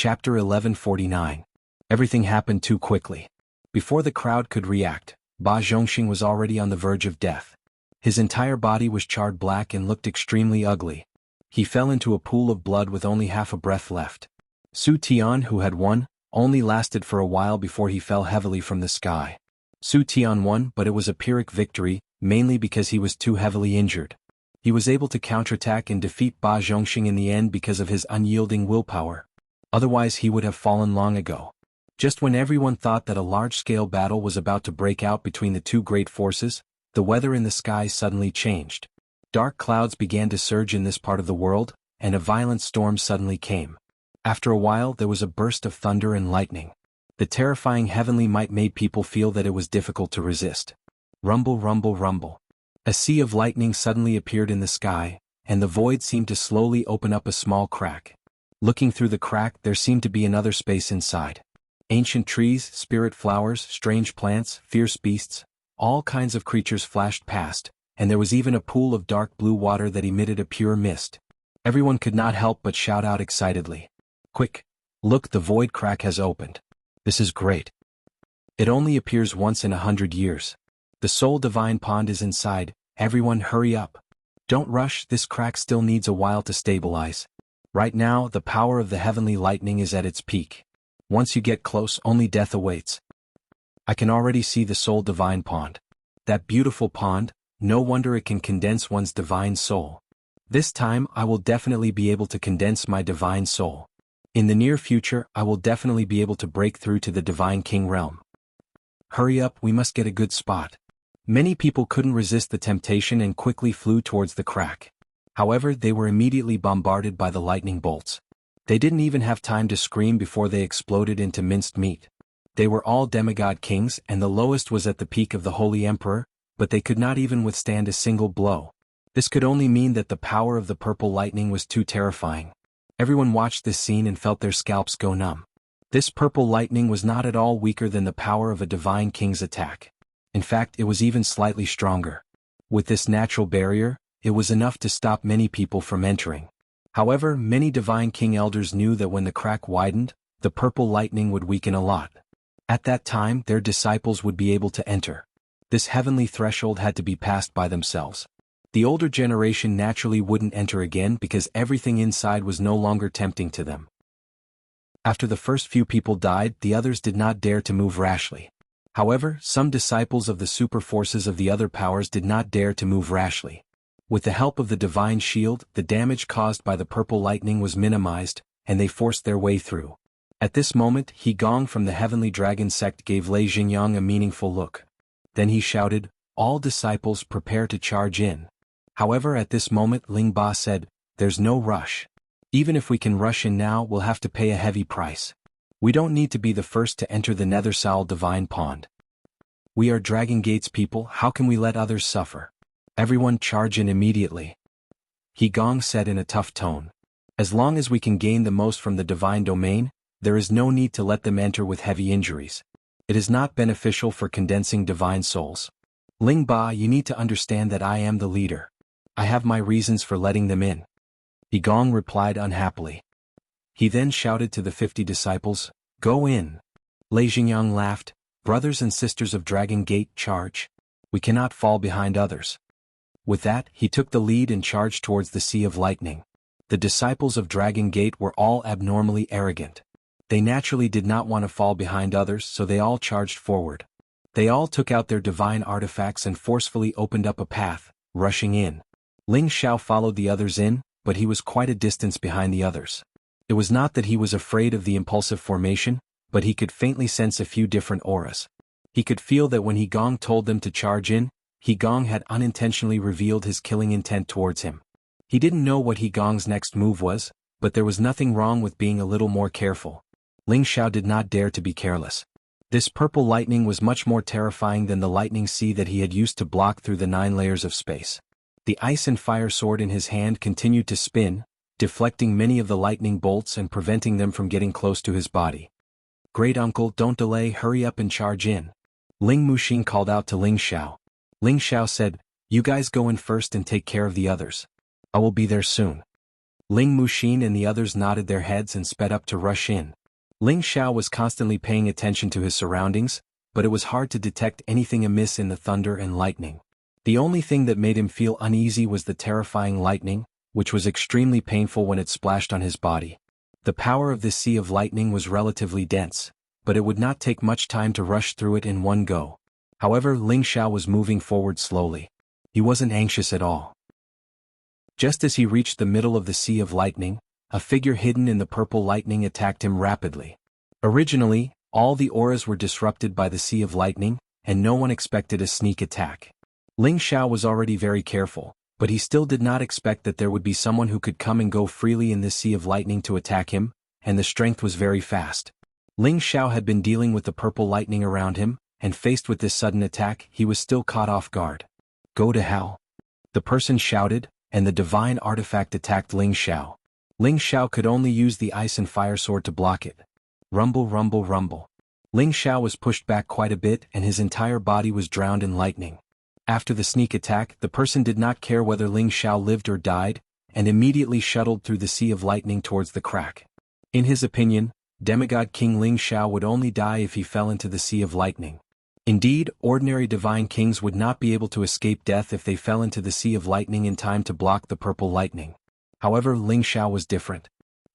Chapter 1149. Everything happened too quickly. Before the crowd could react, Ba Zhongxing was already on the verge of death. His entire body was charred black and looked extremely ugly. He fell into a pool of blood with only half a breath left. Su Tian, who had won, only lasted for a while before he fell heavily from the sky. Su Tian won, but it was a Pyrrhic victory, mainly because he was too heavily injured. He was able to counterattack and defeat Ba Zhongxing in the end because of his unyielding willpower. Otherwise he would have fallen long ago. Just when everyone thought that a large-scale battle was about to break out between the two great forces, the weather in the sky suddenly changed. Dark clouds began to surge in this part of the world, and a violent storm suddenly came. After a while there was a burst of thunder and lightning. The terrifying heavenly might made people feel that it was difficult to resist. Rumble, rumble, rumble. A sea of lightning suddenly appeared in the sky, and the void seemed to slowly open up a small crack. Looking through the crack there seemed to be another space inside. Ancient trees, spirit flowers, strange plants, fierce beasts, all kinds of creatures flashed past, and there was even a pool of dark blue water that emitted a pure mist. Everyone could not help but shout out excitedly. Quick! Look, the void crack has opened. This is great. It only appears once in 100 years. The Soul Divine Pond is inside, everyone hurry up. Don't rush, this crack still needs a while to stabilize. Right now, the power of the heavenly lightning is at its peak. Once you get close, only death awaits. I can already see the Soul Divine Pond. That beautiful pond, no wonder it can condense one's divine soul. This time, I will definitely be able to condense my divine soul. In the near future, I will definitely be able to break through to the Divine King realm. Hurry up, we must get a good spot. Many people couldn't resist the temptation and quickly flew towards the crack. However, they were immediately bombarded by the lightning bolts. They didn't even have time to scream before they exploded into minced meat. They were all demigod kings, and the lowest was at the peak of the Holy Emperor, but they could not even withstand a single blow. This could only mean that the power of the purple lightning was too terrifying. Everyone watched this scene and felt their scalps go numb. This purple lightning was not at all weaker than the power of a divine king's attack. In fact, it was even slightly stronger. With this natural barrier, it was enough to stop many people from entering. However, many divine king elders knew that when the crack widened, the purple lightning would weaken a lot. At that time, their disciples would be able to enter. This heavenly threshold had to be passed by themselves. The older generation naturally wouldn't enter again because everything inside was no longer tempting to them. After the first few people died, the others did not dare to move rashly. However, some disciples of the super forces of the other powers did not dare to move rashly. With the help of the divine shield, the damage caused by the purple lightning was minimized, and they forced their way through. At this moment, He Gong from the Heavenly Dragon sect gave Lei Xingyang a meaningful look. Then he shouted, "All disciples prepare to charge in." However, at this moment Ling Ba said, "There's no rush. Even if we can rush in now, we'll have to pay a heavy price. We don't need to be the first to enter the Nether Soul Divine Pond. We are Dragon Gate's people, how can we let others suffer? Everyone charge in immediately." He Gong said in a tough tone. "As long as we can gain the most from the divine domain, there is no need to let them enter with heavy injuries. It is not beneficial for condensing divine souls. Ling Ba, you need to understand that I am the leader. I have my reasons for letting them in." He Gong replied unhappily. He then shouted to the 50 disciples, "Go in." Lei Xingyang laughed, "Brothers and sisters of Dragon Gate, charge. We cannot fall behind others." With that, he took the lead and charged towards the Sea of Lightning. The disciples of Dragon Gate were all abnormally arrogant. They naturally did not want to fall behind others, so they all charged forward. They all took out their divine artifacts and forcefully opened up a path, rushing in. Ling Xiao followed the others in, but he was quite a distance behind the others. It was not that he was afraid of the impulsive formation, but he could faintly sense a few different auras. He could feel that when He Gong told them to charge in, He Gong had unintentionally revealed his killing intent towards him. He didn't know what He Gong's next move was, but there was nothing wrong with being a little more careful. Ling Xiao did not dare to be careless. This purple lightning was much more terrifying than the lightning sea that he had used to block through the 9 layers of space. The ice and fire sword in his hand continued to spin, deflecting many of the lightning bolts and preventing them from getting close to his body. "Great uncle, don't delay, hurry up and charge in." Ling Muxing called out to Ling Xiao. Ling Xiao said, "You guys go in first and take care of the others. I will be there soon." Ling Muxin and the others nodded their heads and sped up to rush in. Ling Xiao was constantly paying attention to his surroundings, but it was hard to detect anything amiss in the thunder and lightning. The only thing that made him feel uneasy was the terrifying lightning, which was extremely painful when it splashed on his body. The power of this sea of lightning was relatively dense, but it would not take much time to rush through it in one go. However, Ling Xiao was moving forward slowly. He wasn't anxious at all. Just as he reached the middle of the sea of lightning, a figure hidden in the purple lightning attacked him rapidly. Originally, all the auras were disrupted by the sea of lightning, and no one expected a sneak attack. Ling Xiao was already very careful, but he still did not expect that there would be someone who could come and go freely in this sea of lightning to attack him, and the strength was very fast. Ling Xiao had been dealing with the purple lightning around him, and faced with this sudden attack, he was still caught off guard. Go to hell! The person shouted, and the divine artifact attacked Ling Xiao. Ling Xiao could only use the ice and fire sword to block it. Rumble, rumble, rumble. Ling Xiao was pushed back quite a bit and his entire body was drowned in lightning. After the sneak attack, the person did not care whether Ling Xiao lived or died, and immediately shuttled through the sea of lightning towards the crack. In his opinion, demigod King Ling Xiao would only die if he fell into the sea of lightning. Indeed, ordinary divine kings would not be able to escape death if they fell into the sea of lightning in time to block the purple lightning. However, Ling Xiao was different.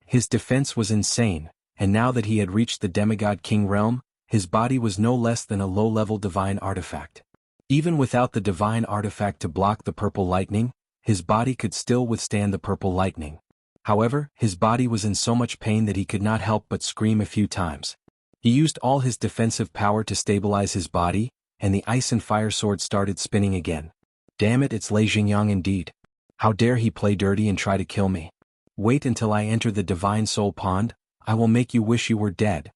His defense was insane, and now that he had reached the demigod king realm, his body was no less than a low-level divine artifact. Even without the divine artifact to block the purple lightning, his body could still withstand the purple lightning. However, his body was in so much pain that he could not help but scream a few times. He used all his defensive power to stabilize his body, and the ice and fire sword started spinning again. Damn it, it's Lei Xingyang indeed. How dare he play dirty and try to kill me? Wait until I enter the divine soul pond, I will make you wish you were dead.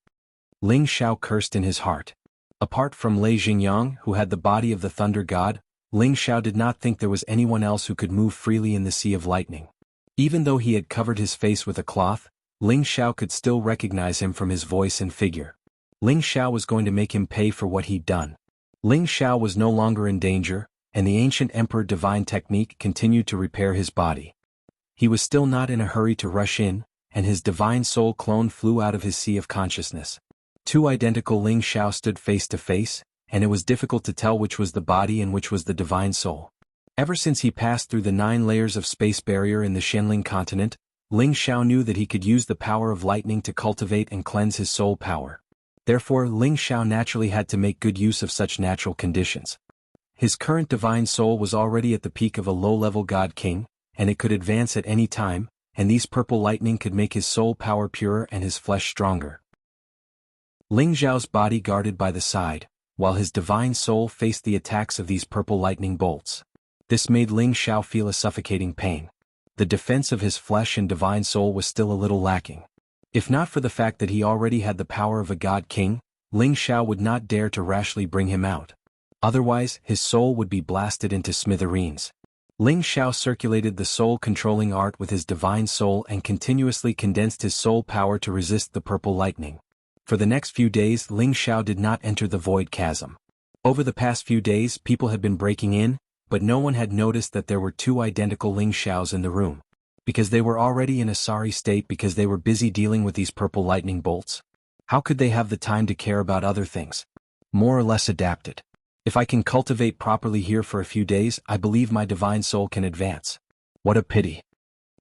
Ling Xiao cursed in his heart. Apart from Lei Xingyang, who had the body of the thunder god, Ling Xiao did not think there was anyone else who could move freely in the sea of lightning. Even though he had covered his face with a cloth, Ling Xiao could still recognize him from his voice and figure. Ling Xiao was going to make him pay for what he'd done. Ling Xiao was no longer in danger, and the ancient emperor divine technique continued to repair his body. He was still not in a hurry to rush in, and his divine soul clone flew out of his sea of consciousness. Two identical Ling Xiao stood face to face, and it was difficult to tell which was the body and which was the divine soul. Ever since he passed through the 9 layers of space barrier in the Shenling continent, Ling Xiao knew that he could use the power of lightning to cultivate and cleanse his soul power. Therefore, Ling Xiao naturally had to make good use of such natural conditions. His current divine soul was already at the peak of a low-level god king, and it could advance at any time, and these purple lightning could make his soul power purer and his flesh stronger. Ling Xiao's body guarded by the side, while his divine soul faced the attacks of these purple lightning bolts. This made Ling Xiao feel a suffocating pain. The defense of his flesh and divine soul was still a little lacking. If not for the fact that he already had the power of a god king, Ling Xiao would not dare to rashly bring him out. Otherwise, his soul would be blasted into smithereens. Ling Xiao circulated the soul-controlling art with his divine soul and continuously condensed his soul power to resist the purple lightning. For the next few days, Ling Xiao did not enter the void chasm. Over the past few days, people had been breaking in, but no one had noticed that there were 2 identical Ling Xiaos in the room. Because they were already in a sorry state because they were busy dealing with these purple lightning bolts. How could they have the time to care about other things? More or less adapted. If I can cultivate properly here for a few days, I believe my divine soul can advance. What a pity.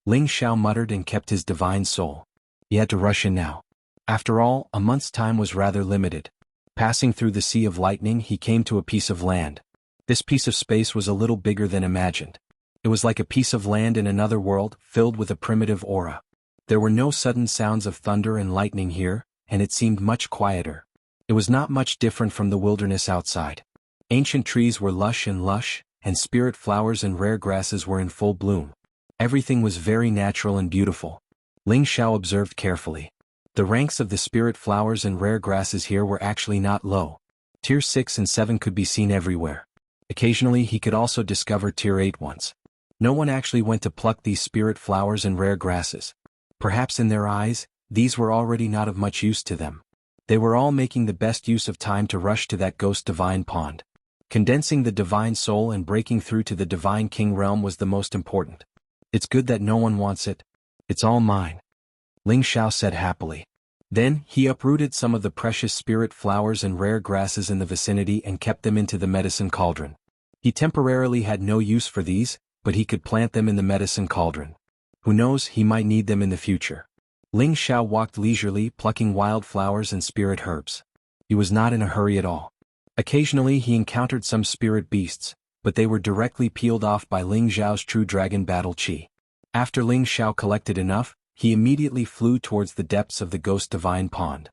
Ling Xiao muttered and kept his divine soul. He had to rush in now. After all, a month's time was rather limited. Passing through the sea of lightning, he came to a piece of land. This piece of space was a little bigger than imagined. It was like a piece of land in another world, filled with a primitive aura. There were no sudden sounds of thunder and lightning here, and it seemed much quieter. It was not much different from the wilderness outside. Ancient trees were lush, and spirit flowers and rare grasses were in full bloom. Everything was very natural and beautiful. Ling Xiao observed carefully. The ranks of the spirit flowers and rare grasses here were actually not low. Tier 6 and 7 could be seen everywhere. Occasionally he could also discover Tier 8 ones. No one actually went to pluck these spirit flowers and rare grasses. Perhaps in their eyes, these were already not of much use to them. They were all making the best use of time to rush to that ghost divine pond. Condensing the divine soul and breaking through to the divine king realm was the most important. It's good that no one wants it. It's all mine, Ling Xiao said happily. Then, he uprooted some of the precious spirit flowers and rare grasses in the vicinity and kept them into the medicine cauldron. He temporarily had no use for these, but he could plant them in the medicine cauldron. Who knows, he might need them in the future. Ling Xiao walked leisurely, plucking wild flowers and spirit herbs. He was not in a hurry at all. Occasionally he encountered some spirit beasts, but they were directly peeled off by Ling Xiao's true dragon battle chi. After Ling Xiao collected enough, he immediately flew towards the depths of the Ghost Divine Pond.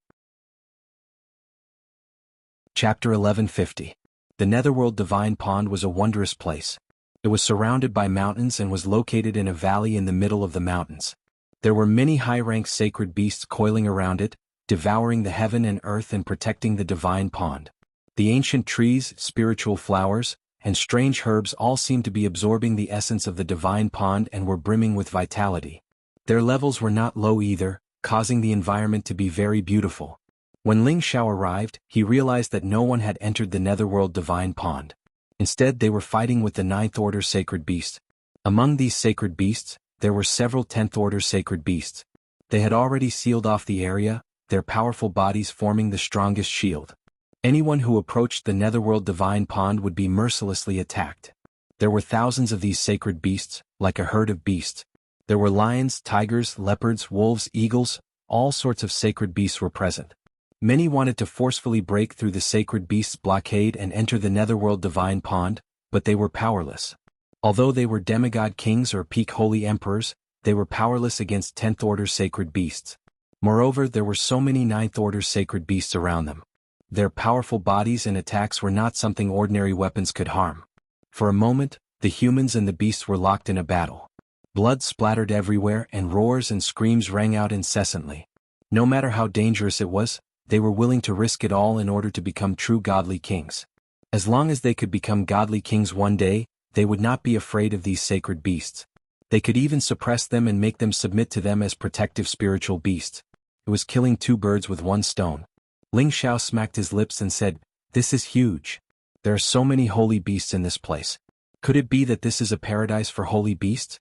Chapter 1150. The Netherworld Divine Pond was a wondrous place. It was surrounded by mountains and was located in a valley in the middle of the mountains. There were many high-ranked sacred beasts coiling around it, devouring the heaven and earth and protecting the divine pond. The ancient trees, spiritual flowers, and strange herbs all seemed to be absorbing the essence of the divine pond and were brimming with vitality. Their levels were not low either, causing the environment to be very beautiful. When Ling Xiao arrived, he realized that no one had entered the Netherworld Divine Pond. Instead, they were fighting with the 9th Order Sacred Beast. Among these sacred beasts, there were several 10th Order Sacred Beasts. They had already sealed off the area, their powerful bodies forming the strongest shield. Anyone who approached the Netherworld Divine Pond would be mercilessly attacked. There were thousands of these sacred beasts, like a herd of beasts. There were lions, tigers, leopards, wolves, eagles, all sorts of sacred beasts were present. Many wanted to forcefully break through the sacred beast's blockade and enter the Netherworld Divine Pond, but they were powerless. Although they were demigod kings or peak holy emperors, they were powerless against 10th Order sacred beasts. Moreover, there were so many 9th Order sacred beasts around them. Their powerful bodies and attacks were not something ordinary weapons could harm. For a moment, the humans and the beasts were locked in a battle. Blood splattered everywhere and roars and screams rang out incessantly. No matter how dangerous it was, they were willing to risk it all in order to become true godly kings. As long as they could become godly kings one day, they would not be afraid of these sacred beasts. They could even suppress them and make them submit to them as protective spiritual beasts. It was killing two birds with one stone. Ling Xiao smacked his lips and said, "This is huge. There are so many holy beasts in this place. Could it be that this is a paradise for holy beasts?"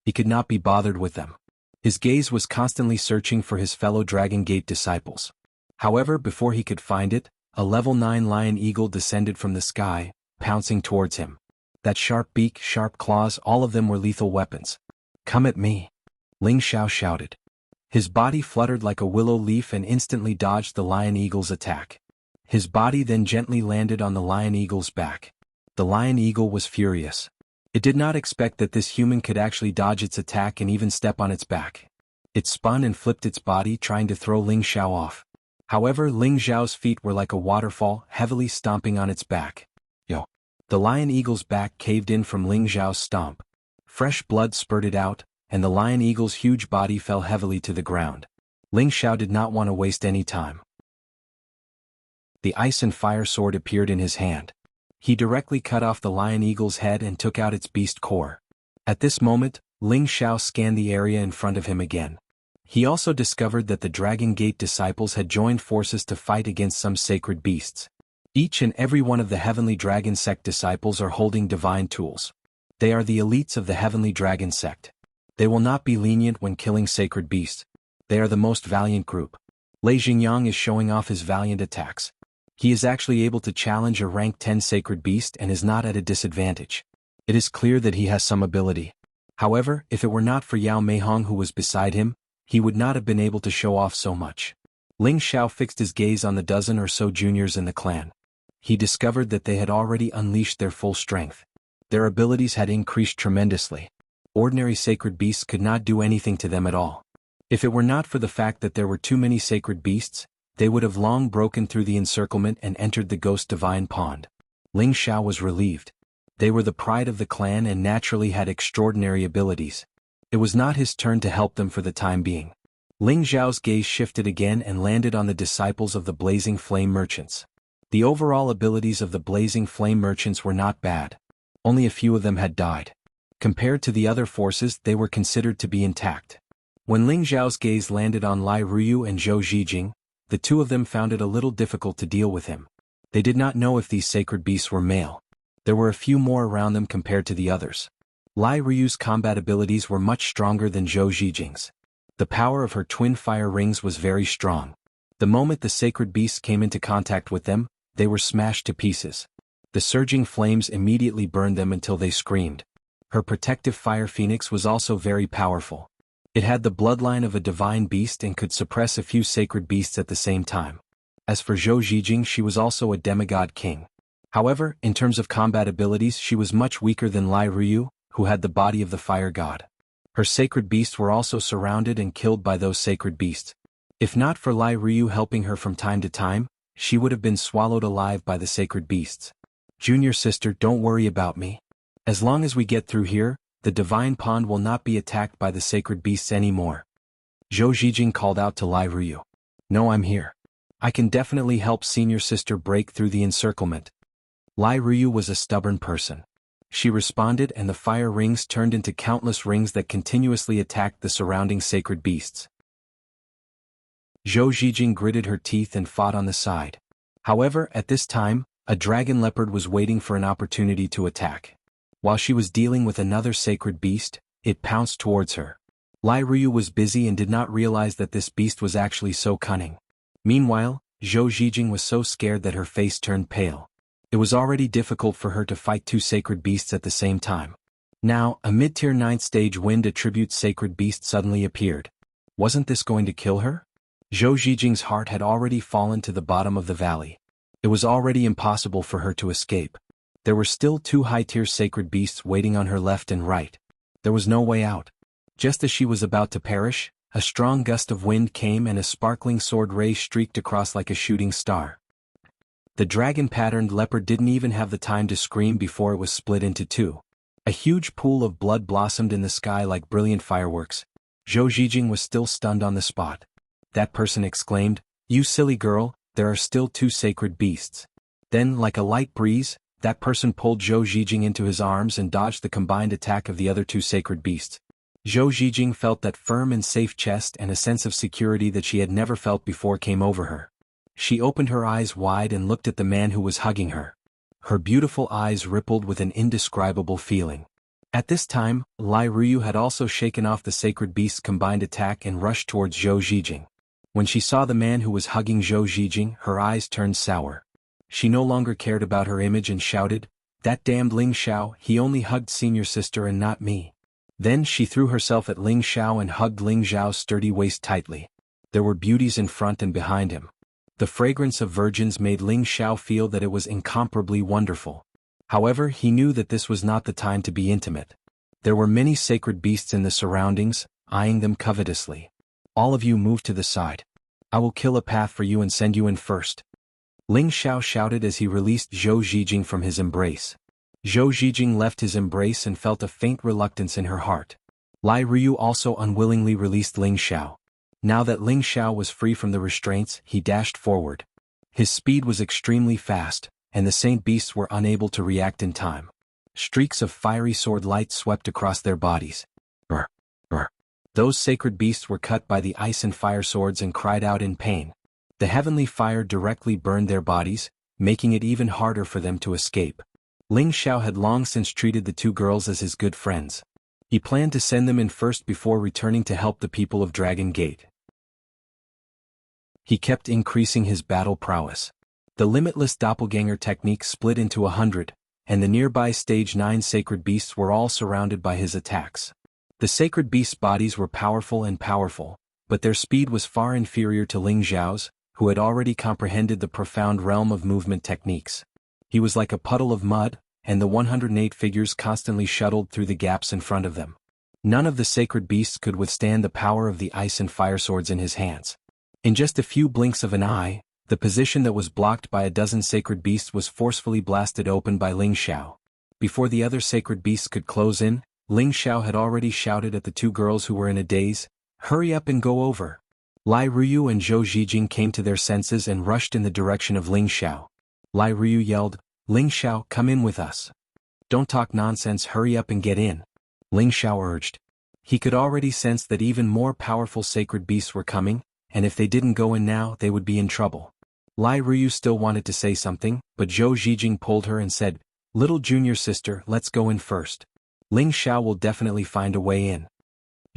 He could not be bothered with them. His gaze was constantly searching for his fellow Dragon Gate disciples. However, before he could find it, a level 9 lion eagle descended from the sky, pouncing towards him. That sharp beak, sharp claws, all of them were lethal weapons. "Come at me," Ling Xiao shouted. His body fluttered like a willow leaf and instantly dodged the lion eagle's attack. His body then gently landed on the lion eagle's back. The lion eagle was furious. It did not expect that this human could actually dodge its attack and even step on its back. It spun and flipped its body, trying to throw Ling Xiao off. However, Ling Xiao's feet were like a waterfall, heavily stomping on its back. The lion eagle's back caved in from Ling Xiao's stomp. Fresh blood spurted out, and the lion eagle's huge body fell heavily to the ground. Ling Xiao did not want to waste any time. The ice and fire sword appeared in his hand. He directly cut off the lion eagle's head and took out its beast core. At this moment, Ling Xiao scanned the area in front of him again. He also discovered that the Dragon Gate disciples had joined forces to fight against some sacred beasts. Each and every one of the Heavenly Dragon Sect disciples are holding divine tools. They are the elites of the Heavenly Dragon Sect. They will not be lenient when killing sacred beasts. They are the most valiant group. Lei Xingyang is showing off his valiant attacks. He is actually able to challenge a rank 10 sacred beast and is not at a disadvantage. It is clear that he has some ability. However, if it were not for Yao Meihong who was beside him, he would not have been able to show off so much. Ling Xiao fixed his gaze on the dozen or so juniors in the clan. He discovered that they had already unleashed their full strength. Their abilities had increased tremendously. Ordinary sacred beasts could not do anything to them at all. If it were not for the fact that there were too many sacred beasts, they would have long broken through the encirclement and entered the Ghost Divine Pond. Ling Xiao was relieved. They were the pride of the clan and naturally had extraordinary abilities. It was not his turn to help them for the time being. Ling Xiao's gaze shifted again and landed on the disciples of the Blazing Flame Merchants. The overall abilities of the Blazing Flame Merchants were not bad. Only a few of them had died. Compared to the other forces, they were considered to be intact. When Ling Xiao's gaze landed on Lai Ruyu and Zhou Zhijing, the two of them found it a little difficult to deal with him. They did not know if these sacred beasts were male. There were a few more around them compared to the others. Lai Ryu's combat abilities were much stronger than Zhou Zijing's. The power of her twin fire rings was very strong. The moment the sacred beasts came into contact with them, they were smashed to pieces. The surging flames immediately burned them until they screamed. Her protective fire phoenix was also very powerful. It had the bloodline of a divine beast and could suppress a few sacred beasts at the same time. As for Zhou Zijing, she was also a demigod king. However, in terms of combat abilities, she was much weaker than Lai Ryu, who had the body of the fire god. Her sacred beasts were also surrounded and killed by those sacred beasts. If not for Lai Ryu helping her from time to time, she would have been swallowed alive by the sacred beasts. Junior sister, don't worry about me. As long as we get through here, the divine pond will not be attacked by the sacred beasts anymore. Zhou Zijing called out to Lai Ryu. No, I'm here. I can definitely help senior sister break through the encirclement. Lai Ryu was a stubborn person. She responded, and the fire rings turned into countless rings that continuously attacked the surrounding sacred beasts. Zhou Zijing gritted her teeth and fought on the side. However, at this time, a dragon leopard was waiting for an opportunity to attack. While she was dealing with another sacred beast, it pounced towards her. Lai Ryu was busy and did not realize that this beast was actually so cunning. Meanwhile, Zhou Zijing was so scared that her face turned pale. It was already difficult for her to fight two sacred beasts at the same time. Now, a mid-tier 9th stage wind attribute sacred beast suddenly appeared. Wasn't this going to kill her? Zhou Zijing's heart had already fallen to the bottom of the valley. It was already impossible for her to escape. There were still two high-tier sacred beasts waiting on her left and right. There was no way out. Just as she was about to perish, a strong gust of wind came and a sparkling sword ray streaked across like a shooting star. The dragon-patterned leopard didn't even have the time to scream before it was split into two. A huge pool of blood blossomed in the sky like brilliant fireworks. Zhou Zijing was still stunned on the spot. That person exclaimed, "You silly girl, there are still two sacred beasts." Then, like a light breeze, that person pulled Zhou Zijing into his arms and dodged the combined attack of the other two sacred beasts. Zhou Zijing felt that firm and safe chest, and a sense of security that she had never felt before came over her. She opened her eyes wide and looked at the man who was hugging her. Her beautiful eyes rippled with an indescribable feeling. At this time, Lai Ryu had also shaken off the sacred beast's combined attack and rushed towards Zhou Zijing. When she saw the man who was hugging Zhou Zijing, her eyes turned sour. She no longer cared about her image and shouted, "That damned Ling Xiao, he only hugged senior sister and not me." Then she threw herself at Ling Xiao and hugged Ling Xiao's sturdy waist tightly. There were beauties in front and behind him. The fragrance of virgins made Ling Xiao feel that it was incomparably wonderful. However, he knew that this was not the time to be intimate. There were many sacred beasts in the surroundings, eyeing them covetously. "All of you move to the side. I will kill a path for you and send you in first." Ling Xiao shouted as he released Zhou Zijing from his embrace. Zhou Zijing left his embrace and felt a faint reluctance in her heart. Lai Ryu also unwillingly released Ling Xiao. Now that Ling Xiao was free from the restraints, he dashed forward. His speed was extremely fast, and the saint beasts were unable to react in time. Streaks of fiery sword light swept across their bodies. Brr, brr. Those sacred beasts were cut by the ice and fire swords and cried out in pain. The heavenly fire directly burned their bodies, making it even harder for them to escape. Ling Xiao had long since treated the two girls as his good friends. He planned to send them in first before returning to help the people of Dragon Gate. He kept increasing his battle prowess. The limitless doppelganger technique split into 100, and the nearby stage 9 sacred beasts were all surrounded by his attacks. The sacred beasts' bodies were powerful, but their speed was far inferior to Ling Xiao's, who had already comprehended the profound realm of movement techniques. He was like a puddle of mud, and the 108 figures constantly shuttled through the gaps in front of them. None of the sacred beasts could withstand the power of the ice and fire swords in his hands. In just a few blinks of an eye, the position that was blocked by a dozen sacred beasts was forcefully blasted open by Ling Xiao. Before the other sacred beasts could close in, Ling Xiao had already shouted at the two girls who were in a daze, "Hurry up and go over." Lai Ryu and Zhou Zijing came to their senses and rushed in the direction of Ling Xiao. Lai Ryu yelled, "Ling Xiao, come in with us. Don't talk nonsense, hurry up and get in." Ling Xiao urged. He could already sense that even more powerful sacred beasts were coming, and if they didn't go in now, they would be in trouble. Lai Ryu still wanted to say something, but Zhou Zijing pulled her and said, "Little junior sister, let's go in first. Ling Xiao will definitely find a way in.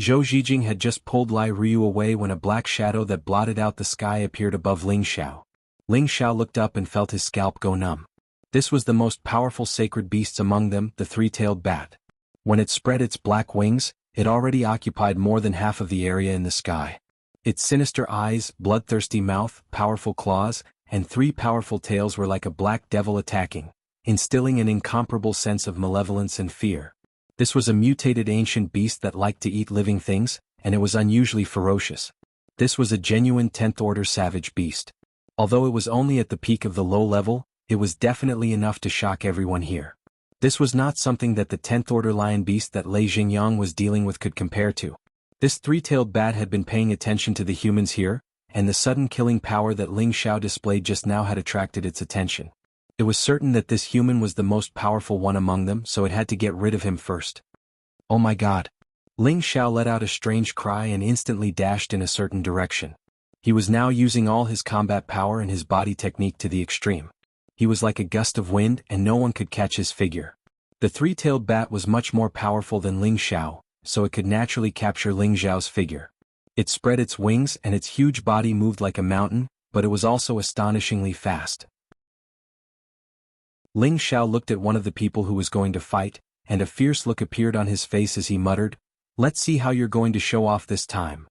Zhou Zhijing had just pulled Lai Ryu away when a black shadow that blotted out the sky appeared above Ling Xiao. Ling Xiao looked up and felt his scalp go numb. This was the most powerful sacred beasts among them, the three-tailed bat. When it spread its black wings, it already occupied more than half of the area in the sky. Its sinister eyes, bloodthirsty mouth, powerful claws, and three powerful tails were like a black devil attacking, instilling an incomparable sense of malevolence and fear. This was a mutated ancient beast that liked to eat living things, and it was unusually ferocious. This was a genuine 10th-order savage beast. Although it was only at the peak of the low level, it was definitely enough to shock everyone here. This was not something that the 10th-order lion beast that Lei Xingyang was dealing with could compare to. This three-tailed bat had been paying attention to the humans here, and the sudden killing power that Ling Xiao displayed just now had attracted its attention. It was certain that this human was the most powerful one among them, so it had to get rid of him first. Oh my god! Ling Xiao let out a strange cry and instantly dashed in a certain direction. He was now using all his combat power and his body technique to the extreme. He was like a gust of wind and no one could catch his figure. The three-tailed bat was much more powerful than Ling Xiao, so it could naturally capture Ling Xiao's figure. It spread its wings and its huge body moved like a mountain, but it was also astonishingly fast. Ling Xiao looked at one of the people who was going to fight, and a fierce look appeared on his face as he muttered, "Let's see how you're going to show off this time."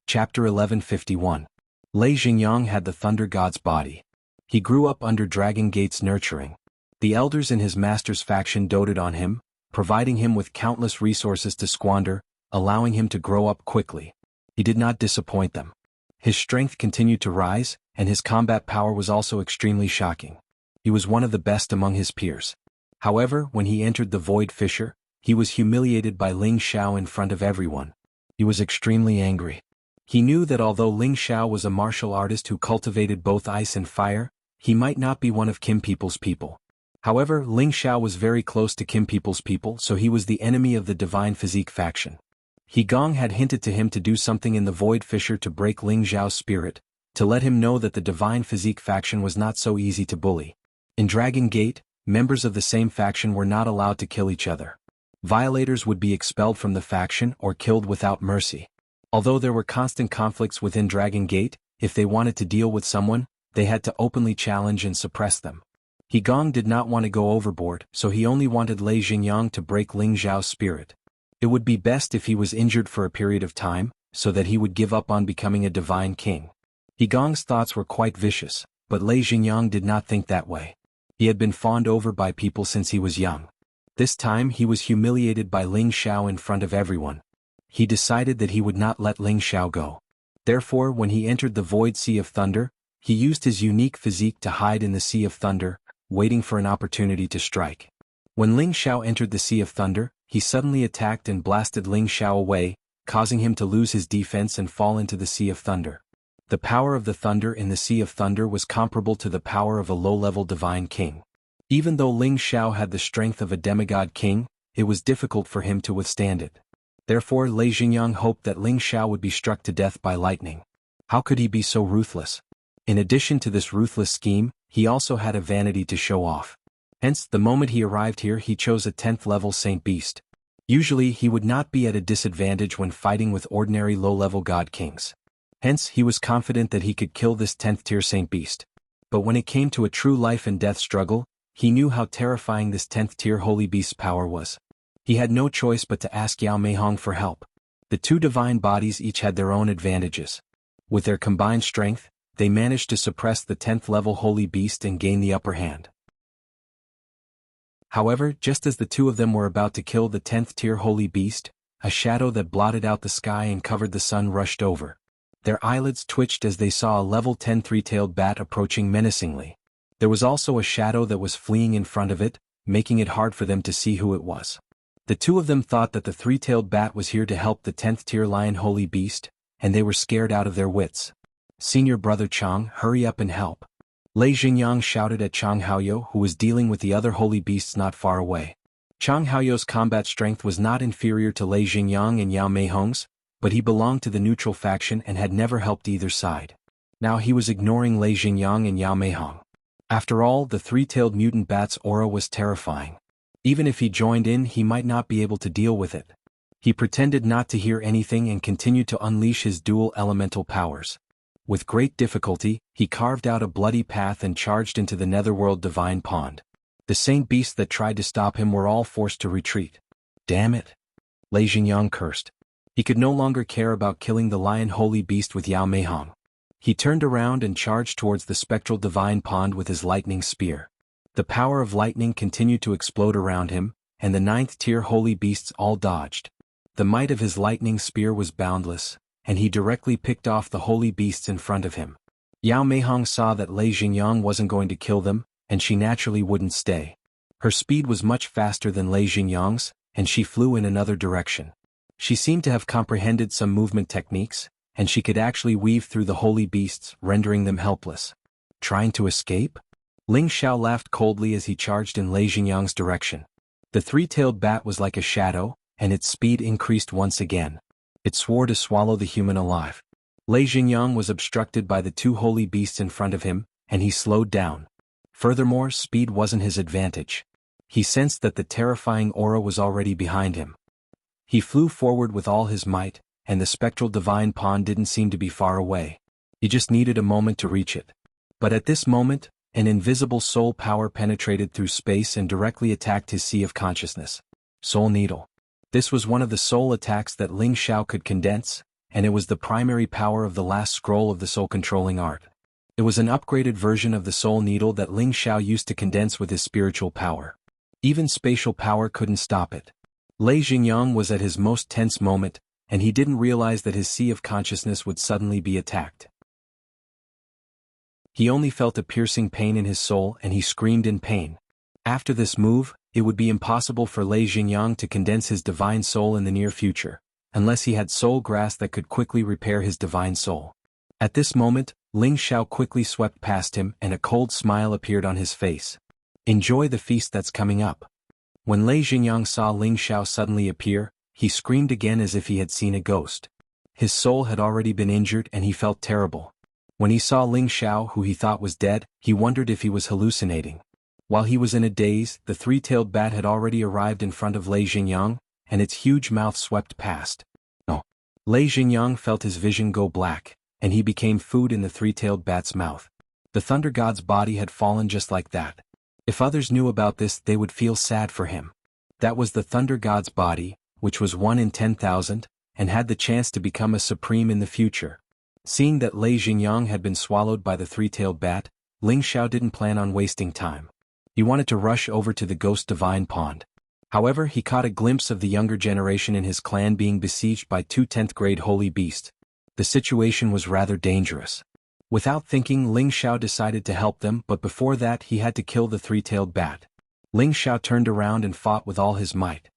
Chapter 1151. Lei Xingyang had the Thunder God's body. He grew up under Dragon Gate's nurturing. The elders in his master's faction doted on him, providing him with countless resources to squander, allowing him to grow up quickly. He did not disappoint them. His strength continued to rise, and his combat power was also extremely shocking. He was one of the best among his peers. However, when he entered the Void Fissure, he was humiliated by Ling Xiao in front of everyone. He was extremely angry. He knew that although Ling Xiao was a martial artist who cultivated both ice and fire, he might not be one of Kim People's people. However, Ling Xiao was very close to Kim People's people, so he was the enemy of the Divine Physique faction. He Gong had hinted to him to do something in the Void Fissure to break Ling Xiao's spirit, to let him know that the Divine Physique faction was not so easy to bully. In Dragon Gate, members of the same faction were not allowed to kill each other. Violators would be expelled from the faction or killed without mercy. Although there were constant conflicts within Dragon Gate, if they wanted to deal with someone, they had to openly challenge and suppress them. He Gong did not want to go overboard, so he only wanted Lei Xingyang to break Ling Xiao's spirit. It would be best if he was injured for a period of time, so that he would give up on becoming a divine king. He Gong's thoughts were quite vicious, but Lei Xingyang did not think that way. He had been fawned over by people since he was young. This time he was humiliated by Ling Xiao in front of everyone. He decided that he would not let Ling Xiao go. Therefore, when he entered the Void Sea of Thunder, he used his unique physique to hide in the Sea of Thunder, waiting for an opportunity to strike. When Ling Xiao entered the Sea of Thunder, he suddenly attacked and blasted Ling Xiao away, causing him to lose his defense and fall into the Sea of Thunder. The power of the thunder in the Sea of Thunder was comparable to the power of a low-level divine king. Even though Ling Xiao had the strength of a demigod king, it was difficult for him to withstand it. Therefore, Lei Xingyang hoped that Ling Xiao would be struck to death by lightning. How could he be so ruthless? In addition to this ruthless scheme, he also had a vanity to show off. Hence, the moment he arrived here he chose a 10th-level Saint Beast. Usually he would not be at a disadvantage when fighting with ordinary low-level god kings. Hence, he was confident that he could kill this 10th-tier Saint Beast. But when it came to a true life-and-death struggle, he knew how terrifying this 10th-tier Holy Beast's power was. He had no choice but to ask Yao Meihong for help. The two divine bodies each had their own advantages. With their combined strength, they managed to suppress the 10th-level Holy Beast and gain the upper hand. However, just as the two of them were about to kill the 10th-tier Holy Beast, a shadow that blotted out the sky and covered the sun rushed over. Their eyelids twitched as they saw a level 10 three-tailed bat approaching menacingly. There was also a shadow that was fleeing in front of it, making it hard for them to see who it was. The two of them thought that the three-tailed bat was here to help the 10th-tier lion Holy Beast, and they were scared out of their wits. "Senior brother Chang, hurry up and help." Lei Xingyang shouted at Chang Haoyou, who was dealing with the other holy beasts not far away. Chang Haoyou's combat strength was not inferior to Lei Xingyang and Yao Meihong's, but he belonged to the neutral faction and had never helped either side. Now he was ignoring Lei Xingyang and Yao Meihong. After all, the three-tailed mutant bat's aura was terrifying. Even if he joined in, he might not be able to deal with it. He pretended not to hear anything and continued to unleash his dual elemental powers. With great difficulty, he carved out a bloody path and charged into the netherworld divine pond. The same beasts that tried to stop him were all forced to retreat. Damn it! Lei Xingyang cursed. He could no longer care about killing the lion holy beast with Yao Meihong. He turned around and charged towards the spectral divine pond with his lightning spear. The power of lightning continued to explode around him, and the 9th-tier holy beasts all dodged. The might of his lightning spear was boundless, and he directly picked off the holy beasts in front of him. Yao Meihong saw that Lei Xingyang wasn't going to kill them, and she naturally wouldn't stay. Her speed was much faster than Lei Xingyang's, and she flew in another direction. She seemed to have comprehended some movement techniques, and she could actually weave through the holy beasts, rendering them helpless. Trying to escape? Ling Xiao laughed coldly as he charged in Lei Xingyang's direction. The three-tailed bat was like a shadow, and its speed increased once again. It swore to swallow the human alive. Lei Xingyang was obstructed by the 2 holy beasts in front of him, and he slowed down. Furthermore, speed wasn't his advantage. He sensed that the terrifying aura was already behind him. He flew forward with all his might, and the spectral divine pond didn't seem to be far away. He just needed a moment to reach it. But at this moment, an invisible soul power penetrated through space and directly attacked his sea of consciousness. Soul Needle. This was one of the soul attacks that Ling Xiao could condense, and it was the primary power of the last scroll of the soul-controlling art. It was an upgraded version of the Soul Needle that Ling Xiao used to condense with his spiritual power. Even spatial power couldn't stop it. Lei Xingyang was at his most tense moment, and he didn't realize that his sea of consciousness would suddenly be attacked. He only felt a piercing pain in his soul and he screamed in pain. After this move, it would be impossible for Lei Xingyang to condense his divine soul in the near future, unless he had soul grass that could quickly repair his divine soul. At this moment, Ling Xiao quickly swept past him and a cold smile appeared on his face. Enjoy the feast that's coming up. When Lei Xingyang saw Ling Xiao suddenly appear, he screamed again as if he had seen a ghost. His soul had already been injured and he felt terrible. When he saw Ling Xiao, who he thought was dead, he wondered if he was hallucinating. While he was in a daze, the three-tailed bat had already arrived in front of Lei Xingyang, and its huge mouth swept past. No. Lei Xingyang felt his vision go black, and he became food in the three-tailed bat's mouth. The Thunder God's body had fallen just like that. If others knew about this, they would feel sad for him. That was the Thunder God's body, which was 1 in 10,000, and had the chance to become a supreme in the future. Seeing that Lei Xingyang had been swallowed by the three-tailed bat, Ling Xiao didn't plan on wasting time. He wanted to rush over to the Ghost Divine Pond. However, he caught a glimpse of the younger generation in his clan being besieged by 2 10th-grade holy beasts. The situation was rather dangerous. Without thinking, Ling Xiao decided to help them, but before that he had to kill the three-tailed bat. Ling Xiao turned around and fought with all his might.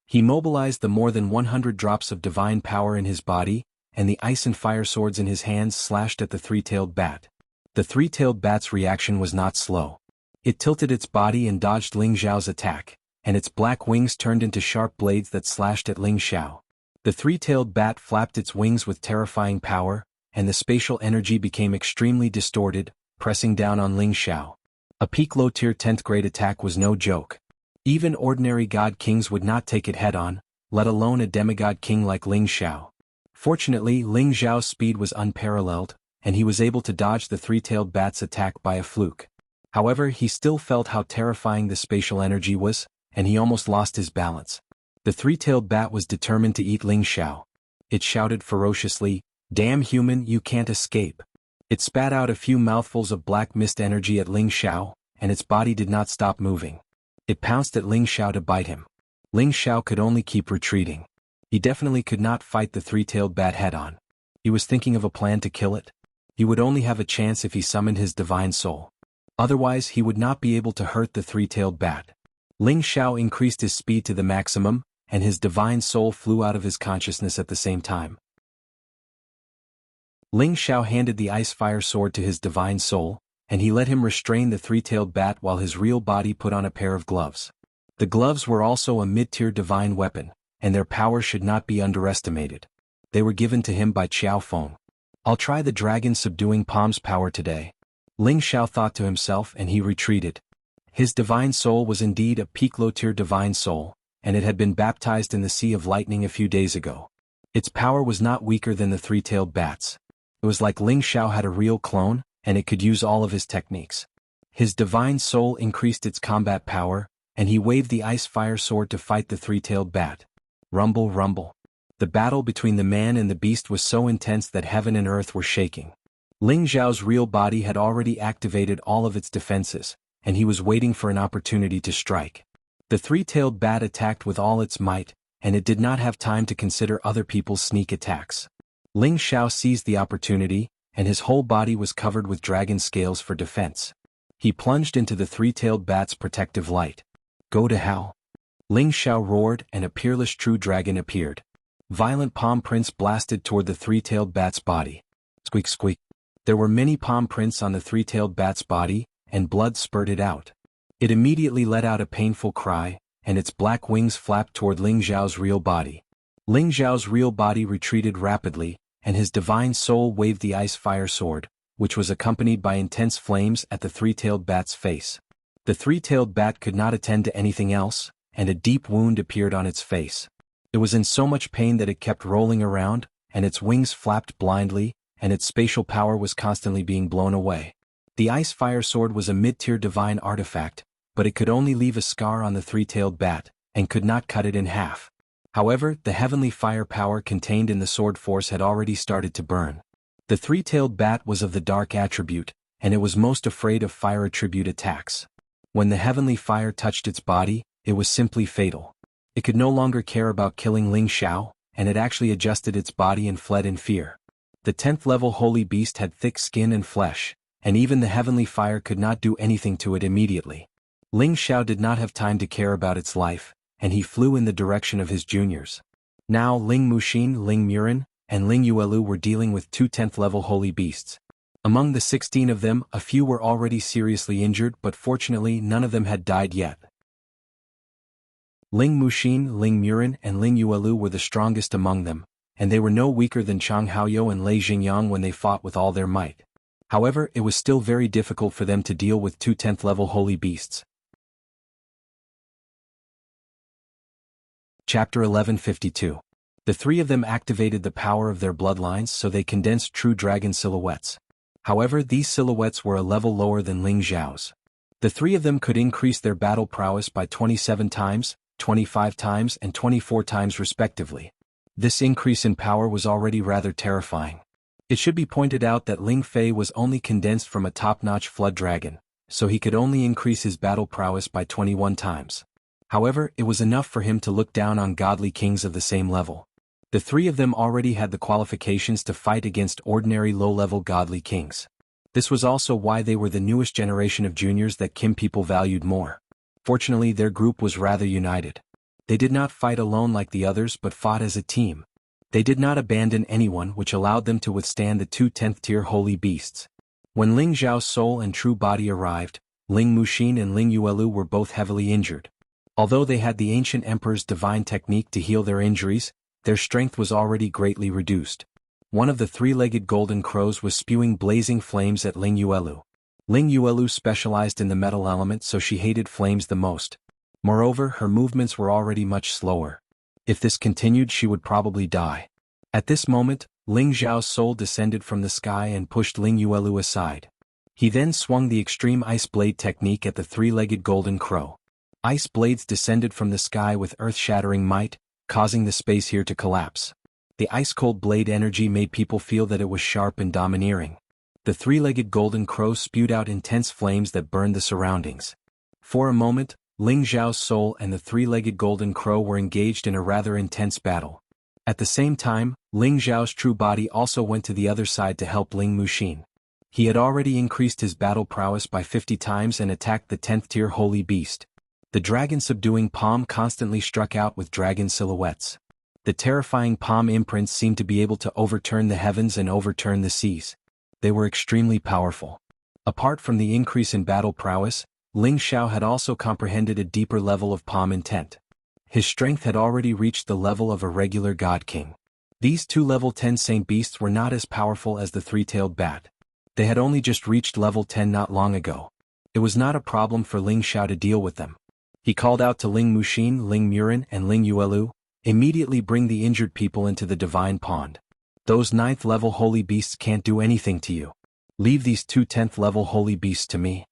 He mobilized the more than 100 drops of divine power in his body, and the ice and fire swords in his hands slashed at the three-tailed bat. The three-tailed bat's reaction was not slow. It tilted its body and dodged Ling Xiao's attack, and its black wings turned into sharp blades that slashed at Ling Xiao. The three-tailed bat flapped its wings with terrifying power, and the spatial energy became extremely distorted, pressing down on Ling Xiao. A peak low-tier 10th-grade attack was no joke. Even ordinary god kings would not take it head-on, let alone a demigod king like Ling Xiao. Fortunately, Ling Xiao's speed was unparalleled, and he was able to dodge the three-tailed bat's attack by a fluke. However, he still felt how terrifying the spatial energy was, and he almost lost his balance. The three-tailed bat was determined to eat Ling Xiao. It shouted ferociously, "Damn human, you can't escape." It spat out a few mouthfuls of black mist energy at Ling Xiao, and its body did not stop moving. It pounced at Ling Xiao to bite him. Ling Xiao could only keep retreating. He definitely could not fight the three-tailed bat head-on. He was thinking of a plan to kill it. He would only have a chance if he summoned his divine soul. Otherwise, he would not be able to hurt the three-tailed bat. Ling Xiao increased his speed to the maximum, and his divine soul flew out of his consciousness at the same time. Ling Xiao handed the ice-fire sword to his divine soul, and he let him restrain the three-tailed bat while his real body put on a pair of gloves. The gloves were also a mid-tier divine weapon, and their power should not be underestimated. They were given to him by Qiao Feng. "I'll try the dragon subduing palm's power today." Ling Xiao thought to himself, and he retreated. His divine soul was indeed a peak low-tier divine soul, and it had been baptized in the Sea of Lightning a few days ago. Its power was not weaker than the three-tailed bats. It was like Ling Xiao had a real clone, and it could use all of his techniques. His divine soul increased its combat power, and he waved the ice-fire sword to fight the three-tailed bat. Rumble, rumble. The battle between the man and the beast was so intense that heaven and earth were shaking. Ling Xiao's real body had already activated all of its defenses, and he was waiting for an opportunity to strike. The three-tailed bat attacked with all its might, and it did not have time to consider other people's sneak attacks. Ling Xiao seized the opportunity, and his whole body was covered with dragon scales for defense. He plunged into the three-tailed bat's protective light. Go to hell! Ling Xiao roared, and a peerless true dragon appeared. Violent palm prints blasted toward the three-tailed bat's body. Squeak, squeak. There were many palm prints on the three-tailed bat's body, and blood spurted out. It immediately let out a painful cry, and its black wings flapped toward Ling Xiao's real body. Ling Xiao's real body retreated rapidly, and his divine soul waved the ice-fire sword, which was accompanied by intense flames at the three-tailed bat's face. The three-tailed bat could not attend to anything else, and a deep wound appeared on its face. It was in so much pain that it kept rolling around, and its wings flapped blindly, and its spatial power was constantly being blown away. The ice-fire sword was a mid-tier divine artifact, but it could only leave a scar on the three-tailed bat, and could not cut it in half. However, the heavenly fire power contained in the sword force had already started to burn. The three-tailed bat was of the dark attribute, and it was most afraid of fire attribute attacks. When the heavenly fire touched its body, it was simply fatal. It could no longer care about killing Ling Xiao, and it actually adjusted its body and fled in fear. The 10th level holy beast had thick skin and flesh, and even the heavenly fire could not do anything to it immediately. Ling Xiao did not have time to care about its life, and he flew in the direction of his juniors. Now Ling Muxin, Ling Murin, and Ling Yuelu were dealing with two 10th level holy beasts. Among the 16 of them, a few were already seriously injured, but fortunately none of them had died yet. Ling Muxin, Ling Murin, and Ling Yuelu were the strongest among them, and they were no weaker than Chang Haoyou and Lei Xingyang when they fought with all their might. However, it was still very difficult for them to deal with two 10th level holy beasts. Chapter 1152. The three of them activated the power of their bloodlines, so they condensed true dragon silhouettes. However, these silhouettes were a level lower than Ling Xiao's. The three of them could increase their battle prowess by 27 times, 25 times, and 24 times respectively. This increase in power was already rather terrifying. It should be pointed out that Ling Fei was only condensed from a top-notch flood dragon, so he could only increase his battle prowess by 21 times. However, it was enough for him to look down on godly kings of the same level. The three of them already had the qualifications to fight against ordinary low-level godly kings. This was also why they were the newest generation of juniors that Kim people valued more. Fortunately, their group was rather united. They did not fight alone like the others but fought as a team. They did not abandon anyone, which allowed them to withstand the two 10th-tier holy beasts. When Ling Xiao's soul and true body arrived, Ling Muxin and Ling Yuelu were both heavily injured. Although they had the ancient emperor's divine technique to heal their injuries, their strength was already greatly reduced. One of the three-legged golden crows was spewing blazing flames at Ling Yuelu. Ling Yuelu specialized in the metal element, so she hated flames the most. Moreover, her movements were already much slower. If this continued, she would probably die. At this moment, Ling Xiao's soul descended from the sky and pushed Ling Yuelu aside. He then swung the extreme ice blade technique at the three-legged golden crow. Ice blades descended from the sky with earth-shattering might, causing the space here to collapse. The ice-cold blade energy made people feel that it was sharp and domineering. The three-legged golden crow spewed out intense flames that burned the surroundings. For a moment, Ling Xiao's soul and the three-legged golden crow were engaged in a rather intense battle. At the same time, Ling Xiao's true body also went to the other side to help Ling Muxin. He had already increased his battle prowess by 50 times and attacked the 10th-tier holy beast. The dragon-subduing palm constantly struck out with dragon silhouettes. The terrifying palm imprints seemed to be able to overturn the heavens and overturn the seas. They were extremely powerful. Apart from the increase in battle prowess, Ling Xiao had also comprehended a deeper level of palm intent. His strength had already reached the level of a regular god king. These two level 10 saint beasts were not as powerful as the three-tailed bat. They had only just reached level 10 not long ago. It was not a problem for Ling Xiao to deal with them. He called out to Ling Muxin, Ling Murin and Ling Yuelu, "Immediately bring the injured people into the divine pond. Those 9th level holy beasts can't do anything to you. Leave these 2 10th level holy beasts to me."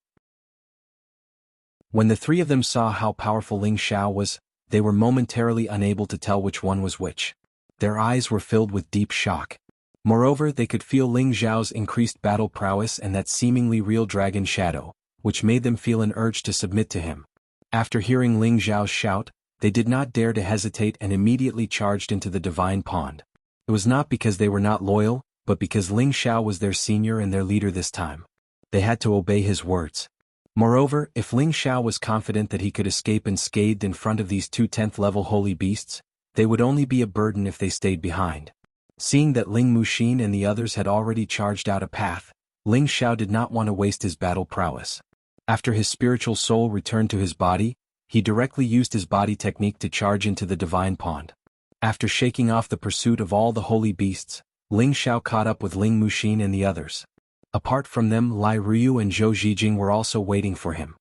When the 3 of them saw how powerful Ling Xiao was, they were momentarily unable to tell which one was which. Their eyes were filled with deep shock. Moreover, they could feel Ling Xiao's increased battle prowess and that seemingly real dragon shadow, which made them feel an urge to submit to him. After hearing Ling Xiao's shout, they did not dare to hesitate and immediately charged into the divine pond. It was not because they were not loyal, but because Ling Xiao was their senior and their leader this time. They had to obey his words. Moreover, if Ling Xiao was confident that he could escape unscathed in front of these 2 10th level holy beasts, they would only be a burden if they stayed behind. Seeing that Ling Muxin and the others had already charged out a path, Ling Xiao did not want to waste his battle prowess. After his spiritual soul returned to his body, he directly used his body technique to charge into the divine pond. After shaking off the pursuit of all the holy beasts, Ling Xiao caught up with Ling Muxin and the others. Apart from them, Lai Ruyu and Zhou Zhijing were also waiting for him.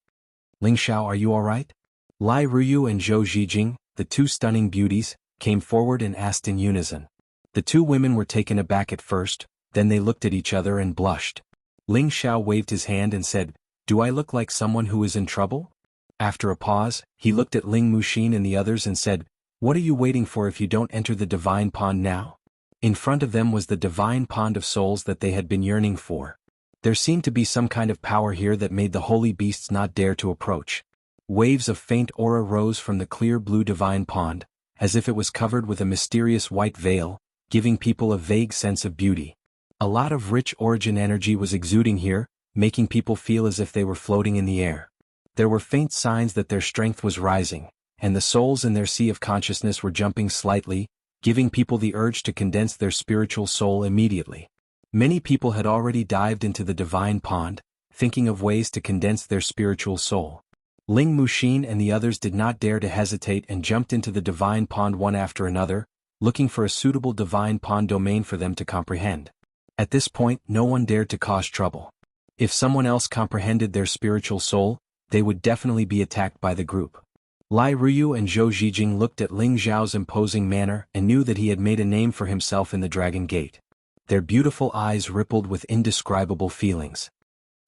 "Ling Xiao, are you alright?" Lai Ruyu and Zhou Zhijing, the 2 stunning beauties, came forward and asked in unison. The 2 women were taken aback at first, then they looked at each other and blushed. Ling Xiao waved his hand and said, "Do I look like someone who is in trouble?" After a pause, he looked at Ling Muxin and the others and said, "What are you waiting for if you don't enter the divine pond now?" In front of them was the divine pond of souls that they had been yearning for. There seemed to be some kind of power here that made the holy beasts not dare to approach. Waves of faint aura rose from the clear blue divine pond, as if it was covered with a mysterious white veil, giving people a vague sense of beauty. A lot of rich origin energy was exuding here, making people feel as if they were floating in the air. There were faint signs that their strength was rising, and the souls in their sea of consciousness were jumping slightly, giving people the urge to condense their spiritual soul immediately. Many people had already dived into the divine pond, thinking of ways to condense their spiritual soul. Ling Muxin and the others did not dare to hesitate and jumped into the divine pond one after another, looking for a suitable divine pond domain for them to comprehend. At this point, no one dared to cause trouble. If someone else comprehended their spiritual soul, they would definitely be attacked by the group. Lai Ruyu and Zhou Zhijing looked at Ling Xiao's imposing manner and knew that he had made a name for himself in the Dragon Gate. Their beautiful eyes rippled with indescribable feelings.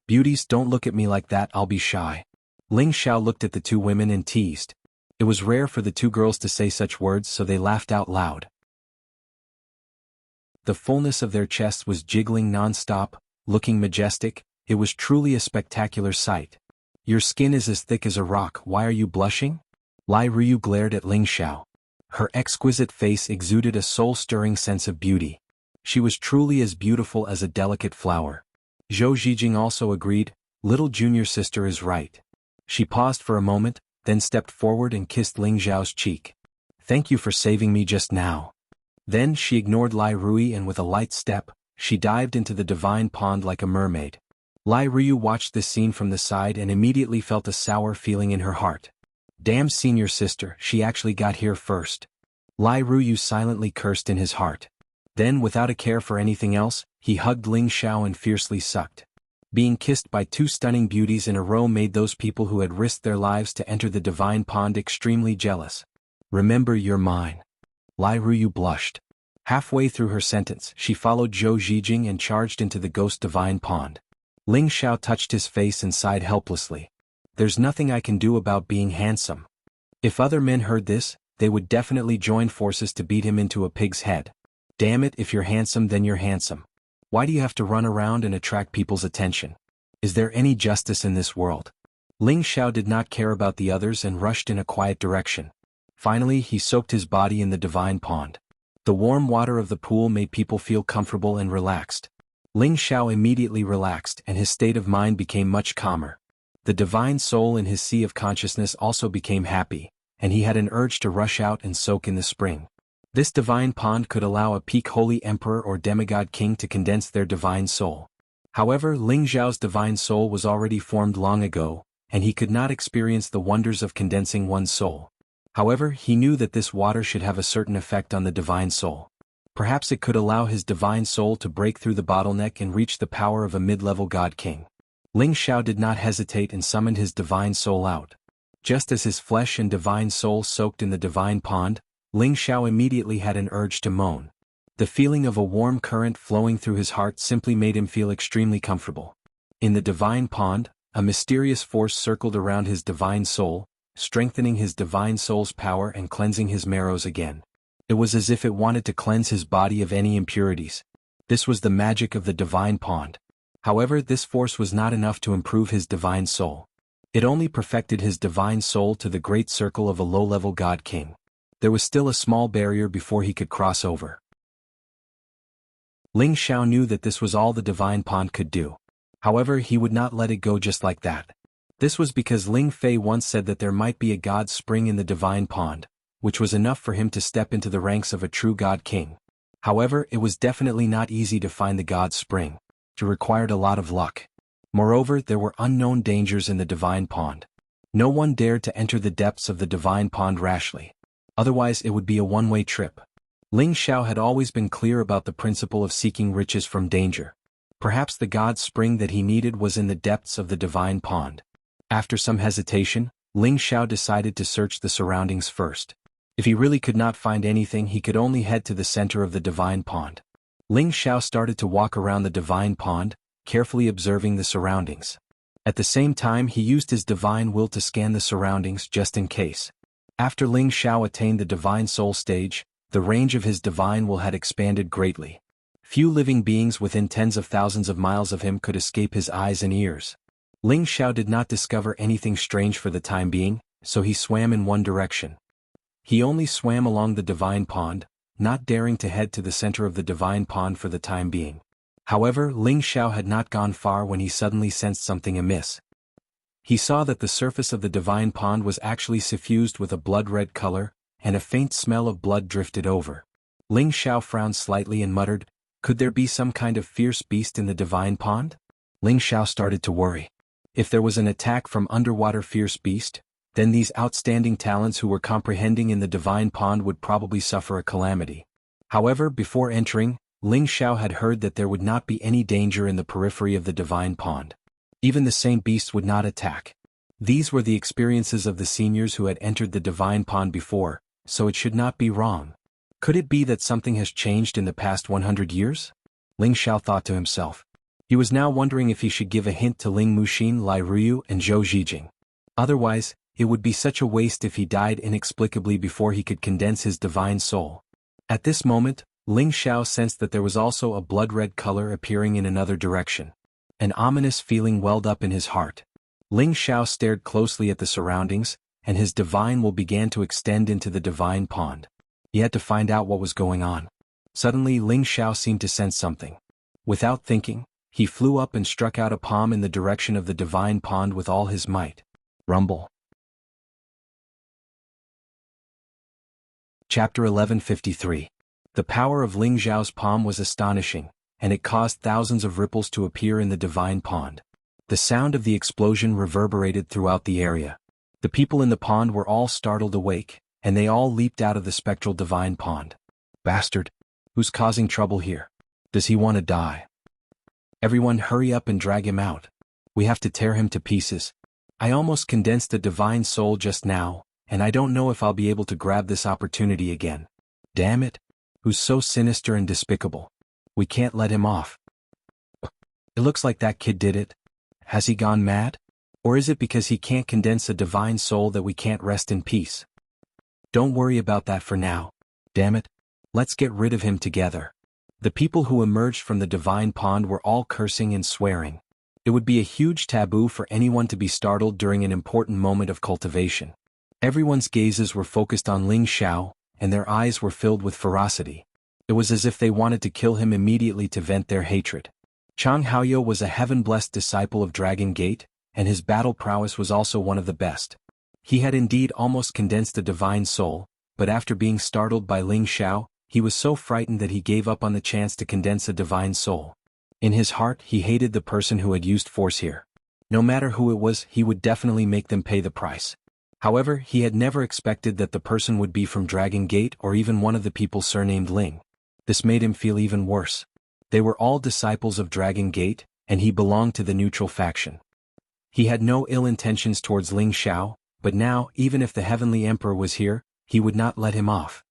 "Beauties, don't look at me like that, I'll be shy." Ling Xiao looked at the 2 women and teased. It was rare for the 2 girls to say such words, so they laughed out loud. The fullness of their chests was jiggling non-stop, looking majestic. It was truly a spectacular sight. "Your skin is as thick as a rock, why are you blushing?" Lai Ruyu glared at Ling Xiao. Her exquisite face exuded a soul-stirring sense of beauty. She was truly as beautiful as a delicate flower. Zhou Zhijing also agreed, "Little junior sister is right." She paused for a moment, then stepped forward and kissed Ling Xiao's cheek. "Thank you for saving me just now." Then she ignored Lai Rui and with a light step, she dived into the divine pond like a mermaid. Lai Ruyu watched this scene from the side and immediately felt a sour feeling in her heart. Damn senior sister, she actually got here first. Lai Ruyu silently cursed in his heart. Then, without a care for anything else, he hugged Ling Xiao and fiercely sucked. Being kissed by 2 stunning beauties in a row made those people who had risked their lives to enter the divine pond extremely jealous. "Remember, you're mine." Lai Ruyu blushed. Halfway through her sentence, she followed Zhou Zhijing and charged into the ghost divine pond. Ling Xiao touched his face and sighed helplessly. "There's nothing I can do about being handsome." If other men heard this, they would definitely join forces to beat him into a pig's head. Damn it, if you're handsome then you're handsome. Why do you have to run around and attract people's attention? Is there any justice in this world? Ling Xiao did not care about the others and rushed in a quiet direction. Finally, he soaked his body in the divine pond. The warm water of the pool made people feel comfortable and relaxed. Ling Xiao immediately relaxed and his state of mind became much calmer. The divine soul in his sea of consciousness also became happy, and he had an urge to rush out and soak in the spring. This divine pond could allow a peak holy emperor or demigod king to condense their divine soul. However, Ling Xiao's divine soul was already formed long ago, and he could not experience the wonders of condensing one's soul. However, he knew that this water should have a certain effect on the divine soul. Perhaps it could allow his divine soul to break through the bottleneck and reach the power of a mid-level god king. Ling Xiao did not hesitate and summoned his divine soul out. Just as his flesh and divine soul soaked in the divine pond, Ling Xiao immediately had an urge to moan. The feeling of a warm current flowing through his heart simply made him feel extremely comfortable. In the divine pond, a mysterious force circled around his divine soul, strengthening his divine soul's power and cleansing his marrows again. It was as if it wanted to cleanse his body of any impurities. This was the magic of the divine pond. However, this force was not enough to improve his divine soul. It only perfected his divine soul to the great circle of a low-level god king. There was still a small barrier before he could cross over. Ling Xiao knew that this was all the divine pond could do. However, he would not let it go just like that. This was because Ling Fei once said that there might be a god spring in the divine pond, which was enough for him to step into the ranks of a true god king. However, it was definitely not easy to find the god spring. It required a lot of luck. Moreover, there were unknown dangers in the divine pond. No one dared to enter the depths of the divine pond rashly. Otherwise it would be a one-way trip. Ling Xiao had always been clear about the principle of seeking riches from danger. Perhaps the god spring that he needed was in the depths of the divine pond. After some hesitation, Ling Xiao decided to search the surroundings first. If he really could not find anything, he could only head to the center of the divine pond. Ling Xiao started to walk around the divine pond, carefully observing the surroundings. At the same time, he used his divine will to scan the surroundings just in case. After Ling Xiao attained the divine soul stage, the range of his divine will had expanded greatly. Few living beings within tens of thousands of miles of him could escape his eyes and ears. Ling Xiao did not discover anything strange for the time being, so he swam in one direction. He only swam along the divine pond, not daring to head to the center of the divine pond for the time being. However, Ling Xiao had not gone far when he suddenly sensed something amiss. He saw that the surface of the divine pond was actually suffused with a blood-red color, and a faint smell of blood drifted over. Ling Xiao frowned slightly and muttered, "Could there be some kind of fierce beast in the divine pond?" Ling Xiao started to worry. If there was an attack from underwater fierce beast, then these outstanding talents who were comprehending in the divine pond would probably suffer a calamity. However, before entering, Ling Xiao had heard that there would not be any danger in the periphery of the divine pond. Even the same beast would not attack. These were the experiences of the seniors who had entered the divine pond before, so it should not be wrong. Could it be that something has changed in the past 100 years? Ling Xiao thought to himself. He was now wondering if he should give a hint to Ling Muxin, Lai Ruyu, and Zhou Zhijing. Otherwise, it would be such a waste if he died inexplicably before he could condense his divine soul. At this moment, Ling Xiao sensed that there was also a blood-red color appearing in another direction. An ominous feeling welled up in his heart. Ling Xiao stared closely at the surroundings, and his divine will began to extend into the divine pond. He had to find out what was going on. Suddenly Ling Xiao seemed to sense something. Without thinking, he flew up and struck out a palm in the direction of the divine pond with all his might. Rumble. Chapter 1153. The power of Ling Xiao's palm was astonishing, and it caused thousands of ripples to appear in the divine pond. The sound of the explosion reverberated throughout the area. The people in the pond were all startled awake, and they all leaped out of the spectral divine pond. Bastard! Who's causing trouble here? Does he want to die? Everyone hurry up and drag him out. We have to tear him to pieces. I almost condensed the divine soul just now, and I don't know if I'll be able to grab this opportunity again. Damn it! Who's so sinister and despicable? We can't let him off. It looks like that kid did it. Has he gone mad? Or is it because he can't condense a divine soul that we can't rest in peace? Don't worry about that for now. Damn it. Let's get rid of him together. The people who emerged from the divine pond were all cursing and swearing. It would be a huge taboo for anyone to be startled during an important moment of cultivation. Everyone's gazes were focused on Ling Xiao, and their eyes were filled with ferocity. It was as if they wanted to kill him immediately to vent their hatred. Chang Haoyou was a heaven-blessed disciple of Dragon Gate, and his battle prowess was also one of the best. He had indeed almost condensed a divine soul, but after being startled by Ling Xiao, he was so frightened that he gave up on the chance to condense a divine soul. In his heart, he hated the person who had used force here. No matter who it was, he would definitely make them pay the price. However, he had never expected that the person would be from Dragon Gate or even one of the people surnamed Ling. This made him feel even worse. They were all disciples of Dragon Gate, and he belonged to the neutral faction. He had no ill intentions towards Ling Xiao, but now, even if the Heavenly Emperor was here, he would not let him off.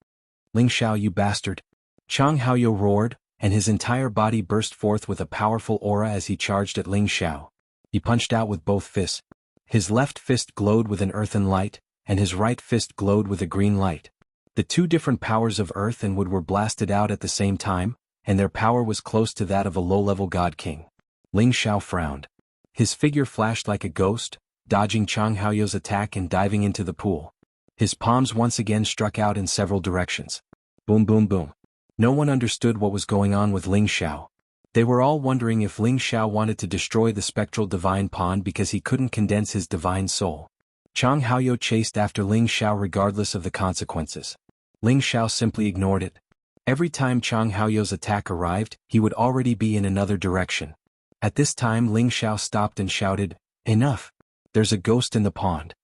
Ling Xiao, you bastard! Chang Haoyou roared, and his entire body burst forth with a powerful aura as he charged at Ling Xiao. He punched out with both fists. His left fist glowed with an earthen light, and his right fist glowed with a green light. The two different powers of earth and wood were blasted out at the same time, and their power was close to that of a low-level god king. Ling Xiao frowned. His figure flashed like a ghost, dodging Chang Haoyou's attack and diving into the pool. His palms once again struck out in several directions. Boom boom boom. No one understood what was going on with Ling Xiao. They were all wondering if Ling Xiao wanted to destroy the spectral divine pond because he couldn't condense his divine soul. Chang Haoyou chased after Ling Xiao regardless of the consequences. Ling Xiao simply ignored it. Every time Chang Haoyou's attack arrived, he would already be in another direction. At this time Ling Xiao stopped and shouted, "Enough! There's a ghost in the pond."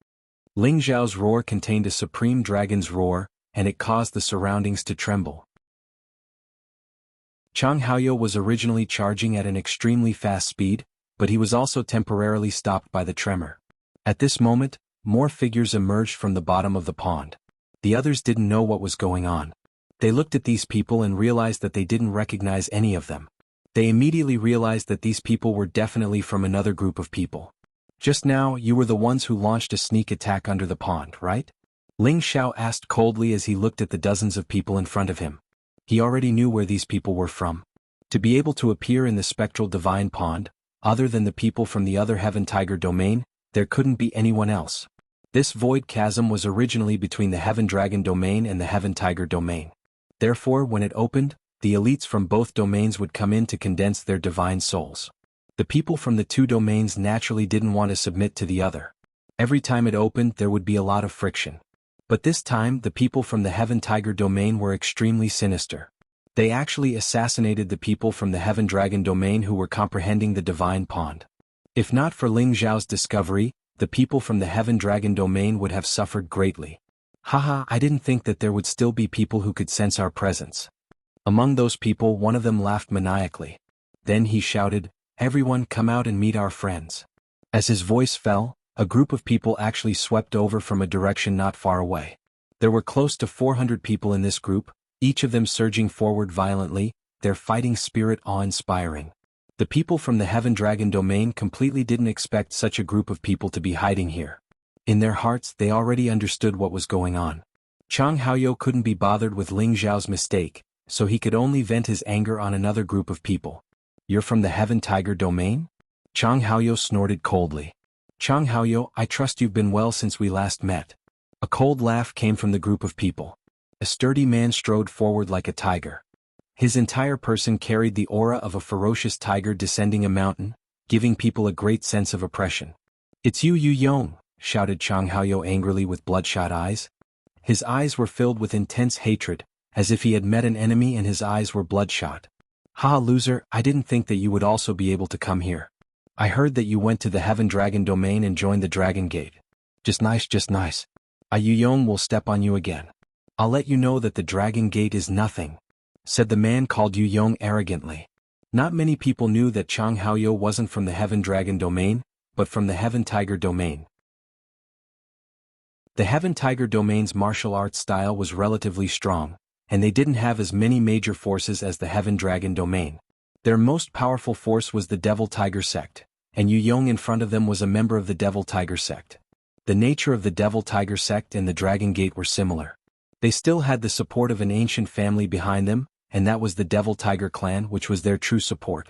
Ling Xiao's roar contained a supreme dragon's roar, and it caused the surroundings to tremble. Chang Haoyou was originally charging at an extremely fast speed, but he was also temporarily stopped by the tremor. At this moment, more figures emerged from the bottom of the pond. The others didn't know what was going on. They looked at these people and realized that they didn't recognize any of them. They immediately realized that these people were definitely from another group of people. "Just now, you were the ones who launched a sneak attack under the pond, right?" Ling Xiao asked coldly as he looked at the dozens of people in front of him. He already knew where these people were from. To be able to appear in the spectral divine pond, other than the people from the other Heaven Tiger domain, there couldn't be anyone else. This void chasm was originally between the Heaven Dragon domain and the Heaven Tiger domain. Therefore, when it opened, the elites from both domains would come in to condense their divine souls. The people from the two domains naturally didn't want to submit to the other. Every time it opened, there would be a lot of friction. But this time, the people from the Heaven Tiger domain were extremely sinister. They actually assassinated the people from the Heaven Dragon domain who were comprehending the divine pond. If not for Ling Xiao's discovery, the people from the Heaven Dragon domain would have suffered greatly. "Haha, I didn't think that there would still be people who could sense our presence." Among those people, one of them laughed maniacally. Then he shouted, "Everyone come out and meet our friends." As his voice fell, a group of people actually swept over from a direction not far away. There were close to 400 people in this group, each of them surging forward violently, their fighting spirit awe-inspiring. The people from the Heaven Dragon domain completely didn't expect such a group of people to be hiding here. In their hearts, they already understood what was going on. Chang Haoyou couldn't be bothered with Ling Xiao's mistake, so he could only vent his anger on another group of people. "You're from the Heaven Tiger domain?" Chang Haoyou snorted coldly. "Chang Haoyou, I trust you've been well since we last met." A cold laugh came from the group of people. A sturdy man strode forward like a tiger. His entire person carried the aura of a ferocious tiger descending a mountain, giving people a great sense of oppression. "It's you, Yu Yong," shouted Chang Haoyou angrily with bloodshot eyes. His eyes were filled with intense hatred, as if he had met an enemy and his eyes were bloodshot. "Ha, loser, I didn't think that you would also be able to come here. I heard that you went to the Heaven Dragon domain and joined the Dragon Gate. Just nice, just nice. Yu Yong will step on you again. I'll let you know that the Dragon Gate is nothing," said the man called Yu Yong arrogantly. Not many people knew that Chang Haoyou wasn't from the Heaven Dragon domain, but from the Heaven Tiger domain. The Heaven Tiger domain's martial arts style was relatively strong, and they didn't have as many major forces as the Heaven Dragon domain. Their most powerful force was the Devil Tiger sect, and Yu Yong in front of them was a member of the Devil Tiger sect. The nature of the Devil Tiger sect and the Dragon Gate were similar. They still had the support of an ancient family behind them, and that was the Devil Tiger clan, which was their true support.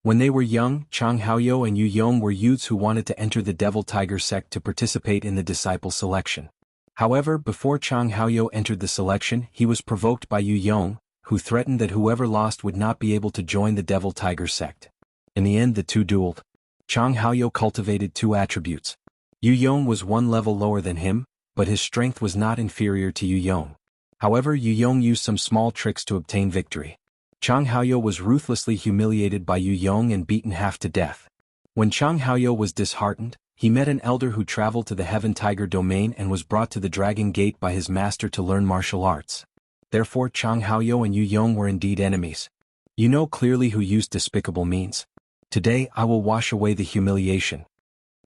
When they were young, Chang Haoyou and Yu Yong were youths who wanted to enter the Devil Tiger sect to participate in the disciple selection. However, before Chang Haoyou entered the selection, he was provoked by Yu Yong, who threatened that whoever lost would not be able to join the Devil Tiger sect. In the end, the two dueled. Chang Haoyou cultivated two attributes. Yu Yong was one level lower than him, but his strength was not inferior to Yu Yong. However, Yu Yong used some small tricks to obtain victory. Chang Haoyou was ruthlessly humiliated by Yu Yong and beaten half to death. When Chang Haoyou was disheartened, he met an elder who traveled to the Heaven Tiger domain and was brought to the Dragon Gate by his master to learn martial arts. Therefore Chang Haoyou and Yu Yong were indeed enemies. You know clearly who used despicable means. Today I will wash away the humiliation.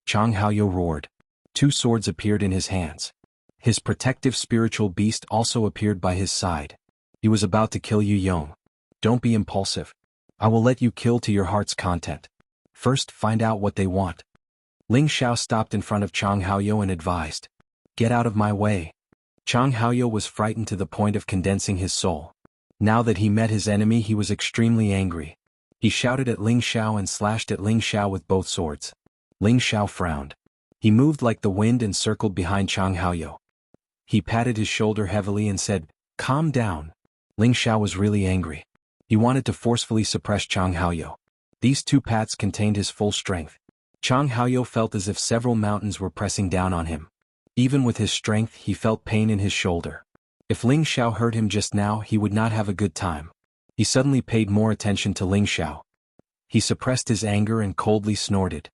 Chang Haoyou roared. Two swords appeared in his hands. His protective spiritual beast also appeared by his side. He was about to kill Yu Yong. Don't be impulsive. I will let you kill to your heart's content. First find out what they want. Ling Xiao stopped in front of Chang Haoyou and advised. Get out of my way. Chang Haoyou was frightened to the point of condensing his soul. Now that he met his enemy he was extremely angry. He shouted at Ling Xiao and slashed at Ling Xiao with both swords. Ling Xiao frowned. He moved like the wind and circled behind Chang Haoyou. He patted his shoulder heavily and said, Calm down. Ling Xiao was really angry. He wanted to forcefully suppress Chang Haoyou. These two pats contained his full strength. Chang Haoyou felt as if several mountains were pressing down on him. Even with his strength he felt pain in his shoulder. If Ling Xiao heard him just now he would not have a good time. He suddenly paid more attention to Ling Xiao. He suppressed his anger and coldly snorted.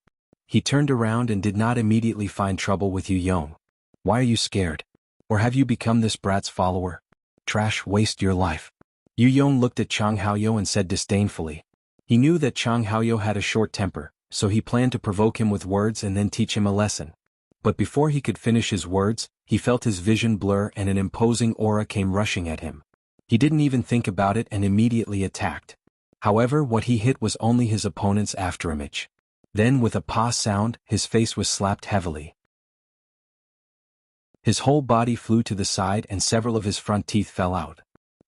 He turned around and did not immediately find trouble with Yu Yong. Why are you scared? Or have you become this brat's follower? Trash, waste your life. Yu Yong looked at Chang Haoyou and said disdainfully. He knew that Chang Haoyou had a short temper, so he planned to provoke him with words and then teach him a lesson. But before he could finish his words, he felt his vision blur and an imposing aura came rushing at him. He didn't even think about it and immediately attacked. However, what he hit was only his opponent's afterimage. Then with a pa sound, his face was slapped heavily. His whole body flew to the side and several of his front teeth fell out.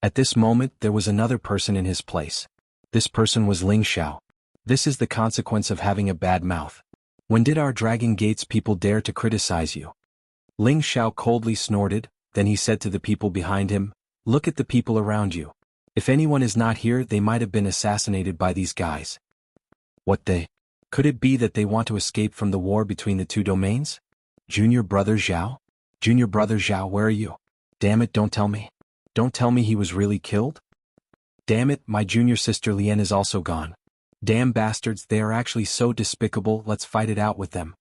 At this moment there was another person in his place. This person was Ling Xiao. This is the consequence of having a bad mouth. When did our Dragon Gate's people dare to criticize you? Ling Xiao coldly snorted, then he said to the people behind him, Look at the people around you. If anyone is not here they might have been assassinated by these guys. What they? Could it be that they want to escape from the war between the two domains? Junior brother Zhao? Junior brother Zhao, where are you? Damn it, don't tell me. Don't tell me he was really killed? Damn it, my junior sister Lian is also gone. Damn bastards, they are actually so despicable, let's fight it out with them.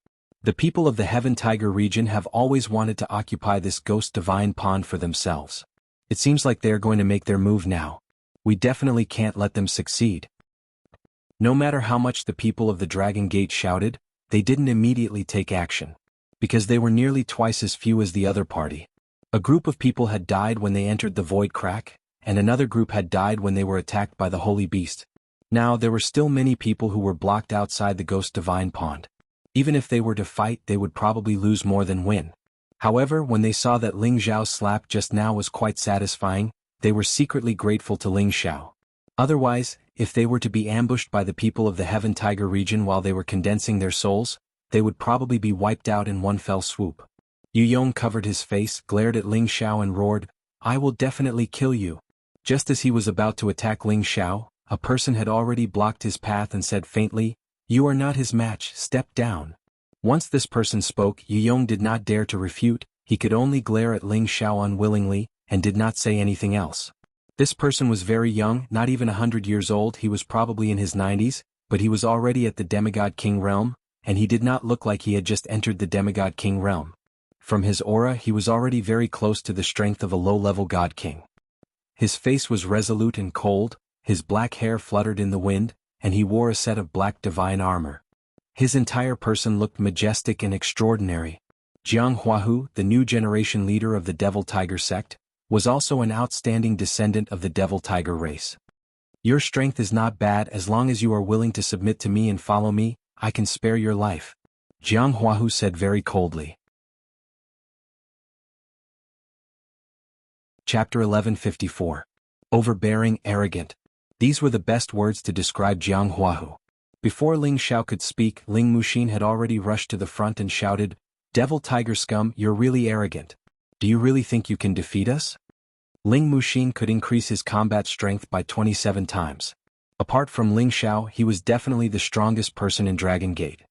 The people of the Heaven Tiger region have always wanted to occupy this ghost divine pond for themselves. It seems like they are going to make their move now. We definitely can't let them succeed. No matter how much the people of the Dragon Gate shouted, they didn't immediately take action. Because they were nearly twice as few as the other party. A group of people had died when they entered the void crack, and another group had died when they were attacked by the holy beast. Now there were still many people who were blocked outside the ghost divine pond. Even if they were to fight they would probably lose more than win. However, when they saw that Ling Xiao's slap just now was quite satisfying, they were secretly grateful to Ling Xiao. Otherwise, if they were to be ambushed by the people of the Heaven Tiger region while they were condensing their souls, they would probably be wiped out in one fell swoop. Yu Yong covered his face, glared at Ling Xiao and roared, I will definitely kill you. Just as he was about to attack Ling Xiao, a person had already blocked his path and said faintly, You are not his match, step down. Once this person spoke, Yu Yong did not dare to refute, he could only glare at Ling Xiao unwillingly, and did not say anything else. This person was very young, not even 100 years old, he was probably in his 90s, but he was already at the Demigod King realm, and he did not look like he had just entered the Demigod King realm. From his aura he was already very close to the strength of a low-level God King. His face was resolute and cold, his black hair fluttered in the wind, and he wore a set of black divine armor. His entire person looked majestic and extraordinary. Jianghu, the new generation leader of the Devil Tiger sect, was also an outstanding descendant of the Devil Tiger race. Your strength is not bad as long as you are willing to submit to me and follow me, I can spare your life. Jianghu said very coldly. Chapter 1154. Overbearing, arrogant. These were the best words to describe Jianghu. Before Ling Xiao could speak, Ling Muxin had already rushed to the front and shouted, Devil Tiger scum, you're really arrogant. Do you really think you can defeat us? Ling Muxin could increase his combat strength by 27 times. Apart from Ling Xiao, he was definitely the strongest person in Dragon Gate.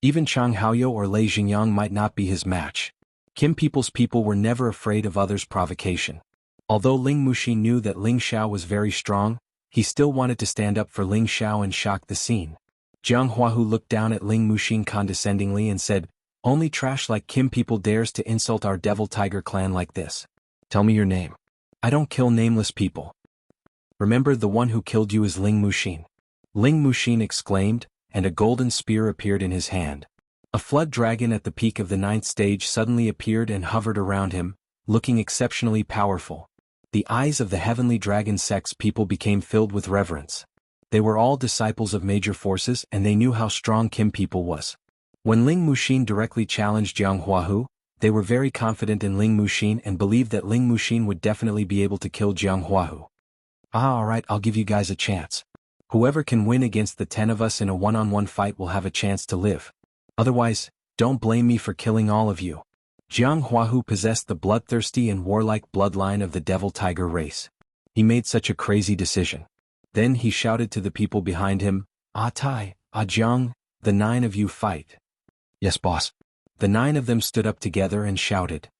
Even Chang Haoyou or Lei Xingyang might not be his match. Kim people's people were never afraid of others' provocation. Although Ling Muxin knew that Ling Xiao was very strong, he still wanted to stand up for Ling Xiao and shock the scene. Jianghu looked down at Ling Muxin condescendingly and said, Only trash like Kim people dares to insult our Devil Tiger clan like this. Tell me your name. I don't kill nameless people. Remember, the one who killed you is Ling Muxin. Ling Muxin exclaimed, and a golden spear appeared in his hand. A flood dragon at the peak of the 9th stage suddenly appeared and hovered around him, looking exceptionally powerful. The eyes of the heavenly dragon sex people became filled with reverence. They were all disciples of major forces and they knew how strong Kim people was. When Ling Muxin directly challenged Jianghu, they were very confident in Ling Muxin and believed that Ling Muxin would definitely be able to kill Jianghu. Alright, I'll give you guys a chance. Whoever can win against the 10 of us in a one-on-one fight will have a chance to live. Otherwise, don't blame me for killing all of you. Jianghu possessed the bloodthirsty and warlike bloodline of the devil tiger race. He made such a crazy decision. Then he shouted to the people behind him, Tai, Jiang, the 9 of you fight. Yes, boss. The 9 of them stood up together and shouted,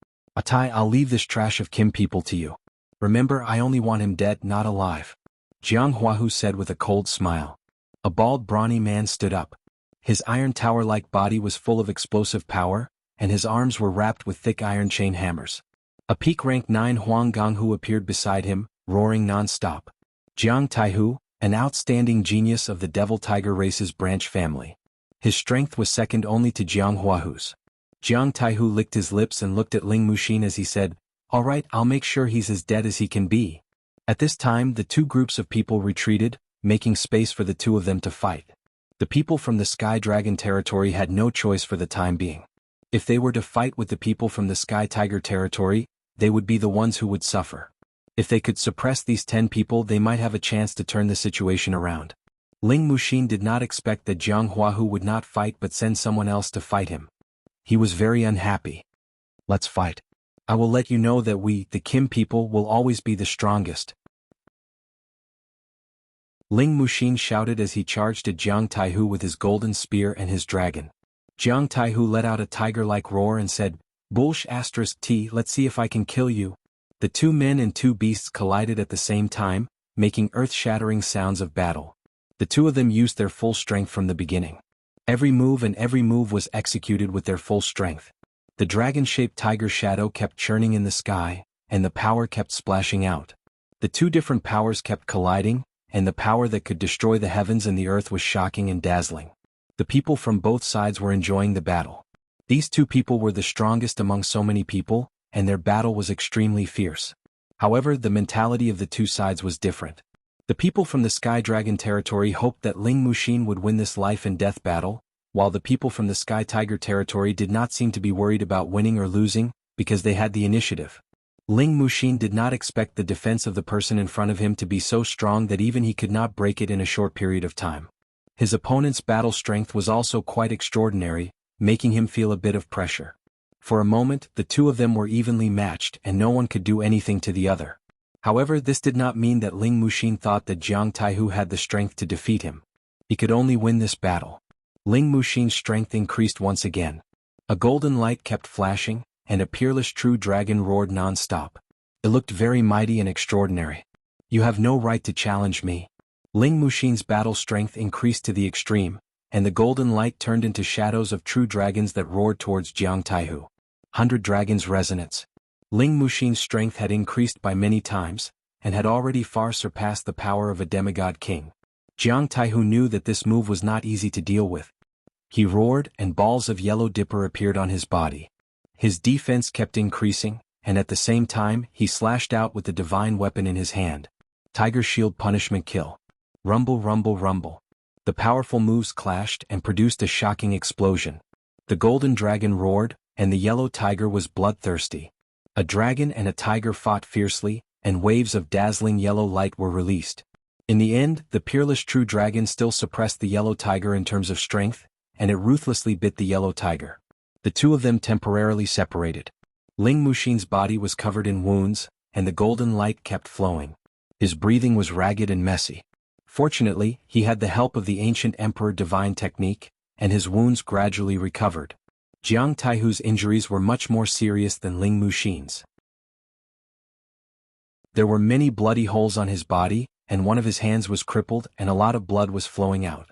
Tai, I'll leave this trash of Kim people to you. Remember, I only want him dead, not alive. Jianghu said with a cold smile. A bald brawny man stood up. His iron tower-like body was full of explosive power, and his arms were wrapped with thick iron chain hammers. A peak rank 9 Huang Gonghu appeared beside him, roaring non-stop. Jiang Taihu, an outstanding genius of the devil tiger race's branch family. His strength was second only to Jianghu's. Jiang Taihu licked his lips and looked at Ling Muxin as he said, Alright, I'll make sure he's as dead as he can be. At this time the two groups of people retreated, making space for the two of them to fight. The people from the Sky Dragon territory had no choice for the time being. If they were to fight with the people from the Sky Tiger territory, they would be the ones who would suffer. If they could suppress these 10 people, they might have a chance to turn the situation around. Ling Muxin did not expect that Jianghu would not fight but send someone else to fight him. He was very unhappy. Let's fight. I will let you know that we, the Kim people, will always be the strongest. Ling Muxin shouted as he charged at Jiang Taihu with his golden spear and his dragon. Jiang Taihu let out a tiger-like roar and said, Bullsh *T, let's see if I can kill you. The two men and two beasts collided at the same time, making earth-shattering sounds of battle. The two of them used their full strength from the beginning. Every move was executed with their full strength. The dragon-shaped tiger shadow kept churning in the sky, and the power kept splashing out. The two different powers kept colliding, and the power that could destroy the heavens and the earth was shocking and dazzling. The people from both sides were enjoying the battle. These two people were the strongest among so many people, and their battle was extremely fierce. However, the mentality of the two sides was different. The people from the Sky Dragon territory hoped that Ling Muxin would win this life and death battle, while the people from the Sky Tiger territory did not seem to be worried about winning or losing, because they had the initiative. Ling Muxin did not expect the defense of the person in front of him to be so strong that even he could not break it in a short period of time. His opponent's battle strength was also quite extraordinary, making him feel a bit of pressure. For a moment, the two of them were evenly matched and no one could do anything to the other. However, this did not mean that Ling Muxin thought that Jiang Taihu had the strength to defeat him. He could only win this battle. Ling Muxin's strength increased once again. A golden light kept flashing, and a peerless true dragon roared non-stop. It looked very mighty and extraordinary. You have no right to challenge me. Ling Muxin's battle strength increased to the extreme, and the golden light turned into shadows of true dragons that roared towards Jiang Taihu. 100 Dragons Resonance. Ling Muxin's strength had increased by many times, and had already far surpassed the power of a demigod king. Jiang Taihu knew that this move was not easy to deal with. He roared, and balls of yellow dipper appeared on his body. His defense kept increasing, and at the same time, he slashed out with the divine weapon in his hand. Tiger Shield Punishment Kill. Rumble, rumble, rumble. The powerful moves clashed and produced a shocking explosion. The golden dragon roared, and the yellow tiger was bloodthirsty. A dragon and a tiger fought fiercely, and waves of dazzling yellow light were released. In the end, the peerless true dragon still suppressed the yellow tiger in terms of strength, and it ruthlessly bit the yellow tiger. The two of them temporarily separated. Ling Muxin's body was covered in wounds, and the golden light kept flowing. His breathing was ragged and messy. Fortunately, he had the help of the ancient emperor divine technique, and his wounds gradually recovered. Jiang Taihu's injuries were much more serious than Ling Muxin's. There were many bloody holes on his body, and one of his hands was crippled and a lot of blood was flowing out.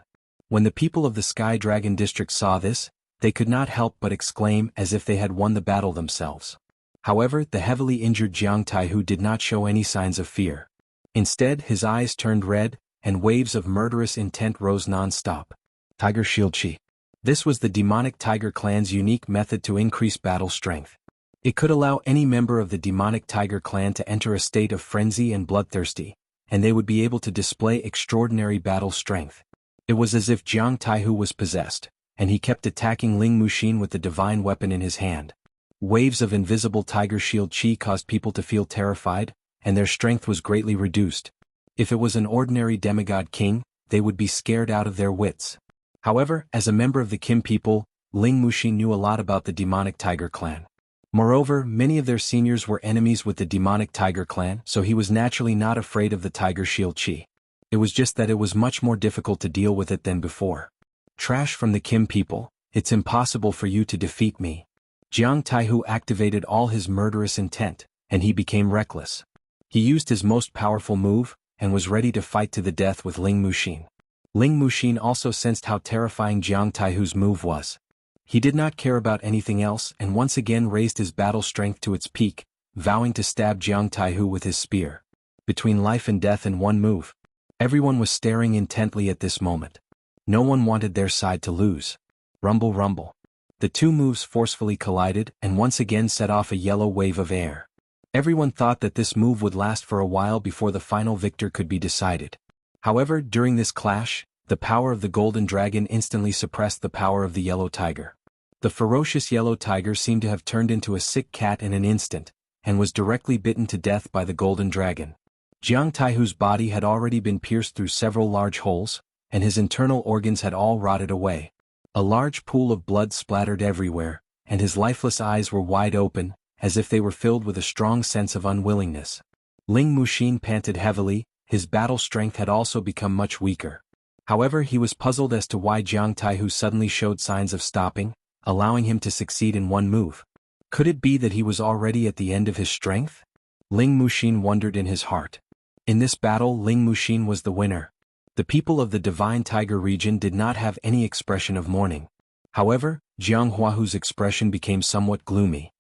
When the people of the Sky Dragon district saw this, they could not help but exclaim as if they had won the battle themselves. However, the heavily injured Jiang Taihu did not show any signs of fear. Instead, his eyes turned red, and waves of murderous intent rose non-stop. Tiger Shield Chi. This was the demonic tiger clan's unique method to increase battle strength. It could allow any member of the demonic tiger clan to enter a state of frenzy and bloodthirsty, and they would be able to display extraordinary battle strength. It was as if Jiang Taihu was possessed, and he kept attacking Ling Muxin with the divine weapon in his hand. Waves of invisible tiger shield chi caused people to feel terrified, and their strength was greatly reduced. If it was an ordinary demigod king, they would be scared out of their wits. However, as a member of the Kim people, Ling Muxin knew a lot about the demonic tiger clan. Moreover, many of their seniors were enemies with the demonic tiger clan, so he was naturally not afraid of the tiger shield chi. It was just that it was much more difficult to deal with it than before. Trash from the Kim people, it's impossible for you to defeat me. Jiang Taihu activated all his murderous intent, and he became reckless. He used his most powerful move, and was ready to fight to the death with Ling Muxin. Ling Muxin also sensed how terrifying Jiang Taihu's move was. He did not care about anything else and once again raised his battle strength to its peak, vowing to stab Jiang Taihu with his spear. Between life and death in one move. Everyone was staring intently at this moment. No one wanted their side to lose. Rumble rumble. The two moves forcefully collided and once again set off a yellow wave of air. Everyone thought that this move would last for a while before the final victor could be decided. However, during this clash, the power of the golden dragon instantly suppressed the power of the yellow tiger. The ferocious yellow tiger seemed to have turned into a sick cat in an instant, and was directly bitten to death by the golden dragon. Jiang Taihu's body had already been pierced through several large holes, and his internal organs had all rotted away. A large pool of blood splattered everywhere, and his lifeless eyes were wide open, as if they were filled with a strong sense of unwillingness. Ling Muxin panted heavily, his battle strength had also become much weaker. However, he was puzzled as to why Jiang Taihu suddenly showed signs of stopping, allowing him to succeed in one move. Could it be that he was already at the end of his strength? Ling Muxin wondered in his heart. In this battle, Ling Muxin was the winner. The people of the Divine Tiger region did not have any expression of mourning. However, Jiang Huahu's expression became somewhat gloomy.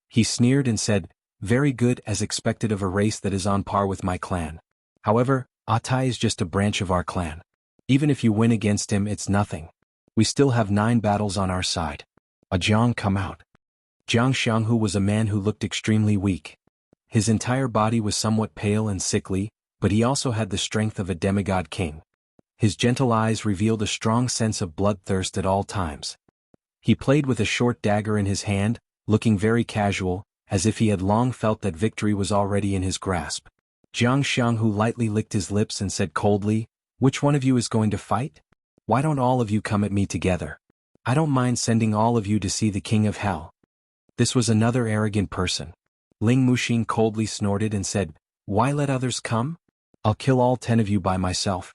He sneered and said, "Very good, as expected of a race that is on par with my clan. However, Atai is just a branch of our clan. Even if you win against him, it's nothing. We still have 9 battles on our side. Jiang, come out." Jiang Xianghu was a man who looked extremely weak. His entire body was somewhat pale and sickly, but he also had the strength of a demigod king. His gentle eyes revealed a strong sense of bloodthirst at all times. He played with a short dagger in his hand, looking very casual, as if he had long felt that victory was already in his grasp. Jiang Xianghu lightly licked his lips and said coldly, "Which one of you is going to fight? Why don't all of you come at me together? I don't mind sending all of you to see the king of hell." This was another arrogant person. Ling Muxin coldly snorted and said, "Why let others come? I'll kill all 10 of you by myself."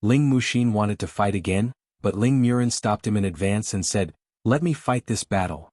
Ling Muxin wanted to fight again, but Ling Murin stopped him in advance and said, "Let me fight this battle."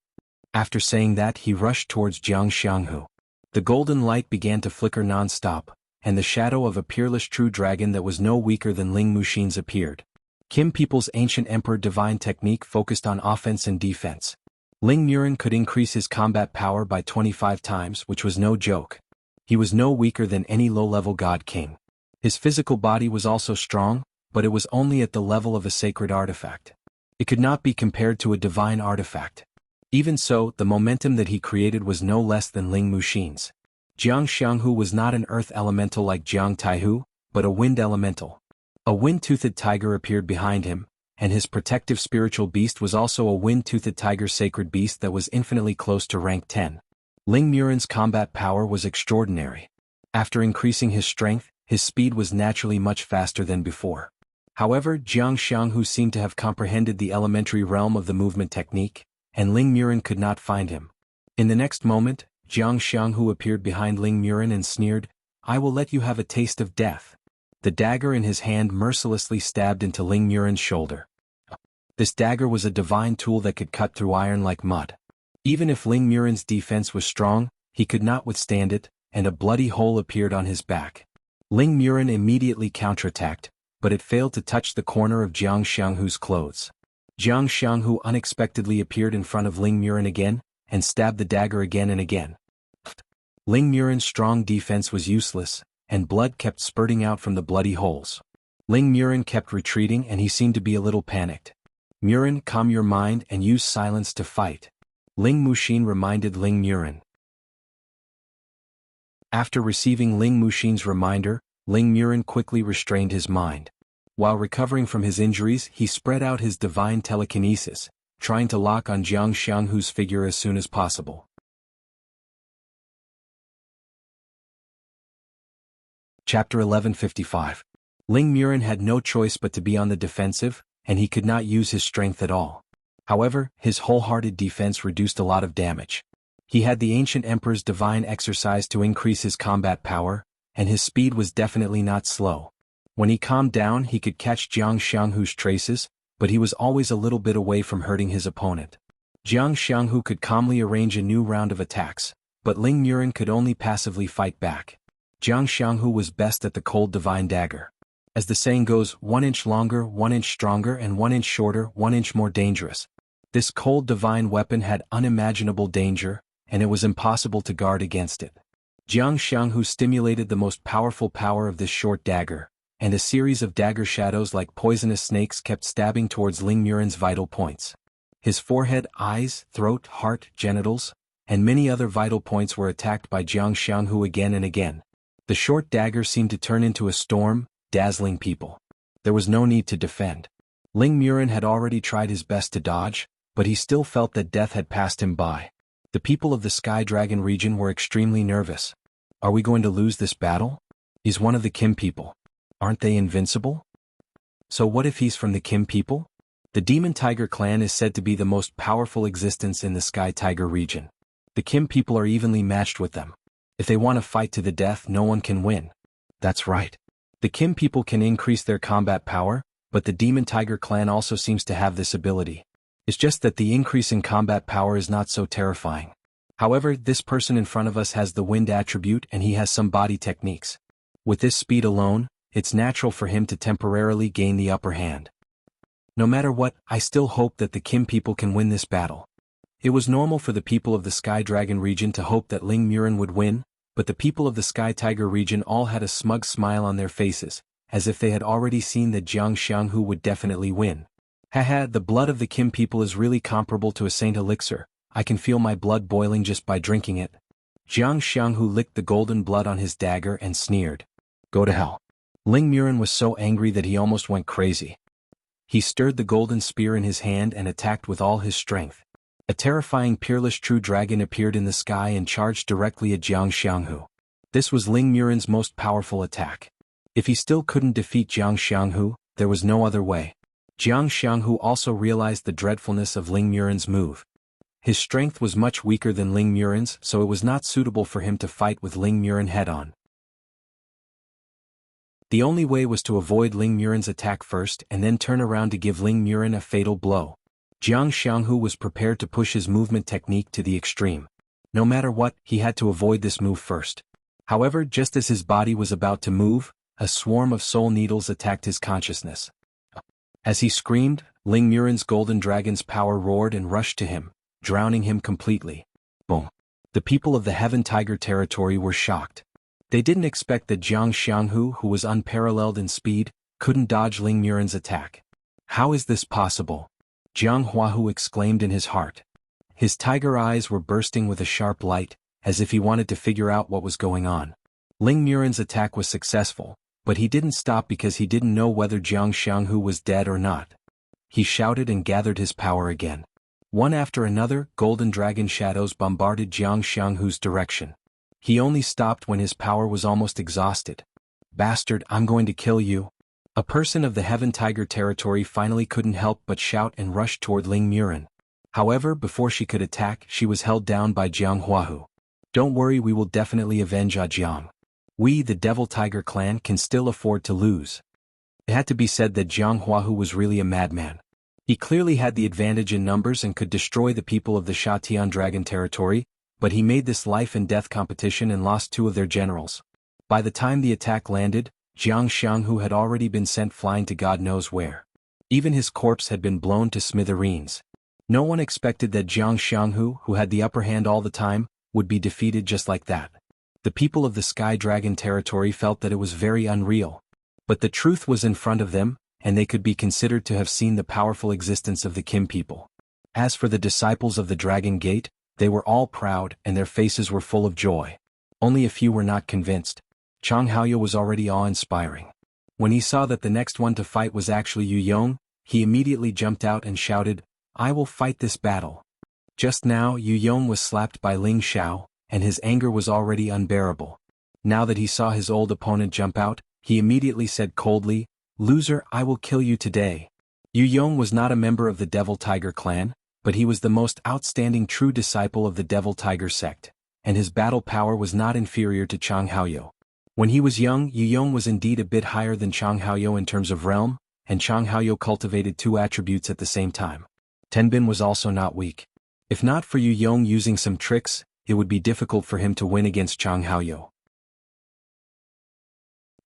After saying that, he rushed towards Jiang Xianghu. The golden light began to flicker non-stop, and the shadow of a peerless true dragon that was no weaker than Ling Muxin's appeared. Kim people's ancient emperor divine technique focused on offense and defense. Ling Murin could increase his combat power by 25 times, which was no joke. He was no weaker than any low-level god king. His physical body was also strong, but it was only at the level of a sacred artifact. It could not be compared to a divine artifact. Even so, the momentum that he created was no less than Ling Muxin's. Jiang Xianghu was not an earth elemental like Jiang Taihu, but a wind elemental. A wind-toothed tiger appeared behind him, and his protective spiritual beast was also a wind-toothed tiger sacred beast that was infinitely close to rank 10. Ling Murin's combat power was extraordinary. After increasing his strength, his speed was naturally much faster than before. However, Jiang Xianghu seemed to have comprehended the elementary realm of the movement technique, and Ling Murin could not find him. In the next moment, Jiang Xianghu appeared behind Ling Murin and sneered, "I will let you have a taste of death." The dagger in his hand mercilessly stabbed into Ling Murin's shoulder. This dagger was a divine tool that could cut through iron like mud. Even if Ling Murin's defense was strong, he could not withstand it, and a bloody hole appeared on his back. Ling Murin immediately counterattacked, but it failed to touch the corner of Jiang Xianghu's clothes. Jiang Xianghu unexpectedly appeared in front of Ling Murin again, and stabbed the dagger again and again. Ling Muren's strong defense was useless, and blood kept spurting out from the bloody holes. Ling Muren kept retreating and he seemed to be a little panicked. "Muren, calm your mind and use silence to fight," Ling Muxin reminded Ling Muren. After receiving Ling Muxin's reminder, Ling Muren quickly restrained his mind. While recovering from his injuries, he spread out his divine telekinesis, trying to lock on Jianghu's figure as soon as possible. Chapter 1155. Ling Muren had no choice but to be on the defensive, and he could not use his strength at all. However, his wholehearted defense reduced a lot of damage. He had the ancient emperor's divine exercise to increase his combat power, and his speed was definitely not slow. When he calmed down, he could catch Jianghu's traces, but he was always a little bit away from hurting his opponent. Jianghu could calmly arrange a new round of attacks, but Ling Muren could only passively fight back. Jianghu was best at the cold divine dagger. As the saying goes, 1 inch longer, 1 inch stronger, and 1 inch shorter, 1 inch more dangerous. This cold divine weapon had unimaginable danger, and it was impossible to guard against it. Jianghu stimulated the most powerful power of this short dagger, and a series of dagger shadows like poisonous snakes kept stabbing towards Ling Muren's vital points. His forehead, eyes, throat, heart, genitals, and many other vital points were attacked by Jianghu again and again. The short dagger seemed to turn into a storm, dazzling people. There was no need to defend. Ling Muren had already tried his best to dodge, but he still felt that death had passed him by. The people of the Sky Dragon region were extremely nervous. Are we going to lose this battle? He's one of the Kim people. Aren't they invincible? So what if he's from the Kim people? The Demon Tiger clan is said to be the most powerful existence in the Sky Tiger region. The Kim people are evenly matched with them. If they want to fight to the death, no one can win. That's right. The Kim people can increase their combat power, but the Demon Tiger clan also seems to have this ability. It's just that the increase in combat power is not so terrifying. However, this person in front of us has the wind attribute and he has some body techniques. With this speed alone, it's natural for him to temporarily gain the upper hand. No matter what, I still hope that the Kim people can win this battle. It was normal for the people of the Sky Dragon region to hope that Ling Muren would win, but the people of the Sky Tiger region all had a smug smile on their faces, as if they had already seen that Jianghu would definitely win. Haha, the blood of the Kim people is really comparable to a saint elixir. I can feel my blood boiling just by drinking it. Jianghu licked the golden blood on his dagger and sneered. Go to hell. Ling Muren was so angry that he almost went crazy. He stirred the golden spear in his hand and attacked with all his strength. A terrifying peerless true dragon appeared in the sky and charged directly at Jianghu. This was Ling Muren's most powerful attack. If he still couldn't defeat Jianghu, there was no other way. Jianghu also realized the dreadfulness of Ling Muren's move. His strength was much weaker than Ling Muren's, so it was not suitable for him to fight with Ling Muren head-on. The only way was to avoid Ling Muren's attack first and then turn around to give Ling Muren a fatal blow. Jianghu was prepared to push his movement technique to the extreme. No matter what, he had to avoid this move first. However, just as his body was about to move, a swarm of soul needles attacked his consciousness. As he screamed, Ling Muren's golden dragon's power roared and rushed to him, drowning him completely. Boom. The people of the Heaven Tiger territory were shocked. They didn't expect that Jianghu, who was unparalleled in speed, couldn't dodge Ling Muren's attack. How is this possible? Jianghu exclaimed in his heart. His tiger eyes were bursting with a sharp light, as if he wanted to figure out what was going on. Ling Muren's attack was successful, but he didn't stop because he didn't know whether Jianghu was dead or not. He shouted and gathered his power again. One after another, golden dragon shadows bombarded Jianghu's direction. He only stopped when his power was almost exhausted. Bastard, I'm going to kill you. A person of the Heaven Tiger territory finally couldn't help but shout and rush toward Ling Muren. However, before she could attack, she was held down by Jianghu. Don't worry, we will definitely avenge Jiang. We, the Devil Tiger clan, can still afford to lose. It had to be said that Jianghu was really a madman. He clearly had the advantage in numbers and could destroy the people of the Shatian Dragon territory, but he made this life and death competition and lost 2 of their generals. By the time the attack landed, Jianghu had already been sent flying to God knows where. Even his corpse had been blown to smithereens. No one expected that Jianghu, who had the upper hand all the time, would be defeated just like that. The people of the Sky Dragon territory felt that it was very unreal. But the truth was in front of them, and they could be considered to have seen the powerful existence of the Kim people. As for the disciples of the Dragon Gate, they were all proud and their faces were full of joy. Only a few were not convinced. Chang Haoyou was already awe-inspiring. When he saw that the next one to fight was actually Yu Yong, he immediately jumped out and shouted, "I will fight this battle." Just now Yu Yong was slapped by Ling Xiao, and his anger was already unbearable. Now that he saw his old opponent jump out, he immediately said coldly, "Loser, I will kill you today." Yu Yong was not a member of the Devil Tiger clan, but he was the most outstanding true disciple of the Devil Tiger sect, and his battle power was not inferior to Chang Haoyou. When he was young, Yu Yong was indeed a bit higher than Chang Haoyou in terms of realm, and Chang Haoyou cultivated two attributes at the same time. Tenbin was also not weak. If not for Yu Yong using some tricks, it would be difficult for him to win against Chang Haoyou.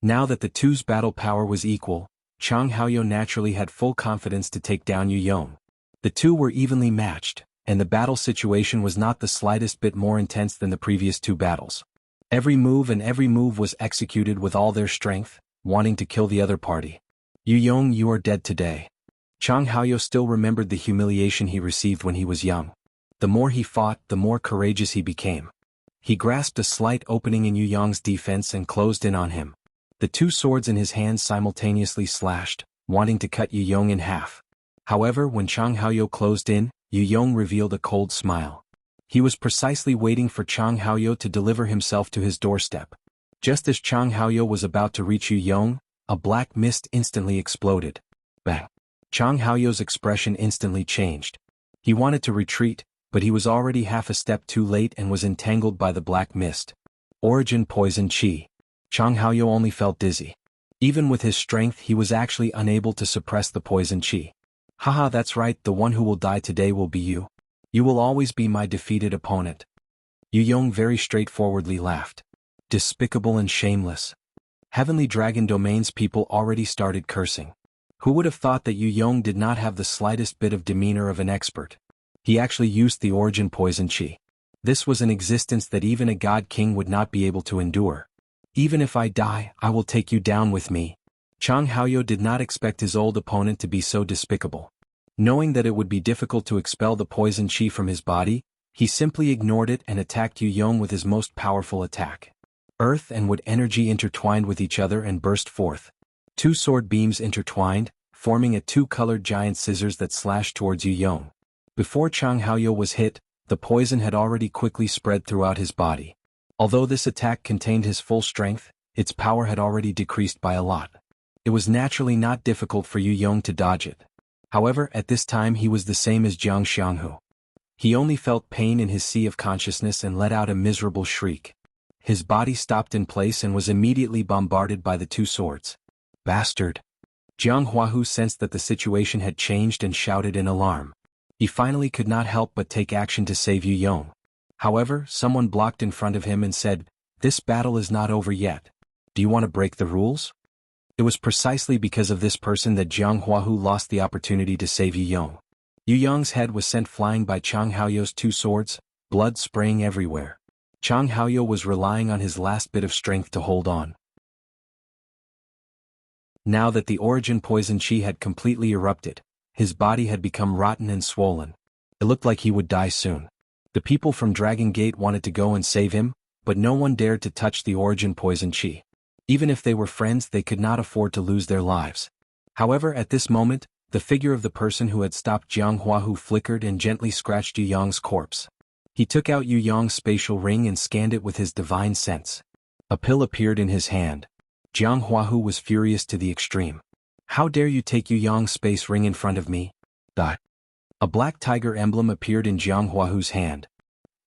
Now that the two's battle power was equal, Chang Haoyou naturally had full confidence to take down Yu Yong. The two were evenly matched, and the battle situation was not the slightest bit more intense than the previous two battles. Every move was executed with all their strength, wanting to kill the other party. "Yu Yong, you are dead today." Chang Haoyou still remembered the humiliation he received when he was young. The more he fought, the more courageous he became. He grasped a slight opening in Yu Yong's defense and closed in on him. The two swords in his hands simultaneously slashed, wanting to cut Yu Yong in half. However, when Chang Haoyou closed in, Yu Yong revealed a cold smile. He was precisely waiting for Chang Haoyou to deliver himself to his doorstep. Just as Chang Haoyou was about to reach Yu Yong, a black mist instantly exploded. Bang! Chang Haoyou's expression instantly changed. He wanted to retreat, but he was already half a step too late and was entangled by the black mist. Origin Poison Qi. Chang Haoyou only felt dizzy. Even with his strength he was actually unable to suppress the poison Qi. "Haha, that's right, the one who will die today will be you. You will always be my defeated opponent." Yu Yong very straightforwardly laughed. Despicable and shameless. Heavenly Dragon Domain's people already started cursing. Who would have thought that Yu Yong did not have the slightest bit of demeanor of an expert? He actually used the Origin Poison Qi. This was an existence that even a God King would not be able to endure. "Even if I die, I will take you down with me." Chang Haoyou did not expect his old opponent to be so despicable. Knowing that it would be difficult to expel the poison Qi from his body, he simply ignored it and attacked Yu Yong with his most powerful attack. Earth and wood energy intertwined with each other and burst forth. Two sword beams intertwined, forming a two-colored giant scissors that slashed towards Yu Yong. Before Chang Haoyou was hit, the poison had already quickly spread throughout his body. Although this attack contained his full strength, its power had already decreased by a lot. It was naturally not difficult for Yu Yong to dodge it. However, at this time he was the same as Jianghu. He only felt pain in his sea of consciousness and let out a miserable shriek. His body stopped in place and was immediately bombarded by the two swords. "Bastard!" Jianghu sensed that the situation had changed and shouted in alarm. He finally could not help but take action to save Yu Yong. However, someone blocked in front of him and said, "This battle is not over yet. Do you want to break the rules?" It was precisely because of this person that Jianghu lost the opportunity to save Yu Yong. Yu Yong's head was sent flying by Chang Haoyou's two swords, blood spraying everywhere. Chang Haoyou was relying on his last bit of strength to hold on. Now that the Origin Poison Qi had completely erupted, his body had become rotten and swollen. It looked like he would die soon. The people from Dragon Gate wanted to go and save him, but no one dared to touch the Origin Poison Qi. Even if they were friends, they could not afford to lose their lives. However, at this moment, the figure of the person who had stopped Jianghu flickered and gently scratched Yu Yong's corpse. He took out Yu Yong's spatial ring and scanned it with his divine sense. A pill appeared in his hand. Jianghu was furious to the extreme. "How dare you take Yu Yong's space ring in front of me?" A black tiger emblem appeared in Jianghu's hand.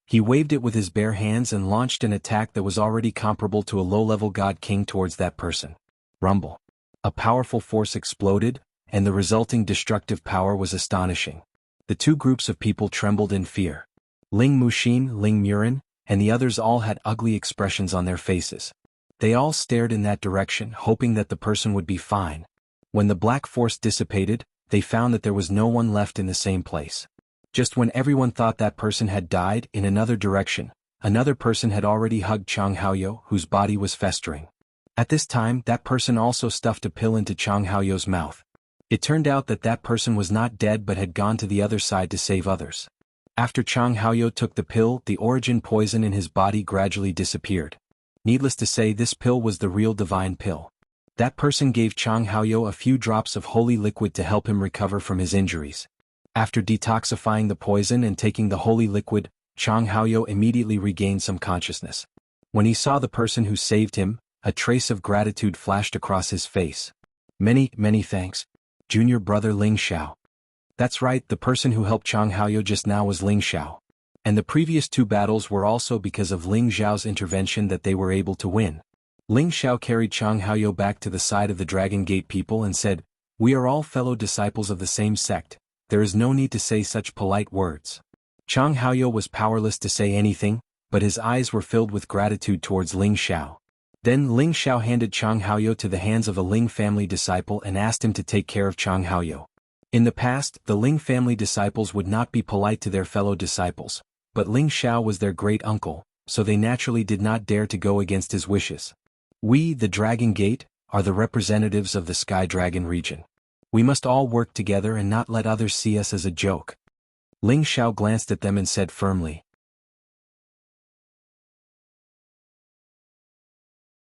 He waved it with his bare hands and launched an attack that was already comparable to a low-level god king towards that person. Rumble. A powerful force exploded, and the resulting destructive power was astonishing. The two groups of people trembled in fear. Ling Muxin, Ling Murin, and the others all had ugly expressions on their faces. They all stared in that direction, hoping that the person would be fine. When the black force dissipated, they found that there was no one left in the same place. Just when everyone thought that person had died in another direction, another person had already hugged Chang Haoyou, whose body was festering. At this time, that person also stuffed a pill into Chang Haoyou's mouth. It turned out that that person was not dead but had gone to the other side to save others. After Chang Haoyou took the pill, the origin poison in his body gradually disappeared. Needless to say, this pill was the real divine pill. That person gave Chang Haoyou a few drops of holy liquid to help him recover from his injuries. After detoxifying the poison and taking the holy liquid, Chang Haoyou immediately regained some consciousness. When he saw the person who saved him, a trace of gratitude flashed across his face. Many, many thanks, junior brother Ling Xiao. That's right, the person who helped Chang Haoyou just now was Ling Xiao. And the previous two battles were also because of Ling Xiao's intervention that they were able to win. Ling Xiao carried Chang Haoyou back to the side of the Dragon Gate people and said, "We are all fellow disciples of the same sect, there is no need to say such polite words." Chang Haoyou was powerless to say anything, but his eyes were filled with gratitude towards Ling Xiao. Then Ling Xiao handed Chang Haoyou to the hands of a Ling family disciple and asked him to take care of Chang Haoyou. In the past, the Ling family disciples would not be polite to their fellow disciples, but Ling Xiao was their great uncle, so they naturally did not dare to go against his wishes. We, the Dragon Gate, are the representatives of the Sky Dragon region. We must all work together and not let others see us as a joke. Ling Xiao glanced at them and said firmly.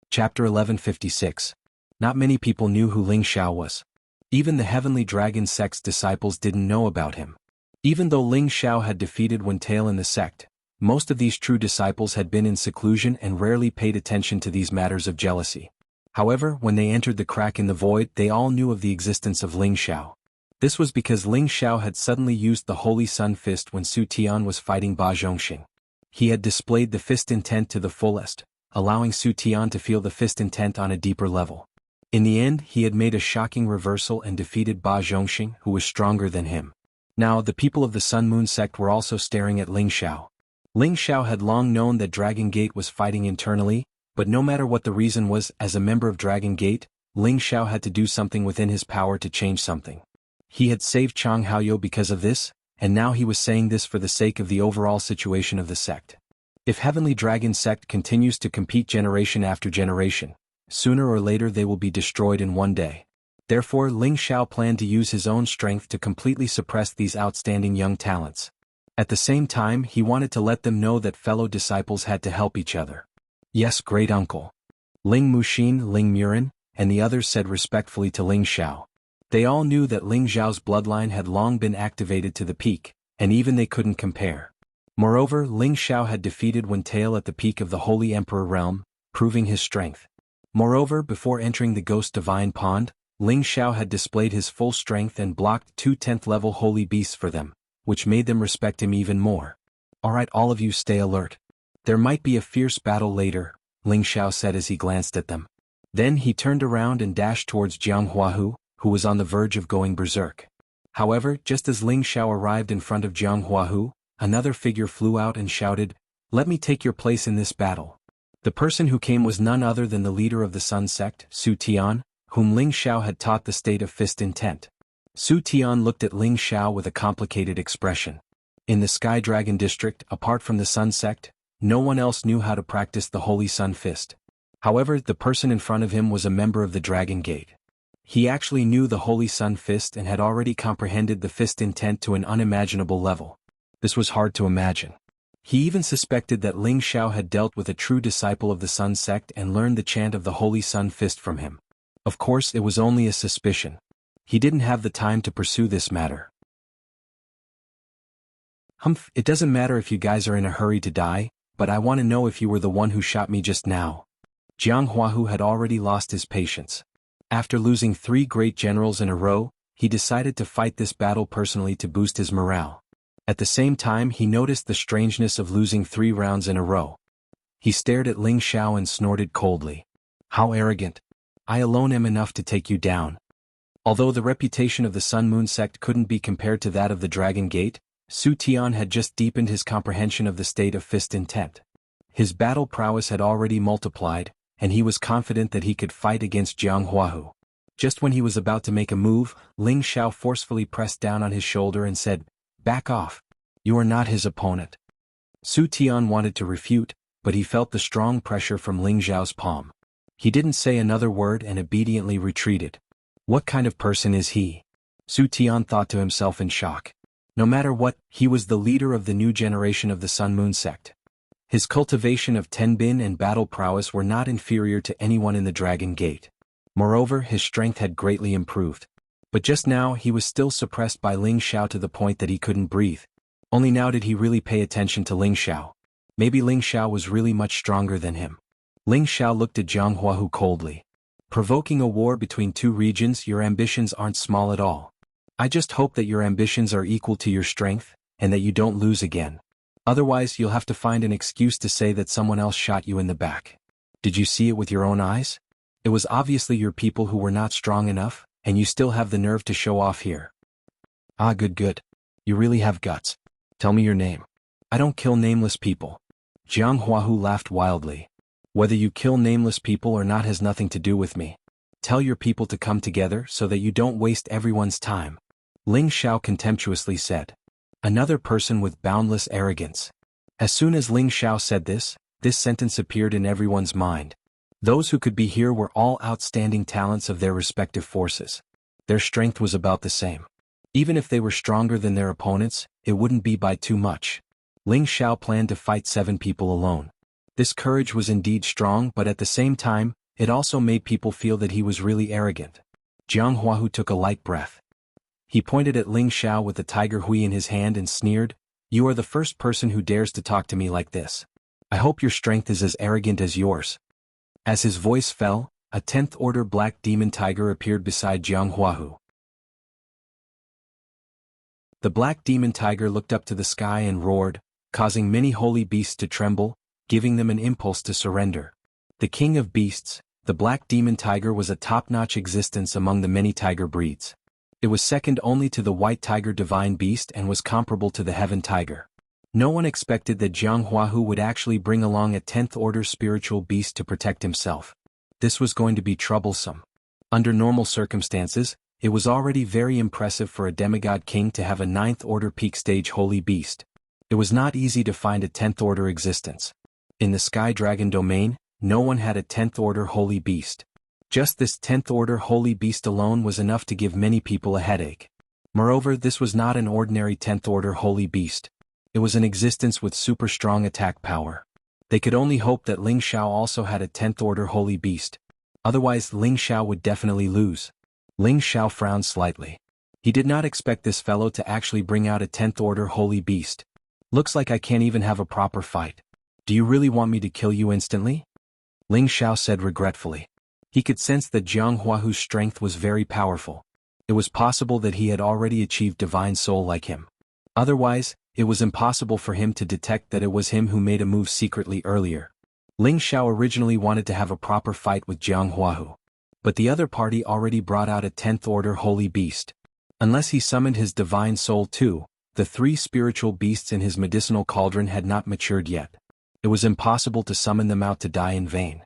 Chapter 1156. Not many people knew who Ling Xiao was. Even the Heavenly Dragon sect's disciples didn't know about him. Even though Ling Xiao had defeated Wen Tail in the sect, most of these true disciples had been in seclusion and rarely paid attention to these matters of jealousy. However, when they entered the crack in the void, they all knew of the existence of Ling Xiao. This was because Ling Xiao had suddenly used the Holy Sun Fist when Su Tian was fighting Ba Zhongxing. He had displayed the fist intent to the fullest, allowing Su Tian to feel the fist intent on a deeper level. In the end, he had made a shocking reversal and defeated Ba Zhongxing, who was stronger than him. Now, the people of the Sun Moon sect were also staring at Ling Xiao. Ling Xiao had long known that Dragon Gate was fighting internally, but no matter what the reason was, as a member of Dragon Gate, Ling Xiao had to do something within his power to change something. He had saved Chang Haoyou because of this, and now he was saying this for the sake of the overall situation of the sect. If Heavenly Dragon sect continues to compete generation after generation, sooner or later they will be destroyed in one day. Therefore, Ling Xiao planned to use his own strength to completely suppress these outstanding young talents. At the same time, he wanted to let them know that fellow disciples had to help each other. Yes, great uncle. Ling Muxin, Ling Murin, and the others said respectfully to Ling Xiao. They all knew that Ling Xiao's bloodline had long been activated to the peak, and even they couldn't compare. Moreover, Ling Xiao had defeated Wen Tail at the peak of the Holy Emperor realm, proving his strength. Moreover, before entering the Ghost Divine Pond, Ling Xiao had displayed his full strength and blocked 2 10th-level holy beasts for them, which made them respect him even more. Alright, all of you stay alert. There might be a fierce battle later, Ling Xiao said as he glanced at them. Then he turned around and dashed towards Jianghu, who was on the verge of going berserk. However, just as Ling Xiao arrived in front of Jianghu, another figure flew out and shouted, "Let me take your place in this battle." The person who came was none other than the leader of the Sun sect, Su Tian, whom Ling Xiao had taught the state of fist intent. Su Tian looked at Ling Xiao with a complicated expression. In the Sky Dragon district, apart from the Sun sect, no one else knew how to practice the Holy Sun Fist. However, the person in front of him was a member of the Dragon Gate. He actually knew the Holy Sun Fist and had already comprehended the fist intent to an unimaginable level. This was hard to imagine. He even suspected that Ling Xiao had dealt with a true disciple of the Sun sect and learned the chant of the Holy Sun Fist from him. Of course, it was only a suspicion. He didn't have the time to pursue this matter. It doesn't matter if you guys are in a hurry to die, but I want to know if you were the one who shot me just now. Jianghu had already lost his patience. After losing 3 great generals in a row, he decided to fight this battle personally to boost his morale. At the same time, he noticed the strangeness of losing 3 rounds in a row. He stared at Ling Xiao and snorted coldly. How arrogant. I alone am enough to take you down. Although the reputation of the Sun Moon sect couldn't be compared to that of the Dragon Gate, Su Tian had just deepened his comprehension of the state of fist intent. His battle prowess had already multiplied, and he was confident that he could fight against Jianghu. Just when he was about to make a move, Ling Xiao forcefully pressed down on his shoulder and said, "Back off." You are not his opponent. Su Tian wanted to refute, but he felt the strong pressure from Ling Xiao's palm. He didn't say another word and obediently retreated. What kind of person is he? Su Tian thought to himself in shock. No matter what, he was the leader of the new generation of the Sun Moon sect. His cultivation of tenbin and battle prowess were not inferior to anyone in the Dragon Gate. Moreover, his strength had greatly improved. But just now he was still suppressed by Ling Xiao to the point that he couldn't breathe. Only now did he really pay attention to Ling Xiao. Maybe Ling Xiao was really much stronger than him. Ling Xiao looked at Jianghu coldly. Provoking a war between two regions, your ambitions aren't small at all. I just hope that your ambitions are equal to your strength, and that you don't lose again. Otherwise you'll have to find an excuse to say that someone else shot you in the back. Did you see it with your own eyes? It was obviously your people who were not strong enough, and you still have the nerve to show off here. Ah, good. You really have guts. Tell me your name. I don't kill nameless people. Jianghu laughed wildly. Whether you kill nameless people or not has nothing to do with me. Tell your people to come together so that you don't waste everyone's time. Ling Xiao contemptuously said. Another person with boundless arrogance. As soon as Ling Xiao said this sentence appeared in everyone's mind. Those who could be here were all outstanding talents of their respective forces. Their strength was about the same. Even if they were stronger than their opponents, it wouldn't be by too much. Ling Xiao planned to fight 7 people alone. This courage was indeed strong, but at the same time, it also made people feel that he was really arrogant. Jianghu took a light breath. He pointed at Ling Xiao with the tiger hui in his hand and sneered, "You are the first person who dares to talk to me like this. I hope your strength is as arrogant as yours." As his voice fell, a 10th order black demon tiger appeared beside Jianghu. The black demon tiger looked up to the sky and roared, causing many holy beasts to tremble, giving them an impulse to surrender. The king of beasts, the black demon tiger was a top-notch existence among the many tiger breeds. It was second only to the white tiger divine beast and was comparable to the heaven tiger. No one expected that Jianghu would actually bring along a 10th order spiritual beast to protect himself. This was going to be troublesome. Under normal circumstances, it was already very impressive for a demigod king to have a 9th order peak stage holy beast. It was not easy to find a 10th order existence. In the Sky Dragon domain, no one had a 10th order holy beast. Just this 10th order holy beast alone was enough to give many people a headache. Moreover, this was not an ordinary 10th order holy beast. It was an existence with super strong attack power. They could only hope that Ling Xiao also had a 10th order holy beast. Otherwise Ling Xiao would definitely lose. Ling Xiao frowned slightly. He did not expect this fellow to actually bring out a 10th order holy beast. Looks like I can't even have a proper fight. Do you really want me to kill you instantly? Ling Xiao said regretfully. He could sense that Jianghu's strength was very powerful. It was possible that he had already achieved divine soul like him. Otherwise, it was impossible for him to detect that it was him who made a move secretly earlier. Ling Xiao originally wanted to have a proper fight with Jianghu. But the other party already brought out a 10th order holy beast. Unless he summoned his divine soul too, the 3 spiritual beasts in his medicinal cauldron had not matured yet. It was impossible to summon them out to die in vain.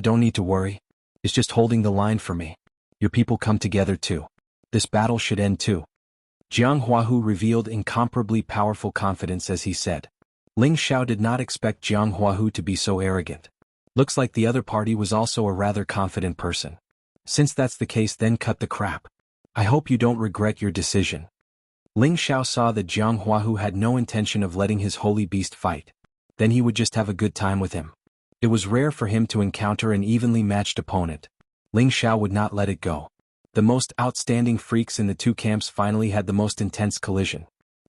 Don't need to worry. It's just holding the line for me. Your people come together too. This battle should end too. Jianghu revealed incomparably powerful confidence as he said. Ling Xiao did not expect Jianghu to be so arrogant. Looks like the other party was also a rather confident person. Since that's the case, then cut the crap. I hope you don't regret your decision. Ling Xiao saw that Jianghu had no intention of letting his holy beast fight. Then he would just have a good time with him. It was rare for him to encounter an evenly matched opponent. Ling Xiao would not let it go. The most outstanding freaks in the 2 camps finally had the most intense collision.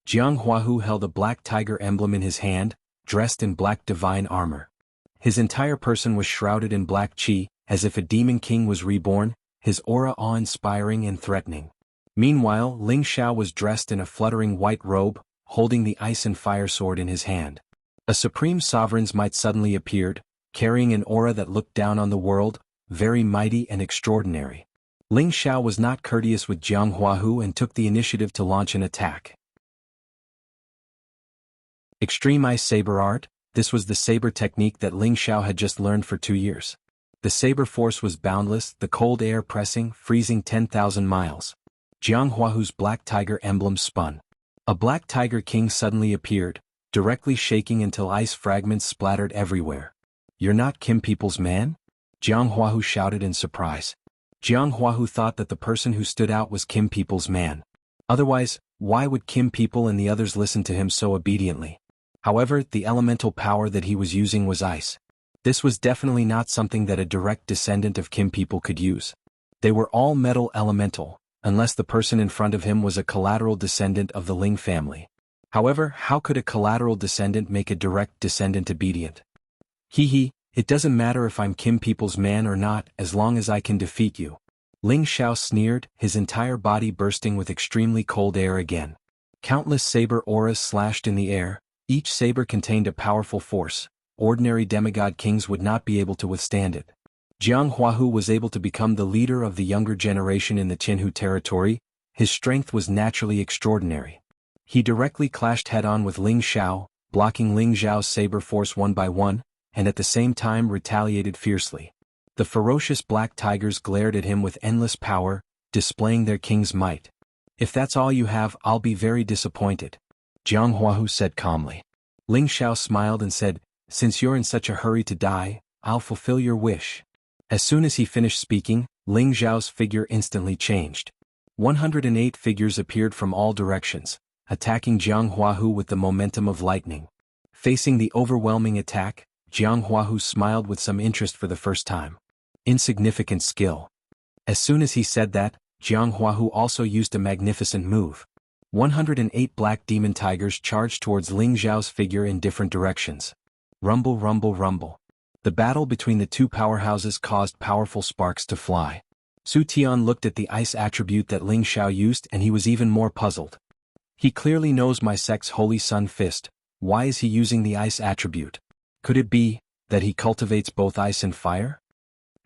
Jianghu held a black tiger emblem in his hand, dressed in black divine armor. His entire person was shrouded in black qi, as if a demon king was reborn, his aura awe-inspiring and threatening. Meanwhile, Ling Xiao was dressed in a fluttering white robe, holding the ice and fire sword in his hand. A supreme sovereign's might suddenly appeared, carrying an aura that looked down on the world, very mighty and extraordinary. Ling Xiao was not courteous with Jianghu and took the initiative to launch an attack. Extreme Ice Saber Art. This was the saber technique that Ling Xiao had just learned for 2 years. The saber force was boundless, the cold air pressing, freezing 10,000 miles. Jianghu's black tiger emblem spun. A black tiger king suddenly appeared, directly shaking until ice fragments splattered everywhere. "You're not Kim People's man?" Jianghu shouted in surprise. Jianghu thought that the person who stood out was Kim People's man. Otherwise, why would Kim People and the others listen to him so obediently? However, the elemental power that he was using was ice. This was definitely not something that a direct descendant of Kim People could use. They were all metal elemental, unless the person in front of him was a collateral descendant of the Ling family. However, how could a collateral descendant make a direct descendant obedient? It doesn't matter if I'm Kim People's man or not as long as I can defeat you. Ling Xiao sneered, his entire body bursting with extremely cold air again. Countless saber auras slashed in the air, each saber contained a powerful force. Ordinary demigod kings would not be able to withstand it. Jianghu was able to become the leader of the younger generation in the Jianghu territory. His strength was naturally extraordinary. He directly clashed head-on with Ling Xiao, blocking Ling Xiao's saber force one by one, and at the same time retaliated fiercely. The ferocious black tigers glared at him with endless power, displaying their king's might. "If that's all you have, I'll be very disappointed," Jianghu said calmly. Ling Xiao smiled and said, "Since you're in such a hurry to die, I'll fulfill your wish." As soon as he finished speaking, Ling Xiao's figure instantly changed. 108 figures appeared from all directions, attacking Jianghu with the momentum of lightning. Facing the overwhelming attack, Jianghu smiled with some interest for the first time. Insignificant skill. As soon as he said that, Jianghu also used a magnificent move. 108 black demon tigers charged towards Ling Xiao's figure in different directions. Rumble, rumble, rumble. The battle between the two powerhouses caused powerful sparks to fly. Su Tian looked at the ice attribute that Ling Xiao used and he was even more puzzled. He clearly knows my sect's Holy Sun Fist. Why is he using the ice attribute? Could it be that he cultivates both ice and fire?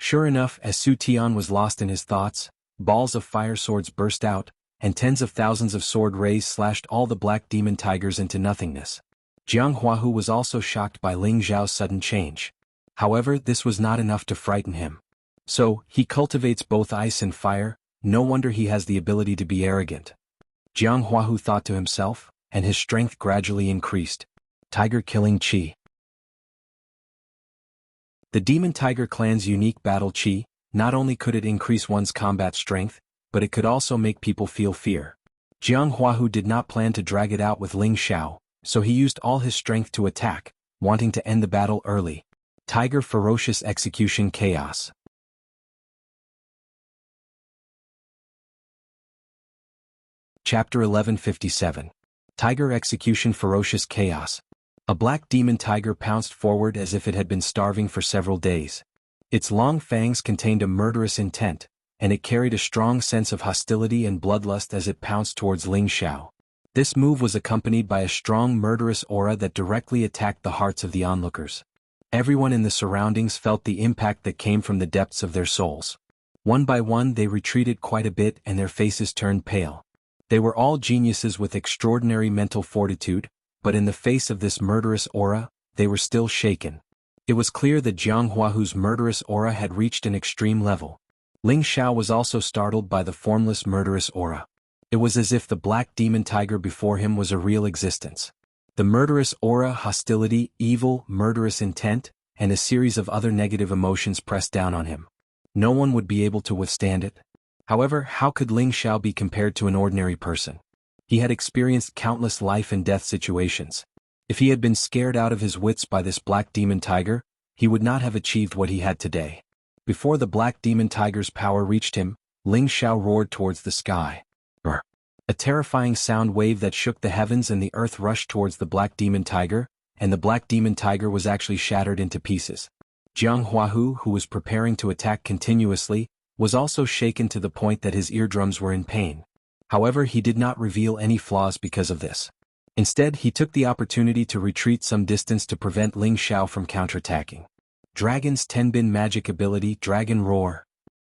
Sure enough, as Su Tian was lost in his thoughts, balls of fire swords burst out, and tens of thousands of sword rays slashed all the black demon tigers into nothingness. Jianghu was also shocked by Ling Xiao's sudden change. However, this was not enough to frighten him. So, he cultivates both ice and fire, no wonder he has the ability to be arrogant. Jianghu thought to himself, and his strength gradually increased. Tiger-killing Qi. The Demon Tiger clan's unique battle Qi, not only could it increase one's combat strength, but it could also make people feel fear. Jianghu did not plan to drag it out with Ling Xiao, so he used all his strength to attack, wanting to end the battle early. Tiger Ferocious Execution Chaos. Chapter 1157. Tiger Execution Ferocious Chaos. A black demon tiger pounced forward as if it had been starving for several days. Its long fangs contained a murderous intent, and it carried a strong sense of hostility and bloodlust as it pounced towards Ling Xiao. This move was accompanied by a strong murderous aura that directly attacked the hearts of the onlookers. Everyone in the surroundings felt the impact that came from the depths of their souls. One by one they retreated quite a bit and their faces turned pale. They were all geniuses with extraordinary mental fortitude, but in the face of this murderous aura, they were still shaken. It was clear that Jianghua's murderous aura had reached an extreme level. Ling Xiao was also startled by the formless murderous aura. It was as if the black demon tiger before him was a real existence. The murderous aura, hostility, evil, murderous intent, and a series of other negative emotions pressed down on him. No one would be able to withstand it. However, how could Ling Xiao be compared to an ordinary person? He had experienced countless life and death situations. If he had been scared out of his wits by this black demon tiger, he would not have achieved what he had today. Before the black demon tiger's power reached him, Ling Xiao roared towards the sky. Brr. A terrifying sound wave that shook the heavens and the earth rushed towards the black demon tiger, and the black demon tiger was actually shattered into pieces. Jianghu, who was preparing to attack continuously, was also shaken to the point that his eardrums were in pain. However, he did not reveal any flaws because of this. Instead, he took the opportunity to retreat some distance to prevent Ling Xiao from counterattacking. Dragon's Tenbin magic ability, Dragon Roar.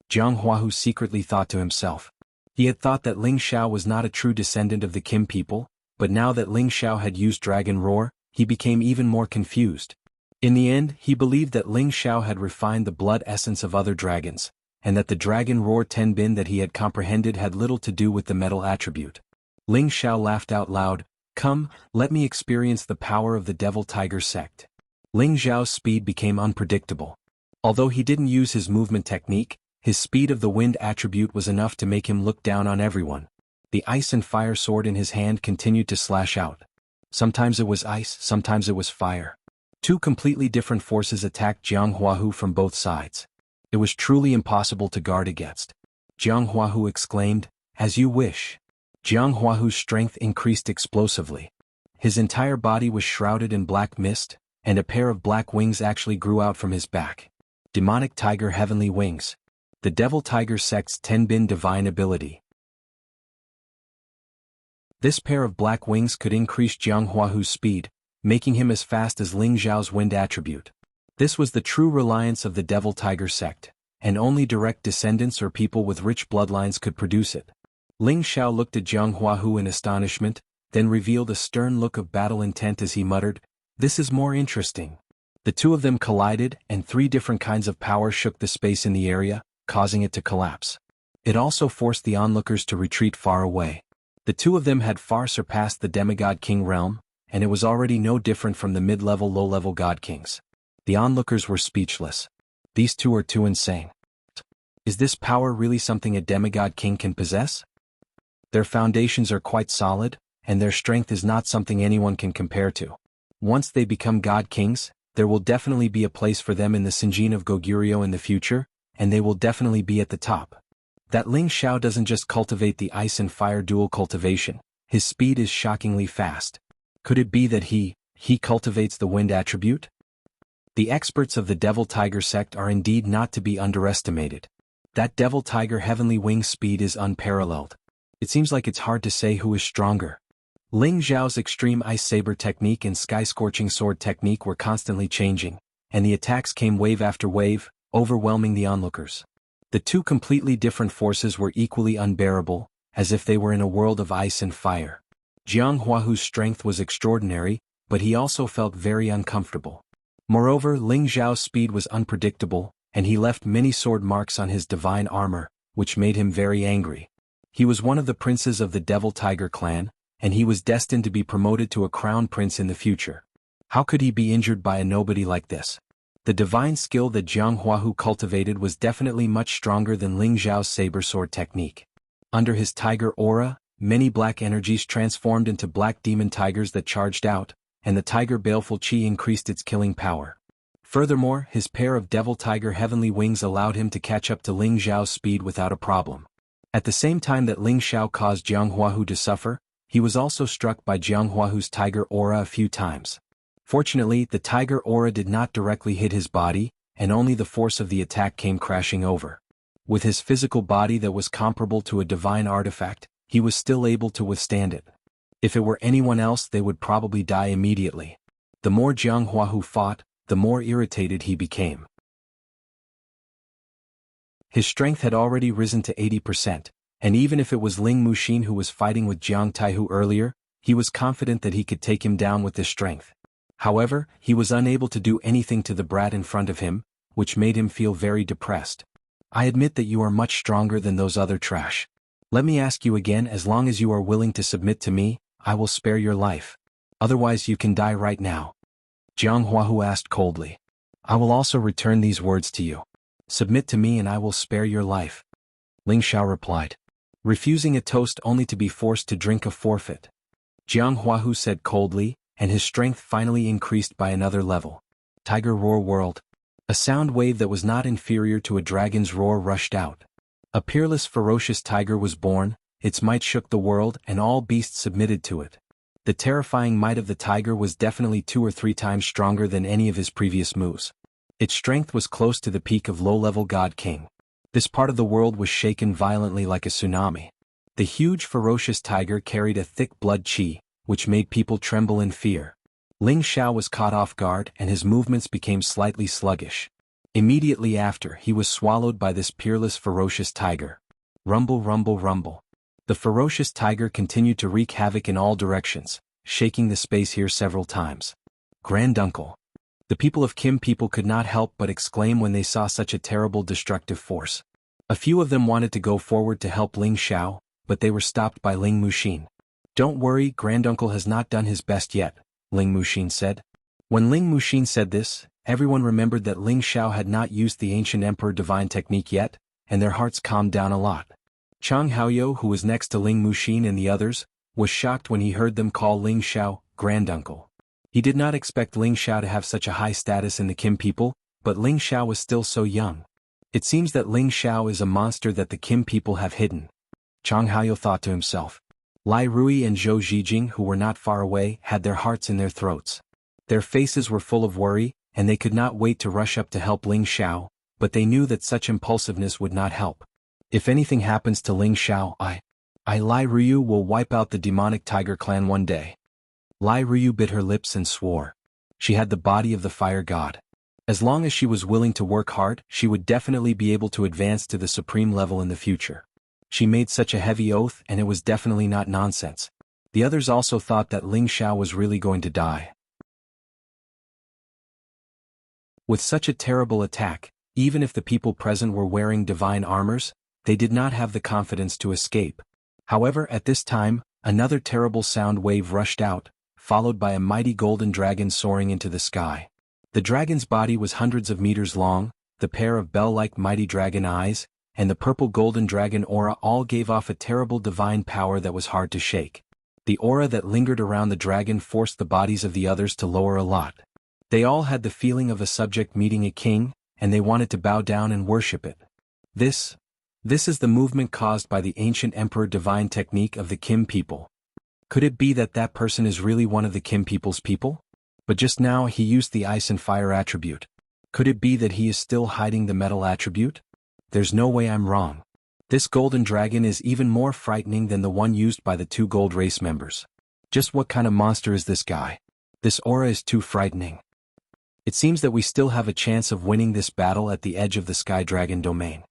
Jianghu secretly thought to himself. He had thought that Ling Xiao was not a true descendant of the Kim people, but now that Ling Xiao had used Dragon Roar, he became even more confused. In the end, he believed that Ling Xiao had refined the blood essence of other dragons, and that the Dragon Roar Tenbin that he had comprehended had little to do with the metal attribute. Ling Xiao laughed out loud. Come, let me experience the power of the Devil Tiger sect. Ling Xiao's speed became unpredictable. Although he didn't use his movement technique, his speed of the wind attribute was enough to make him look down on everyone. The ice and fire sword in his hand continued to slash out. Sometimes it was ice, sometimes it was fire. Two completely different forces attacked Jianghu from both sides. It was truly impossible to guard against. Jianghu exclaimed, "As you wish." Jianghua's strength increased explosively. His entire body was shrouded in black mist, and a pair of black wings actually grew out from his back. Demonic Tiger Heavenly Wings. The Devil Tiger sect's Tenbin divine ability. This pair of black wings could increase Jianghua's speed, making him as fast as Ling Xiao's wind attribute. This was the true reliance of the Devil Tiger sect, and only direct descendants or people with rich bloodlines could produce it. Ling Xiao looked at Jianghu in astonishment, then revealed a stern look of battle intent as he muttered, "This is more interesting." The two of them collided, and three different kinds of power shook the space in the area, causing it to collapse. It also forced the onlookers to retreat far away. The two of them had far surpassed the demigod king realm, and it was already no different from the mid-level low-level god kings. The onlookers were speechless. These two are too insane. Is this power really something a demigod king can possess? Their foundations are quite solid, and their strength is not something anyone can compare to. Once they become god kings, there will definitely be a place for them in the Sinjin of Goguryeo in the future, and they will definitely be at the top. That Ling Xiao doesn't just cultivate the ice and fire dual cultivation, his speed is shockingly fast. Could it be that he cultivates the wind attribute? The experts of the Devil Tiger sect are indeed not to be underestimated. That Devil Tiger Heavenly Wing speed is unparalleled. It seems like it's hard to say who is stronger. Ling Xiao's extreme ice saber technique and sky-scorching sword technique were constantly changing, and the attacks came wave after wave, overwhelming the onlookers. The two completely different forces were equally unbearable, as if they were in a world of ice and fire. Jianghua's strength was extraordinary, but he also felt very uncomfortable. Moreover, Ling Xiao's speed was unpredictable, and he left many sword marks on his divine armor, which made him very angry. He was one of the princes of the Devil Tiger clan, and he was destined to be promoted to a crown prince in the future. How could he be injured by a nobody like this? The divine skill that Jianghu cultivated was definitely much stronger than Ling Xiao's saber sword technique. Under his tiger aura, many black energies transformed into black demon tigers that charged out, and the tiger baleful chi increased its killing power. Furthermore, his pair of Devil Tiger Heavenly Wings allowed him to catch up to Ling Xiao's speed without a problem. At the same time that Ling Xiao caused Jianghu to suffer, he was also struck by Jianghua's tiger aura a few times. Fortunately, the tiger aura did not directly hit his body, and only the force of the attack came crashing over. With his physical body that was comparable to a divine artifact, he was still able to withstand it. If it were anyone else, they would probably die immediately. The more Jianghu fought, the more irritated he became. His strength had already risen to 80%, and even if it was Ling Muxin who was fighting with Jiang Taihu earlier, he was confident that he could take him down with this strength. However, he was unable to do anything to the brat in front of him, which made him feel very depressed. "I admit that you are much stronger than those other trash. Let me ask you again, as long as you are willing to submit to me, I will spare your life. Otherwise you can die right now." Jianghu asked coldly. "I will also return these words to you. Submit to me and I will spare your life." Ling Xiao replied, refusing a toast only to be forced to drink a forfeit. Jianghu said coldly, and his strength finally increased by another level. Tiger Roar World. A sound wave that was not inferior to a dragon's roar rushed out. A peerless ferocious tiger was born, its might shook the world and all beasts submitted to it. The terrifying might of the tiger was definitely 2 or 3 times stronger than any of his previous moves. Its strength was close to the peak of low-level God King. This part of the world was shaken violently like a tsunami. The huge ferocious tiger carried a thick blood chi, which made people tremble in fear. Ling Xiao was caught off guard and his movements became slightly sluggish. Immediately after, he was swallowed by this peerless ferocious tiger. Rumble, rumble, rumble. The ferocious tiger continued to wreak havoc in all directions, shaking the space here several times. Granduncle. The people of Kim people could not help but exclaim when they saw such a terrible destructive force. A few of them wanted to go forward to help Ling Xiao, but they were stopped by Ling Muxin. Don't worry, granduncle has not done his best yet, Ling Muxin said. When Ling Muxin said this, everyone remembered that Ling Xiao had not used the ancient emperor divine technique yet, and their hearts calmed down a lot. Chang Haoyou, who was next to Ling Muxin and the others, was shocked when he heard them call Ling Xiao granduncle. He did not expect Ling Xiao to have such a high status in the Qin people, but Ling Xiao was still so young. It seems that Ling Xiao is a monster that the Qin people have hidden. Chang Haoyou thought to himself. Lai Rui and Zhou Zhijing, who were not far away, had their hearts in their throats. Their faces were full of worry, and they could not wait to rush up to help Ling Xiao, but they knew that such impulsiveness would not help. If anything happens to Ling Xiao, Lai Rui will wipe out the demonic tiger clan one day. Lai Rui bit her lips and swore. She had the body of the fire god. As long as she was willing to work hard, she would definitely be able to advance to the supreme level in the future. She made such a heavy oath, and it was definitely not nonsense. The others also thought that Ling Xiao was really going to die. With such a terrible attack, even if the people present were wearing divine armors, they did not have the confidence to escape. However, at this time, another terrible sound wave rushed out, followed by a mighty golden dragon soaring into the sky. The dragon's body was hundreds of meters long, the pair of bell-like mighty dragon eyes, and the purple golden dragon aura all gave off a terrible divine power that was hard to shake. The aura that lingered around the dragon forced the bodies of the others to lower a lot. They all had the feeling of a subject meeting a king, and they wanted to bow down and worship it. This is the movement caused by the ancient emperor divine technique of the Qin people. Could it be that that person is really one of the Qin people's people? But just now he used the ice and fire attribute. Could it be that he is still hiding the metal attribute? There's no way I'm wrong. This golden dragon is even more frightening than the one used by the two gold race members. Just what kind of monster is this guy? This aura is too frightening. It seems that we still have a chance of winning this battle at the edge of the Sky Dragon domain.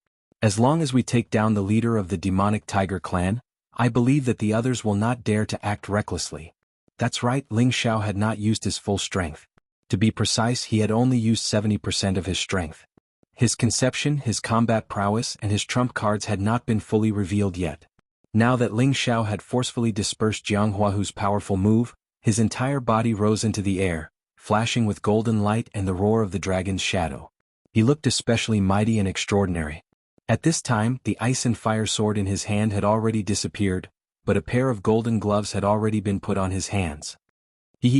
As long as we take down the leader of the demonic tiger clan, I believe that the others will not dare to act recklessly. That's right, Ling Xiao had not used his full strength. To be precise, he had only used 70% of his strength. His conception, his combat prowess, and his trump cards had not been fully revealed yet. Now that Ling Xiao had forcefully dispersed Jianghu's powerful move, his entire body rose into the air, flashing with golden light and the roar of the dragon's shadow. He looked especially mighty and extraordinary. At this time, the ice and fire sword in his hand had already disappeared, but a pair of golden gloves had already been put on his hands.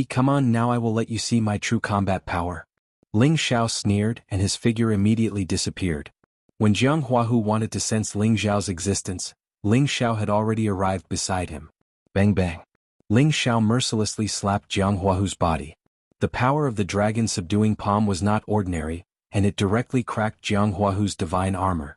Come on, now I will let you see my true combat power. Ling Xiao sneered, and his figure immediately disappeared. When Jianghu wanted to sense Ling Xiao's existence, Ling Xiao had already arrived beside him. Bang bang. Ling Xiao mercilessly slapped Jianghu's body. The power of the dragon subduing palm was not ordinary, and it directly cracked Jianghu's divine armor.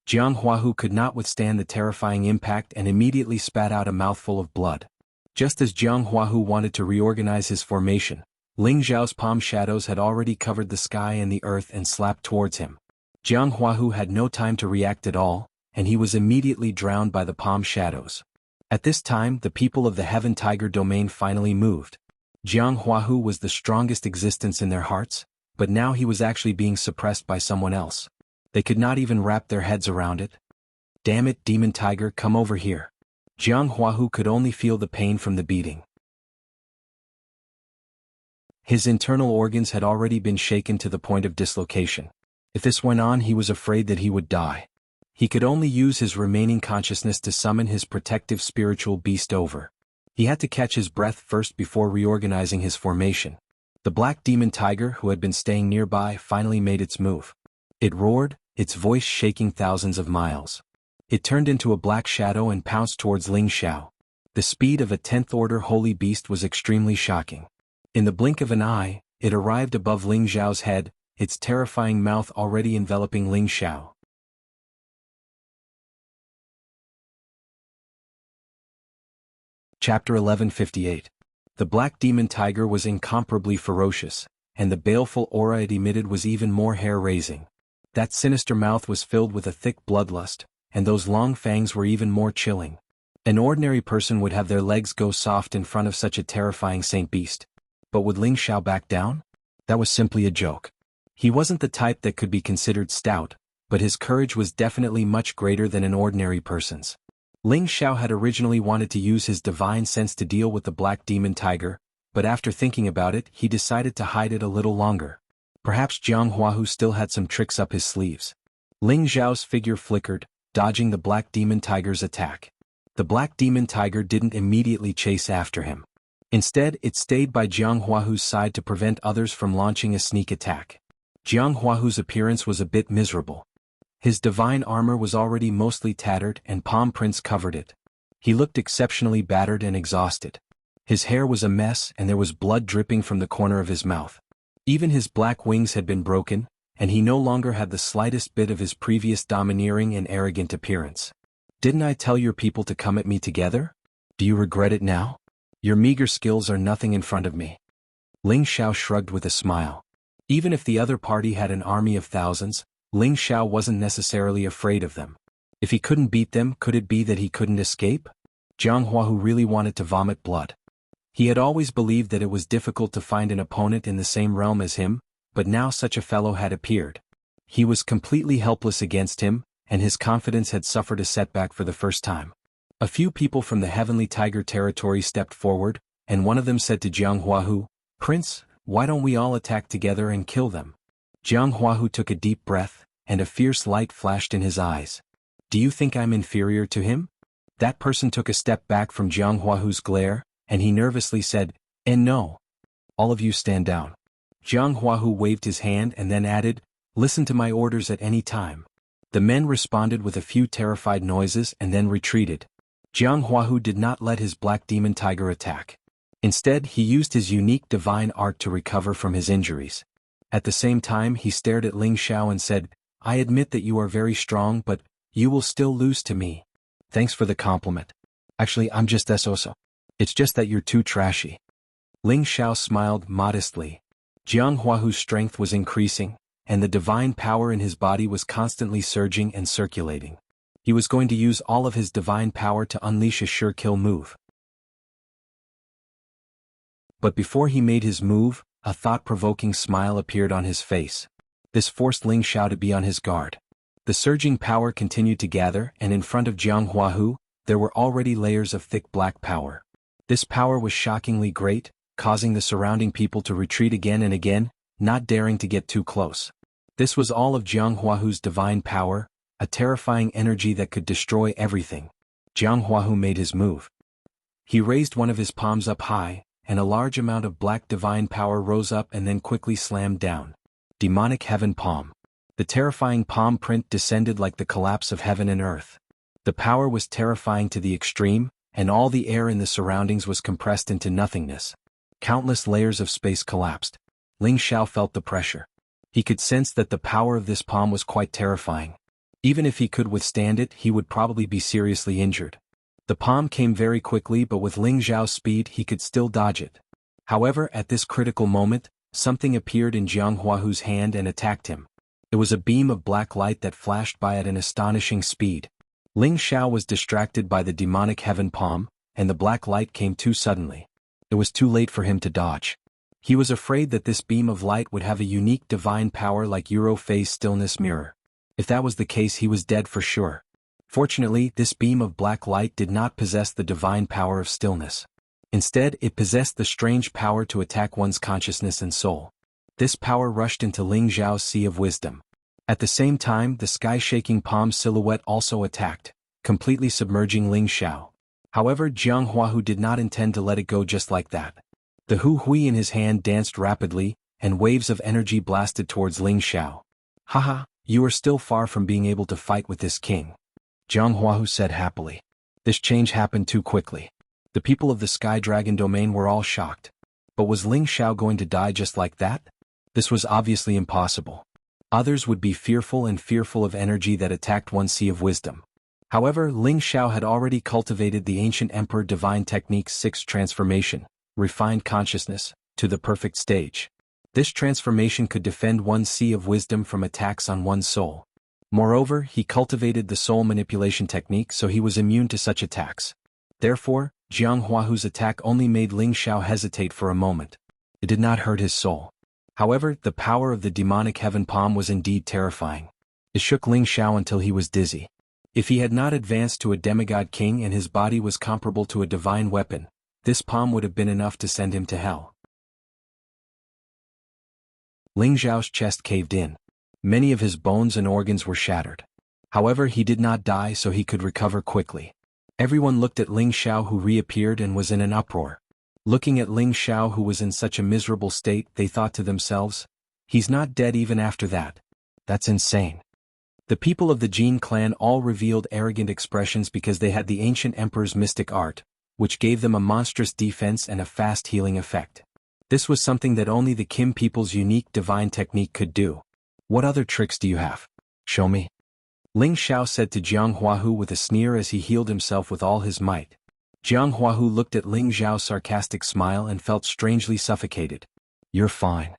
Jianghu could not withstand the terrifying impact and immediately spat out a mouthful of blood. Just as Jianghu wanted to reorganize his formation, Ling Xiao's palm shadows had already covered the sky and the earth and slapped towards him. Jianghu had no time to react at all, and he was immediately drowned by the palm shadows. At this time, the people of the Heaven Tiger domain finally moved. Jianghu was the strongest existence in their hearts, but now he was actually being suppressed by someone else. They could not even wrap their heads around it. Damn it, demon tiger, come over here. Jianghu could only feel the pain from the beating. His internal organs had already been shaken to the point of dislocation. If this went on, he was afraid that he would die. He could only use his remaining consciousness to summon his protective spiritual beast over. He had to catch his breath first before reorganizing his formation. The black demon tiger, who had been staying nearby, finally made its move. It roared, its voice shaking thousands of miles. It turned into a black shadow and pounced towards Ling Xiao. The speed of a 10th-order holy beast was extremely shocking. In the blink of an eye, it arrived above Ling Xiao's head, its terrifying mouth already enveloping Ling Xiao. Chapter 1158. The black demon tiger was incomparably ferocious, and the baleful aura it emitted was even more hair-raising. That sinister mouth was filled with a thick bloodlust, and those long fangs were even more chilling. An ordinary person would have their legs go soft in front of such a terrifying saint beast. But would Ling Xiao back down? That was simply a joke. He wasn't the type that could be considered stout, but his courage was definitely much greater than an ordinary person's. Ling Xiao had originally wanted to use his divine sense to deal with the black demon tiger, but after thinking about it, he decided to hide it a little longer. Perhaps Jianghu still had some tricks up his sleeves. Ling Xiao's figure flickered, dodging the black demon tiger's attack. The black demon tiger didn't immediately chase after him. Instead, it stayed by Jianghua's side to prevent others from launching a sneak attack. Jianghua's appearance was a bit miserable. His divine armor was already mostly tattered and palm prints covered it. He looked exceptionally battered and exhausted. His hair was a mess and there was blood dripping from the corner of his mouth. Even his black wings had been broken, and he no longer had the slightest bit of his previous domineering and arrogant appearance. "Didn't I tell your people to come at me together? Do you regret it now? Your meager skills are nothing in front of me." Ling Xiao shrugged with a smile. Even if the other party had an army of thousands, Ling Xiao wasn't necessarily afraid of them. If he couldn't beat them, could it be that he couldn't escape? Jianghu really wanted to vomit blood. He had always believed that it was difficult to find an opponent in the same realm as him, but now such a fellow had appeared. He was completely helpless against him, and his confidence had suffered a setback for the first time. A few people from the Heavenly Tiger territory stepped forward, and one of them said to Jianghu, "Prince, why don't we all attack together and kill them?" Jianghu took a deep breath, and a fierce light flashed in his eyes. "Do you think I'm inferior to him?" That person took a step back from Jianghu's glare, and he nervously said, "And no. All of you stand down." Jianghu waved his hand and then added, "Listen to my orders at any time." The men responded with a few terrified noises and then retreated. Jianghu did not let his black demon tiger attack. Instead, he used his unique divine art to recover from his injuries. At the same time, he stared at Ling Xiao and said, "I admit that you are very strong, but you will still lose to me." "Thanks for the compliment. Actually, I'm just eso. It's just that you're too trashy." Ling Xiao smiled modestly. Jianghu's strength was increasing, and the divine power in his body was constantly surging and circulating. He was going to use all of his divine power to unleash a sure kill move. But before he made his move, a thought-provoking smile appeared on his face. This forced Ling Xiao to be on his guard. The surging power continued to gather, and in front of Jianghu, there were already layers of thick black power. This power was shockingly great, causing the surrounding people to retreat again and again, not daring to get too close. This was all of Jianghu's divine power, a terrifying energy that could destroy everything. Jianghu made his move. He raised one of his palms up high, and a large amount of black divine power rose up and then quickly slammed down. Demonic Heaven Palm. The terrifying palm print descended like the collapse of heaven and earth. The power was terrifying to the extreme, and all the air in the surroundings was compressed into nothingness. Countless layers of space collapsed. Ling Xiao felt the pressure. He could sense that the power of this palm was quite terrifying. Even if he could withstand it, he would probably be seriously injured. The palm came very quickly, but with Ling Xiao's speed he could still dodge it. However, at this critical moment, something appeared in Jianghu's hand and attacked him. It was a beam of black light that flashed by at an astonishing speed. Ling Xiao was distracted by the demonic heaven palm, and the black light came too suddenly. It was too late for him to dodge. He was afraid that this beam of light would have a unique divine power like Phase Stillness Mirror. If that was the case, he was dead for sure. Fortunately, this beam of black light did not possess the divine power of stillness. Instead, it possessed the strange power to attack one's consciousness and soul. This power rushed into Ling Xiao's sea of wisdom. At the same time, the sky-shaking palm silhouette also attacked, completely submerging Ling Xiao. However, Jianghu did not intend to let it go just like that. The hui in his hand danced rapidly, and waves of energy blasted towards Ling Xiao. "Haha, you are still far from being able to fight with this king," Jianghu said happily. This change happened too quickly. The people of the Sky Dragon domain were all shocked. But was Ling Xiao going to die just like that? This was obviously impossible. Others would be fearful of energy that attacked one's sea of wisdom. However, Ling Xiao had already cultivated the ancient Emperor Divine Technique's 6th transformation, refined consciousness, to the perfect stage. This transformation could defend one's sea of wisdom from attacks on one's soul. Moreover, he cultivated the soul manipulation technique, so he was immune to such attacks. Therefore, Jianghu's attack only made Ling Xiao hesitate for a moment. It did not hurt his soul. However, the power of the demonic heaven palm was indeed terrifying. It shook Ling Xiao until he was dizzy. If he had not advanced to a demigod king and his body was comparable to a divine weapon, this palm would have been enough to send him to hell. Ling Xiao's chest caved in. Many of his bones and organs were shattered. However, he did not die, so he could recover quickly. Everyone looked at Ling Xiao, who reappeared and was in an uproar. Looking at Ling Xiao, who was in such a miserable state, they thought to themselves, "He's not dead even after that. That's insane." The people of the Jin clan all revealed arrogant expressions because they had the ancient emperor's mystic art, which gave them a monstrous defense and a fast healing effect. This was something that only the Kim people's unique divine technique could do. "What other tricks do you have? Show me." Ling Xiao said to Jianghu with a sneer as he healed himself with all his might. Jianghu looked at Ling Xiao's sarcastic smile and felt strangely suffocated. "You're fine,"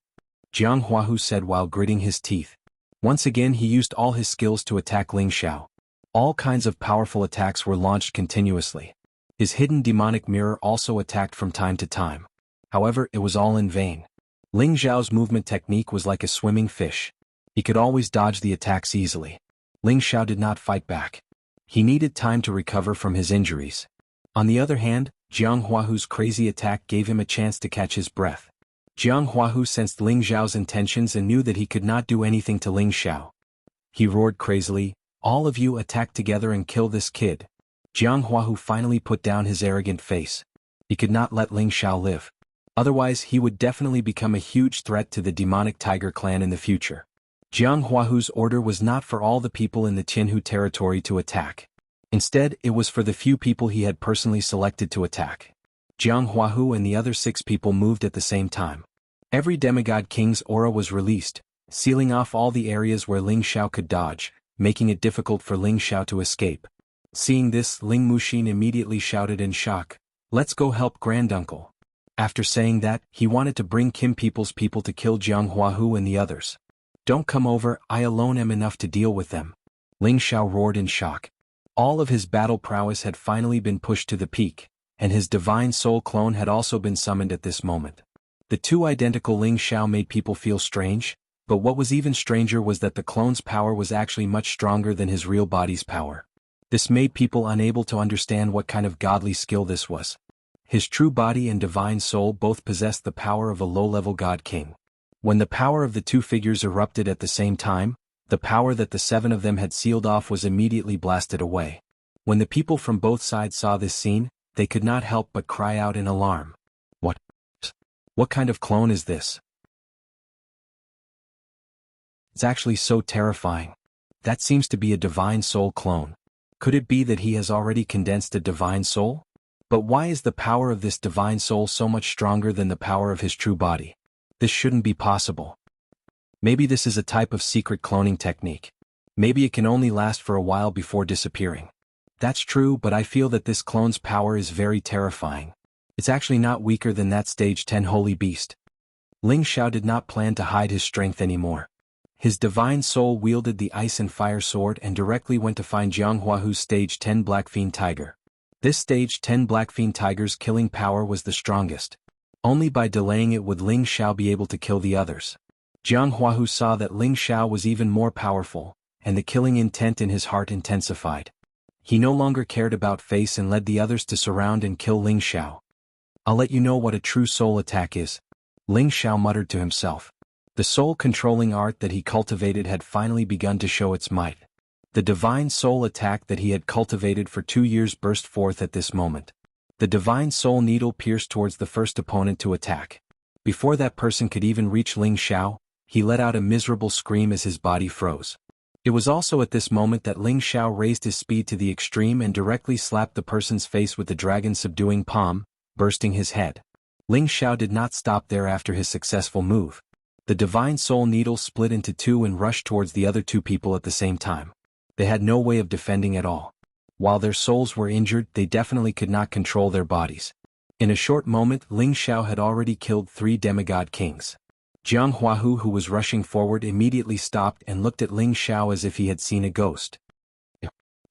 Jianghu said while gritting his teeth. Once again he used all his skills to attack Ling Xiao. All kinds of powerful attacks were launched continuously. His hidden demonic mirror also attacked from time to time. However, it was all in vain. Ling Xiao's movement technique was like a swimming fish. He could always dodge the attacks easily. Ling Xiao did not fight back. He needed time to recover from his injuries. On the other hand, Jianghua's crazy attack gave him a chance to catch his breath. Jianghu sensed Ling Xiao's intentions and knew that he could not do anything to Ling Xiao. He roared crazily, "All of you attack together and kill this kid." Jianghu finally put down his arrogant face. He could not let Ling Xiao live. Otherwise he would definitely become a huge threat to the demonic tiger clan in the future. Jianghu's order was not for all the people in the Jianghu territory to attack. Instead, it was for the few people he had personally selected to attack. Jianghu and the other 6 people moved at the same time. Every demigod king's aura was released, sealing off all the areas where Ling Xiao could dodge, making it difficult for Ling Xiao to escape. Seeing this, Ling Muxin immediately shouted in shock, "Let's go help granduncle." After saying that, he wanted to bring Kim people's people to kill Jianghu and the others. "Don't come over, I alone am enough to deal with them." Ling Xiao roared in shock. All of his battle prowess had finally been pushed to the peak, and his divine soul clone had also been summoned at this moment. The two identical Ling Xiao made people feel strange, but what was even stranger was that the clone's power was actually much stronger than his real body's power. This made people unable to understand what kind of godly skill this was. His true body and divine soul both possessed the power of a low-level god king. When the power of the two figures erupted at the same time, the power that the 7 of them had sealed off was immediately blasted away. When the people from both sides saw this scene, they could not help but cry out in alarm. What kind of clone is this? It's actually so terrifying. That seems to be a divine soul clone. Could it be that he has already condensed a divine soul? But why is the power of this divine soul so much stronger than the power of his true body? This shouldn't be possible. Maybe this is a type of secret cloning technique. Maybe it can only last for a while before disappearing. That's true, but I feel that this clone's power is very terrifying. It's actually not weaker than that stage 10 holy beast. Ling Xiao did not plan to hide his strength anymore. His divine soul wielded the ice and fire sword and directly went to find Jianghua's stage 10 Black Fiend Tiger. This stage 10 Black Fiend Tiger's killing power was the strongest. Only by delaying it would Ling Xiao be able to kill the others. Jianghu saw that Ling Xiao was even more powerful, and the killing intent in his heart intensified. He no longer cared about face and led the others to surround and kill Ling Xiao. "I'll let you know what a true soul attack is," Ling Xiao muttered to himself. The soul-controlling art that he cultivated had finally begun to show its might. The divine soul attack that he had cultivated for 2 years burst forth at this moment. The divine soul needle pierced towards the first opponent to attack. Before that person could even reach Ling Xiao, he let out a miserable scream as his body froze. It was also at this moment that Ling Xiao raised his speed to the extreme and directly slapped the person's face with the dragon's subduing palm, bursting his head. Ling Xiao did not stop there after his successful move. The divine soul needle split into 2 and rushed towards the other 2 people at the same time. They had no way of defending at all. While their souls were injured, they definitely could not control their bodies. In a short moment, Ling Xiao had already killed 3 demigod kings. Jianghu, who was rushing forward, immediately stopped and looked at Ling Xiao as if he had seen a ghost.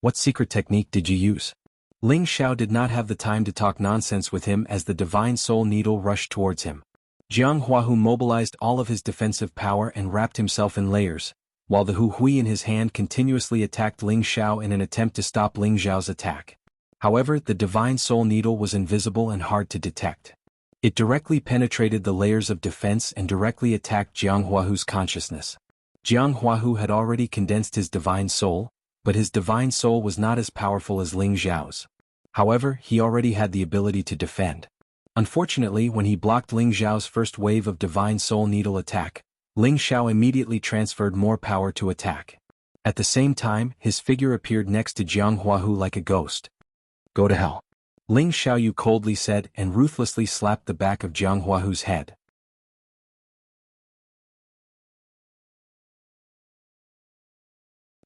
"What secret technique did you use?" Ling Xiao did not have the time to talk nonsense with him as the divine soul needle rushed towards him. Jianghu mobilized all of his defensive power and wrapped himself in layers, while the Hu Hui in his hand continuously attacked Ling Xiao in an attempt to stop Ling Xiao's attack. However, the Divine Soul Needle was invisible and hard to detect. It directly penetrated the layers of defense and directly attacked Jianghuahu's consciousness. Jianghuahu had already condensed his Divine Soul, but his Divine Soul was not as powerful as Ling Xiao's. However, he already had the ability to defend. Unfortunately, when he blocked Ling Xiao's first wave of Divine Soul Needle attack, Ling Xiao immediately transferred more power to attack. At the same time, his figure appeared next to Jianghuahu like a ghost. "Go to hell," Ling Xiaoyu coldly said and ruthlessly slapped the back of Jianghuahu's head.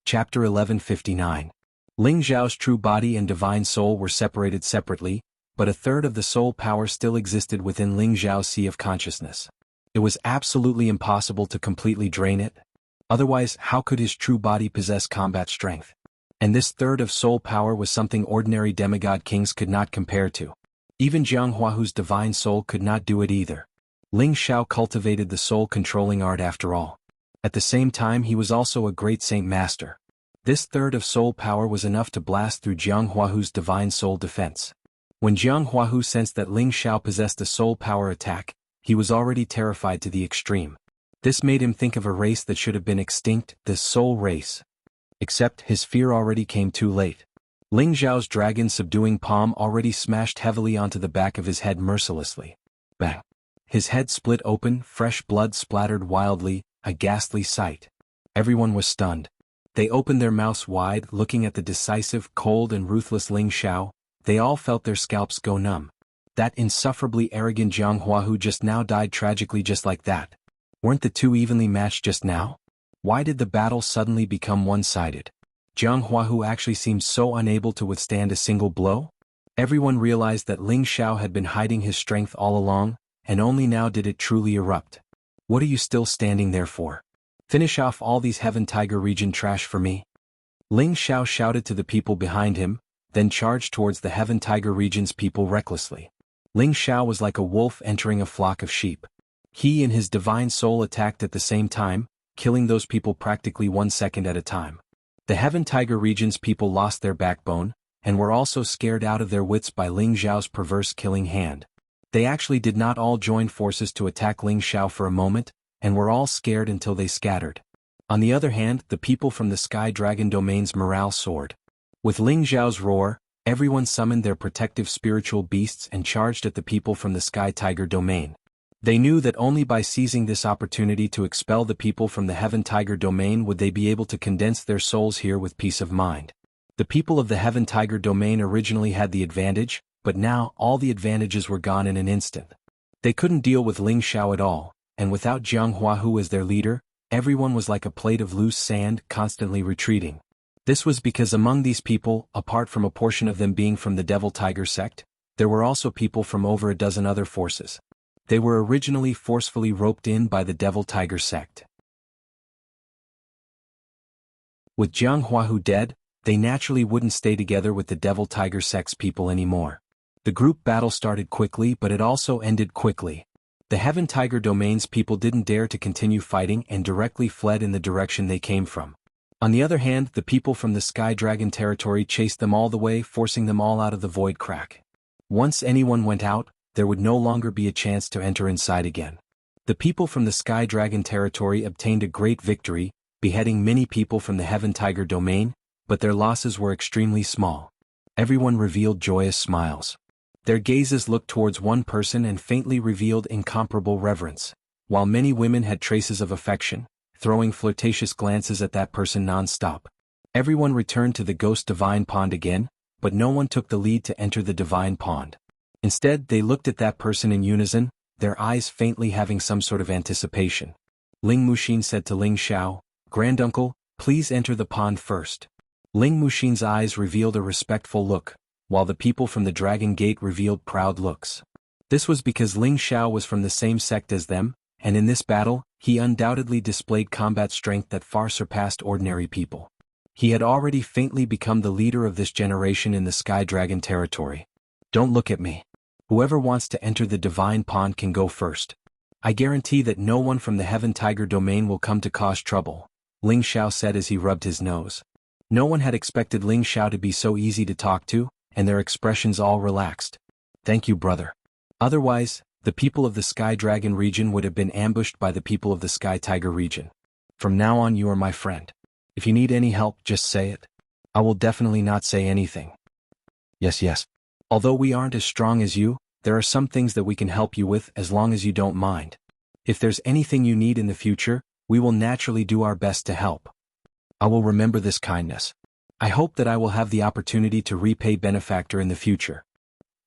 Chapter 1159. Ling Xiao's true body and divine soul were separated separately, but a third of the soul power still existed within Ling Xiao's sea of consciousness. It was absolutely impossible to completely drain it. Otherwise, how could his true body possess combat strength? And this third of soul power was something ordinary demigod kings could not compare to. Even Jianghuahu's divine soul could not do it either. Ling Xiao cultivated the soul-controlling art after all. At the same time, he was also a great saint master. This third of soul power was enough to blast through Jianghuahu's divine soul defense. When Jianghuahu sensed that Ling Xiao possessed a soul power attack, he was already terrified to the extreme. This made him think of a race that should have been extinct, the soul race. Except his fear already came too late. Ling Xiao's dragon subduing palm already smashed heavily onto the back of his head mercilessly. Bang! His head split open, fresh blood splattered wildly, a ghastly sight. Everyone was stunned. They opened their mouths wide, looking at the decisive, cold and ruthless Ling Xiao. They all felt their scalps go numb. That insufferably arrogant Jianghuahu just now died tragically just like that. Weren't the two evenly matched just now? Why did the battle suddenly become one-sided? Jianghuahu actually seemed so unable to withstand a single blow? Everyone realized that Ling Xiao had been hiding his strength all along, and only now did it truly erupt. What are you still standing there for? Finish off all these Heaven Tiger region trash for me. Ling Xiao shouted to the people behind him, then charged towards the Heaven Tiger region's people recklessly. Ling Xiao was like a wolf entering a flock of sheep. He and his divine soul attacked at the same time, killing those people practically 1 second at a time. The Heaven Tiger region's people lost their backbone, and were also scared out of their wits by Ling Xiao's perverse killing hand. They actually did not all join forces to attack Ling Xiao for a moment, and were all scared until they scattered. On the other hand, the people from the Sky Dragon Domain's morale soared. With Ling Xiao's roar, everyone summoned their protective spiritual beasts and charged at the people from the Sky Tiger Domain. They knew that only by seizing this opportunity to expel the people from the Heaven Tiger Domain would they be able to condense their souls here with peace of mind. The people of the Heaven Tiger Domain originally had the advantage, but now all the advantages were gone in an instant. They couldn't deal with Ling Xiao at all, and without Jianghuahu as their leader, everyone was like a plate of loose sand constantly retreating. This was because among these people, apart from a portion of them being from the Devil Tiger sect, there were also people from over a dozen other forces. They were originally forcefully roped in by the Devil Tiger sect. With Jianghuahu dead, they naturally wouldn't stay together with the Devil Tiger sect's people anymore. The group battle started quickly, but it also ended quickly. The Heaven Tiger Domain's people didn't dare to continue fighting and directly fled in the direction they came from. On the other hand, the people from the Sky Dragon territory chased them all the way, forcing them all out of the void crack. Once anyone went out, there would no longer be a chance to enter inside again. The people from the Sky Dragon territory obtained a great victory, beheading many people from the Heaven Tiger Domain, but their losses were extremely small. Everyone revealed joyous smiles. Their gazes looked towards one person and faintly revealed incomparable reverence, while many women had traces of affection, throwing flirtatious glances at that person non-stop. Everyone returned to the Ghost Divine Pond again, but no one took the lead to enter the Divine Pond. Instead, they looked at that person in unison, their eyes faintly having some sort of anticipation. Ling Muxin said to Ling Xiao, "Granduncle, please enter the pond first." Ling Muxin's eyes revealed a respectful look, while the people from the Dragon Gate revealed proud looks. This was because Ling Xiao was from the same sect as them, and in this battle, he undoubtedly displayed combat strength that far surpassed ordinary people. He had already faintly become the leader of this generation in the Sky Dragon territory. "Don't look at me. Whoever wants to enter the Divine Pond can go first. I guarantee that no one from the Heaven Tiger Domain will come to cause trouble. Ling Xiao said as he rubbed his nose. No one had expected Ling Xiao to be so easy to talk to, and their expressions all relaxed. Thank you, brother. Otherwise, the people of the Sky Dragon region would have been ambushed by the people of the Sky Tiger region. From now on you are my friend. If you need any help, just say it. I will definitely not say anything. Yes. Although we aren't as strong as you, there are some things that we can help you with as long as you don't mind. If there's anything you need in the future, we will naturally do our best to help. I will remember this kindness. I hope that I will have the opportunity to repay benefactor in the future.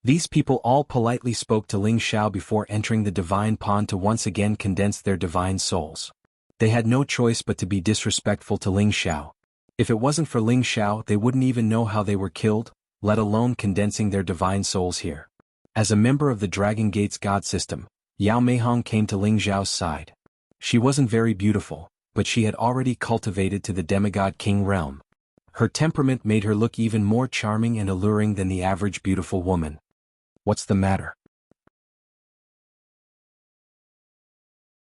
These people all politely spoke to Ling Xiao before entering the divine pond to once again condense their divine souls. They had no choice but to be disrespectful to Ling Xiao. If it wasn't for Ling Xiao, they wouldn't even know how they were killed, let alone condensing their divine souls here. As a member of the Dragon Gate's god system, Yao Meihong came to Ling Xiao's side. She wasn't very beautiful, but she had already cultivated to the demigod king realm. Her temperament made her look even more charming and alluring than the average beautiful woman. What's the matter?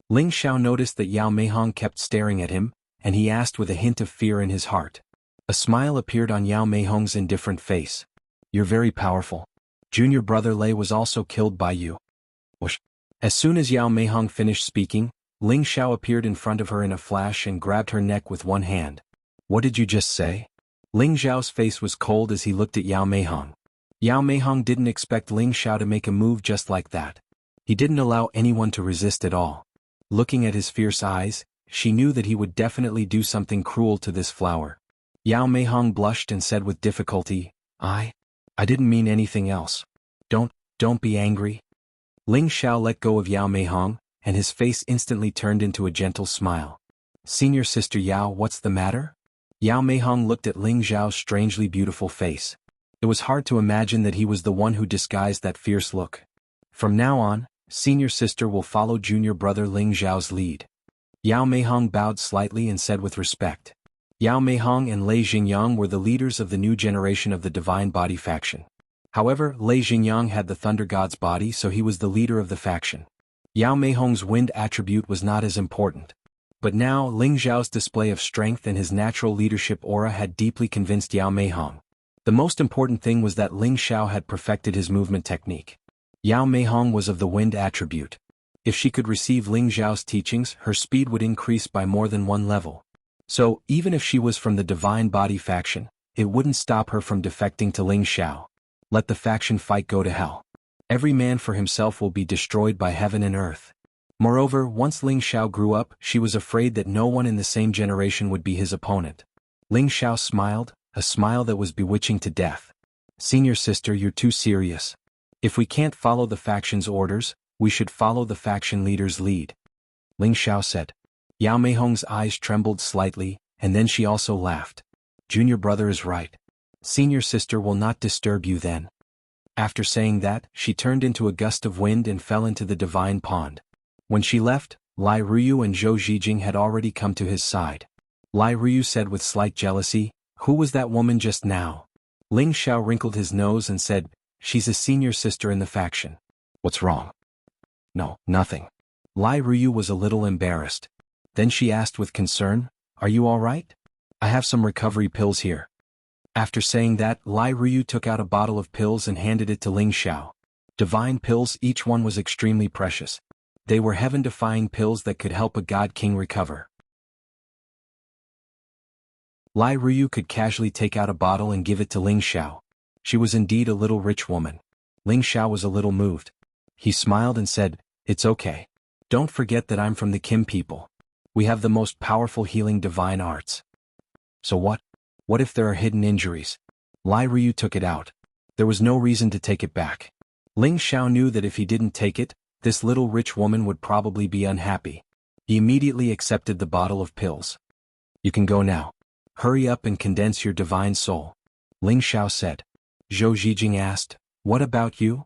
Ling Xiao noticed that Yao Meihong kept staring at him, and he asked with a hint of fear in his heart. A smile appeared on Yao Meihong's indifferent face. You're very powerful. Junior brother Lei was also killed by you. Whoosh. As soon as Yao Meihong finished speaking, Ling Xiao appeared in front of her in a flash and grabbed her neck with one hand. What did you just say? Ling Xiao's face was cold as he looked at Yao Meihong. Yao Meihong didn't expect Ling Xiao to make a move just like that. He didn't allow anyone to resist at all. Looking at his fierce eyes, she knew that he would definitely do something cruel to this flower. Yao Meihong blushed and said with difficulty, I didn't mean anything else. Don't be angry. Ling Xiao let go of Yao Meihong, and his face instantly turned into a gentle smile. Senior sister Yao, what's the matter? Yao Meihong looked at Ling Xiao's strangely beautiful face. It was hard to imagine that he was the one who disguised that fierce look. From now on, senior sister will follow junior brother Ling Xiao's lead. Yao Meihong bowed slightly and said with respect. Yao Meihong and Lei Xingyang were the leaders of the new generation of the Divine Body faction. However, Lei Xingyang had the Thunder God's body, so he was the leader of the faction. Yao Meihong's wind attribute was not as important. But now, Ling Xiao's display of strength and his natural leadership aura had deeply convinced Yao Meihong. The most important thing was that Ling Xiao had perfected his movement technique. Yao Meihong was of the wind attribute. If she could receive Ling Xiao's teachings, her speed would increase by more than one level. So, even if she was from the Divine Body faction, it wouldn't stop her from defecting to Ling Xiao. Let the faction fight go to hell. Every man for himself will be destroyed by heaven and earth. Moreover, once Ling Xiao grew up, she was afraid that no one in the same generation would be his opponent. Ling Xiao smiled, a smile that was bewitching to death. Senior sister, you're too serious. If we can't follow the faction's orders, we should follow the faction leader's lead. Ling Xiao said. Yao Meihong's eyes trembled slightly, and then she also laughed. Junior brother is right. Senior sister will not disturb you then. After saying that, she turned into a gust of wind and fell into the divine pond. When she left, Lai Ruyu and Zhou Zhijing had already come to his side. Lai Ruyu said with slight jealousy, Who was that woman just now? Ling Xiao wrinkled his nose and said, She's a senior sister in the faction. What's wrong? No, nothing. Lai Ruyu was a little embarrassed. Then she asked with concern, Are you all right? I have some recovery pills here. After saying that, Lai Ruyu took out a bottle of pills and handed it to Ling Xiao. Divine pills, each one was extremely precious. They were heaven-defying pills that could help a god king recover. Lai Ruyu could casually take out a bottle and give it to Ling Xiao. She was indeed a little rich woman. Ling Xiao was a little moved. He smiled and said, It's okay. Don't forget that I'm from the Kim people. We have the most powerful healing divine arts. So what? What if there are hidden injuries? Lai Ruyu took it out. There was no reason to take it back. Ling Xiao knew that if he didn't take it, this little rich woman would probably be unhappy. He immediately accepted the bottle of pills. You can go now. Hurry up and condense your divine soul. Ling Xiao said. Zhou Zhijing asked, What about you?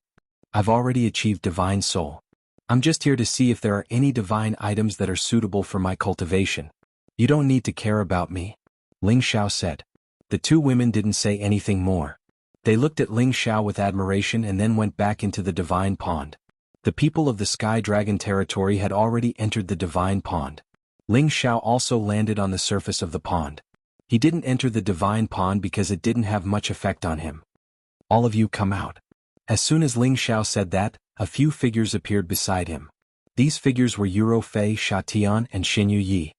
I've already achieved divine soul. I'm just here to see if there are any divine items that are suitable for my cultivation. You don't need to care about me. Ling Xiao said. The two women didn't say anything more. They looked at Ling Xiao with admiration and then went back into the divine pond. The people of the Sky Dragon territory had already entered the divine pond. Ling Xiao also landed on the surface of the pond. He didn't enter the divine pond because it didn't have much effect on him. All of you come out. As soon as Ling Xiao said that, a few figures appeared beside him. These figures were Yuro Fei, Sha Tian, and Xin Yu Yi.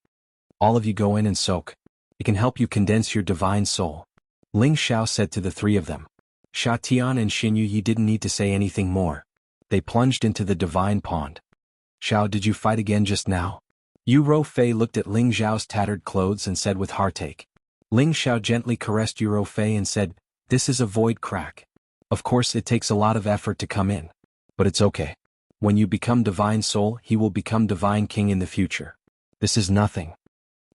All of you go in and soak. It can help you condense your divine soul. Ling Xiao said to the three of them. Sha Tian and Xin Yu Yi didn't need to say anything more. They plunged into the divine pond. Xiao, did you fight again just now? Yuro Fei looked at Ling Xiao's tattered clothes and said with heartache. Ling Xiao gently caressed Yuro Fei and said, this is a void crack. Of course it takes a lot of effort to come in. But it's okay. When you become divine soul, he will become divine king in the future. This is nothing.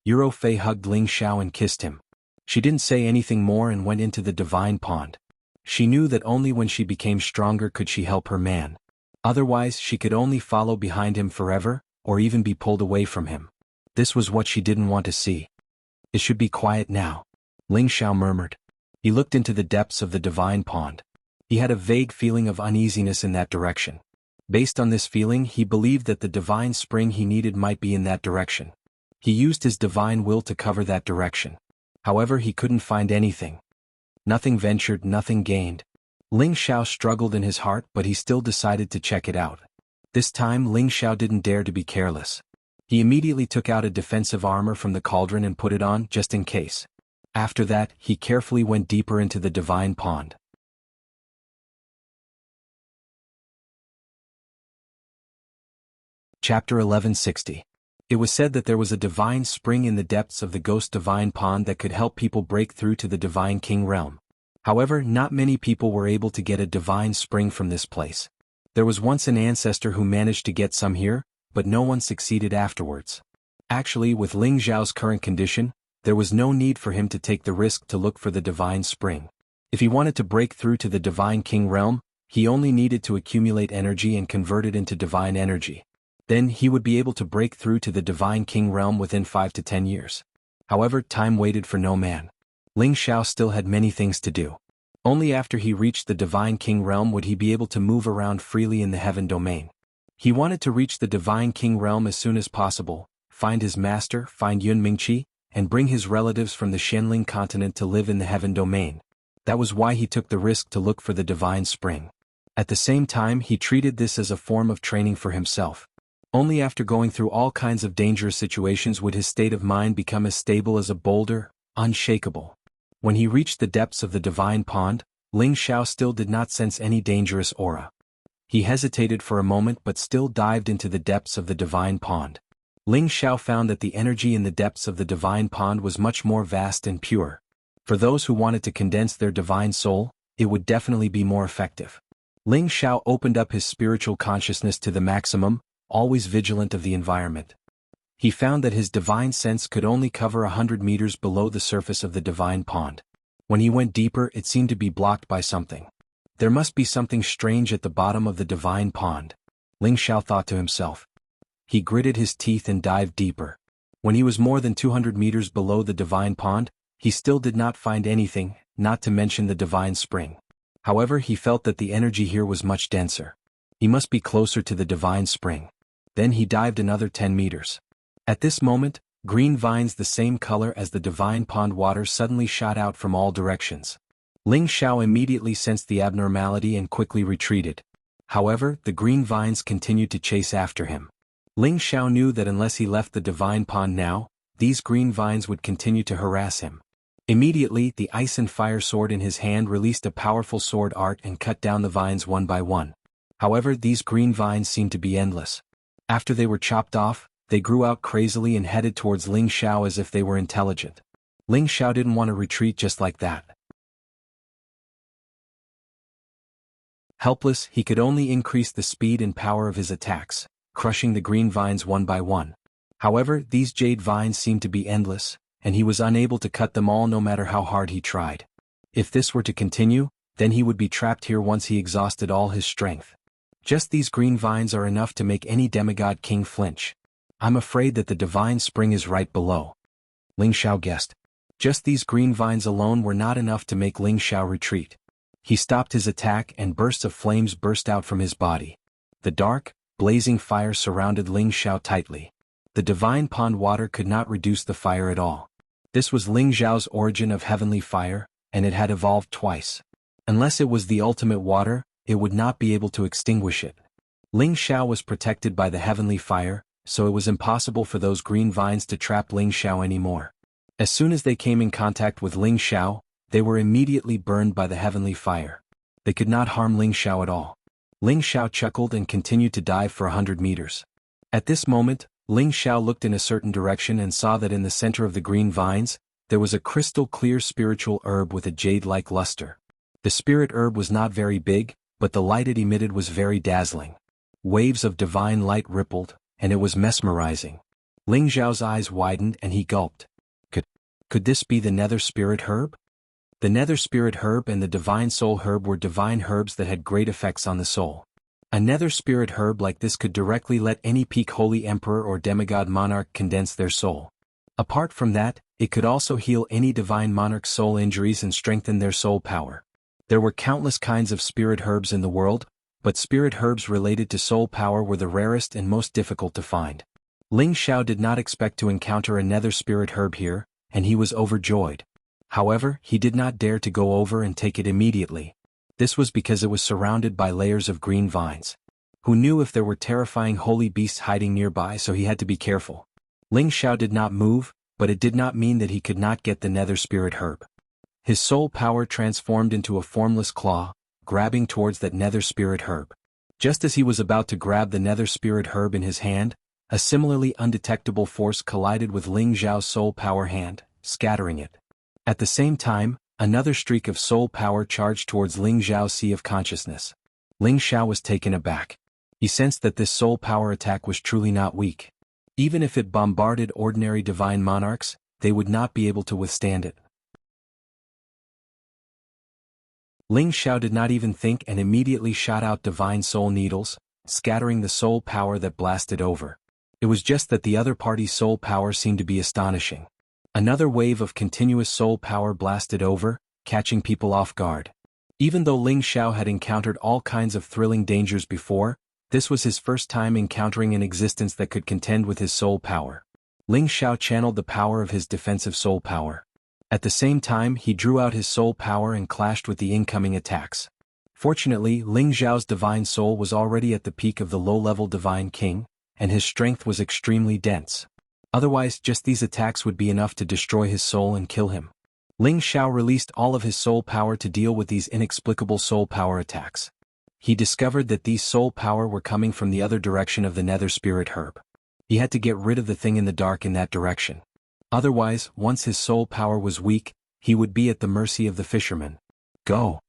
Yuro Fei hugged Ling Xiao and kissed him. She didn't say anything more and went into the divine pond. She knew that only when she became stronger could she help her man. Otherwise she could only follow behind him forever, or even be pulled away from him. This was what she didn't want to see. It should be quiet now. Ling Xiao murmured. He looked into the depths of the divine pond. He had a vague feeling of uneasiness in that direction. Based on this feeling, he believed that the divine spring he needed might be in that direction. He used his divine will to cover that direction. However, he couldn't find anything. Nothing ventured, nothing gained. Ling Xiao struggled in his heart, but he still decided to check it out. This time Ling Xiao didn't dare to be careless. He immediately took out a defensive armor from the cauldron and put it on, just in case. After that, he carefully went deeper into the divine pond. Chapter 1160. It was said that there was a divine spring in the depths of the ghost divine pond that could help people break through to the divine king realm. However, not many people were able to get a divine spring from this place. There was once an ancestor who managed to get some here, but no one succeeded afterwards. Actually, with Ling Xiao's current condition, there was no need for him to take the risk to look for the divine spring. If he wanted to break through to the divine king realm, he only needed to accumulate energy and convert it into divine energy. Then he would be able to break through to the divine king realm within 5 to 10 years. However, time waited for no man. Ling Xiao still had many things to do. Only after he reached the divine king realm would he be able to move around freely in the heaven domain. He wanted to reach the divine king realm as soon as possible, find his master, find Yun Mingqi, and bring his relatives from the Shenling continent to live in the heaven domain. That was why he took the risk to look for the divine spring. At the same time, he treated this as a form of training for himself. Only after going through all kinds of dangerous situations would his state of mind become as stable as a boulder, unshakable. When he reached the depths of the divine pond, Ling Xiao still did not sense any dangerous aura. He hesitated for a moment but still dived into the depths of the divine pond. Ling Xiao found that the energy in the depths of the divine pond was much more vast and pure. For those who wanted to condense their divine soul, it would definitely be more effective. Ling Xiao opened up his spiritual consciousness to the maximum, always vigilant of the environment. He found that his divine sense could only cover 100 meters below the surface of the divine pond. When he went deeper, it seemed to be blocked by something. There must be something strange at the bottom of the divine pond. Ling Xiao thought to himself. He gritted his teeth and dived deeper. When he was more than 200 meters below the divine pond, he still did not find anything, not to mention the divine spring. However, he felt that the energy here was much denser. He must be closer to the divine spring. Then he dived another 10 meters. At this moment, green vines the same color as the divine pond water suddenly shot out from all directions. Ling Xiao immediately sensed the abnormality and quickly retreated. However, the green vines continued to chase after him. Ling Xiao knew that unless he left the divine pond now, these green vines would continue to harass him. Immediately, the ice and fire sword in his hand released a powerful sword art and cut down the vines one by one. However, these green vines seemed to be endless. After they were chopped off, they grew out crazily and headed towards Ling Xiao as if they were intelligent. Ling Xiao didn't want to retreat just like that. Helpless, he could only increase the speed and power of his attacks, crushing the green vines one by one. However, these jade vines seemed to be endless, and he was unable to cut them all no matter how hard he tried. If this were to continue, then he would be trapped here once he exhausted all his strength. Just these green vines are enough to make any demigod king flinch. I'm afraid that the divine spring is right below. Ling Xiao guessed. Just these green vines alone were not enough to make Ling Xiao retreat. He stopped his attack and bursts of flames burst out from his body. The dark, blazing fire surrounded Ling Xiao tightly. The divine pond water could not reduce the fire at all. This was Ling Xiao's origin of heavenly fire, and it had evolved twice. Unless it was the ultimate water, it would not be able to extinguish it. Ling Xiao was protected by the heavenly fire, so it was impossible for those green vines to trap Ling Xiao anymore. As soon as they came in contact with Ling Xiao, they were immediately burned by the heavenly fire. They could not harm Ling Xiao at all. Ling Xiao chuckled and continued to dive for 100 meters. At this moment, Ling Xiao looked in a certain direction and saw that in the center of the green vines, there was a crystal-clear spiritual herb with a jade-like luster. The spirit herb was not very big, but the light it emitted was very dazzling. Waves of divine light rippled, and it was mesmerizing. Ling Xiao's eyes widened and he gulped. Could this be the nether spirit herb? The nether spirit herb and the divine soul herb were divine herbs that had great effects on the soul. A nether spirit herb like this could directly let any peak holy emperor or demigod monarch condense their soul. Apart from that, it could also heal any divine monarch's soul injuries and strengthen their soul power. There were countless kinds of spirit herbs in the world, but spirit herbs related to soul power were the rarest and most difficult to find. Ling Xiao did not expect to encounter a nether spirit herb here, and he was overjoyed. However, he did not dare to go over and take it immediately. This was because it was surrounded by layers of green vines. Who knew if there were terrifying holy beasts hiding nearby, so he had to be careful. Ling Xiao did not move, but it did not mean that he could not get the nether spirit herb. His soul power transformed into a formless claw, grabbing towards that nether spirit herb. Just as he was about to grab the nether spirit herb in his hand, a similarly undetectable force collided with Ling Xiao's soul power hand, scattering it. At the same time, another streak of soul power charged towards Ling Xiao's sea of consciousness. Ling Xiao was taken aback. He sensed that this soul power attack was truly not weak. Even if it bombarded ordinary divine monarchs, they would not be able to withstand it. Ling Xiao did not even think and immediately shot out divine soul needles, scattering the soul power that blasted over. It was just that the other party's soul power seemed to be astonishing. Another wave of continuous soul power blasted over, catching people off guard. Even though Ling Xiao had encountered all kinds of thrilling dangers before, this was his first time encountering an existence that could contend with his soul power. Ling Xiao channeled the power of his defensive soul power. At the same time, he drew out his soul power and clashed with the incoming attacks. Fortunately, Ling Xiao's divine soul was already at the peak of the low-level divine king, and his strength was extremely dense. Otherwise, just these attacks would be enough to destroy his soul and kill him. Ling Xiao released all of his soul power to deal with these inexplicable soul power attacks. He discovered that these soul power were coming from the other direction of the nether spirit herb. He had to get rid of the thing in the dark in that direction. Otherwise, once his soul power was weak, he would be at the mercy of the fisherman. Go!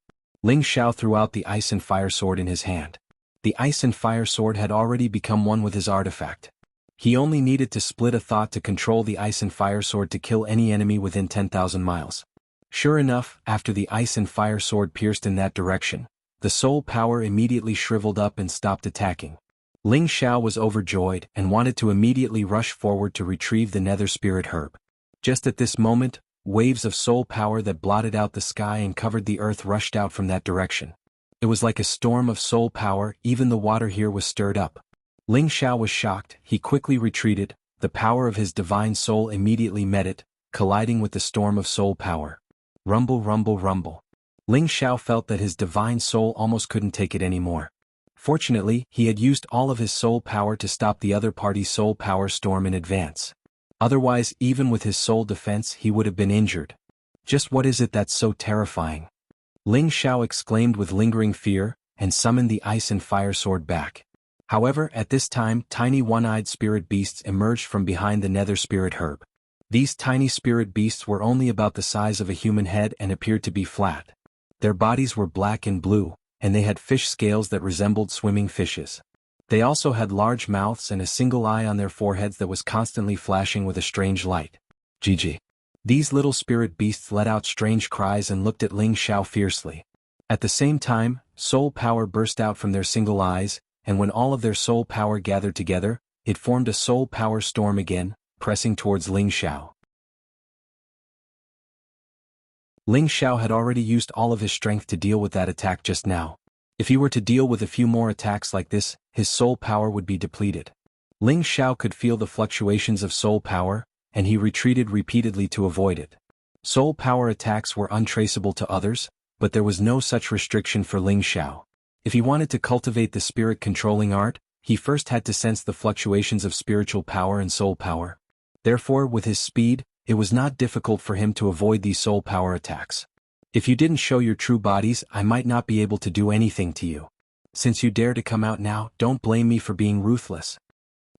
Ling Xiao threw out the ice and fire sword in his hand. The ice and fire sword had already become one with his artifact. He only needed to split a thought to control the ice and fire sword to kill any enemy within 10,000 miles. Sure enough, after the ice and fire sword pierced in that direction, the soul power immediately shriveled up and stopped attacking. Ling Xiao was overjoyed and wanted to immediately rush forward to retrieve the nether spirit herb. Just at this moment, waves of soul power that blotted out the sky and covered the earth rushed out from that direction. It was like a storm of soul power, even the water here was stirred up. Ling Xiao was shocked, he quickly retreated, the power of his divine soul immediately met it, colliding with the storm of soul power. Rumble, rumble, rumble. Ling Xiao felt that his divine soul almost couldn't take it anymore. Fortunately, he had used all of his soul power to stop the other party's soul power storm in advance. Otherwise, even with his soul defense, he would have been injured. Just what is it that's so terrifying? Ling Xiao exclaimed with lingering fear, and summoned the ice and fire sword back. However, at this time, tiny one-eyed spirit beasts emerged from behind the nether spirit herb. These tiny spirit beasts were only about the size of a human head and appeared to be flat. Their bodies were black and blue, and they had fish scales that resembled swimming fishes. They also had large mouths and a single eye on their foreheads that was constantly flashing with a strange light. GG. These little spirit beasts let out strange cries and looked at Ling Xiao fiercely. At the same time, soul power burst out from their single eyes, and when all of their soul power gathered together, it formed a soul power storm again, pressing towards Ling Xiao. Ling Xiao had already used all of his strength to deal with that attack just now. If he were to deal with a few more attacks like this, his soul power would be depleted. Ling Xiao could feel the fluctuations of soul power, and he retreated repeatedly to avoid it. Soul power attacks were untraceable to others, but there was no such restriction for Ling Xiao. If he wanted to cultivate the spirit-controlling art, he first had to sense the fluctuations of spiritual power and soul power. Therefore, with his speed, it was not difficult for him to avoid these soul power attacks. If you didn't show your true bodies, I might not be able to do anything to you. Since you dare to come out now, don't blame me for being ruthless.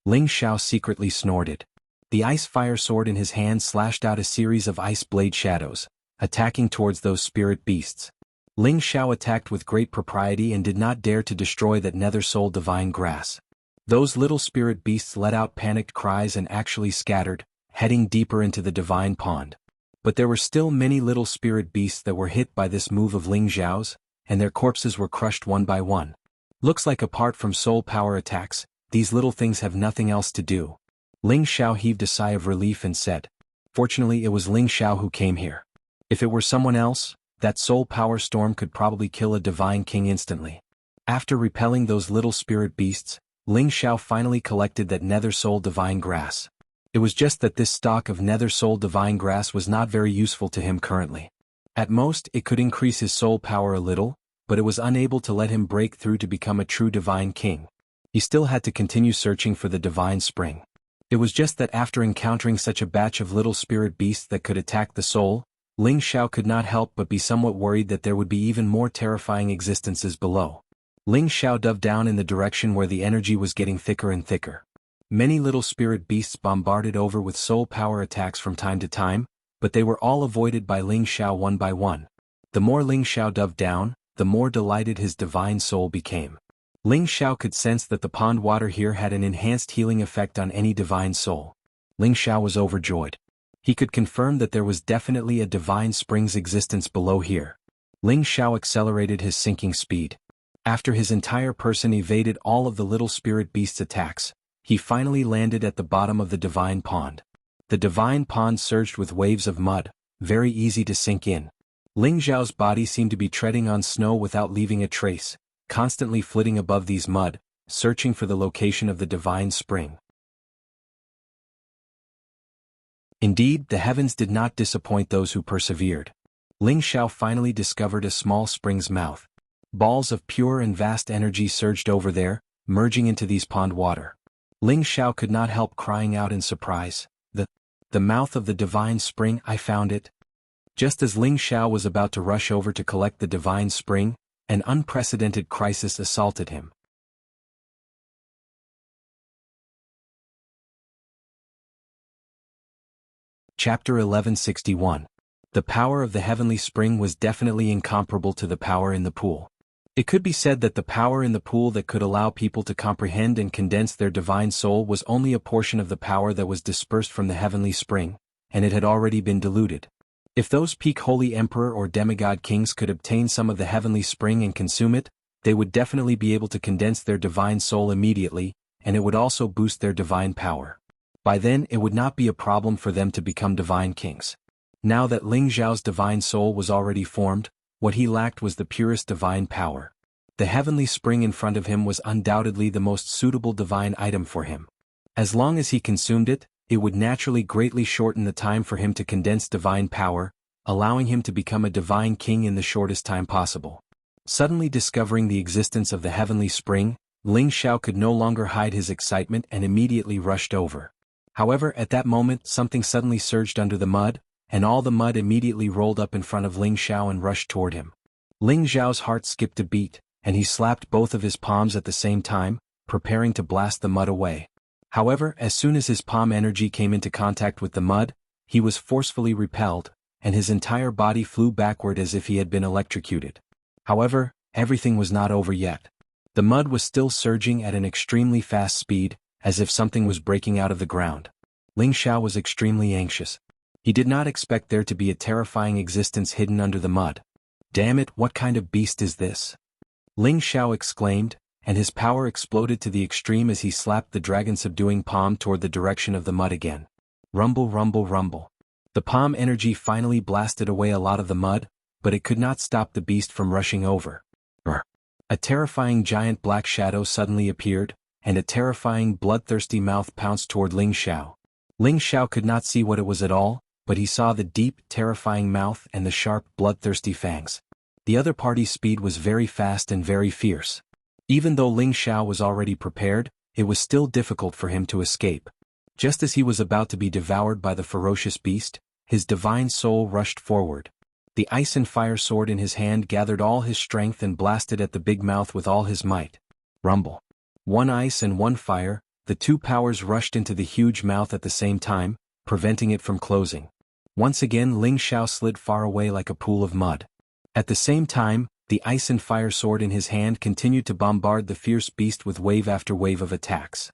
Ling Xiao secretly snorted. The ice fire sword in his hand slashed out a series of ice blade shadows, attacking towards those spirit beasts. Ling Xiao attacked with great propriety and did not dare to destroy that nether soul divine grass. Those little spirit beasts let out panicked cries and actually scattered, heading deeper into the divine pond. But there were still many little spirit beasts that were hit by this move of Ling Xiao's, and their corpses were crushed one by one. Looks like apart from soul power attacks, these little things have nothing else to do. Ling Xiao heaved a sigh of relief and said, "Fortunately it was Ling Xiao who came here. If it were someone else, that soul power storm could probably kill a divine king instantly." After repelling those little spirit beasts, Ling Xiao finally collected that nether soul divine grass. It was just that this stock of nether soul divine grass was not very useful to him currently. At most, it could increase his soul power a little, but it was unable to let him break through to become a true divine king. He still had to continue searching for the divine spring. It was just that after encountering such a batch of little spirit beasts that could attack the soul, Ling Xiao could not help but be somewhat worried that there would be even more terrifying existences below. Ling Xiao dove down in the direction where the energy was getting thicker and thicker. Many little spirit beasts bombarded over with soul power attacks from time to time, but they were all avoided by Ling Xiao one by one. The more Ling Xiao dove down, the more delighted his divine soul became. Ling Xiao could sense that the pond water here had an enhanced healing effect on any divine soul. Ling Xiao was overjoyed. He could confirm that there was definitely a divine spring's existence below here. Ling Xiao accelerated his sinking speed. After his entire person evaded all of the little spirit beast's attacks, he finally landed at the bottom of the divine pond. The divine pond surged with waves of mud, very easy to sink in. Ling Xiao's body seemed to be treading on snow without leaving a trace, constantly flitting above these mud, searching for the location of the divine spring. Indeed, the heavens did not disappoint those who persevered. Ling Xiao finally discovered a small spring's mouth. Balls of pure and vast energy surged over there, merging into these pond water. Ling Xiao could not help crying out in surprise, The mouth of the divine spring, I found it." Just as Ling Xiao was about to rush over to collect the divine spring, an unprecedented crisis assaulted him. Chapter 1161. The power of the heavenly spring was definitely incomparable to the power in the pool. It could be said that the power in the pool that could allow people to comprehend and condense their divine soul was only a portion of the power that was dispersed from the heavenly spring, and it had already been diluted. If those peak holy emperor or demigod kings could obtain some of the heavenly spring and consume it, they would definitely be able to condense their divine soul immediately, and it would also boost their divine power. By then it would not be a problem for them to become divine kings. Now that Ling Xiao's divine soul was already formed, what he lacked was the purest divine power. The heavenly spring in front of him was undoubtedly the most suitable divine item for him. As long as he consumed it, it would naturally greatly shorten the time for him to condense divine power, allowing him to become a divine king in the shortest time possible. Suddenly discovering the existence of the heavenly spring, Ling Xiao could no longer hide his excitement and immediately rushed over. However, at that moment something suddenly surged under the mud, and all the mud immediately rolled up in front of Ling Xiao and rushed toward him. Ling Xiao's heart skipped a beat, and he slapped both of his palms at the same time, preparing to blast the mud away. However, as soon as his palm energy came into contact with the mud, he was forcefully repelled, and his entire body flew backward as if he had been electrocuted. However, everything was not over yet. The mud was still surging at an extremely fast speed, as if something was breaking out of the ground. Ling Xiao was extremely anxious. He did not expect there to be a terrifying existence hidden under the mud. "Damn it, what kind of beast is this?" Ling Xiao exclaimed, and his power exploded to the extreme as he slapped the dragon-subduing palm toward the direction of the mud again. Rumble, rumble, rumble. The palm energy finally blasted away a lot of the mud, but it could not stop the beast from rushing over. A terrifying giant black shadow suddenly appeared, and a terrifying bloodthirsty mouth pounced toward Ling Xiao. Ling Xiao could not see what it was at all, but he saw the deep, terrifying mouth and the sharp, bloodthirsty fangs. The other party's speed was very fast and very fierce. Even though Ling Xiao was already prepared, it was still difficult for him to escape. Just as he was about to be devoured by the ferocious beast, his divine soul rushed forward. The ice and fire sword in his hand gathered all his strength and blasted at the big mouth with all his might. Rumble. One ice and one fire, the two powers rushed into the huge mouth at the same time, preventing it from closing. Once again Ling Xiao slid far away like a pool of mud. At the same time, the ice and fire sword in his hand continued to bombard the fierce beast with wave after wave of attacks.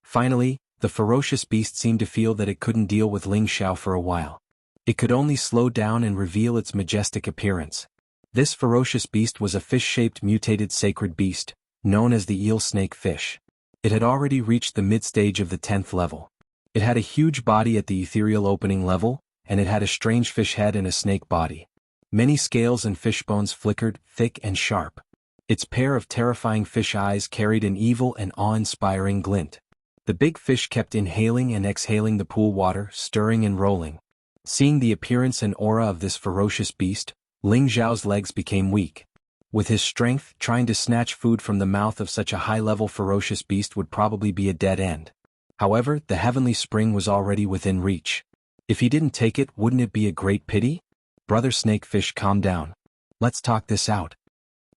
Finally, the ferocious beast seemed to feel that it couldn't deal with Ling Xiao for a while. It could only slow down and reveal its majestic appearance. This ferocious beast was a fish-shaped mutated sacred beast, known as the eel snake fish. It had already reached the mid-stage of the 10th level. It had a huge body at the ethereal opening level, and it had a strange fish head and a snake body. Many scales and fish bones flickered, thick and sharp. Its pair of terrifying fish eyes carried an evil and awe-inspiring glint. The big fish kept inhaling and exhaling the pool water, stirring and rolling. Seeing the appearance and aura of this ferocious beast, Ling Xiao's legs became weak. With his strength, trying to snatch food from the mouth of such a high-level ferocious beast would probably be a dead end. However, the heavenly spring was already within reach. If he didn't take it, wouldn't it be a great pity? Brother Snakefish, calm down. Let's talk this out.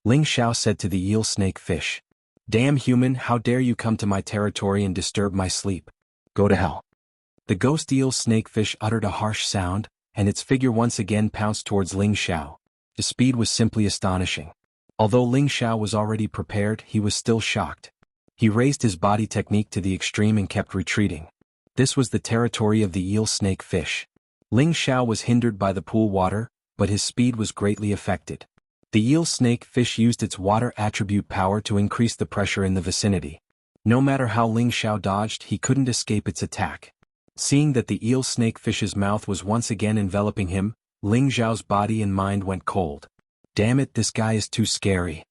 Ling Xiao said to the eel snakefish. Damn human, how dare you come to my territory and disturb my sleep? Go to hell. The ghost eel snakefish uttered a harsh sound, and its figure once again pounced towards Ling Xiao. The speed was simply astonishing. Although Ling Xiao was already prepared, he was still shocked. He raised his body technique to the extreme and kept retreating. This was the territory of the eel snakefish. Ling Xiao was hindered by the pool water, but his speed was greatly affected. The eel snakefish used its water attribute power to increase the pressure in the vicinity. No matter how Ling Xiao dodged, he couldn't escape its attack. Seeing that the eel snakefish's mouth was once again enveloping him, Ling Xiao's body and mind went cold. Damn it, this guy is too scary.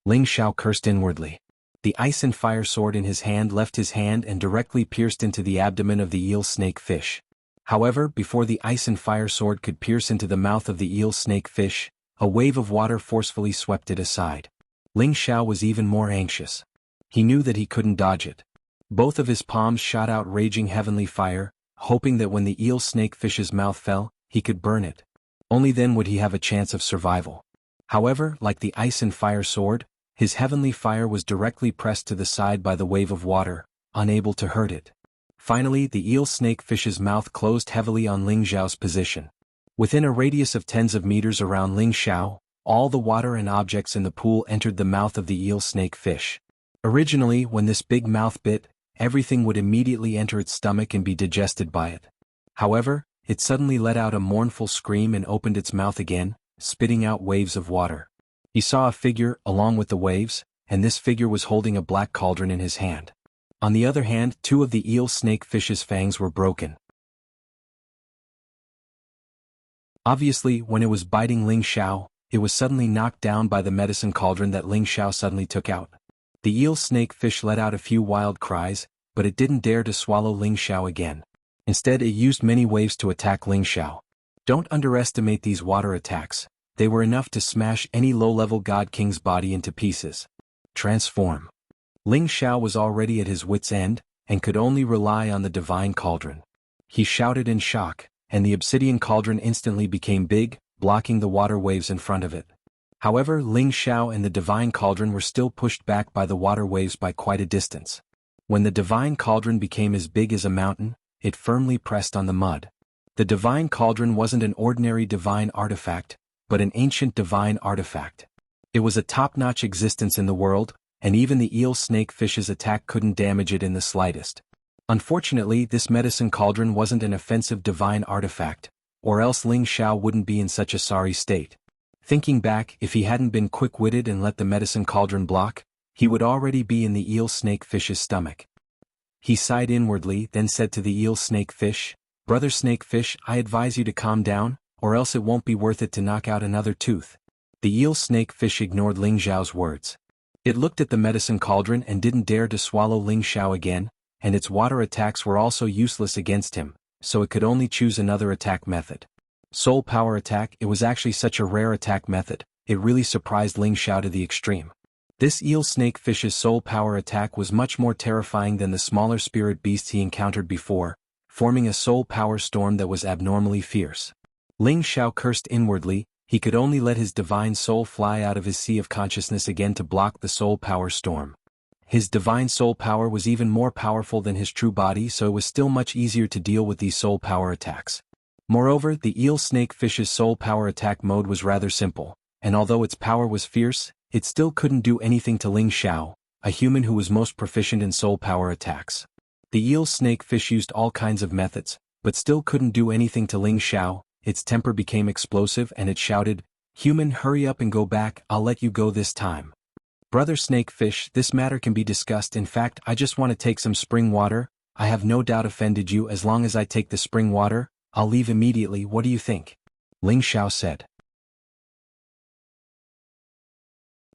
Ling Xiao cursed inwardly. The ice and fire sword in his hand left his hand and directly pierced into the abdomen of the eel snakefish. However, before the ice and fire sword could pierce into the mouth of the eel snakefish, a wave of water forcefully swept it aside. Ling Xiao was even more anxious. He knew that he couldn't dodge it. Both of his palms shot out raging heavenly fire, hoping that when the eel snakefish's mouth fell, he could burn it. Only then would he have a chance of survival. However, like the ice and fire sword, his heavenly fire was directly pressed to the side by the wave of water, unable to hurt it. Finally, the eel snakefish's mouth closed heavily on Ling Xiao's position. Within a radius of tens of meters around Ling Xiao, all the water and objects in the pool entered the mouth of the eel snakefish. Originally, when this big mouth bit, everything would immediately enter its stomach and be digested by it. However, it suddenly let out a mournful scream and opened its mouth again, spitting out waves of water. He saw a figure, along with the waves, and this figure was holding a black cauldron in his hand. On the other hand, two of the eel snakefish's fangs were broken. Obviously, when it was biting Ling Xiao, it was suddenly knocked down by the medicine cauldron that Ling Xiao suddenly took out. The eel snakefish let out a few wild cries, but it didn't dare to swallow Ling Xiao again. Instead, it used many waves to attack Ling Xiao. Don't underestimate these water attacks. They were enough to smash any low-level God King's body into pieces. Transform. Ling Xiao was already at his wit's end, and could only rely on the divine cauldron. He shouted in shock, and the obsidian cauldron instantly became big, blocking the water waves in front of it. However, Ling Xiao and the divine cauldron were still pushed back by the water waves by quite a distance. When the divine cauldron became as big as a mountain, it firmly pressed on the mud. The divine cauldron wasn't an ordinary divine artifact, but an ancient divine artifact. It was a top-notch existence in the world, and even the eel snakefish's attack couldn't damage it in the slightest. Unfortunately, this medicine cauldron wasn't an offensive divine artifact, or else Ling Xiao wouldn't be in such a sorry state. Thinking back, if he hadn't been quick-witted and let the medicine cauldron block, he would already be in the eel snakefish's stomach. He sighed inwardly, then said to the eel snakefish, "Brother snakefish, I advise you to calm down, or else it won't be worth it to knock out another tooth." The eel snakefish ignored Ling Xiao's words. It looked at the medicine cauldron and didn't dare to swallow Ling Xiao again, and its water attacks were also useless against him, so it could only choose another attack method. Soul Power Attack. It was actually such a rare attack method, it really surprised Ling Xiao to the extreme. This eel snake fish's soul power attack was much more terrifying than the smaller spirit beasts he encountered before, forming a soul power storm that was abnormally fierce. Ling Xiao cursed inwardly. He could only let his divine soul fly out of his sea of consciousness again to block the soul power storm. His divine soul power was even more powerful than his true body, so it was still much easier to deal with these soul power attacks. Moreover, the eel snake fish's soul power attack mode was rather simple, and although its power was fierce, it still couldn't do anything to Ling Xiao, a human who was most proficient in soul power attacks. The eel snake fish used all kinds of methods, but still couldn't do anything to Ling Xiao. Its temper became explosive and it shouted, "Human, hurry up and go back, I'll let you go this time." "Brother Snake Fish, this matter can be discussed. In fact, I just want to take some spring water. I have no doubt offended you. As long as I take the spring water, I'll leave immediately. What do you think?" Ling Xiao said.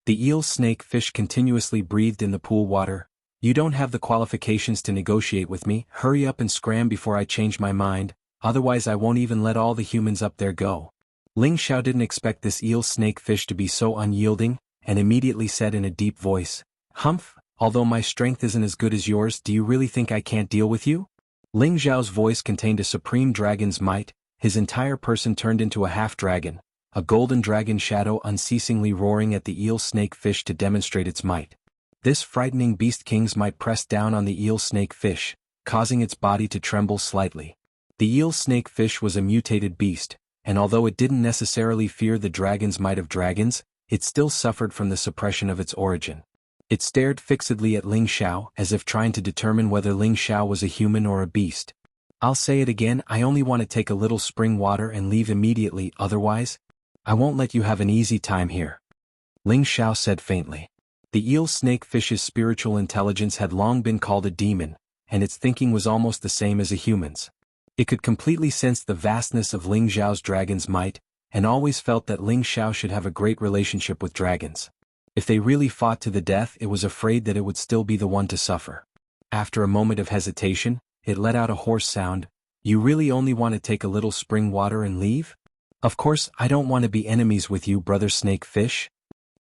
The eel snake fish continuously breathed in the pool water. "You don't have the qualifications to negotiate with me. Hurry up and scram before I change my mind. Otherwise I won't even let all the humans up there go." Ling Xiao didn't expect this eel snake fish to be so unyielding, and immediately said in a deep voice, "Humph, although my strength isn't as good as yours, do you really think I can't deal with you?" Ling Xiao's voice contained a supreme dragon's might. His entire person turned into a half-dragon, a golden dragon shadow unceasingly roaring at the eel snake fish to demonstrate its might. This frightening beast king's might pressed down on the eel snake fish, causing its body to tremble slightly. The eel snake fish was a mutated beast, and although it didn't necessarily fear the dragon's might of dragons, it still suffered from the suppression of its origin. It stared fixedly at Ling Xiao as if trying to determine whether Ling Xiao was a human or a beast. "I'll say it again, I only want to take a little spring water and leave immediately, otherwise, I won't let you have an easy time here," Ling Xiao said faintly. The eel snake fish's spiritual intelligence had long been called a demon, and its thinking was almost the same as a human's. It could completely sense the vastness of Ling Xiao's dragon's might, and always felt that Ling Xiao should have a great relationship with dragons. If they really fought to the death, it was afraid that it would still be the one to suffer. After a moment of hesitation, it let out a hoarse sound. "You really only want to take a little spring water and leave?" "Of course, I don't want to be enemies with you, brother snake fish,"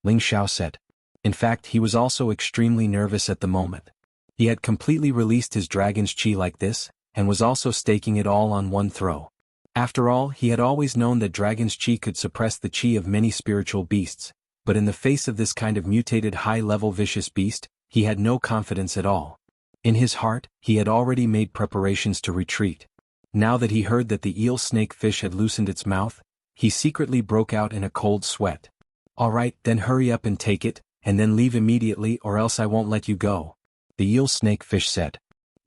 Ling Xiao said. In fact, he was also extremely nervous at the moment. He had completely released his dragon's qi like this, and was also staking it all on one throw. After all, he had always known that dragon's qi could suppress the qi of many spiritual beasts, but in the face of this kind of mutated high-level vicious beast, he had no confidence at all. In his heart, he had already made preparations to retreat. Now that he heard that the eel snake fish had loosened its mouth, he secretly broke out in a cold sweat. "All right, then hurry up and take it, and then leave immediately or else I won't let you go," the eel snake fish said.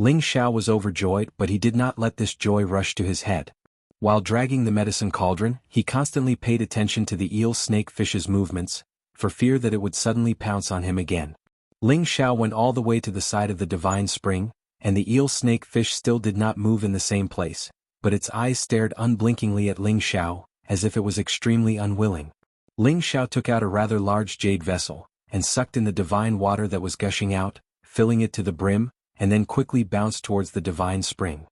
Ling Xiao was overjoyed, but he did not let this joy rush to his head. While dragging the medicine cauldron, he constantly paid attention to the eel snake fish's movements, for fear that it would suddenly pounce on him again. Ling Xiao went all the way to the side of the divine spring, and the eel snake fish still did not move in the same place, but its eyes stared unblinkingly at Ling Xiao, as if it was extremely unwilling. Ling Xiao took out a rather large jade vessel, and sucked in the divine water that was gushing out, filling it to the brim, and then quickly bounced towards the divine spring.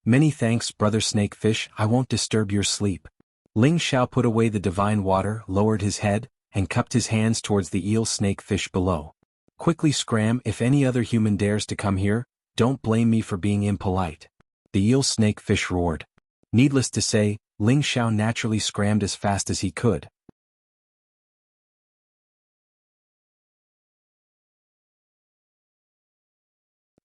"Many thanks, brother snakefish, I won't disturb your sleep." Ling Xiao put away the divine water, lowered his head, and cupped his hands towards the eel snakefish below. "Quickly scram, if any other human dares to come here, don't blame me for being impolite," the eel snakefish roared. Needless to say, Ling Xiao naturally scrammed as fast as he could.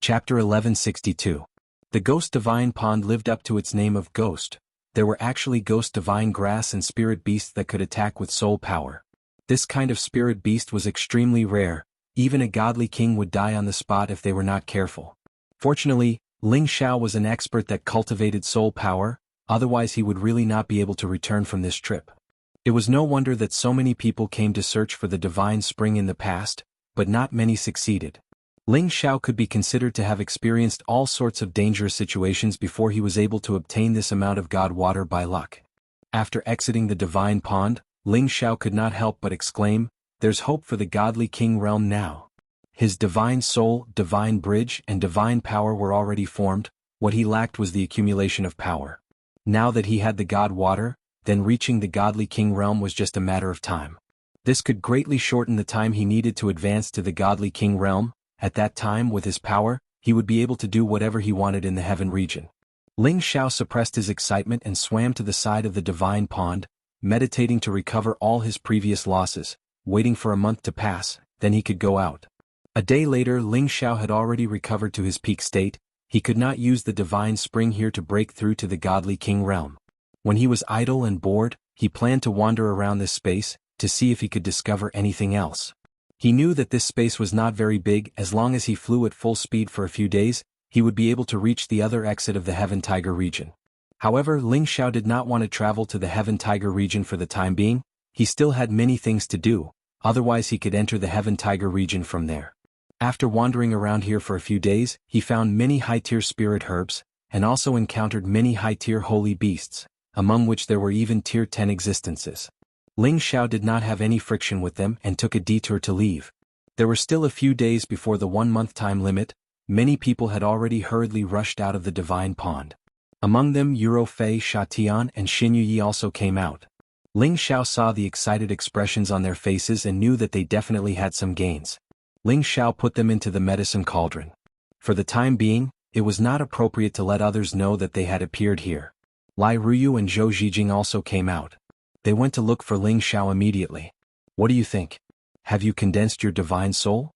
Chapter 1162. The Ghost Divine Pond lived up to its name of Ghost. There were actually Ghost Divine Grass and Spirit Beasts that could attack with soul power. This kind of Spirit Beast was extremely rare. Even a godly king would die on the spot if they were not careful. Fortunately, Ling Xiao was an expert that cultivated soul power, otherwise he would really not be able to return from this trip. It was no wonder that so many people came to search for the divine spring in the past, but not many succeeded. Ling Xiao could be considered to have experienced all sorts of dangerous situations before he was able to obtain this amount of god water by luck. After exiting the divine pond, Ling Xiao could not help but exclaim, "There's hope for the godly king realm now." His divine soul, divine bridge, and divine power were already formed. What he lacked was the accumulation of power. Now that he had the god water, then reaching the godly king realm was just a matter of time. This could greatly shorten the time he needed to advance to the godly king realm. At that time, with his power, he would be able to do whatever he wanted in the heaven region. Ling Xiao suppressed his excitement and swam to the side of the divine pond, meditating to recover all his previous losses, waiting for a month to pass, then he could go out. A day later, Ling Xiao had already recovered to his peak state. He could not use the divine spring here to break through to the godly king realm. When he was idle and bored, he planned to wander around this space, to see if he could discover anything else. He knew that this space was not very big. As long as he flew at full speed for a few days, he would be able to reach the other exit of the Heaven Tiger region. However, Ling Xiao did not want to travel to the Heaven Tiger region for the time being. He still had many things to do, otherwise he could enter the Heaven Tiger region from there. After wandering around here for a few days, he found many high-tier spirit herbs, and also encountered many high-tier holy beasts, among which there were even tier 10 existences. Ling Xiao did not have any friction with them and took a detour to leave. There were still a few days before the 1-month time limit. Many people had already hurriedly rushed out of the divine pond. Among them Yuro Fei, Shatian, and Xin Yi also came out. Ling Xiao saw the excited expressions on their faces and knew that they definitely had some gains. Ling Xiao put them into the medicine cauldron. For the time being, it was not appropriate to let others know that they had appeared here. Lai Ruyu and Zhou Zhijing also came out. They went to look for Ling Xiao immediately. "What do you think? Have you condensed your divine soul?"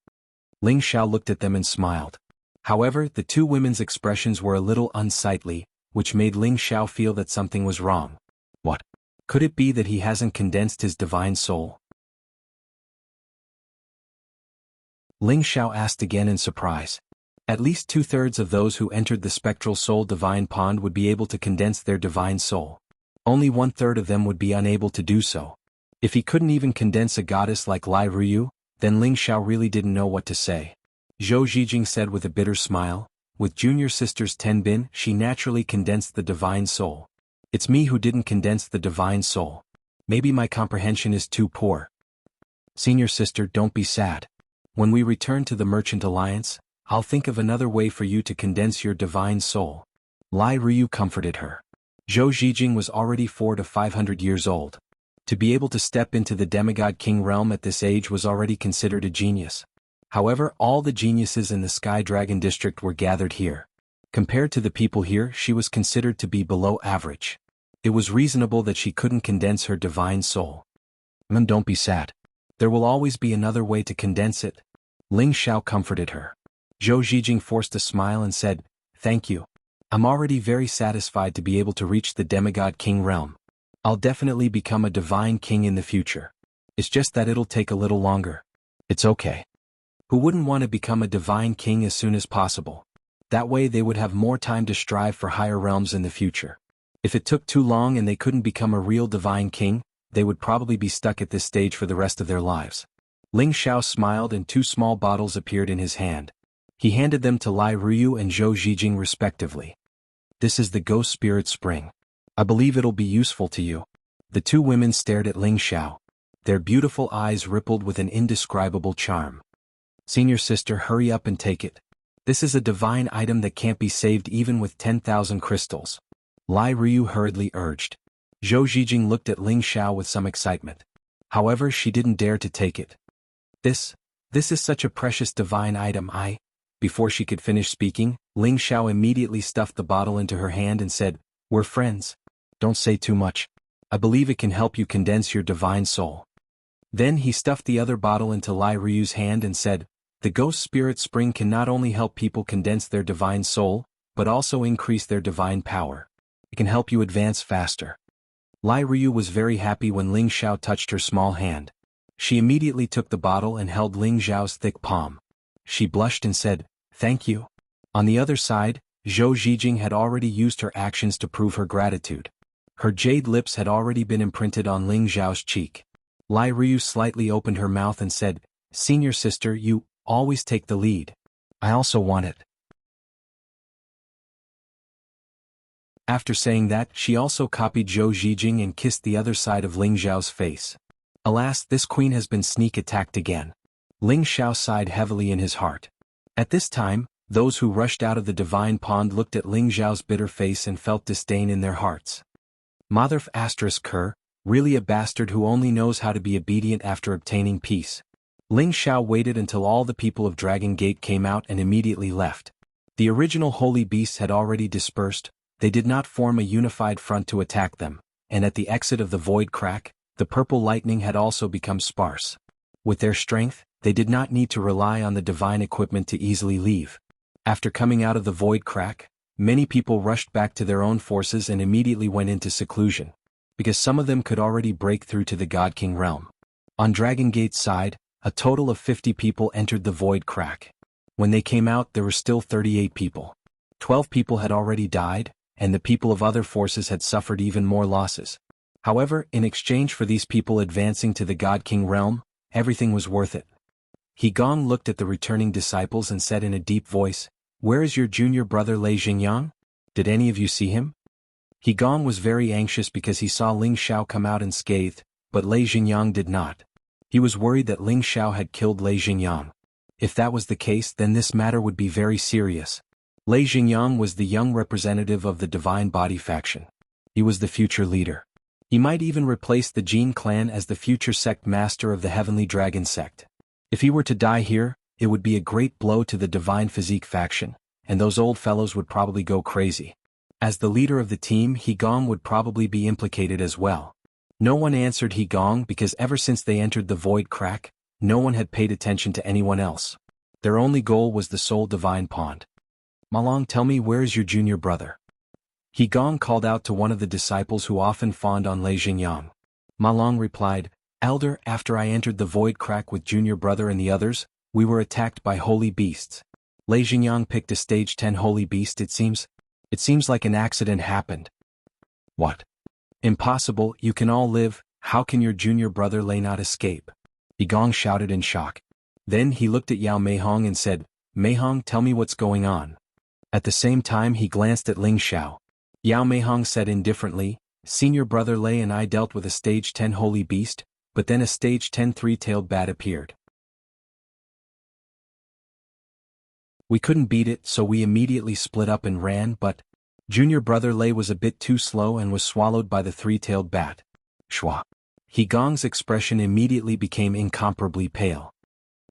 Ling Xiao looked at them and smiled. However, the two women's expressions were a little unsightly, which made Ling Xiao feel that something was wrong. What? Could it be that he hasn't condensed his divine soul? Ling Xiao asked again in surprise. At least 2/3 of those who entered the spectral soul divine pond would be able to condense their divine soul. Only 1/3 of them would be unable to do so. If he couldn't even condense a goddess like Lai Ruyu, then Ling Xiao really didn't know what to say. Zhou Zhijing said with a bitter smile, "With junior sister's Tenbin, she naturally condensed the divine soul. It's me who didn't condense the divine soul. Maybe my comprehension is too poor. Senior sister, don't be sad. When we return to the Merchant Alliance, I'll think of another way for you to condense your divine soul." Lai Ruyu comforted her. Zhou Zhijing was already 400 to 500 years old. To be able to step into the demigod king realm at this age was already considered a genius. However, all the geniuses in the Sky Dragon district were gathered here. Compared to the people here, she was considered to be below average. It was reasonable that she couldn't condense her divine soul. Don't be sad. There will always be another way to condense it. Ling Xiao comforted her. Zhou Zhijing forced a smile and said, "Thank you. I'm already very satisfied to be able to reach the demigod king realm. I'll definitely become a divine king in the future. It's just that it'll take a little longer. It's okay. Who wouldn't want to become a divine king as soon as possible? That way they would have more time to strive for higher realms in the future. If it took too long and they couldn't become a real divine king, they would probably be stuck at this stage for the rest of their lives." Ling Xiao smiled and 2 small bottles appeared in his hand. He handed them to Lai Ruyu and Zhou Zhijing respectively. "This is the Ghost Spirit Spring. I believe it'll be useful to you." The 2 women stared at Ling Xiao. Their beautiful eyes rippled with an indescribable charm. "Senior sister, hurry up and take it. This is a divine item that can't be saved even with 10,000 crystals." Lai Ruyu hurriedly urged. Zhou Zhijing looked at Ling Xiao with some excitement. However, she didn't dare to take it. This is such a precious divine item. Before she could finish speaking, Ling Xiao immediately stuffed the bottle into her hand and said, "We're friends. Don't say too much. I believe it can help you condense your divine soul." Then he stuffed the other bottle into Lai Ryu's hand and said, "The Ghost Spirit Spring can not only help people condense their divine soul, but also increase their divine power. It can help you advance faster." Lai Ryu was very happy when Ling Xiao touched her small hand. She immediately took the bottle and held Ling Xiao's thick palm. She blushed and said, "Thank you." On the other side, Zhou Zhijing had already used her actions to prove her gratitude. Her jade lips had already been imprinted on Ling Xiao's cheek. Lai Ryu slightly opened her mouth and said, "Senior sister, you always take the lead. I also want it." After saying that, she also copied Zhou Zhijing and kissed the other side of Ling Xiao's face. Alas, this queen has been sneak attacked again. Ling Xiao sighed heavily in his heart. At this time, those who rushed out of the divine pond looked at Ling Xiao's bitter face and felt disdain in their hearts. Motherf *her, really a bastard who only knows how to be obedient after obtaining peace. Ling Xiao waited until all the people of Dragon Gate came out and immediately left. The original holy beasts had already dispersed, they did not form a unified front to attack them, and at the exit of the void crack, the purple lightning had also become sparse. With their strength, they did not need to rely on the divine equipment to easily leave. After coming out of the void crack, many people rushed back to their own forces and immediately went into seclusion, because some of them could already break through to the God King realm. On Dragon Gate's side, a total of 50 people entered the void crack. When they came out, there were still 38 people. 12 people had already died, and the people of other forces had suffered even more losses. However, in exchange for these people advancing to the God King realm, everything was worth it. He Gong looked at the returning disciples and said in a deep voice, "Where is your junior brother Lei Xingyang? Did any of you see him?" He Gong was very anxious because he saw Ling Xiao come out unscathed, but Lei Xingyang did not. He was worried that Ling Xiao had killed Lei Xingyang. If that was the case, then this matter would be very serious. Lei Xingyang was the young representative of the Divine Body faction. He was the future leader. He might even replace the Jin clan as the future sect master of the Heavenly Dragon sect. If he were to die here, it would be a great blow to the Divine Physique faction, and those old fellows would probably go crazy. As the leader of the team, He Gong would probably be implicated as well. No one answered He Gong because ever since they entered the void crack, no one had paid attention to anyone else. Their only goal was the Soul Divine Pond. "Malong, tell me, where is your junior brother?" He Gong called out to one of the disciples who often fawned on Lei Xingyang. Malong replied, "Elder, after I entered the void crack with junior brother and the others, we were attacked by holy beasts. Lei Xingyang picked a stage 10 holy beast, it seems. It seems like an accident happened." "What? Impossible, you can all live, how can your junior brother Lei not escape?" He Gong shouted in shock. Then he looked at Yao Meihong and said, "Meihong, tell me what's going on." At the same time he glanced at Ling Xiao. Yao Meihong said indifferently, "Senior brother Lei and I dealt with a stage 10 holy beast, but then a stage 10 three-tailed bat appeared. We couldn't beat it, so we immediately split up and ran, but junior brother Lei was a bit too slow and was swallowed by the three-tailed bat." Shua. He Gong's expression immediately became incomparably pale.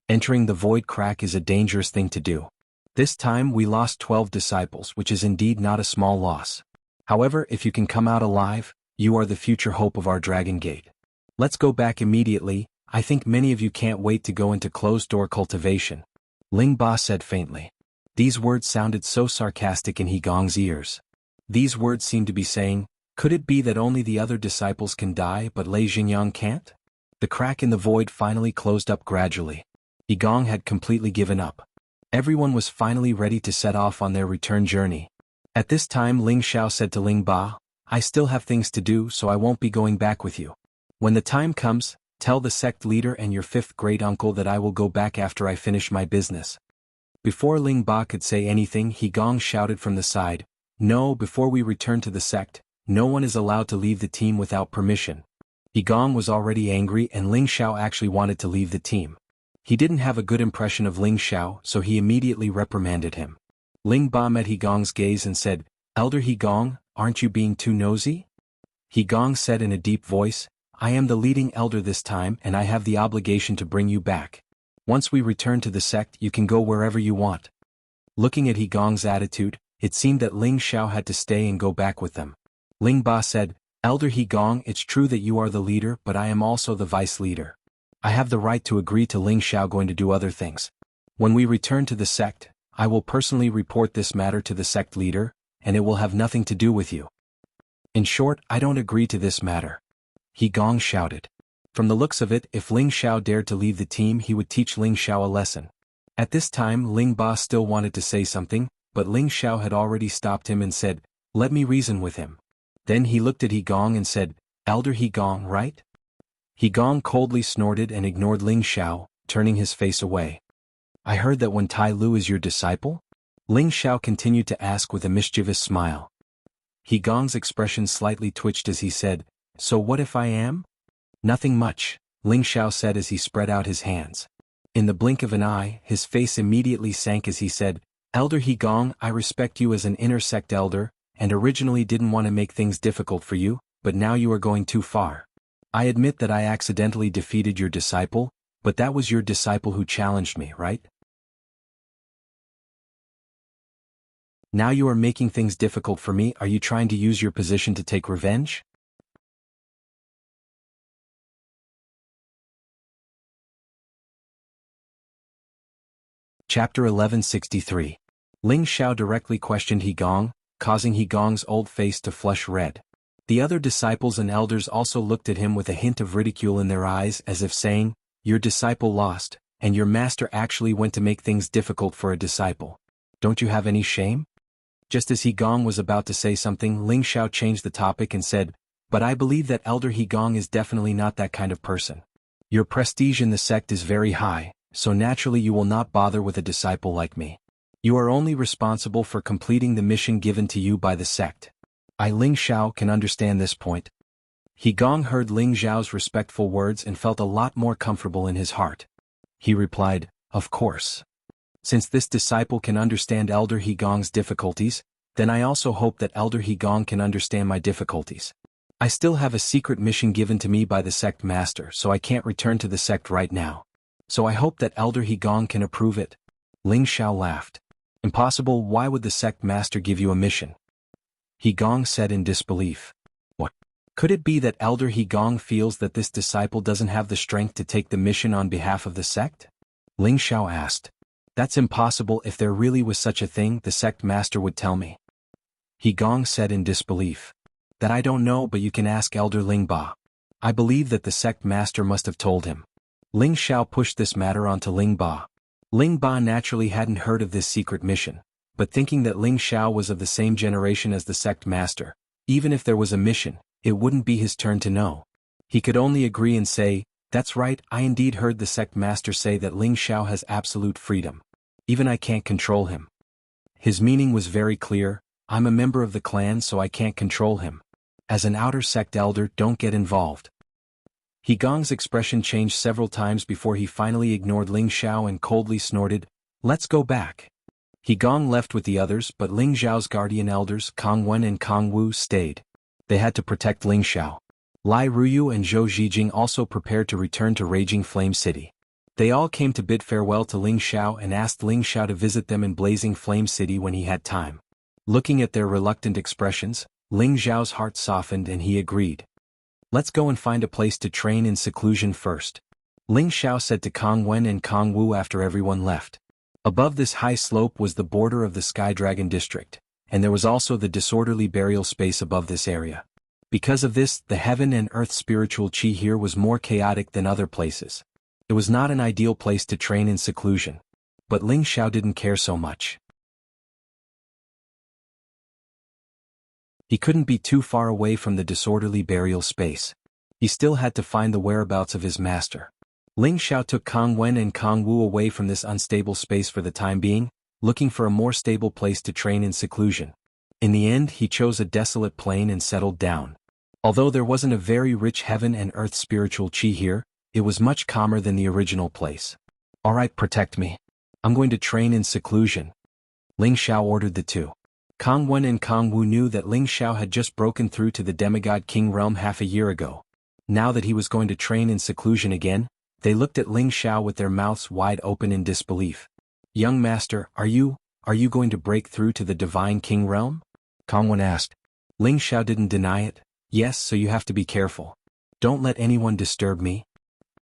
Entering the void crack is a dangerous thing to do. This time we lost 12 disciples, which is indeed not a small loss. However, if you can come out alive, you are the future hope of our Dragon Gate. Let's go back immediately, I think many of you can't wait to go into closed-door cultivation. Ling Ba said faintly. These words sounded so sarcastic in He Gong's ears. These words seemed to be saying, could it be that only the other disciples can die but Lei Xingyang can't? The crack in the void finally closed up gradually. He Gong had completely given up. Everyone was finally ready to set off on their return journey. At this time Ling Xiao said to Ling Ba, "I still have things to do, so I won't be going back with you. When the time comes, tell the sect leader and your fifth great uncle that I will go back after I finish my business." Before Ling Ba could say anything, He Gong shouted from the side, "No, before we return to the sect, no one is allowed to leave the team without permission." He Gong was already angry and Ling Xiao actually wanted to leave the team. He didn't have a good impression of Ling Xiao, so he immediately reprimanded him. Ling Ba met He Gong's gaze and said, "Elder He Gong, aren't you being too nosy?" He Gong said in a deep voice, "I am the leading elder this time and I have the obligation to bring you back. Once we return to the sect, you can go wherever you want." Looking at He Gong's attitude, it seemed that Ling Xiao had to stay and go back with them. Ling Ba said, "Elder He Gong, it's true that you are the leader, but I am also the vice leader. I have the right to agree to Ling Xiao going to do other things. When we return to the sect, I will personally report this matter to the sect leader, and it will have nothing to do with you. In short, I don't agree to this matter." He Gong shouted. From the looks of it, if Ling Xiao dared to leave the team, he would teach Ling Xiao a lesson. At this time Ling Ba still wanted to say something, but Ling Xiao had already stopped him and said, "Let me reason with him." Then he looked at He Gong and said, "Elder He Gong, right?" He Gong coldly snorted and ignored Ling Xiao, turning his face away. "I heard that when Tai Lu is your disciple?" Ling Xiao continued to ask with a mischievous smile. He Gong's expression slightly twitched as he said, "So what if I am?" "Nothing much," Ling Xiao said as he spread out his hands. In the blink of an eye, his face immediately sank as he said, "Elder He Gong, I respect you as an inner sect elder, and originally didn't want to make things difficult for you, but now you are going too far. I admit that I accidentally defeated your disciple, but that was your disciple who challenged me, right? Now you are making things difficult for me. Are you trying to use your position to take revenge?" Chapter 1163. Ling Xiao directly questioned He Gong, causing He Gong's old face to flush red. The other disciples and elders also looked at him with a hint of ridicule in their eyes as if saying, "Your disciple lost, and your master actually went to make things difficult for a disciple. Don't you have any shame?" Just as He Gong was about to say something, Ling Xiao changed the topic and said, "But I believe that Elder He Gong is definitely not that kind of person. Your prestige in the sect is very high, so naturally you will not bother with a disciple like me. You are only responsible for completing the mission given to you by the sect. I, Ling Xiao, can understand this point." He Gong heard Ling Xiao's respectful words and felt a lot more comfortable in his heart. He replied, "Of course. Since this disciple can understand Elder He Gong's difficulties, then I also hope that Elder He Gong can understand my difficulties. I still have a secret mission given to me by the sect master, so I can't return to the sect right now. So I hope that Elder He Gong can approve it." Ling Xiao laughed. "Impossible, why would the sect master give you a mission?" He Gong said in disbelief. "What? Could it be that Elder He Gong feels that this disciple doesn't have the strength to take the mission on behalf of the sect?" Ling Xiao asked. "That's impossible. If there really was such a thing, the sect master would tell me." He Gong said in disbelief. "That I don't know, but you can ask Elder Ling Ba. I believe that the sect master must have told him." Ling Xiao pushed this matter onto Ling Ba. Ling Ba naturally hadn't heard of this secret mission, but thinking that Ling Xiao was of the same generation as the sect master, even if there was a mission, it wouldn't be his turn to know. He could only agree and say, "That's right, I indeed heard the sect master say that Ling Xiao has absolute freedom. Even I can't control him." His meaning was very clear: I'm a member of the clan, so I can't control him. As an outer sect elder, don't get involved. He Gong's expression changed several times before he finally ignored Ling Xiao and coldly snorted, "Let's go back." He Gong left with the others, but Ling Xiao's guardian elders, Kong Wen and Kong Wu, stayed. They had to protect Ling Xiao. Lai Ruyu and Zhou Zhijing also prepared to return to Raging Flame City. They all came to bid farewell to Ling Xiao and asked Ling Xiao to visit them in Blazing Flame City when he had time. Looking at their reluctant expressions, Ling Xiao's heart softened and he agreed. "Let's go and find a place to train in seclusion first," Ling Xiao said to Kong Wen and Kong Wu after everyone left. Above this high slope was the border of the Sky Dragon district, and there was also the disorderly burial space above this area. Because of this, the heaven and earth spiritual chi here was more chaotic than other places. It was not an ideal place to train in seclusion. But Ling Xiao didn't care so much. He couldn't be too far away from the disorderly burial space. He still had to find the whereabouts of his master. Ling Xiao took Kong Wen and Kong Wu away from this unstable space for the time being, looking for a more stable place to train in seclusion. In the end, he chose a desolate plain and settled down. Although there wasn't a very rich heaven and earth spiritual chi here, it was much calmer than the original place. "Alright, protect me. I'm going to train in seclusion," Ling Xiao ordered the two. Kong Wen and Kong Wu knew that Ling Xiao had just broken through to the demigod king realm half a year ago. Now that he was going to train in seclusion again, they looked at Ling Xiao with their mouths wide open in disbelief. "Young master, are you going to break through to the divine king realm?" Kong Wen asked. Ling Xiao didn't deny it. "Yes, so you have to be careful. Don't let anyone disturb me."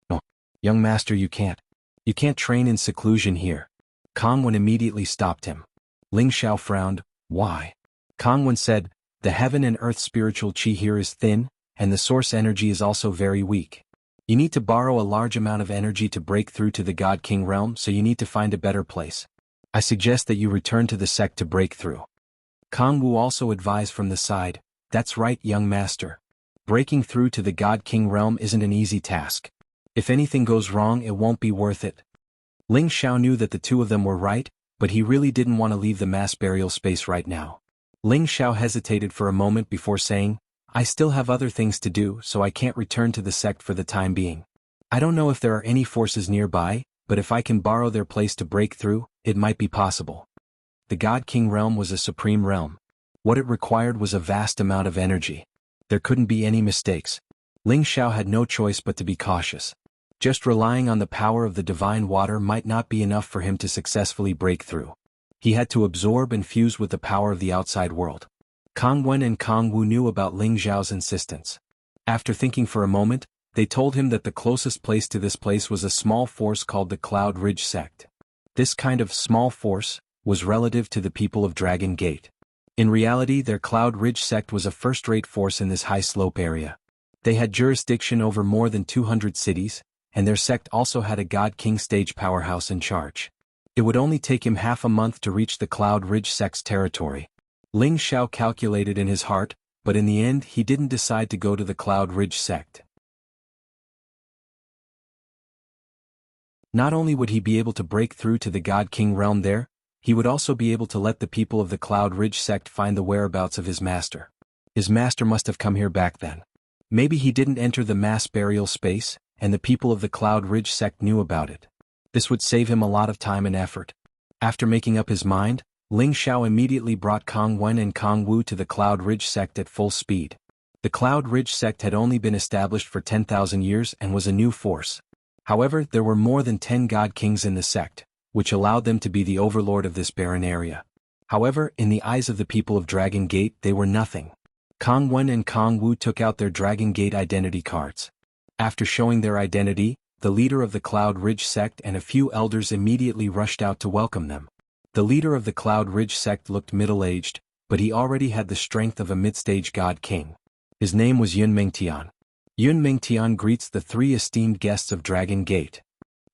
"No, young master, you can't. You can't train in seclusion here." Kong Wen immediately stopped him. Ling Xiao frowned. "Why?" Kong Wen said, "The heaven and earth spiritual chi here is thin, and the source energy is also very weak. You need to borrow a large amount of energy to break through to the God King realm, so you need to find a better place. I suggest that you return to the sect to break through." Kong Wu also advised from the side, "That's right, young master. Breaking through to the God King realm isn't an easy task. If anything goes wrong, it won't be worth it." Ling Xiao knew that the two of them were right, but he really didn't want to leave the mass burial space right now. Ling Xiao hesitated for a moment before saying, I still have other things to do, so I can't return to the sect for the time being. I don't know if there are any forces nearby, but if I can borrow their place to break through, it might be possible. The God King realm was a supreme realm. What it required was a vast amount of energy. There couldn't be any mistakes. Ling Xiao had no choice but to be cautious. Just relying on the power of the divine water might not be enough for him to successfully break through. He had to absorb and fuse with the power of the outside world. Kang Wen and Kang Wu knew about Ling Xiao's insistence. After thinking for a moment, they told him that the closest place to this place was a small force called the Cloud Ridge sect. This kind of small force was relative to the people of Dragon Gate. In reality, their Cloud Ridge sect was a first-rate force in this high-slope area. They had jurisdiction over more than 200 cities, and their sect also had a God King stage powerhouse in charge. It would only take him half a month to reach the Cloud Ridge sect's territory. Ling Xiao calculated in his heart, but in the end he didn't decide to go to the Cloud Ridge sect. Not only would he be able to break through to the God King realm there, he would also be able to let the people of the Cloud Ridge sect find the whereabouts of his master. His master must have come here back then. Maybe he didn't enter the mass burial space, and the people of the Cloud Ridge sect knew about it. This would save him a lot of time and effort. After making up his mind, Ling Xiao immediately brought Kang Wen and Kang Wu to the Cloud Ridge sect at full speed. The Cloud Ridge sect had only been established for 10,000 years and was a new force. However, there were more than 10 God Kings in the sect, which allowed them to be the overlord of this barren area. However, in the eyes of the people of Dragon Gate, they were nothing. Kang Wen and Kang Wu took out their Dragon Gate identity cards. After showing their identity, the leader of the Cloud Ridge sect and a few elders immediately rushed out to welcome them. The leader of the Cloud Ridge sect looked middle-aged, but he already had the strength of a mid-stage God King. His name was Yun Mingtian. Yun Mingtian greets the 3 esteemed guests of Dragon Gate.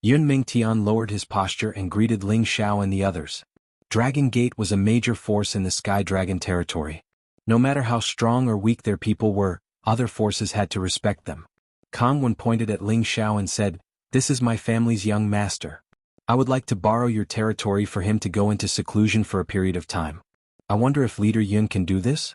Yun Mingtian lowered his posture and greeted Ling Xiao and the others. Dragon Gate was a major force in the Sky Dragon territory. No matter how strong or weak their people were, other forces had to respect them. Kang Wen pointed at Ling Xiao and said, "This is my family's young master. I would like to borrow your territory for him to go into seclusion for a period of time. I wonder if Leader Yun can do this?"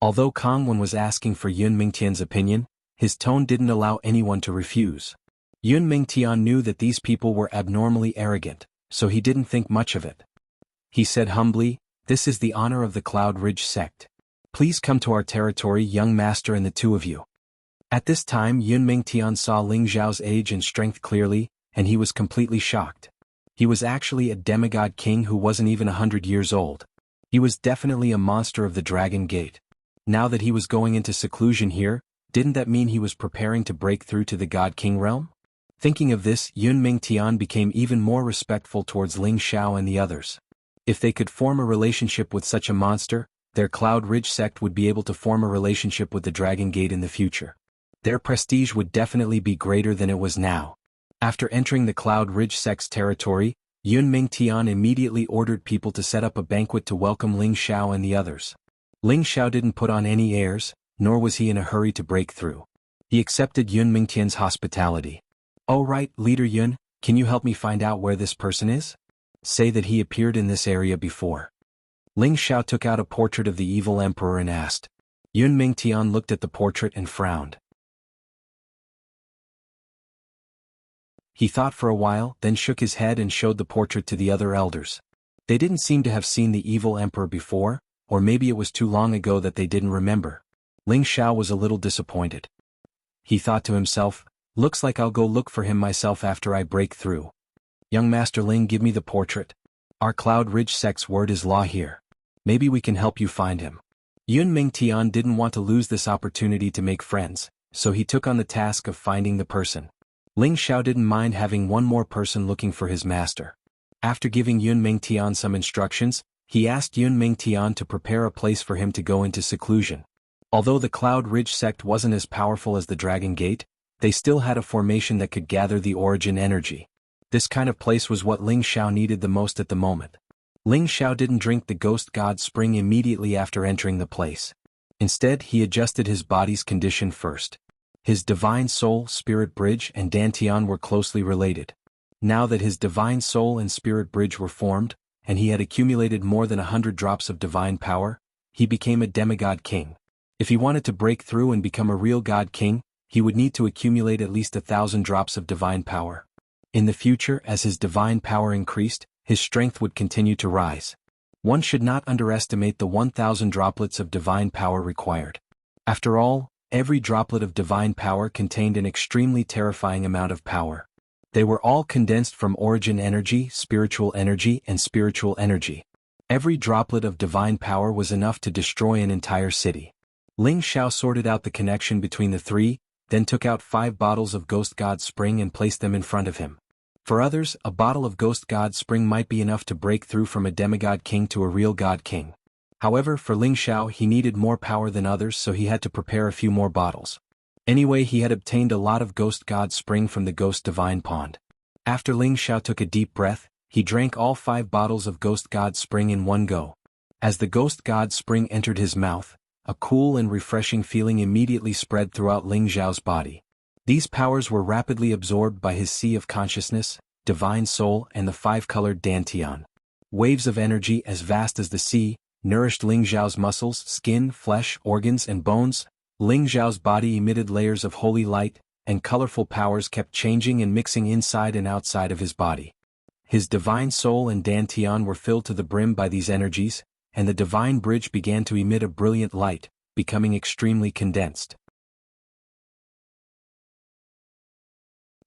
Although Kang Wen was asking for Yun Mingtian's opinion, his tone didn't allow anyone to refuse. Yun Mingtian knew that these people were abnormally arrogant, so he didn't think much of it. He said humbly, "This is the honor of the Cloud Ridge sect. Please come to our territory, young master, and the 2 of you." At this time Yun Mingtian saw Ling Xiao's age and strength clearly, and he was completely shocked. He was actually a demigod king who wasn't even 100 years old. He was definitely a monster of the Dragon Gate. Now that he was going into seclusion here, didn't that mean he was preparing to break through to the God King realm? Thinking of this, Yun Mingtian became even more respectful towards Ling Xiao and the others. If they could form a relationship with such a monster, their Cloud Ridge sect would be able to form a relationship with the Dragon Gate in the future. Their prestige would definitely be greater than it was now. After entering the Cloud Ridge sect's territory, Yun Mingtian immediately ordered people to set up a banquet to welcome Ling Xiao and the others. Ling Xiao didn't put on any airs, nor was he in a hurry to break through. He accepted Yun Mingtian's hospitality. "Oh right, Leader Yun, can you help me find out where this person is? Say that he appeared in this area before." Ling Xiao took out a portrait of the evil emperor and asked. Yun Mingtian looked at the portrait and frowned. He thought for a while, then shook his head and showed the portrait to the other elders. They didn't seem to have seen the evil emperor before, or maybe it was too long ago that they didn't remember. Ling Xiao was a little disappointed. He thought to himself, "Looks like I'll go look for him myself after I break through. Young Master Ling, give me the portrait. Our Cloud Ridge sect's word is law here. Maybe we can help you find him." Yun Mingtian didn't want to lose this opportunity to make friends, so he took on the task of finding the person. Ling Xiao didn't mind having one more person looking for his master. After giving Yun Mingtian some instructions, he asked Yun Mingtian to prepare a place for him to go into seclusion. Although the Cloud Ridge sect wasn't as powerful as the Dragon Gate, they still had a formation that could gather the origin energy. This kind of place was what Ling Xiao needed the most at the moment. Ling Xiao didn't drink the Ghost God Spring immediately after entering the place. Instead, he adjusted his body's condition first. His Divine Soul, Spirit Bridge and Dantian were closely related. Now that his Divine Soul and Spirit Bridge were formed, and he had accumulated more than 100 drops of divine power, he became a demigod king. If he wanted to break through and become a real god king, he would need to accumulate at least 1,000 drops of divine power. In the future, as his divine power increased, his strength would continue to rise. One should not underestimate the 1,000 droplets of divine power required. After all, every droplet of divine power contained an extremely terrifying amount of power. They were all condensed from origin energy, spiritual energy, and spiritual energy. Every droplet of divine power was enough to destroy an entire city. Ling Xiao sorted out the connection between the three, then took out 5 bottles of Ghost God Spring and placed them in front of him. For others, a bottle of Ghost God Spring might be enough to break through from a demigod king to a real god king. However, for Ling Xiao he needed more power than others, so he had to prepare a few more bottles. Anyway, he had obtained a lot of Ghost God Spring from the Ghost Divine Pond. After Ling Xiao took a deep breath, he drank all 5 bottles of Ghost God Spring in one go. As the Ghost God Spring entered his mouth, a cool and refreshing feeling immediately spread throughout Ling Xiao's body. These powers were rapidly absorbed by his sea of consciousness, divine soul, and the 5-colored dantian. Waves of energy as vast as the sea nourished Ling Xiao's muscles, skin, flesh, organs, and bones. Ling Xiao's body emitted layers of holy light, and colorful powers kept changing and mixing inside and outside of his body. His divine soul and dantian were filled to the brim by these energies, and the divine bridge began to emit a brilliant light, becoming extremely condensed.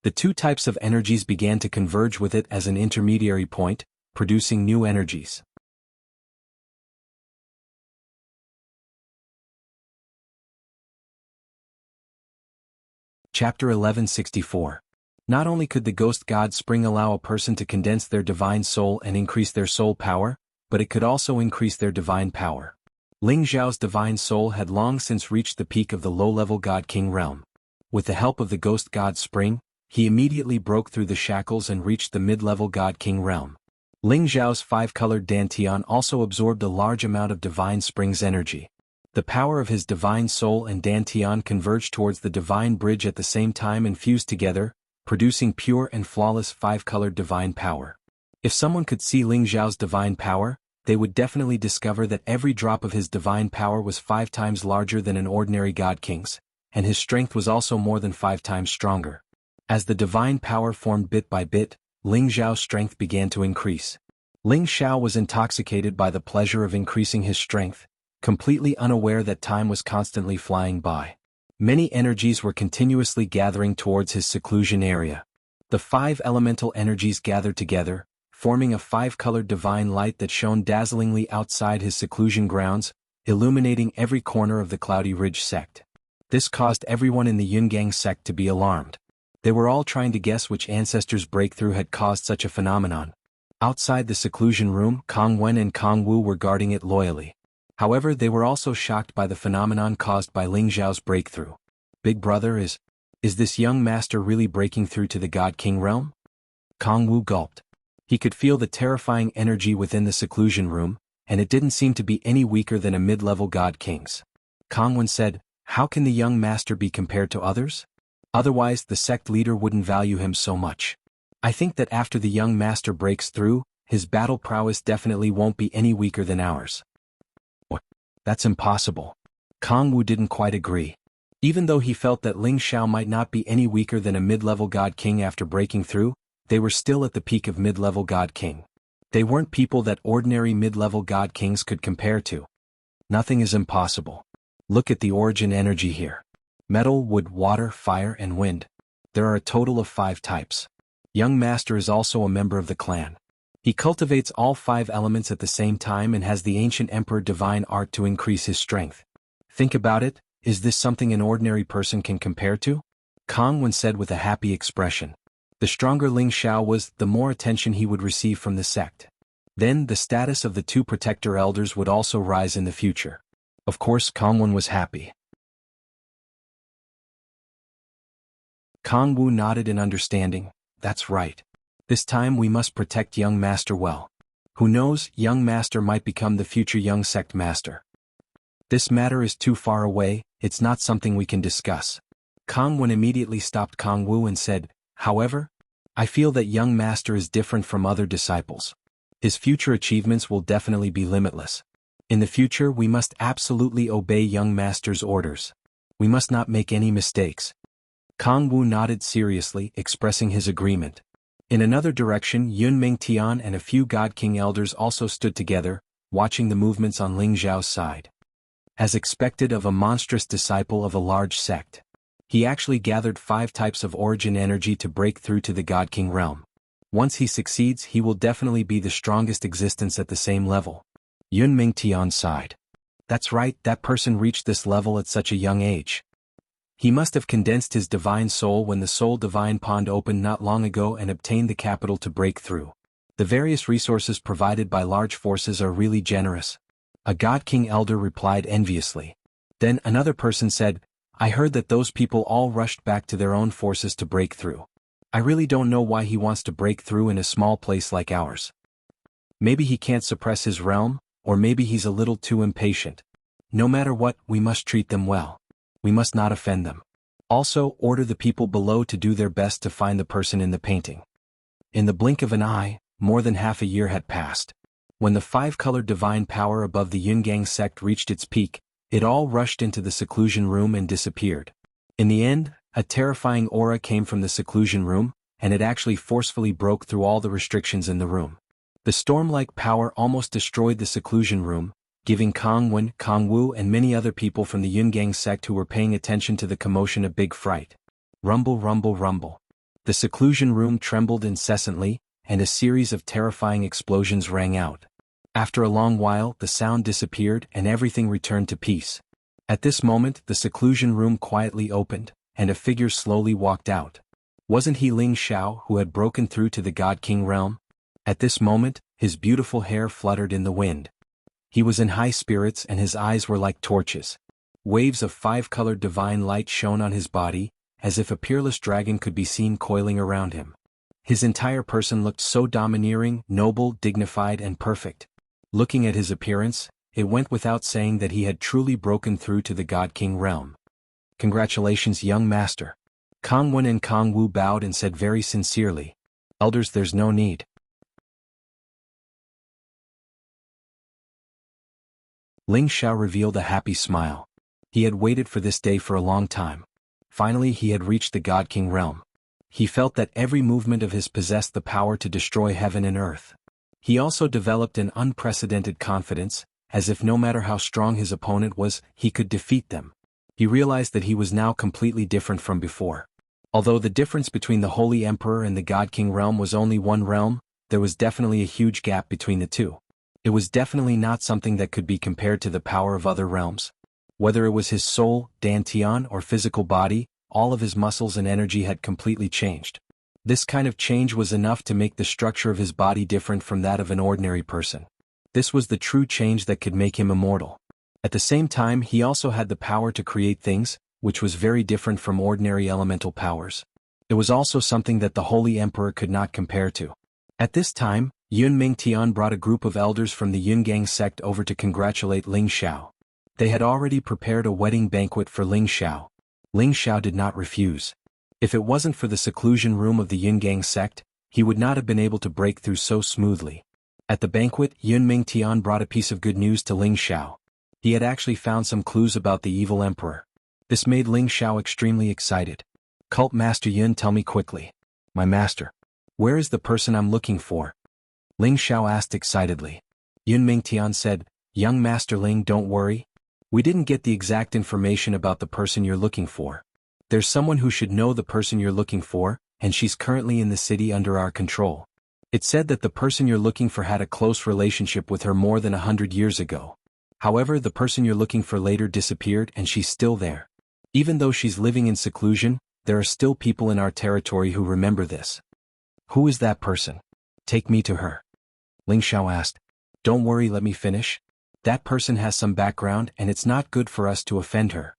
The 2 types of energies began to converge with it as an intermediary point, producing new energies. Chapter 1164. Not only could the Ghost God Spring allow a person to condense their divine soul and increase their soul power, but it could also increase their divine power. Ling Xiao's divine soul had long since reached the peak of the low-level God King realm. With the help of the Ghost God Spring, he immediately broke through the shackles and reached the mid-level God King realm. Ling Xiao's 5-colored dantian also absorbed a large amount of Divine Spring's energy. The power of his divine soul and dantian converged towards the divine bridge at the same time and fused together, producing pure and flawless 5-colored divine power. If someone could see Ling Xiao's divine power, they would definitely discover that every drop of his divine power was 5 times larger than an ordinary God King's, and his strength was also more than 5 times stronger. As the divine power formed bit by bit, Ling Xiao's strength began to increase. Ling Xiao was intoxicated by the pleasure of increasing his strength, completely unaware that time was constantly flying by. Many energies were continuously gathering towards his seclusion area. The 5 elemental energies gathered together, forming a 5-colored divine light that shone dazzlingly outside his seclusion grounds, illuminating every corner of the Cloudy Ridge sect. This caused everyone in the Yungang sect to be alarmed. They were all trying to guess which ancestor's breakthrough had caused such a phenomenon. Outside the seclusion room, Kong Wen and Kong Wu were guarding it loyally. However, they were also shocked by the phenomenon caused by Ling Xiao's breakthrough. Big brother, is this young master really breaking through to the God King realm? Kong Wu gulped. He could feel the terrifying energy within the seclusion room, and it didn't seem to be any weaker than a mid-level God King's. Kong Wen said, "How can the young master be compared to others? Otherwise the sect leader wouldn't value him so much. I think that after the young master breaks through, his battle prowess definitely won't be any weaker than ours." That's impossible. Kong Wu didn't quite agree. Even though he felt that Ling Xiao might not be any weaker than a mid-level God King after breaking through, they were still at the peak of mid-level God King. They weren't people that ordinary mid-level God Kings could compare to. Nothing is impossible. Look at the origin energy here. Metal, wood, water, fire, and wind. There are a total of 5 types. Young Master is also a member of the clan. He cultivates all 5 elements at the same time and has the ancient emperor divine art to increase his strength. Think about it, is this something an ordinary person can compare to? Kong Wen said with a happy expression. The stronger Ling Xiao was, the more attention he would receive from the sect. Then the status of the 2 protector elders would also rise in the future. Of course, Kong Wen was happy. Kong Wu nodded in understanding. That's right. This time we must protect young master well. Who knows, young master might become the future young sect master. This matter is too far away, it's not something we can discuss. Kong Wen immediately stopped Kong Wu and said, however, I feel that young master is different from other disciples. His future achievements will definitely be limitless. In the future we must absolutely obey young master's orders. We must not make any mistakes. Kang Wu nodded seriously, expressing his agreement. In another direction, Yun Mingtian and a few God King elders also stood together, watching the movements on Ling Xiao's side. As expected of a monstrous disciple of a large sect, he actually gathered 5 types of origin energy to break through to the God King realm. Once he succeeds, he will definitely be the strongest existence at the same level. Yun Mingtian sighed. That's right, that person reached this level at such a young age. He must have condensed his divine soul when the soul divine pond opened not long ago and obtained the capital to break through. The various resources provided by large forces are really generous. A God King elder replied enviously. Then another person said, I heard that those people all rushed back to their own forces to break through. I really don't know why he wants to break through in a small place like ours. Maybe he can't suppress his realm, or maybe he's a little too impatient. No matter what, we must treat them well. We must not offend them. Also, order the people below to do their best to find the person in the painting. In the blink of an eye, more than half a year had passed. When the 5-colored divine power above the Yungang sect reached its peak, it all rushed into the seclusion room and disappeared. In the end, a terrifying aura came from the seclusion room, and it actually forcefully broke through all the restrictions in the room. The storm-like power almost destroyed the seclusion room, giving Kang Wen, Kang Wu and many other people from the Yungang sect who were paying attention to the commotion a big fright. Rumble, rumble, rumble. The seclusion room trembled incessantly, and a series of terrifying explosions rang out. After a long while, the sound disappeared and everything returned to peace. At this moment, the seclusion room quietly opened, and a figure slowly walked out. Wasn't he Ling Xiao who had broken through to the God King realm? At this moment, his beautiful hair fluttered in the wind. He was in high spirits and his eyes were like torches. Waves of 5-colored divine light shone on his body, as if a peerless dragon could be seen coiling around him. His entire person looked so domineering, noble, dignified and perfect. Looking at his appearance, it went without saying that he had truly broken through to the God King realm. Congratulations, young master. Kang Wen and Kang Wu bowed and said very sincerely, Elders, there's no need. Ling Xiao revealed a happy smile. He had waited for this day for a long time. Finally he had reached the God King realm. He felt that every movement of his possessed the power to destroy heaven and earth. He also developed an unprecedented confidence, as if no matter how strong his opponent was, he could defeat them. He realized that he was now completely different from before. Although the difference between the Holy Emperor and the God King realm was only one realm, there was definitely a huge gap between the two. It was definitely not something that could be compared to the power of other realms. Whether it was his soul, dantian or physical body, all of his muscles and energy had completely changed. This kind of change was enough to make the structure of his body different from that of an ordinary person. This was the true change that could make him immortal. At the same time, he also had the power to create things, which was very different from ordinary elemental powers. It was also something that the Holy Emperor could not compare to. At this time, Yun Mingtian brought a group of elders from the Yungang sect over to congratulate Ling Xiao. They had already prepared a wedding banquet for Ling Xiao. Ling Xiao did not refuse. If it wasn't for the seclusion room of the Yungang sect, he would not have been able to break through so smoothly. At the banquet, Yun Mingtian brought a piece of good news to Ling Xiao. He had actually found some clues about the evil emperor. This made Ling Xiao extremely excited. Cult Master Yun, tell me quickly. My master. Where is the person I'm looking for? Ling Xiao asked excitedly. Yun Mingtian said, Young Master Ling, don't worry. We didn't get the exact information about the person you're looking for. There's someone who should know the person you're looking for, and she's currently in the city under our control. It said that the person you're looking for had a close relationship with her more than 100 years ago. However, the person you're looking for later disappeared and she's still there. Even though she's living in seclusion, there are still people in our territory who remember this. Who is that person? Take me to her. Ling Xiao asked. Don't worry, let me finish. That person has some background and it's not good for us to offend her.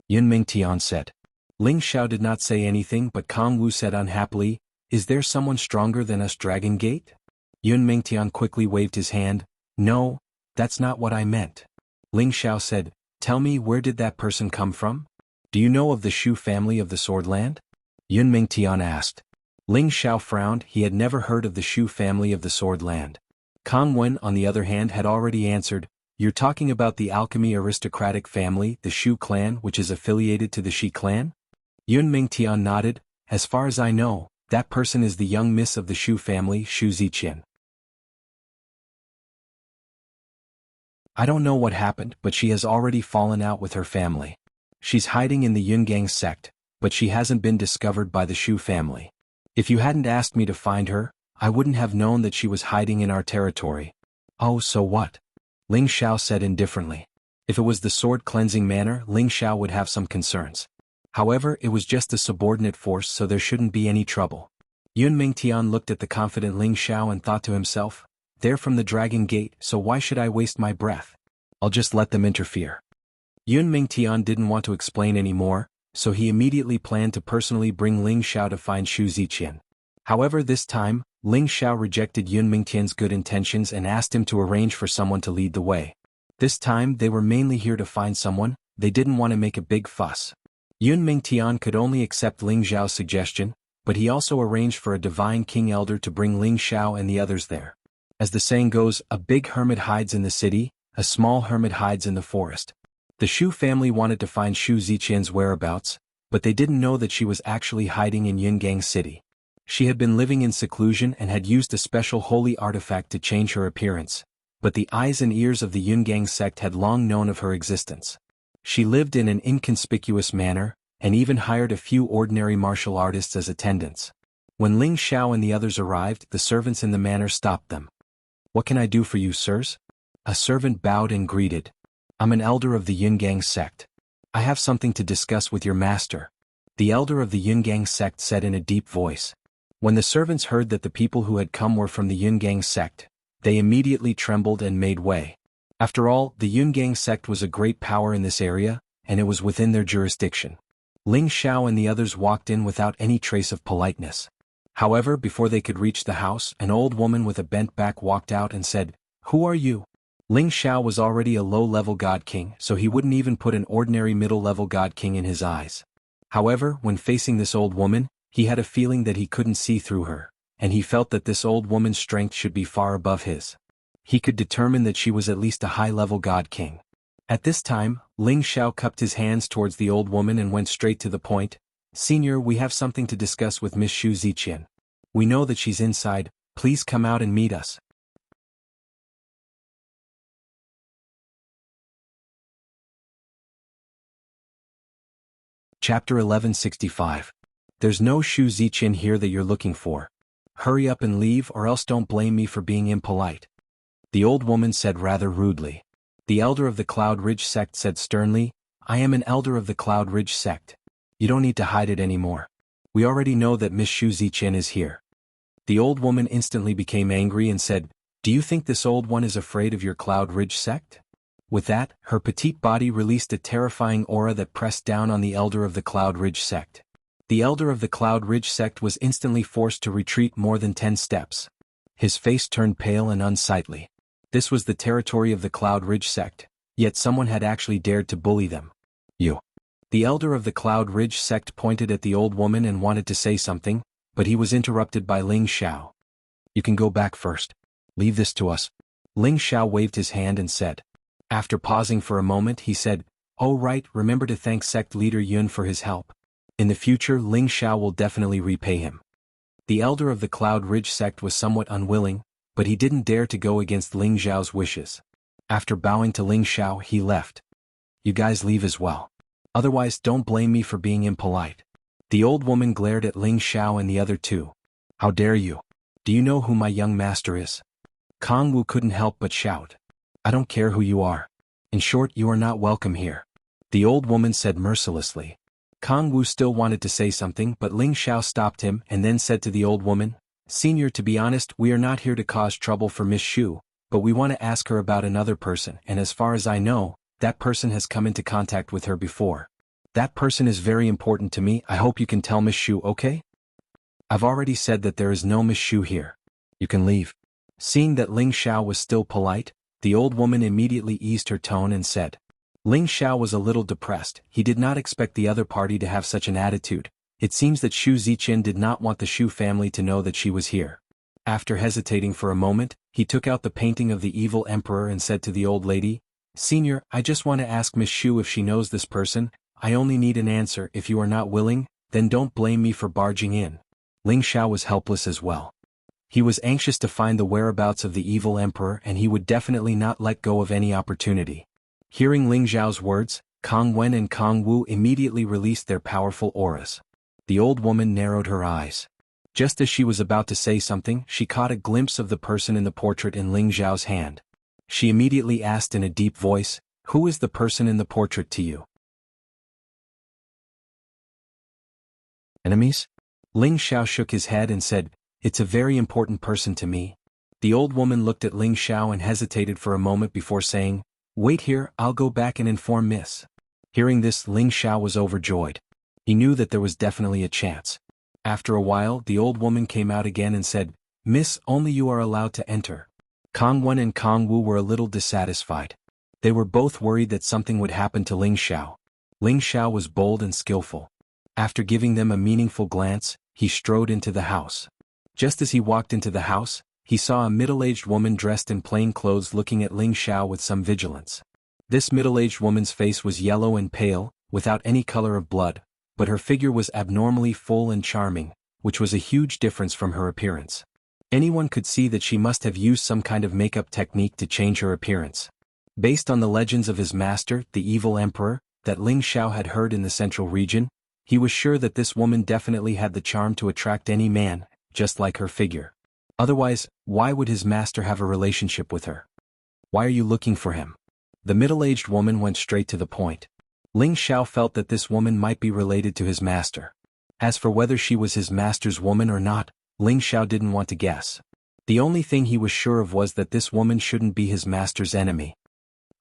Yun Mingtian said. Ling Xiao did not say anything, but Kang Wu said unhappily, Is there someone stronger than us, Dragon Gate? Yun Mingtian quickly waved his hand. No, that's not what I meant. Ling Xiao said, Tell me, where did that person come from? Do you know of the Shu family of the Swordland? Yun Mingtian asked. Ling Xiao frowned. He had never heard of the Shu family of the Swordland. Kang Wen, on the other hand, had already answered, You're talking about the alchemy aristocratic family, the Shu clan, which is affiliated to the Shi clan? Yun Mingtian nodded. As far as I know, that person is the young miss of the Shu family, Shu Ziqian. I don't know what happened, but she has already fallen out with her family. She's hiding in the Yungang sect, but she hasn't been discovered by the Shu family. If you hadn't asked me to find her, I wouldn't have known that she was hiding in our territory. Oh, so what? Ling Xiao said indifferently. If it was the sword-cleansing manner, Ling Xiao would have some concerns. However, it was just a subordinate force, so there shouldn't be any trouble. Yun Mingtian looked at the confident Ling Xiao and thought to himself, they're from the Dragon Gate, so why should I waste my breath? I'll just let them interfere. Yun Mingtian didn't want to explain any more, so he immediately planned to personally bring Ling Xiao to find Shu Ziqian. However, this time, Ling Xiao rejected Yun Mingtian's good intentions and asked him to arrange for someone to lead the way. This time they were mainly here to find someone, they didn't want to make a big fuss. Yun Mingtian could only accept Ling Xiao's suggestion, but he also arranged for a divine king elder to bring Ling Xiao and the others there. As the saying goes, a big hermit hides in the city, a small hermit hides in the forest. The Shu family wanted to find Shu Ziqian's whereabouts, but they didn't know that she was actually hiding in Yungang City. She had been living in seclusion and had used a special holy artifact to change her appearance, but the eyes and ears of the Yungang sect had long known of her existence. She lived in an inconspicuous manner, and even hired a few ordinary martial artists as attendants. When Ling Xiao and the others arrived, the servants in the manor stopped them. "What can I do for you, sirs?" A servant bowed and greeted. "I'm an elder of the Yungang sect. I have something to discuss with your master," the elder of the Yungang sect said in a deep voice. When the servants heard that the people who had come were from the Yungang sect, they immediately trembled and made way. After all, the Yungang sect was a great power in this area, and it was within their jurisdiction. Ling Xiao and the others walked in without any trace of politeness. However, before they could reach the house, an old woman with a bent back walked out and said, "Who are you?" Ling Xiao was already a low-level god king, so he wouldn't even put an ordinary middle-level god king in his eyes. However, when facing this old woman, he had a feeling that he couldn't see through her, and he felt that this old woman's strength should be far above his. He could determine that she was at least a high-level god king. At this time, Ling Xiao cupped his hands towards the old woman and went straight to the point. "Senior, we have something to discuss with Miss Shu Ziqian. We know that she's inside, please come out and meet us." Chapter 1165. There's no Shu Ziqian here that you're looking for. Hurry up and leave, or else don't blame me for being impolite. The old woman said rather rudely. The elder of the Cloud Ridge sect said sternly, "I am an elder of the Cloud Ridge sect. You don't need to hide it anymore. We already know that Miss Shu Ziqian is here." The old woman instantly became angry and said, "Do you think this old one is afraid of your Cloud Ridge sect?" With that, her petite body released a terrifying aura that pressed down on the elder of the Cloud Ridge sect. The elder of the Cloud Ridge sect was instantly forced to retreat more than 10 steps. His face turned pale and unsightly. This was the territory of the Cloud Ridge sect, yet someone had actually dared to bully them. "You." The elder of the Cloud Ridge sect pointed at the old woman and wanted to say something, but he was interrupted by Ling Xiao. "You can go back first. Leave this to us." Ling Xiao waved his hand and said. After pausing for a moment, he said, "Oh right, remember to thank sect leader Yun for his help. In the future, Ling Xiao will definitely repay him." The elder of the Cloud Ridge sect was somewhat unwilling, but he didn't dare to go against Ling Xiao's wishes. After bowing to Ling Xiao, he left. "You guys leave as well. Otherwise, don't blame me for being impolite." The old woman glared at Ling Xiao and the other two. "How dare you? Do you know who my young master is?" Kong Wu couldn't help but shout. "I don't care who you are. In short, you are not welcome here," the old woman said mercilessly. Kong Wu still wanted to say something, but Ling Xiao stopped him and then said to the old woman, "Senior, to be honest, we are not here to cause trouble for Miss Shu, but we want to ask her about another person, and as far as I know, that person has come into contact with her before. That person is very important to me. I hope you can tell Miss Shu, okay?" "I've already said that there is no Miss Shu here. You can leave." Seeing that Ling Xiao was still polite, the old woman immediately eased her tone and said. Ling Xiao was a little depressed. He did not expect the other party to have such an attitude. It seems that Shu Ziqian did not want the Shu family to know that she was here. After hesitating for a moment, He took out the painting of the evil emperor and said to the old lady, "Senior, I just want to ask Miss Shu if she knows this person. I only need an answer. If you are not willing, then don't blame me for barging in." Ling Xiao was helpless as well. He was anxious to find the whereabouts of the evil emperor, and he would definitely not let go of any opportunity. Hearing Ling Xiao's words, Kang Wen and Kang Wu immediately released their powerful auras. The old woman narrowed her eyes. Just as she was about to say something, she caught a glimpse of the person in the portrait in Ling Xiao's hand. She immediately asked in a deep voice, "Who is the person in the portrait to you?" "Enemies?" Ling Xiao shook his head and said, "It's a very important person to me." The old woman looked at Ling Xiao and hesitated for a moment before saying, "Wait here, I'll go back and inform Miss." Hearing this, Ling Xiao was overjoyed. He knew that there was definitely a chance. After a while, the old woman came out again and said, "Miss, only you are allowed to enter." Kang Wen and Kang Wu were a little dissatisfied. They were both worried that something would happen to Ling Xiao. Ling Xiao was bold and skillful. After giving them a meaningful glance, he strode into the house. Just as he walked into the house, he saw a middle-aged woman dressed in plain clothes looking at Ling Xiao with some vigilance. This middle-aged woman's face was yellow and pale, without any color of blood, but her figure was abnormally full and charming, which was a huge difference from her appearance. Anyone could see that she must have used some kind of makeup technique to change her appearance. Based on the legends of his master, the evil emperor, that Ling Xiao had heard in the central region, he was sure that this woman definitely had the charm to attract any man, just like her figure. Otherwise, why would his master have a relationship with her? "Why are you looking for him?" The middle-aged woman went straight to the point. Ling Xiao felt that this woman might be related to his master. As for whether she was his master's woman or not, Ling Xiao didn't want to guess. The only thing he was sure of was that this woman shouldn't be his master's enemy.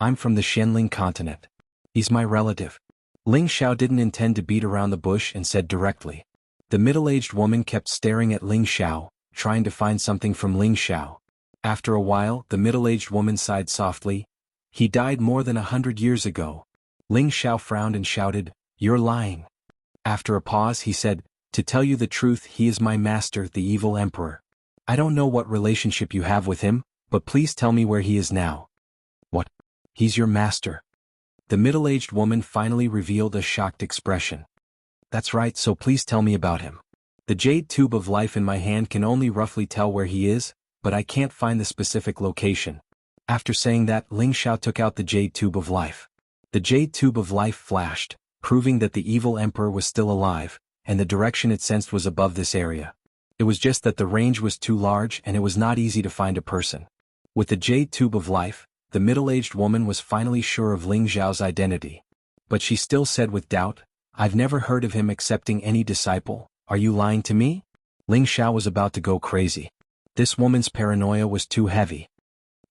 "I'm from the Xianling continent. He's my relative." Ling Xiao didn't intend to beat around the bush and said directly. The middle-aged woman kept staring at Ling Xiao, trying to find something from Ling Xiao. After a while, the middle-aged woman sighed softly. "He died more than 100 years ago." Ling Xiao frowned and shouted, "You're lying." After a pause he said, "To tell you the truth, he is my master, the evil emperor. I don't know what relationship you have with him, but please tell me where he is now." "What? He's your master?" The middle-aged woman finally revealed a shocked expression. "That's right, so please tell me about him. The jade tube of life in my hand can only roughly tell where he is, but I can't find the specific location." After saying that, Ling Xiao took out the jade tube of life. The jade tube of life flashed, proving that the evil emperor was still alive, and the direction it sensed was above this area. It was just that the range was too large and it was not easy to find a person. With the jade tube of life, the middle-aged woman was finally sure of Ling Xiao's identity. But she still said with doubt, "I've never heard of him accepting any disciple. Are you lying to me?" Ling Xiao was about to go crazy. This woman's paranoia was too heavy.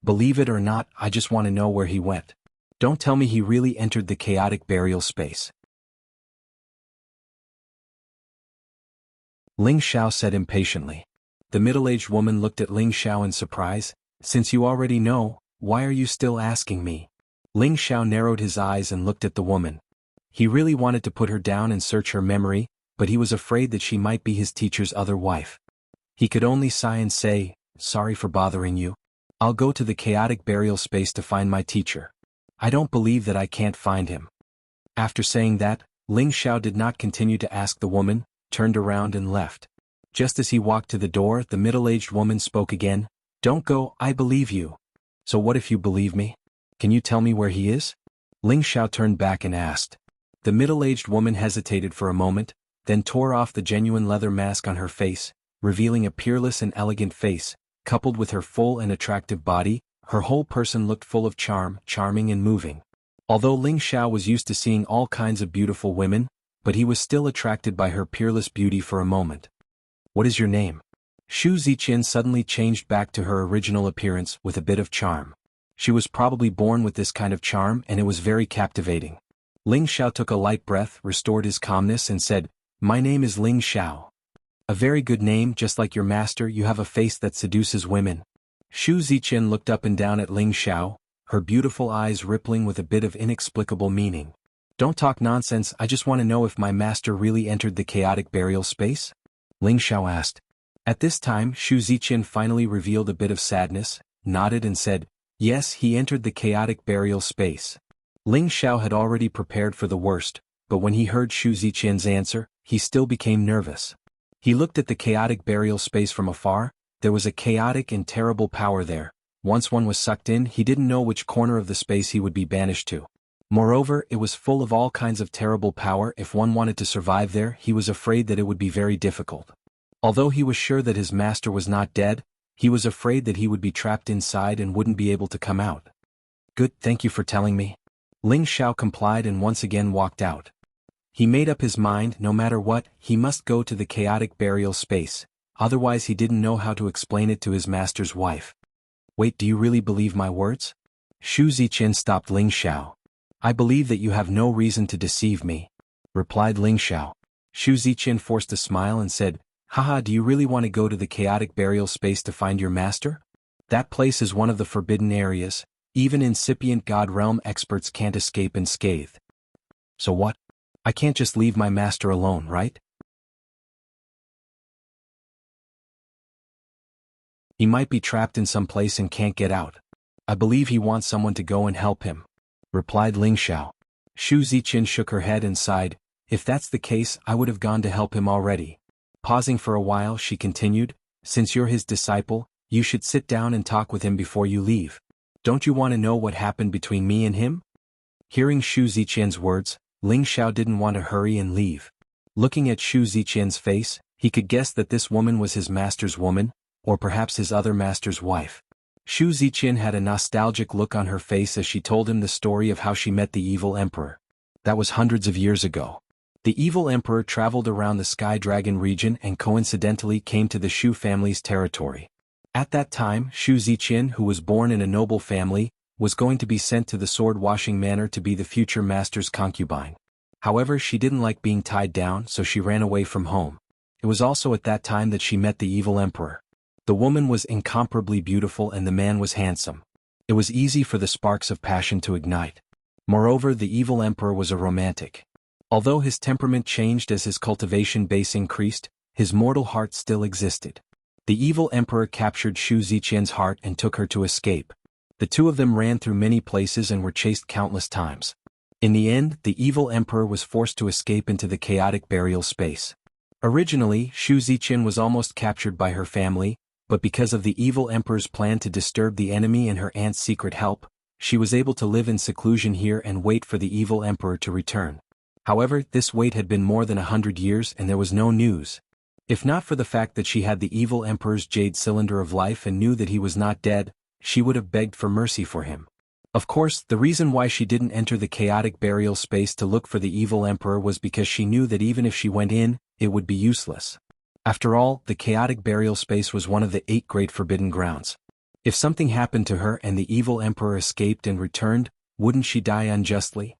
"Believe it or not, I just want to know where he went. Don't tell me he really entered the chaotic burial space." Ling Xiao said impatiently. The middle-aged woman looked at Ling Xiao in surprise. "Since you already know, why are you still asking me?" Ling Xiao narrowed his eyes and looked at the woman. He really wanted to put her down and search her memory, but he was afraid that she might be his teacher's other wife. He could only sigh and say, "Sorry for bothering you. I'll go to the chaotic burial space to find my teacher. I don't believe that I can't find him." After saying that, Ling Xiao did not continue to ask the woman, turned around and left. Just as he walked to the door, the middle-aged woman spoke again. "Don't go, I believe you." "So what if you believe me? Can you tell me where he is?" Ling Xiao turned back and asked. The middle-aged woman hesitated for a moment, then tore off the genuine leather mask on her face, revealing a peerless and elegant face. Coupled with her full and attractive body, her whole person looked full of charm, charming and moving. Although Ling Xiao was used to seeing all kinds of beautiful women, but he was still attracted by her peerless beauty for a moment. "What is your name?" Shu Ziqian suddenly changed back to her original appearance with a bit of charm. She was probably born with this kind of charm and it was very captivating. Ling Xiao took a light breath, restored his calmness and said, "My name is Ling Xiao." "A very good name, just like your master. You have a face that seduces women." Shu Ziqian looked up and down at Ling Xiao, her beautiful eyes rippling with a bit of inexplicable meaning. "Don't talk nonsense, I just want to know if my master really entered the chaotic burial space?" Ling Xiao asked. At this time, Shu Ziqian finally revealed a bit of sadness. nodded and said, "Yes." He entered the chaotic burial space. Ling Xiao had already prepared for the worst, but when he heard Xu Ziqian's answer, he still became nervous. He looked at the chaotic burial space from afar. There was a chaotic and terrible power there. Once one was sucked in, he didn't know which corner of the space he would be banished to. Moreover, it was full of all kinds of terrible power. If one wanted to survive there, he was afraid that it would be very difficult. Although he was sure that his master was not dead, he was afraid that he would be trapped inside and wouldn't be able to come out. "Good, thank you for telling me." Ling Xiao complied and once again walked out. He made up his mind, no matter what, he must go to the chaotic burial space, otherwise he didn't know how to explain it to his master's wife. "Wait, do you really believe my words?" Xu Ziqian stopped Ling Xiao. "I believe that you have no reason to deceive me," replied Ling Xiao. Xu Ziqian forced a smile and said, "Haha, do you really want to go to the chaotic burial space to find your master? That place is one of the forbidden areas. Even incipient God realm experts can't escape unscathed." "So what? I can't just leave my master alone, right? He might be trapped in some place and can't get out. I believe he wants someone to go and help him," replied Ling Xiao. Xu Ziqian shook her head and sighed. "If that's the case, I would have gone to help him already." Pausing for a while, she continued, "Since you're his disciple, you should sit down and talk with him before you leave. Don't you want to know what happened between me and him?" Hearing Xu Ziqian's words, Ling Xiao didn't want to hurry and leave. Looking at Xu Ziqian's face, he could guess that this woman was his master's woman, or perhaps his other master's wife. Xu Ziqian had a nostalgic look on her face as she told him the story of how she met the evil emperor. That was hundreds of years ago. The evil emperor traveled around the Sky Dragon region and coincidentally came to the Xu family's territory. At that time, Xu Ziqian, who was born in a noble family, was going to be sent to the sword-washing manor to be the future master's concubine. However, she didn't like being tied down, so she ran away from home. It was also at that time that she met the evil emperor. The woman was incomparably beautiful and the man was handsome. It was easy for the sparks of passion to ignite. Moreover, the evil emperor was a romantic. Although his temperament changed as his cultivation base increased, his mortal heart still existed. The evil emperor captured Xu Ziqian's heart and took her to escape. The two of them ran through many places and were chased countless times. In the end, the evil emperor was forced to escape into the chaotic burial space. Originally, Xu Ziqian was almost captured by her family, but because of the evil emperor's plan to disturb the enemy and her aunt's secret help, she was able to live in seclusion here and wait for the evil emperor to return. However, this wait had been more than 100 years and there was no news. If not for the fact that she had the evil emperor's jade cylinder of life and knew that he was not dead, she would have begged for mercy for him. Of course, the reason why she didn't enter the chaotic burial space to look for the evil emperor was because she knew that even if she went in, it would be useless. After all, the chaotic burial space was one of the 8 great forbidden grounds. If something happened to her and the evil emperor escaped and returned, wouldn't she die unjustly?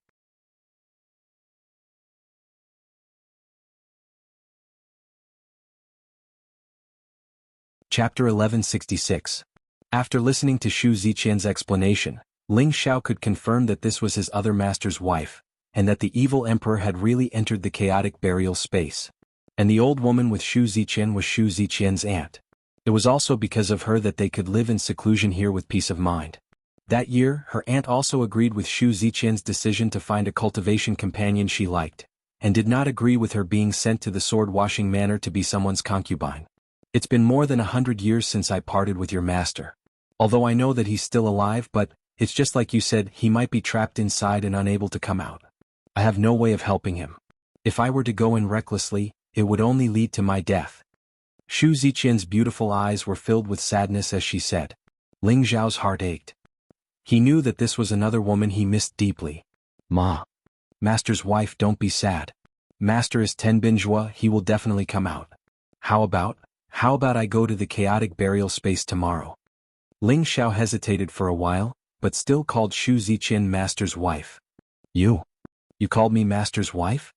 Chapter 1166. After listening to Xu Ziqian's explanation, Ling Xiao could confirm that this was his other master's wife, and that the evil emperor had really entered the chaotic burial space. And the old woman with Xu Ziqian was Xu Ziqian's aunt. It was also because of her that they could live in seclusion here with peace of mind. That year, her aunt also agreed with Xu Ziqian's decision to find a cultivation companion she liked, and did not agree with her being sent to the sword-washing manor to be someone's concubine. "It's been more than 100 years since I parted with your master. Although I know that he's still alive, but it's just like you said, he might be trapped inside and unable to come out. I have no way of helping him. If I were to go in recklessly, it would only lead to my death." Xu Ziqian's beautiful eyes were filled with sadness as she said. Ling Xiao's heart ached. He knew that this was another woman he missed deeply. Master's wife, don't be sad. Master is Tenbinjua, he will definitely come out. How about I go to the chaotic burial space tomorrow?" Ling Xiao hesitated for a while, but still called Xu Ziqian master's wife. You called me master's wife?"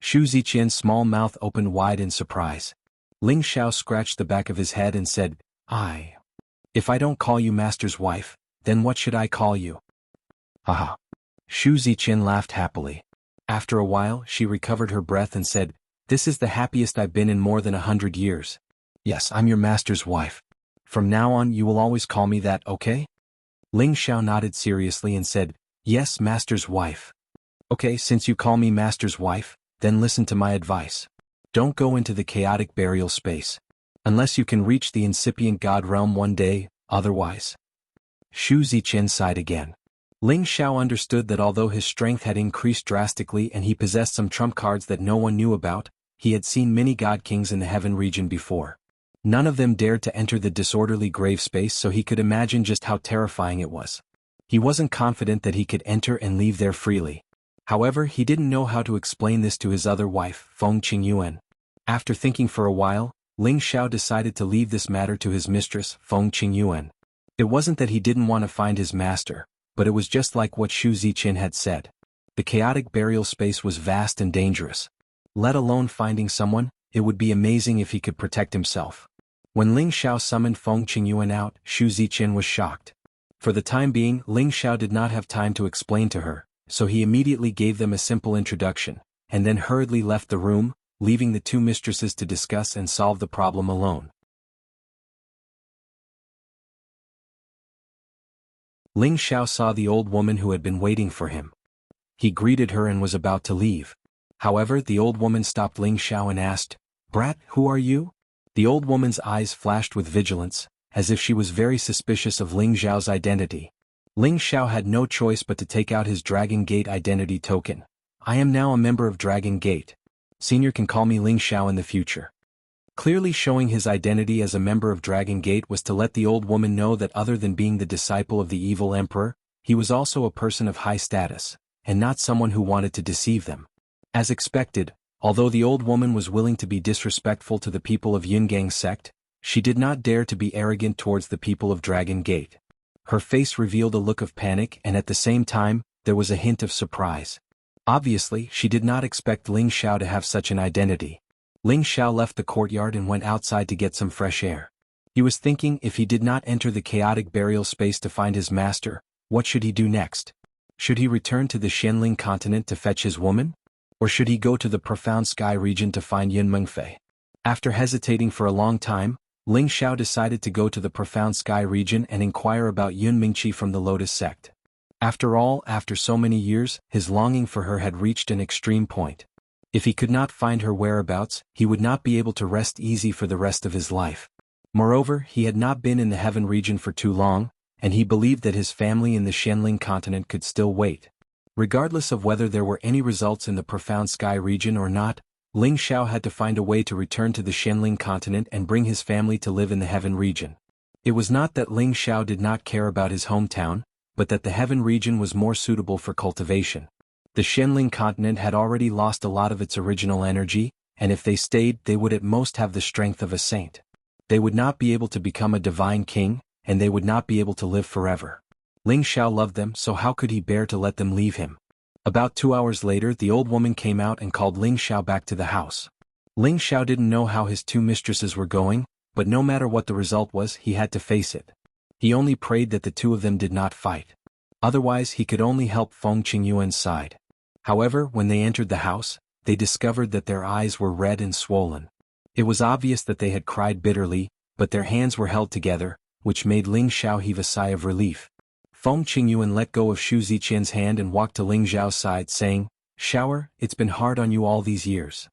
Xu Ziqian's small mouth opened wide in surprise. Ling Xiao scratched the back of his head and said, If I don't call you master's wife, then what should I call you?" Haha. Xu Ziqian laughed happily. After a while, she recovered her breath and said, "This is the happiest I've been in more than 100 years. Yes, I'm your master's wife. From now on you will always call me that, okay? Ling Xiao nodded seriously and said, yes, master's wife. Okay, since you call me master's wife, then listen to my advice. Don't go into the chaotic burial space. Unless you can reach the incipient god realm one day, otherwise. Xu Ziqian sighed again. Ling Xiao understood that although his strength had increased drastically and he possessed some trump cards that no one knew about, he had seen many god kings in the heaven region before. None of them dared to enter the disorderly grave space, so he could imagine just how terrifying it was. He wasn't confident that he could enter and leave there freely. However, he didn't know how to explain this to his other wife, Feng Qingyuan. After thinking for a while, Ling Xiao decided to leave this matter to his mistress, Feng Qingyuan. It wasn't that he didn't want to find his master, but it was just like what Xu Ziqian had said. The chaotic burial space was vast and dangerous. Let alone finding someone, it would be amazing if he could protect himself. When Ling Xiao summoned Feng Qingyuan out, Xu Ziqian was shocked. For the time being, Ling Xiao did not have time to explain to her, so he immediately gave them a simple introduction, and then hurriedly left the room, leaving the two mistresses to discuss and solve the problem alone. Ling Xiao saw the old woman who had been waiting for him. He greeted her and was about to leave. However, the old woman stopped Ling Xiao and asked, "Brat, who are you?" The old woman's eyes flashed with vigilance, as if she was very suspicious of Ling Xiao's identity. Ling Xiao had no choice but to take out his Dragon Gate identity token. "I am now a member of Dragon Gate. Senior can call me Ling Xiao in the future." Clearly showing his identity as a member of Dragon Gate was to let the old woman know that other than being the disciple of the evil emperor, he was also a person of high status, and not someone who wanted to deceive them. As expected, although the old woman was willing to be disrespectful to the people of Yungang sect, she did not dare to be arrogant towards the people of Dragon Gate. Her face revealed a look of panic, and at the same time, there was a hint of surprise. Obviously, she did not expect Ling Xiao to have such an identity. Ling Xiao left the courtyard and went outside to get some fresh air. He was thinking if he did not enter the chaotic burial space to find his master, what should he do next? Should he return to the Xianling continent to fetch his woman? Or should he go to the profound sky region to find Yun Mengfei? After hesitating for a long time, Ling Xiao decided to go to the profound sky region and inquire about Yun Mingqi from the Lotus sect. After all, after so many years, his longing for her had reached an extreme point. If he could not find her whereabouts, he would not be able to rest easy for the rest of his life. Moreover, he had not been in the heaven region for too long, and he believed that his family in the Xianling continent could still wait. Regardless of whether there were any results in the profound sky region or not, Ling Xiao had to find a way to return to the Xianling continent and bring his family to live in the heaven region. It was not that Ling Xiao did not care about his hometown, but that the heaven region was more suitable for cultivation. The Xianling continent had already lost a lot of its original energy, and if they stayed, they would at most have the strength of a saint. They would not be able to become a divine king, and they would not be able to live forever. Ling Xiao loved them, so how could he bear to let them leave him? About 2 hours later, the old woman came out and called Ling Xiao back to the house. Ling Xiao didn't know how his two mistresses were going, but no matter what the result was, he had to face it. He only prayed that the two of them did not fight. Otherwise, he could only help Feng Qingyuan's side. However, when they entered the house, they discovered that their eyes were red and swollen. It was obvious that they had cried bitterly, but their hands were held together, which made Ling Xiao heave a sigh of relief. Feng Qingyuan let go of Xu Ziqian's hand and walked to Ling Xiao's side, saying, "Xiao, it's been hard on you all these years.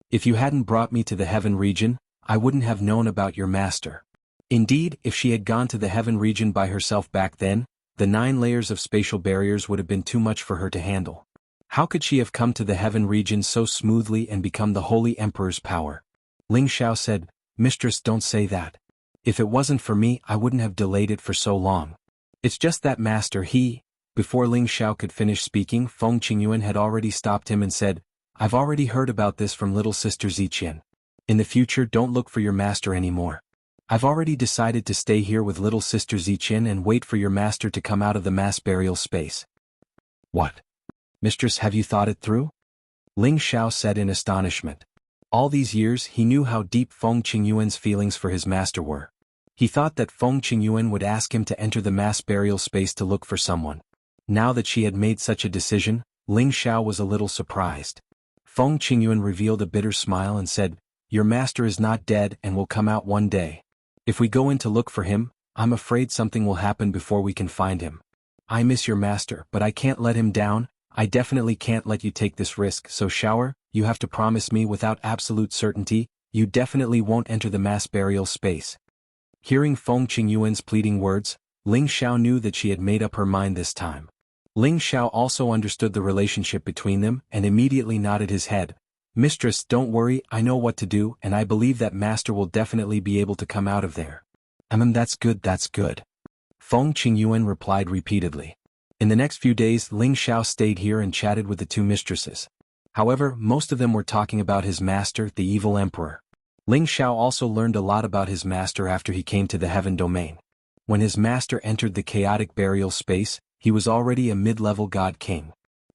If you hadn't brought me to the heaven region, I wouldn't have known about your master." Indeed, if she had gone to the heaven region by herself back then, the 9 layers of spatial barriers would have been too much for her to handle. How could she have come to the heaven region so smoothly and become the Holy Emperor's power? Ling Xiao said, "Mistress, don't say that. If it wasn't for me, I wouldn't have delayed it for so long. It's just that master Before Ling Xiao could finish speaking, Feng Qingyuan had already stopped him and said, "I've already heard about this from little sister Ziqian. In the future, don't look for your master anymore. I've already decided to stay here with little sister Ziqian and wait for your master to come out of the mass burial space." "What? Mistress, have you thought it through?" Ling Xiao said in astonishment. All these years he knew how deep Feng Qingyuan's feelings for his master were. He thought that Feng Qingyuan would ask him to enter the mass burial space to look for someone. Now that she had made such a decision, Ling Xiao was a little surprised. Feng Qingyuan revealed a bitter smile and said, Your master is not dead and will come out one day. If we go in to look for him, I'm afraid something will happen before we can find him. I miss your master, but I can't let him down. I definitely can't let you take this risk, so Shower, you have to promise me without absolute certainty, you definitely won't enter the mass burial space. Hearing Feng Qingyuan's pleading words, Ling Xiao knew that she had made up her mind this time. Ling Xiao also understood the relationship between them and immediately nodded his head. Mistress, don't worry, I know what to do and I believe that master will definitely be able to come out of there. That's good, that's good. Feng Qingyuan replied repeatedly. In the next few days Ling Xiao stayed here and chatted with the two mistresses. However, most of them were talking about his master, the evil emperor. Ling Xiao also learned a lot about his master after he came to the heaven domain. When his master entered the chaotic burial space, he was already a mid-level god king.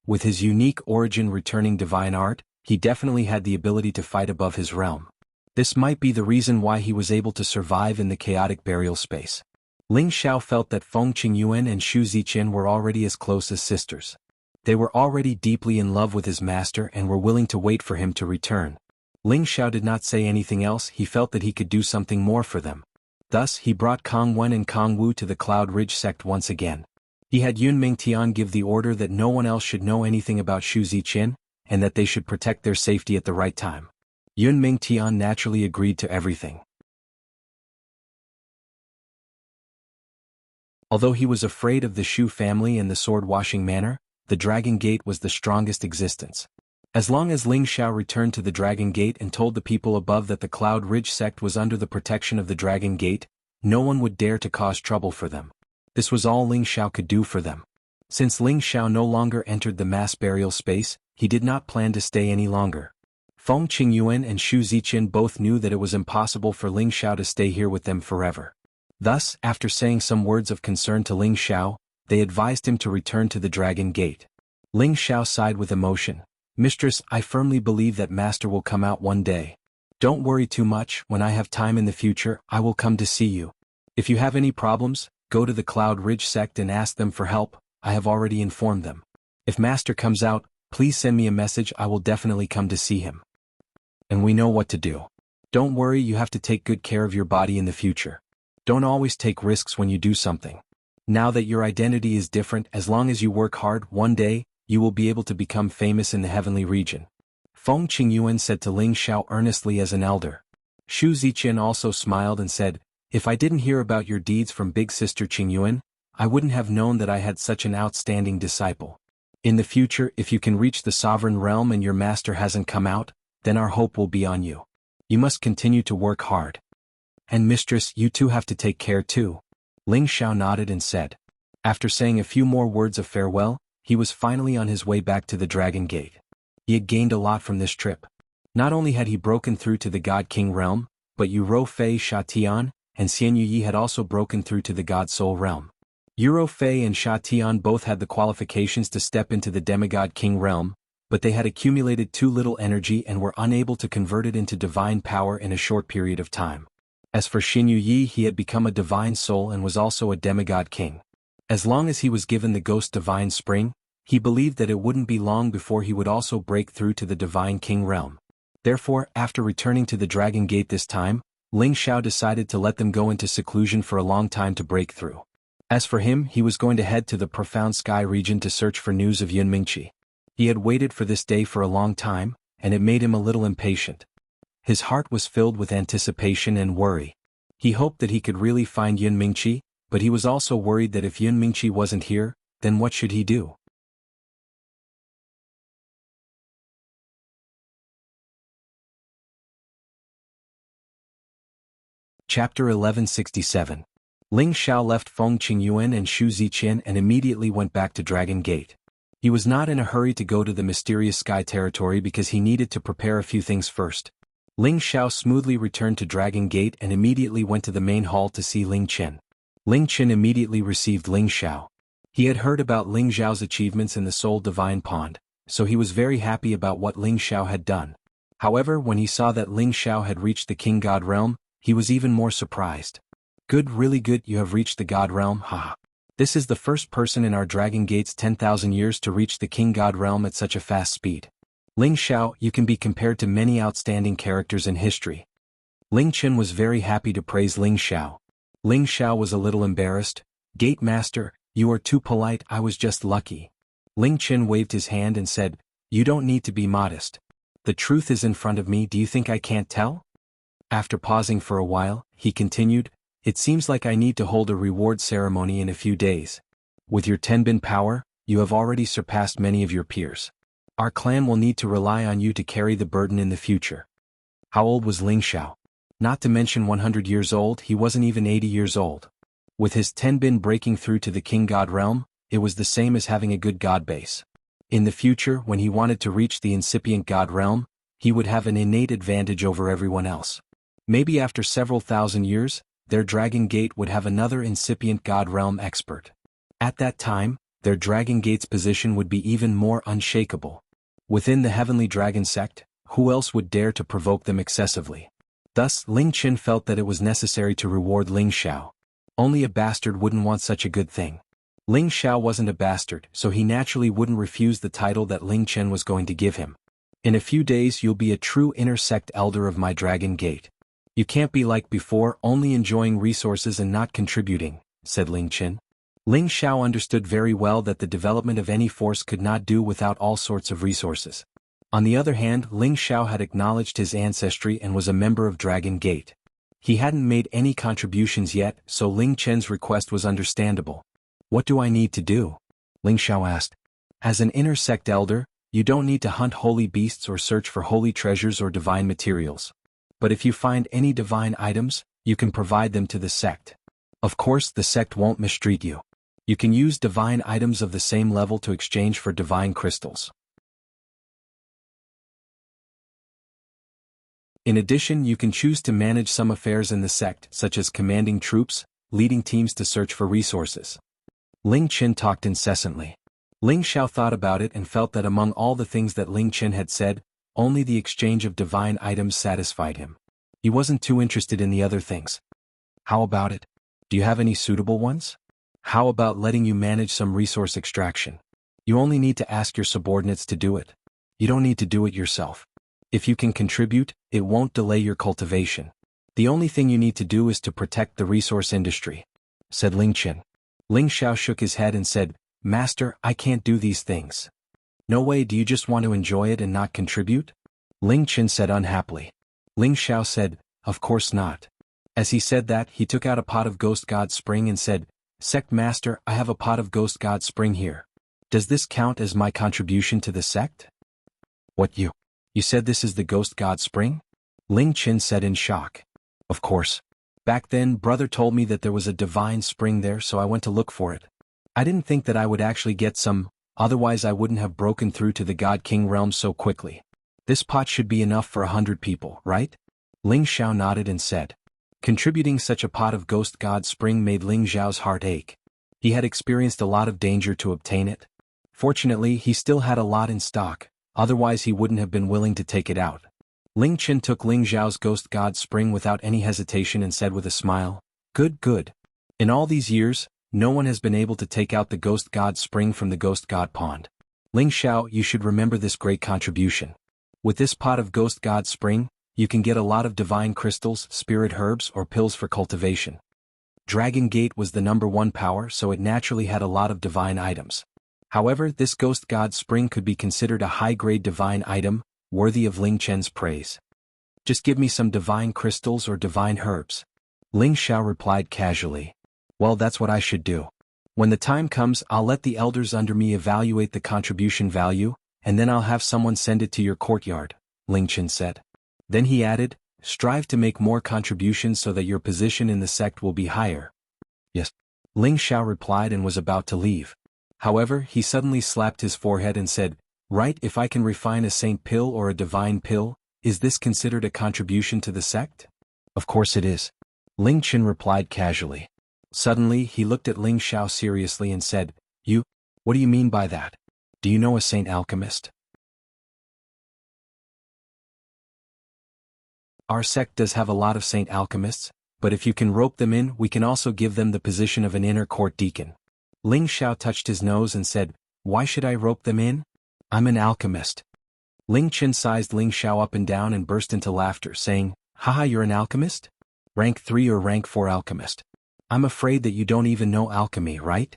With his unique origin returning divine art, he definitely had the ability to fight above his realm. This might be the reason why he was able to survive in the chaotic burial space. Ling Xiao felt that Feng Qingyuan and Xu Ziqian were already as close as sisters. They were already deeply in love with his master and were willing to wait for him to return. Ling Xiao did not say anything else, he felt that he could do something more for them. Thus he brought Kong Wen and Kong Wu to the Cloud Ridge sect once again. He had Yun Mingtian give the order that no one else should know anything about Xu Ziqian, and that they should protect their safety at the right time. Yun Mingtian naturally agreed to everything. Although he was afraid of the Shu family and the sword-washing manor, the Dragon Gate was the strongest existence. As long as Ling Xiao returned to the Dragon Gate and told the people above that the Cloud Ridge sect was under the protection of the Dragon Gate, no one would dare to cause trouble for them. This was all Ling Xiao could do for them. Since Ling Xiao no longer entered the mass burial space, he did not plan to stay any longer. Feng Qingyuan and Xu Ziqian both knew that it was impossible for Ling Xiao to stay here with them forever. Thus, after saying some words of concern to Ling Xiao, they advised him to return to the Dragon Gate. Ling Xiao sighed with emotion. Mistress, I firmly believe that master will come out one day. Don't worry too much, when I have time in the future, I will come to see you. If you have any problems, go to the Cloud Ridge sect and ask them for help, I have already informed them. If master comes out, please send me a message, I will definitely come to see him. And we know what to do. Don't worry, you have to take good care of your body in the future. Don't always take risks when you do something. Now that your identity is different, as long as you work hard, one day, you will be able to become famous in the heavenly region. Feng Qingyuan said to Ling Xiao earnestly as an elder. Xu Ziqian also smiled and said, if I didn't hear about your deeds from big sister Qingyuan, I wouldn't have known that I had such an outstanding disciple. In the future, if you can reach the sovereign realm and your master hasn't come out, then our hope will be on you. You must continue to work hard. And mistress, you too have to take care too. Ling Xiao nodded and said. After saying a few more words of farewell, he was finally on his way back to the Dragon Gate. He had gained a lot from this trip. Not only had he broken through to the God King realm, but Yuro Fei Sha Tian and Xian Yuyi had also broken through to the God Soul realm. Yuro Fei and Sha Tian both had the qualifications to step into the Demigod King realm, but they had accumulated too little energy and were unable to convert it into divine power in a short period of time. As for Xian Yuyi, he had become a divine soul and was also a demigod king. As long as he was given the Ghost Divine Spring, he believed that it wouldn't be long before he would also break through to the Divine King realm. Therefore, after returning to the Dragon Gate this time, Ling Xiao decided to let them go into seclusion for a long time to break through. As for him, he was going to head to the Profound Sky region to search for news of Yun Mingqi. He had waited for this day for a long time, and it made him a little impatient. His heart was filled with anticipation and worry. He hoped that he could really find Yun Mingqi, but he was also worried that if Yun Mingqi wasn't here, then what should he do? Chapter 1167. Ling Xiao left Feng Qingyuan and Xu Ziqian and immediately went back to Dragon Gate. He was not in a hurry to go to the mysterious sky territory because he needed to prepare a few things first. Ling Xiao smoothly returned to Dragon Gate and immediately went to the main hall to see Ling Chen. Ling Chen immediately received Ling Xiao. He had heard about Ling Xiao's achievements in the Soul Divine Pond, so he was very happy about what Ling Xiao had done. However, when he saw that Ling Xiao had reached the King God realm, he was even more surprised. Good, really good, you have reached the God realm, haha. This is the first person in our Dragon Gate's 10,000 years to reach the King God realm at such a fast speed. Ling Xiao, you can be compared to many outstanding characters in history. Ling Chen was very happy to praise Ling Xiao. Ling Xiao was a little embarrassed. Gate Master, you are too polite, I was just lucky. Ling Chen waved his hand and said, you don't need to be modest. The truth is in front of me, do you think I can't tell? After pausing for a while, he continued, it seems like I need to hold a reward ceremony in a few days. With your Tenbin power, you have already surpassed many of your peers. Our clan will need to rely on you to carry the burden in the future. How old was Ling Xiao? Not to mention 100 years old, he wasn't even 80 years old. With his Tenbin breaking through to the King God realm, it was the same as having a good God base. In the future, when he wanted to reach the incipient God realm, he would have an innate advantage over everyone else. Maybe after several thousand years, their Dragon Gate would have another incipient God realm expert. At that time, their Dragon Gate's position would be even more unshakable. Within the Heavenly Dragon sect, who else would dare to provoke them excessively? Thus, Ling Chen felt that it was necessary to reward Ling Xiao. Only a bastard wouldn't want such a good thing. Ling Xiao wasn't a bastard, so he naturally wouldn't refuse the title that Ling Chen was going to give him. In a few days you'll be a true inner sect elder of my Dragon Gate. You can't be like before, only enjoying resources and not contributing, said Ling Chen. Ling Xiao understood very well that the development of any force could not do without all sorts of resources. On the other hand, Ling Xiao had acknowledged his ancestry and was a member of Dragon Gate. He hadn't made any contributions yet, so Ling Chen's request was understandable. What do I need to do? Ling Xiao asked. As an inner sect elder, you don't need to hunt holy beasts or search for holy treasures or divine materials. But if you find any divine items, you can provide them to the sect. Of course, the sect won't mistreat you. You can use divine items of the same level to exchange for divine crystals. In addition, you can choose to manage some affairs in the sect, such as commanding troops, leading teams to search for resources. Ling Chen talked incessantly. Ling Xiao thought about it and felt that among all the things that Ling Chen had said, only the exchange of divine items satisfied him. He wasn't too interested in the other things. How about it? Do you have any suitable ones? How about letting you manage some resource extraction? You only need to ask your subordinates to do it. You don't need to do it yourself. If you can contribute, it won't delay your cultivation. The only thing you need to do is to protect the resource industry, said Ling Chen. Ling Xiao shook his head and said, Master, I can't do these things. No way, do you just want to enjoy it and not contribute? Ling Chen said unhappily. Ling Xiao said, of course not. As he said that, he took out a pot of Ghost God Spring and said, Sect Master, I have a pot of Ghost God Spring here. Does this count as my contribution to the sect? What you said this is the Ghost God Spring? Ling Chen said in shock. Of course. Back then, brother told me that there was a divine spring there, so I went to look for it. I didn't think that I would actually get some, otherwise I wouldn't have broken through to the God King realm so quickly. This pot should be enough for 100 people, right? Ling Xiao nodded and said. Contributing such a pot of Ghost God Spring made Ling Xiao's heart ache. He had experienced a lot of danger to obtain it. Fortunately, he still had a lot in stock, otherwise he wouldn't have been willing to take it out. Ling Chen took Ling Xiao's Ghost God Spring without any hesitation and said with a smile, Good, good. In all these years, no one has been able to take out the Ghost God Spring from the Ghost God Pond. Ling Xiao, you should remember this great contribution. With this pot of Ghost God Spring, you can get a lot of divine crystals, spirit herbs, or pills for cultivation. Dragon Gate was the #1 power, so it naturally had a lot of divine items. However, this Ghost God Spring could be considered a high-grade divine item, worthy of Ling Chen's praise. Just give me some divine crystals or divine herbs. Ling Xiao replied casually. Well, that's what I should do. When the time comes, I'll let the elders under me evaluate the contribution value, and then I'll have someone send it to your courtyard, Ling Chen said. Then he added, strive to make more contributions so that your position in the sect will be higher. Yes. Ling Xiao replied and was about to leave. However, he suddenly slapped his forehead and said, Right, if I can refine a saint pill or a divine pill, is this considered a contribution to the sect? Of course it is. Ling Chen replied casually. Suddenly, he looked at Ling Xiao seriously and said, What do you mean by that? Do you know a saint alchemist? Our sect does have a lot of saint alchemists, but if you can rope them in, we can also give them the position of an inner court deacon. Ling Xiao touched his nose and said, Why should I rope them in? I'm an alchemist. Ling Chen sized Ling Xiao up and down and burst into laughter, saying, "Haha, you're an alchemist? Rank 3 or rank 4 alchemist? I'm afraid that you don't even know alchemy, right?"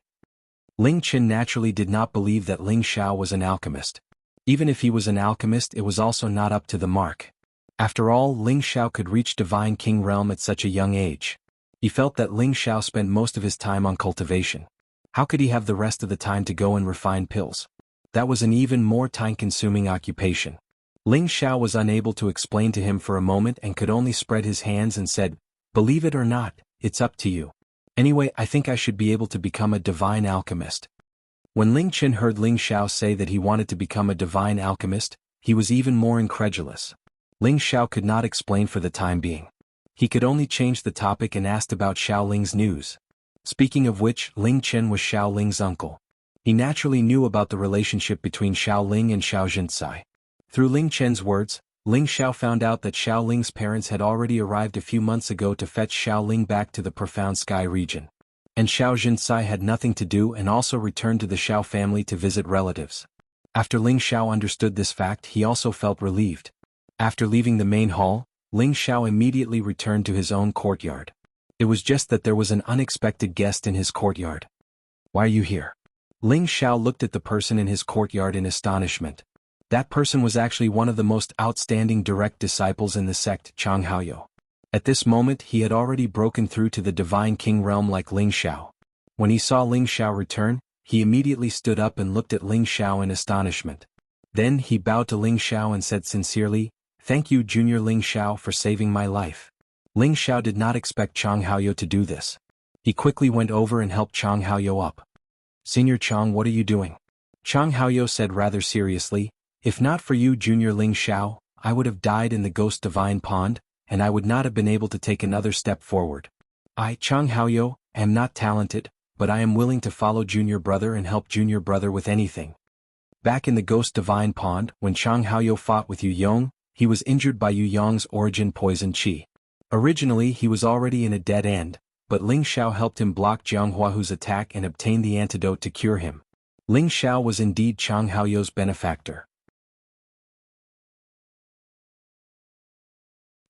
Ling Chen naturally did not believe that Ling Xiao was an alchemist. Even if he was an alchemist, it was also not up to the mark. After all, Ling Xiao could reach Divine King realm at such a young age. He felt that Ling Xiao spent most of his time on cultivation. How could he have the rest of the time to go and refine pills? That was an even more time-consuming occupation. Ling Xiao was unable to explain to him for a moment and could only spread his hands and said, "Believe it or not, it's up to you. Anyway, I think I should be able to become a divine alchemist." When Ling Chen heard Ling Xiao say that he wanted to become a divine alchemist, he was even more incredulous. Ling Xiao could not explain for the time being. He could only change the topic and asked about Xiao Ling's news. Speaking of which, Ling Chen was Xiao Ling's uncle. He naturally knew about the relationship between Xiao Ling and Xiao Jincai. Through Ling Chen's words, Ling Xiao found out that Xiao Ling's parents had already arrived a few months ago to fetch Xiao Ling back to the Profound Sky region. And Xiao Jincai had nothing to do and also returned to the Xiao family to visit relatives. After Ling Xiao understood this fact, he also felt relieved. After leaving the main hall, Ling Xiao immediately returned to his own courtyard. It was just that there was an unexpected guest in his courtyard. "Why are you here?" Ling Xiao looked at the person in his courtyard in astonishment. That person was actually one of the most outstanding direct disciples in the sect, Chang Haoyou. At this moment he had already broken through to the Divine King realm like Ling Xiao. When he saw Ling Xiao return, he immediately stood up and looked at Ling Xiao in astonishment. Then he bowed to Ling Xiao and said sincerely, "Thank you, Junior Ling Xiao, for saving my life." Ling Xiao did not expect Chang Haoyou to do this. He quickly went over and helped Chang Haoyou up. "Senior Chang, what are you doing?" Chang Haoyou said rather seriously, "If not for you, Junior Ling Xiao, I would have died in the Ghost Divine Pond, and I would not have been able to take another step forward. I, Chang Haoyou, am not talented, but I am willing to follow Junior Brother and help Junior Brother with anything." Back in the Ghost Divine Pond, when Chang Haoyou fought with Yu Yong, he was injured by Yu Yong's origin poison qi. Originally he was already in a dead end, but Ling Xiao helped him block Jianghu's attack and obtain the antidote to cure him. Ling Xiao was indeed Chang Haoyou's benefactor.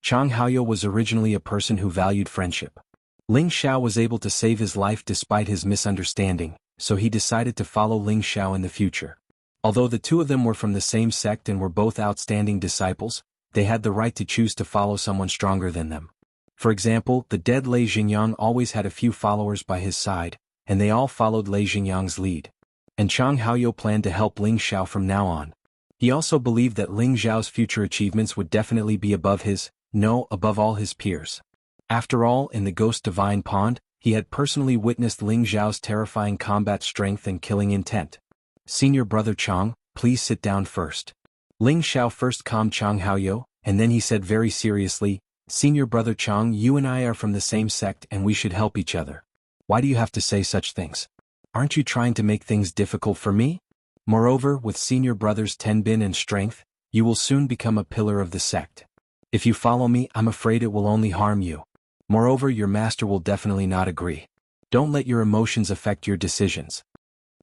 Chang Haoyou was originally a person who valued friendship. Ling Xiao was able to save his life despite his misunderstanding, so he decided to follow Ling Xiao in the future. Although the two of them were from the same sect and were both outstanding disciples, they had the right to choose to follow someone stronger than them. For example, the dead Lei Xingyang always had a few followers by his side, and they all followed Lei Xingyang's lead. And Chang Haoyou planned to help Ling Xiao from now on. He also believed that Ling Xiao's future achievements would definitely be above all his peers. After all, in the Ghost Divine Pond, he had personally witnessed Ling Xiao's terrifying combat strength and killing intent. "Senior Brother Chang, please sit down first." Ling Xiao first calmed Chang Haoyou, and then he said very seriously, "Senior Brother Chang, you and I are from the same sect and we should help each other. Why do you have to say such things? Aren't you trying to make things difficult for me? Moreover, with Senior Brother's tenbin and strength, you will soon become a pillar of the sect. If you follow me, I'm afraid it will only harm you. Moreover, your master will definitely not agree. Don't let your emotions affect your decisions."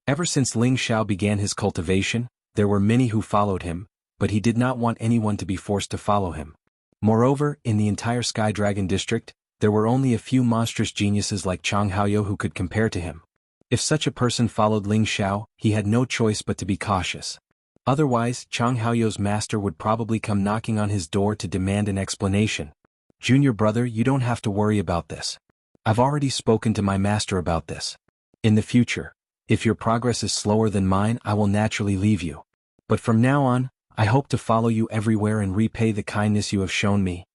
Ever since Ling Xiao began his cultivation, there were many who followed him, but he did not want anyone to be forced to follow him. Moreover, in the entire Sky Dragon district, there were only a few monstrous geniuses like Chang Haoyou who could compare to him. If such a person followed Ling Xiao, he had no choice but to be cautious. Otherwise, Chang Haoyou's master would probably come knocking on his door to demand an explanation. "Junior Brother, you don't have to worry about this. I've already spoken to my master about this. In the future, if your progress is slower than mine, I will naturally leave you. But from now on, I hope to follow you everywhere and repay the kindness you have shown me."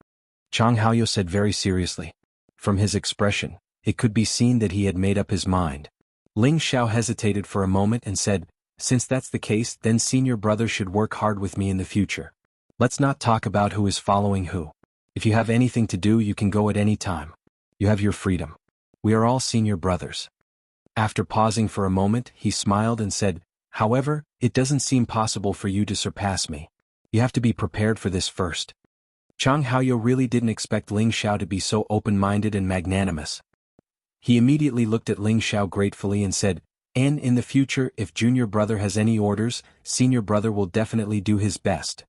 Chang Haoyou said very seriously. From his expression, it could be seen that he had made up his mind. Ling Xiao hesitated for a moment and said, "Since that's the case, then Senior Brother should work hard with me in the future. Let's not talk about who is following who. If you have anything to do, you can go at any time. You have your freedom. We are all Senior Brothers." After pausing for a moment, he smiled and said, "However, it doesn't seem possible for you to surpass me. You have to be prepared for this first." Chang Haoyou really didn't expect Ling Xiao to be so open-minded and magnanimous. He immediately looked at Ling Xiao gratefully and said, And in the future, if junior brother has any orders, senior brother will definitely do his best.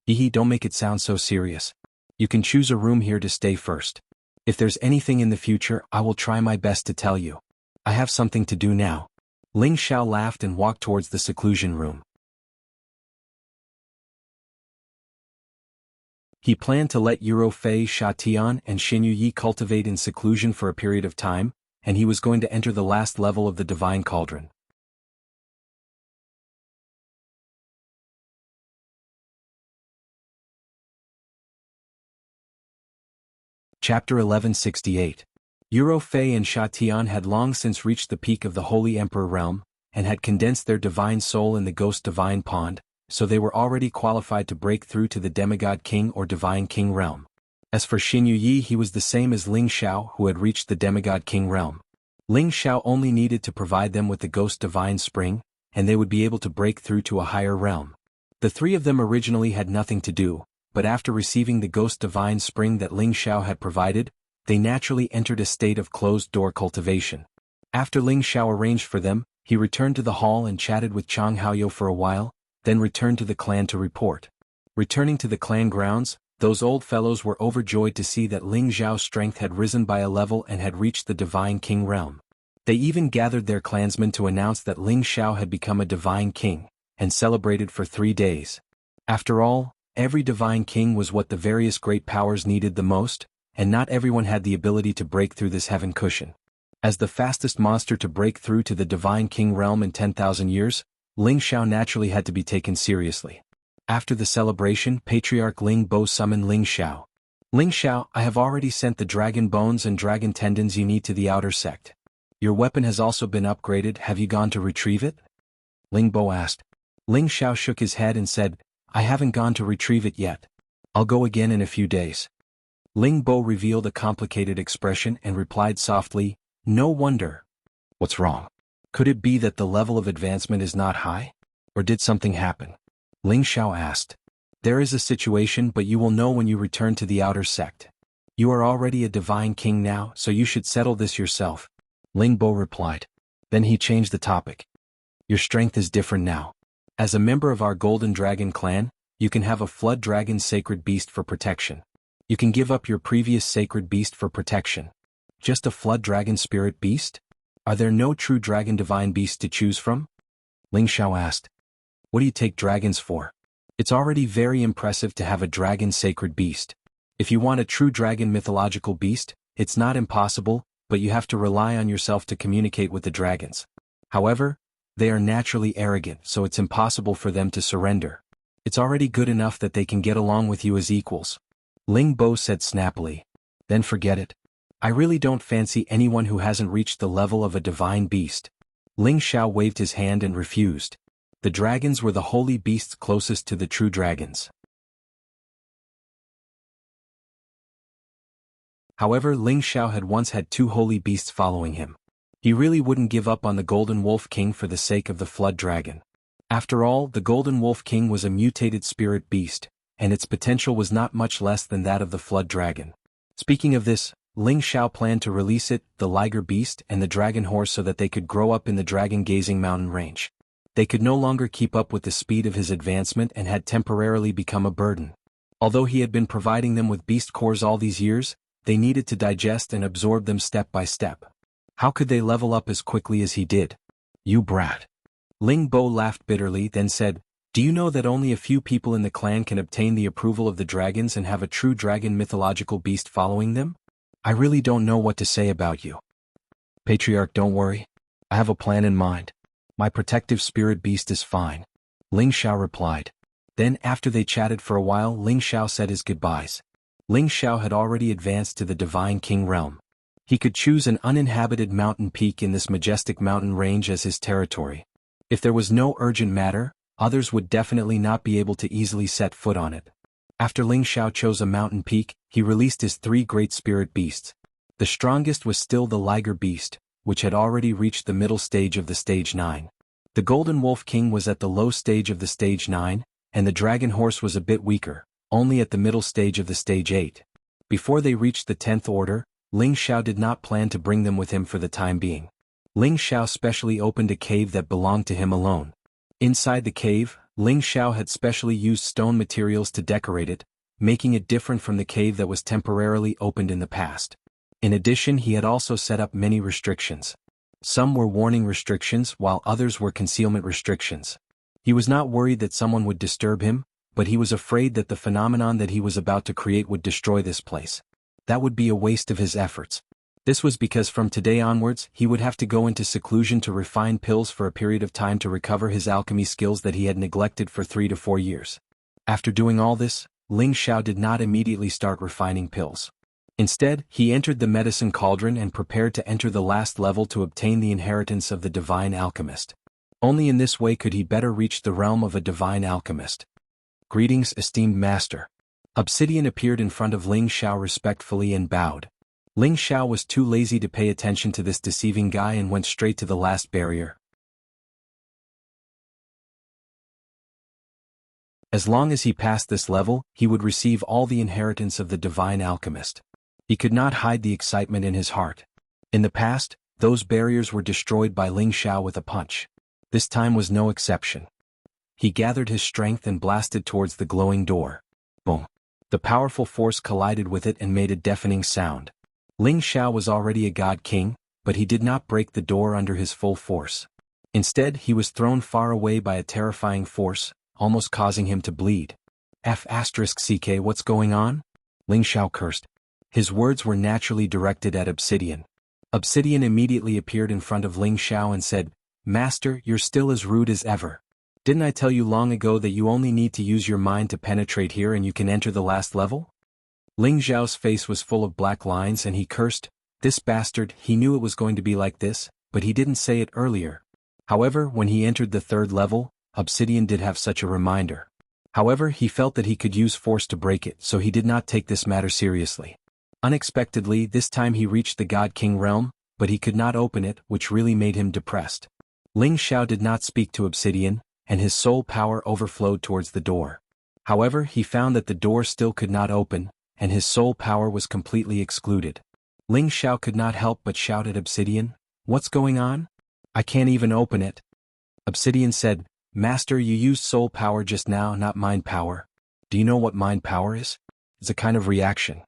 Don't make it sound so serious. You can choose a room here to stay first. If there's anything in the future, I will try my best to tell you. I have something to do now. Ling Xiao laughed and walked towards the seclusion room. He planned to let Yuro Fei, Sha Tian, and Xin Yi cultivate in seclusion for a period of time, and he was going to enter the last level of the Divine Cauldron. Chapter 1168. Yuro Fei and Sha Tian had long since reached the peak of the Holy Emperor realm, and had condensed their divine soul in the Ghost Divine Pond, so they were already qualified to break through to the Demigod King or Divine King realm. As for Xin Yi, he was the same as Ling Xiao, who had reached the Demigod King realm. Ling Xiao only needed to provide them with the Ghost Divine Spring, and they would be able to break through to a higher realm. The three of them originally had nothing to do, but after receiving the Ghost Divine Spring that Ling Xiao had provided, they naturally entered a state of closed-door cultivation. After Ling Xiao arranged for them, he returned to the hall and chatted with Chang Haoyou for a while, then returned to the clan to report. Returning to the clan grounds, those old fellows were overjoyed to see that Ling Xiao's strength had risen by a level and had reached the Divine King realm. They even gathered their clansmen to announce that Ling Xiao had become a Divine King, and celebrated for 3 days. After all, every Divine King was what the various great powers needed the most, and not everyone had the ability to break through this heaven cushion. As the fastest monster to break through to the Divine King realm in 10,000 years, Ling Xiao naturally had to be taken seriously. After the celebration, Patriarch Ling Bo summoned Ling Xiao. Ling Xiao, I have already sent the dragon bones and dragon tendons you need to the outer sect. Your weapon has also been upgraded, have you gone to retrieve it? Ling Bo asked. Ling Xiao shook his head and said, I haven't gone to retrieve it yet. I'll go again in a few days. Ling Bo revealed a complicated expression and replied softly, No wonder. What's wrong? Could it be that the level of advancement is not high? Or did something happen? Ling Xiao asked. There is a situation, but you will know when you return to the outer sect. You are already a Divine King now, so you should settle this yourself. Ling Bo replied. Then he changed the topic. Your strength is different now. As a member of our Golden Dragon clan, you can have a Flood Dragon Sacred Beast for protection. You can give up your previous Sacred Beast for protection. Just a Flood Dragon Spirit Beast? Are there no true Dragon Divine Beasts to choose from? Ling Xiao asked. What do you take dragons for? It's already very impressive to have a Dragon Sacred Beast. If you want a true Dragon Mythological Beast, it's not impossible, but you have to rely on yourself to communicate with the dragons. However, they are naturally arrogant, so it's impossible for them to surrender. It's already good enough that they can get along with you as equals. Ling Bo said snappily. Then forget it. I really don't fancy anyone who hasn't reached the level of a divine beast. Ling Xiao waved his hand and refused. The dragons were the holy beasts closest to the true dragons. However, Ling Xiao had once had 2 holy beasts following him. He really wouldn't give up on the Golden Wolf King for the sake of the Flood Dragon. After all, the Golden Wolf King was a mutated spirit beast, and its potential was not much less than that of the Flood Dragon. Speaking of this, Ling Xiao planned to release it, the Liger Beast and the Dragon Horse, so that they could grow up in the dragon-gazing mountain range. They could no longer keep up with the speed of his advancement and had temporarily become a burden. Although he had been providing them with beast cores all these years, they needed to digest and absorb them step by step. How could they level up as quickly as he did? You brat. Ling Bo laughed bitterly, then said, Do you know that only a few people in the clan can obtain the approval of the dragons and have a true dragon mythological beast following them? I really don't know what to say about you. Patriarch, don't worry. I have a plan in mind. My protective spirit beast is fine. Ling Xiao replied. Then, after they chatted for a while, Ling Xiao said his goodbyes. Ling Xiao had already advanced to the Divine King realm. He could choose an uninhabited mountain peak in this majestic mountain range as his territory. If there was no urgent matter, others would definitely not be able to easily set foot on it. After Ling Xiao chose a mountain peak, he released his 3 great spirit beasts. The strongest was still the Liger Beast, which had already reached the middle stage of the Stage 9. The Golden Wolf King was at the low stage of the Stage 9, and the Dragon Horse was a bit weaker, only at the middle stage of the Stage 8. Before they reached the 10th order, Ling Xiao did not plan to bring them with him for the time being. Ling Xiao specially opened a cave that belonged to him alone. Inside the cave, Ling Xiao had specially used stone materials to decorate it, making it different from the cave that was temporarily opened in the past. In addition, he had also set up many restrictions. Some were warning restrictions while others were concealment restrictions. He was not worried that someone would disturb him, but he was afraid that the phenomenon that he was about to create would destroy this place. That would be a waste of his efforts. This was because from today onwards, he would have to go into seclusion to refine pills for a period of time to recover his alchemy skills that he had neglected for 3 to 4 years. After doing all this, Ling Xiao did not immediately start refining pills. Instead, he entered the medicine cauldron and prepared to enter the last level to obtain the inheritance of the divine alchemist. Only in this way could he better reach the realm of a divine alchemist. Greetings, esteemed master. Obsidian appeared in front of Ling Xiao respectfully and bowed. Ling Xiao was too lazy to pay attention to this deceiving guy and went straight to the last barrier. As long as he passed this level, he would receive all the inheritance of the divine alchemist. He could not hide the excitement in his heart. In the past, those barriers were destroyed by Ling Xiao with a punch. This time was no exception. He gathered his strength and blasted towards the glowing door. Boom! The powerful force collided with it and made a deafening sound. Ling Xiao was already a god king, but he did not break the door under his full force. Instead, he was thrown far away by a terrifying force, almost causing him to bleed. F***ck, what's going on? Ling Xiao cursed. His words were naturally directed at Obsidian. Obsidian immediately appeared in front of Ling Xiao and said, "Master, you're still as rude as ever. Didn't I tell you long ago that you only need to use your mind to penetrate here and you can enter the last level?" Ling Xiao's face was full of black lines and he cursed, "This bastard, he knew it was going to be like this, but he didn't say it earlier." However, when he entered the 3rd level, Obsidian did have such a reminder. However, he felt that he could use force to break it, so he did not take this matter seriously. Unexpectedly, this time he reached the God King realm, but he could not open it, which really made him depressed. Ling Xiao did not speak to Obsidian, and his soul power overflowed towards the door. However, he found that the door still could not open, and his soul power was completely excluded. Ling Xiao could not help but shout at Obsidian, "What's going on? I can't even open it." Obsidian said, "Master, you used soul power just now, not mind power. Do you know what mind power is? It's a kind of reaction."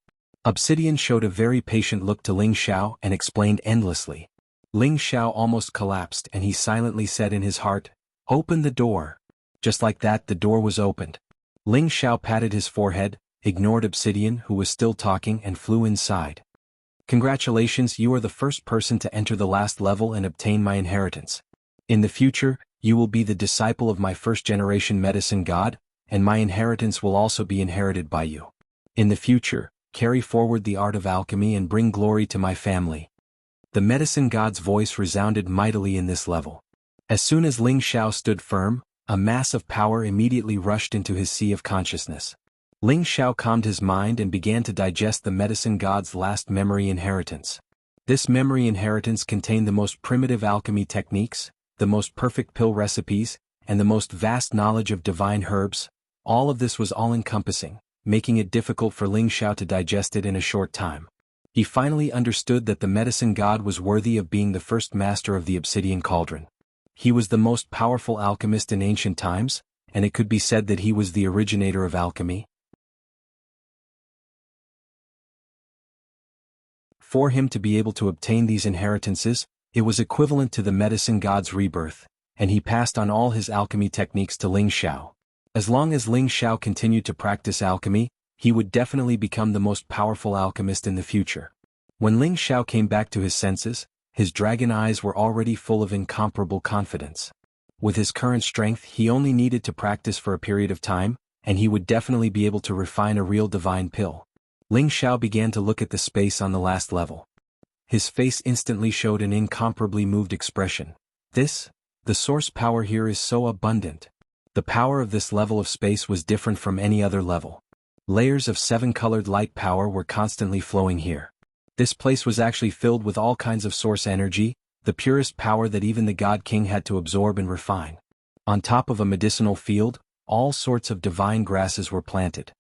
Obsidian showed a very patient look to Ling Xiao and explained endlessly. Ling Xiao almost collapsed and he silently said in his heart, "Open the door." Just like that, the door was opened. Ling Xiao patted his forehead, ignored Obsidian who was still talking and flew inside. "Congratulations, you are the first person to enter the last level and obtain my inheritance. In the future, you will be the disciple of my 1st-generation medicine god, and my inheritance will also be inherited by you. In the future, carry forward the art of alchemy and bring glory to my family." The medicine god's voice resounded mightily in this level. As soon as Ling Xiao stood firm, a mass of power immediately rushed into his sea of consciousness. Ling Xiao calmed his mind and began to digest the medicine god's last memory inheritance. This memory inheritance contained the most primitive alchemy techniques, the most perfect pill recipes, and the most vast knowledge of divine herbs. All of this was all-encompassing, making it difficult for Ling Xiao to digest it in a short time. He finally understood that the medicine god was worthy of being the first master of the obsidian cauldron. He was the most powerful alchemist in ancient times, and it could be said that he was the originator of alchemy. For him to be able to obtain these inheritances, it was equivalent to the medicine god's rebirth, and he passed on all his alchemy techniques to Ling Xiao. As long as Ling Xiao continued to practice alchemy, he would definitely become the most powerful alchemist in the future. When Ling Xiao came back to his senses, his dragon eyes were already full of incomparable confidence. With his current strength, he only needed to practice for a period of time, and he would definitely be able to refine a real divine pill. Ling Xiao began to look at the space on the last level. His face instantly showed an incomparably moved expression. The source power here is so abundant. The power of this level of space was different from any other level. Layers of 7-colored light power were constantly flowing here. This place was actually filled with all kinds of source energy, the purest power that even the God King had to absorb and refine. On top of a medicinal field, all sorts of divine grasses were planted.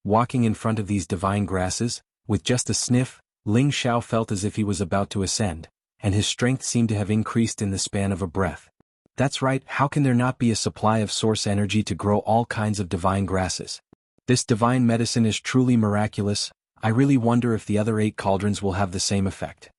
Walking in front of these divine grasses, with just a sniff, Ling Xiao felt as if he was about to ascend, and his strength seemed to have increased in the span of a breath. That's right, how can there not be a supply of source energy to grow all kinds of divine grasses? This divine medicine is truly miraculous. I really wonder if the other 8 cauldrons will have the same effect.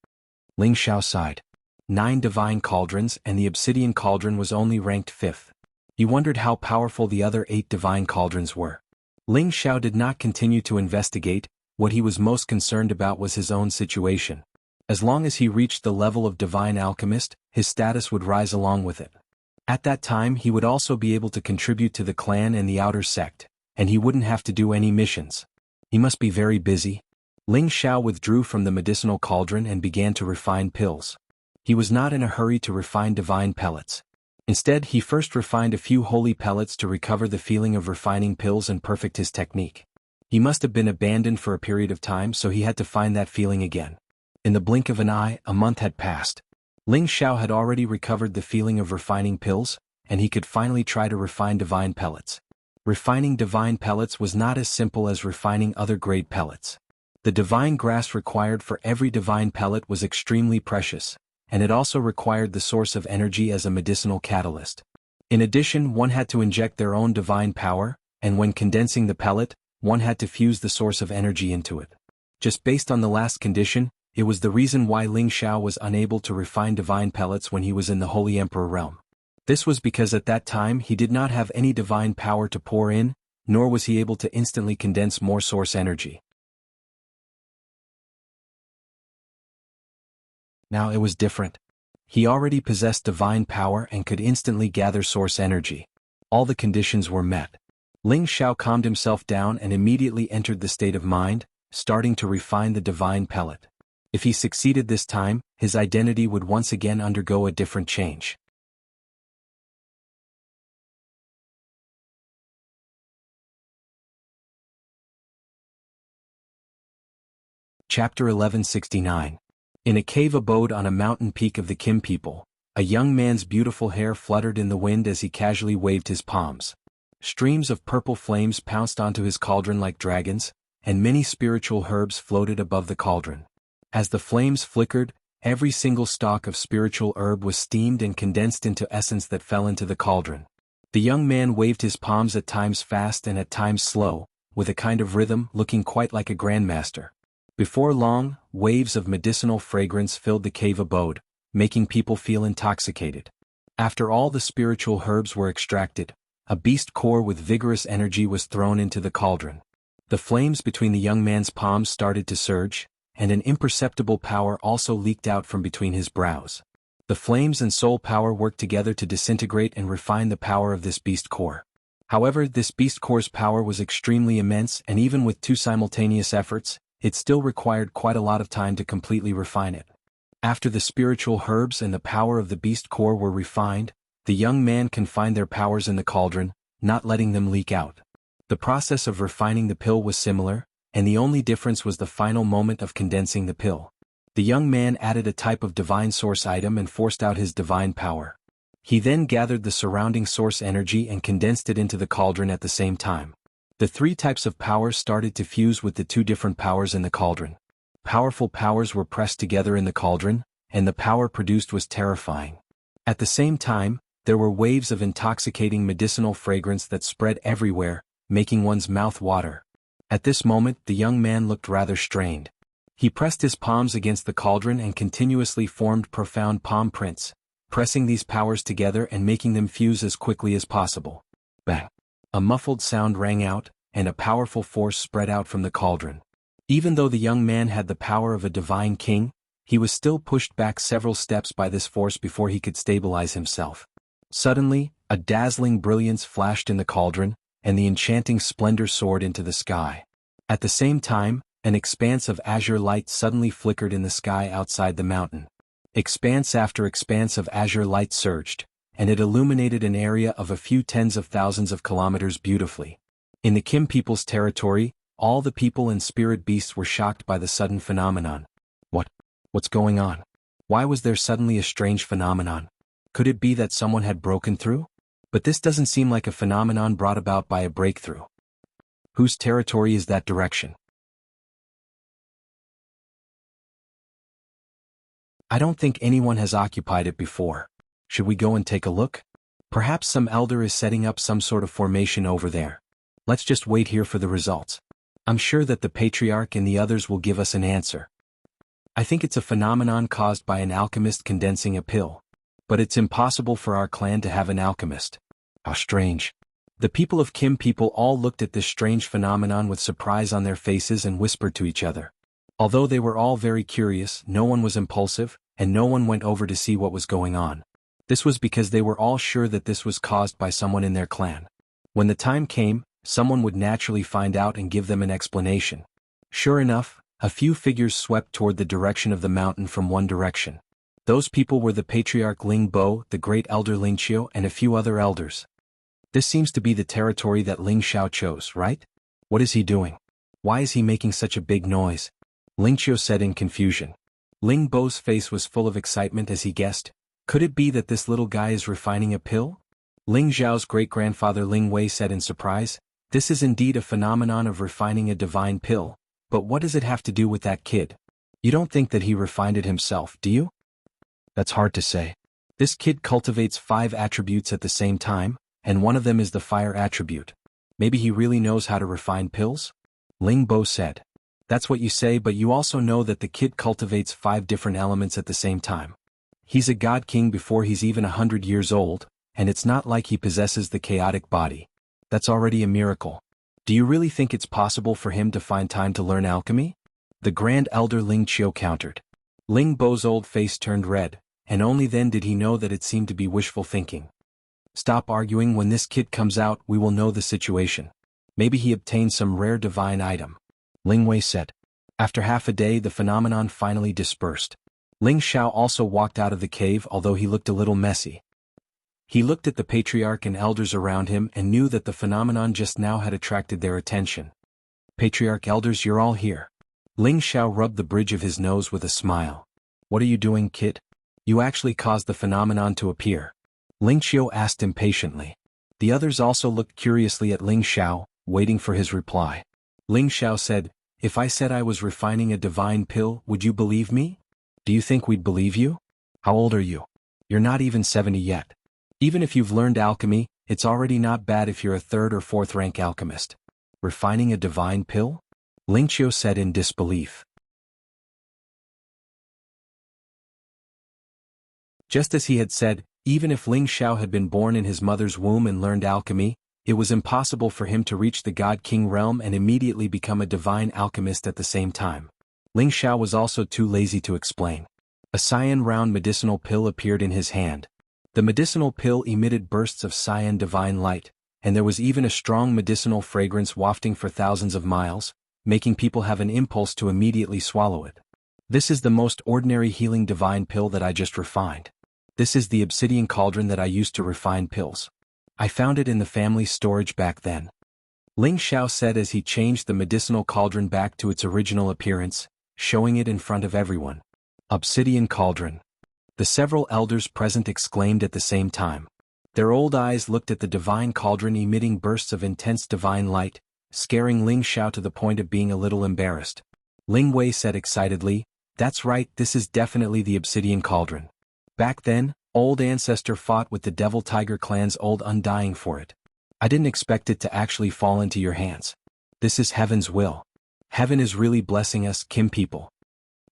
Ling Xiao sighed. 9 divine cauldrons, and the obsidian cauldron was only ranked 5th. He wondered how powerful the other 8 divine cauldrons were. Ling Xiao did not continue to investigate. What he was most concerned about was his own situation. As long as he reached the level of divine alchemist, his status would rise along with it. At that time he would also be able to contribute to the clan and the outer sect, and he wouldn't have to do any missions. He must be very busy. Ling Xiao withdrew from the medicinal cauldron and began to refine pills. He was not in a hurry to refine divine pellets. Instead, he first refined a few holy pellets to recover the feeling of refining pills and perfect his technique. He must have been abandoned for a period of time, so he had to find that feeling again. In the blink of an eye, a month had passed. Ling Xiao had already recovered the feeling of refining pills, and he could finally try to refine divine pellets. Refining divine pellets was not as simple as refining other grade pellets. The divine grass required for every divine pellet was extremely precious, and it also required the source of energy as a medicinal catalyst. In addition, one had to inject their own divine power, and when condensing the pellet, one had to fuse the source of energy into it. Just based on the last condition, it was the reason why Ling Xiao was unable to refine divine pellets when he was in the Holy Emperor realm. This was because at that time he did not have any divine power to pour in, nor was he able to instantly condense more source energy. Now it was different. He already possessed divine power and could instantly gather source energy. All the conditions were met. Ling Xiao calmed himself down and immediately entered the state of mind, starting to refine the divine pellet. If he succeeded this time, his identity would once again undergo a different change. Chapter 1169. In a cave abode on a mountain peak of the Kim people, a young man's beautiful hair fluttered in the wind as he casually waved his palms. Streams of purple flames pounced onto his cauldron like dragons, and many spiritual herbs floated above the cauldron. As the flames flickered, every single stalk of spiritual herb was steamed and condensed into essence that fell into the cauldron. The young man waved his palms at times fast and at times slow, with a kind of rhythm, looking quite like a grandmaster. Before long, waves of medicinal fragrance filled the cave abode, making people feel intoxicated. After all the spiritual herbs were extracted, a beast core with vigorous energy was thrown into the cauldron. The flames between the young man's palms started to surge, and an imperceptible power also leaked out from between his brows. The flames and soul power worked together to disintegrate and refine the power of this beast core. However, this beast core's power was extremely immense, and even with 2 simultaneous efforts, it still required quite a lot of time to completely refine it. After the spiritual herbs and the power of the beast core were refined, the young man confined their powers in the cauldron, not letting them leak out. The process of refining the pill was similar, and the only difference was the final moment of condensing the pill. The young man added a type of divine source item and forced out his divine power. He then gathered the surrounding source energy and condensed it into the cauldron at the same time. The 3 types of powers started to fuse with the 2 different powers in the cauldron. Powerful powers were pressed together in the cauldron, and the power produced was terrifying. At the same time, there were waves of intoxicating medicinal fragrance that spread everywhere, making one's mouth water. At this moment, the young man looked rather strained. He pressed his palms against the cauldron and continuously formed profound palm prints, pressing these powers together and making them fuse as quickly as possible. Bang! A muffled sound rang out, and a powerful force spread out from the cauldron. Even though the young man had the power of a divine king, he was still pushed back several steps by this force before he could stabilize himself. Suddenly, a dazzling brilliance flashed in the cauldron, and the enchanting splendor soared into the sky. At the same time, an expanse of azure light suddenly flickered in the sky outside the mountain. Expanse after expanse of azure light surged, and it illuminated an area of a few tens of thousands of kilometers beautifully. In the Kim people's territory, all the people and spirit beasts were shocked by the sudden phenomenon. What's going on? Why was there suddenly a strange phenomenon? Could it be that someone had broken through? But this doesn't seem like a phenomenon brought about by a breakthrough. Whose territory is that direction? I don't think anyone has occupied it before. Should we go and take a look? Perhaps some elder is setting up some sort of formation over there. Let's just wait here for the results. I'm sure that the Patriarch and the others will give us an answer. I think it's a phenomenon caused by an alchemist condensing a pill. But it's impossible for our clan to have an alchemist. How strange. The people of Kim people all looked at this strange phenomenon with surprise on their faces and whispered to each other. Although they were all very curious, no one was impulsive, and no one went over to see what was going on. This was because they were all sure that this was caused by someone in their clan. When the time came, someone would naturally find out and give them an explanation. Sure enough, a few figures swept toward the direction of the mountain from one direction. Those people were the Patriarch Ling Bo, the Great Elder Ling Qiu, and a few other elders. This seems to be the territory that Ling Xiao chose, right? What is he doing? Why is he making such a big noise? Ling Qiu said in confusion. Ling Bo's face was full of excitement as he guessed. Could it be that this little guy is refining a pill? Ling Zhao's great-grandfather Ling Wei said in surprise. This is indeed a phenomenon of refining a divine pill, but what does it have to do with that kid? You don't think that he refined it himself, do you? That's hard to say. This kid cultivates 5 attributes at the same time, and one of them is the fire attribute. Maybe he really knows how to refine pills? Ling Bo said. That's what you say, but you also know that the kid cultivates 5 different elements at the same time. He's a god king before he's even 100 years old, and it's not like he possesses the chaotic body. That's already a miracle. Do you really think it's possible for him to find time to learn alchemy? The Grand Elder Ling Qiu countered. Ling Bo's old face turned red, and only then did he know that it seemed to be wishful thinking. Stop arguing. When this kid comes out, we will know the situation. Maybe he obtained some rare divine item. Ling Wei said. After half a day, the phenomenon finally dispersed. Ling Xiao also walked out of the cave, although he looked a little messy. He looked at the Patriarch and elders around him and knew that the phenomenon just now had attracted their attention. Patriarch, elders, you're all here. Ling Xiao rubbed the bridge of his nose with a smile. What are you doing, kid? You actually caused the phenomenon to appear. Ling Qiu asked impatiently. The others also looked curiously at Ling Xiao, waiting for his reply. Ling Xiao said, if I said I was refining a divine pill, would you believe me? Do you think we'd believe you? How old are you? You're not even 70 yet. Even if you've learned alchemy, it's already not bad if you're a 3rd or 4th rank alchemist. Refining a divine pill? Ling Qiu said in disbelief. Just as he had said, even if Ling Xiao had been born in his mother's womb and learned alchemy, it was impossible for him to reach the God King realm and immediately become a divine alchemist at the same time. Ling Xiao was also too lazy to explain. A cyan-round medicinal pill appeared in his hand. The medicinal pill emitted bursts of cyan divine light, and there was even a strong medicinal fragrance wafting for thousands of miles, making people have an impulse to immediately swallow it. This is the most ordinary healing divine pill that I just refined. This is the obsidian cauldron that I used to refine pills. I found it in the family storage back then. Ling Xiao said as he changed the medicinal cauldron back to its original appearance, showing it in front of everyone. Obsidian cauldron. The several elders present exclaimed at the same time. Their old eyes looked at the divine cauldron emitting bursts of intense divine light, scaring Ling Xiao to the point of being a little embarrassed. Ling Wei said excitedly, that's right, this is definitely the obsidian cauldron. Back then, old ancestor fought with the Devil Tiger clan's old undying for it. I didn't expect it to actually fall into your hands. This is heaven's will. Heaven is really blessing us, Kim people.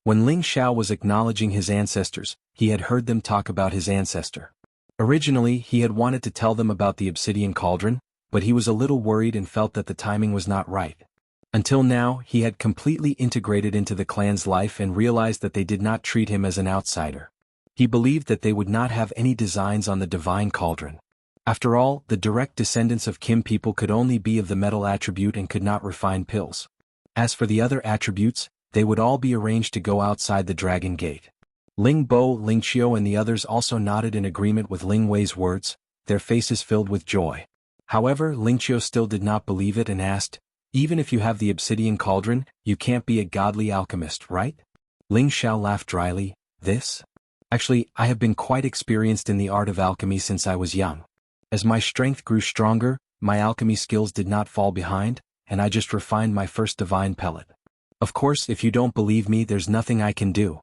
When Ling Xiao was acknowledging his ancestors, he had heard them talk about his ancestor. Originally, he had wanted to tell them about the obsidian cauldron, but he was a little worried and felt that the timing was not right. Until now, he had completely integrated into the clan's life and realized that they did not treat him as an outsider. He believed that they would not have any designs on the divine cauldron. After all, the direct descendants of Kim people could only be of the metal attribute and could not refine pills. As for the other attributes, they would all be arranged to go outside the Dragon Gate. Ling Bo, Ling Qiu and the others also nodded in agreement with Ling Wei's words, their faces filled with joy. However, Ling Qiu still did not believe it and asked, even if you have the obsidian cauldron, you can't be a godly alchemist, right? Ling Xiao laughed dryly, this? Actually, I have been quite experienced in the art of alchemy since I was young. As my strength grew stronger, my alchemy skills did not fall behind, and I just refined my first divine pellet. Of course, if you don't believe me, there's nothing I can do.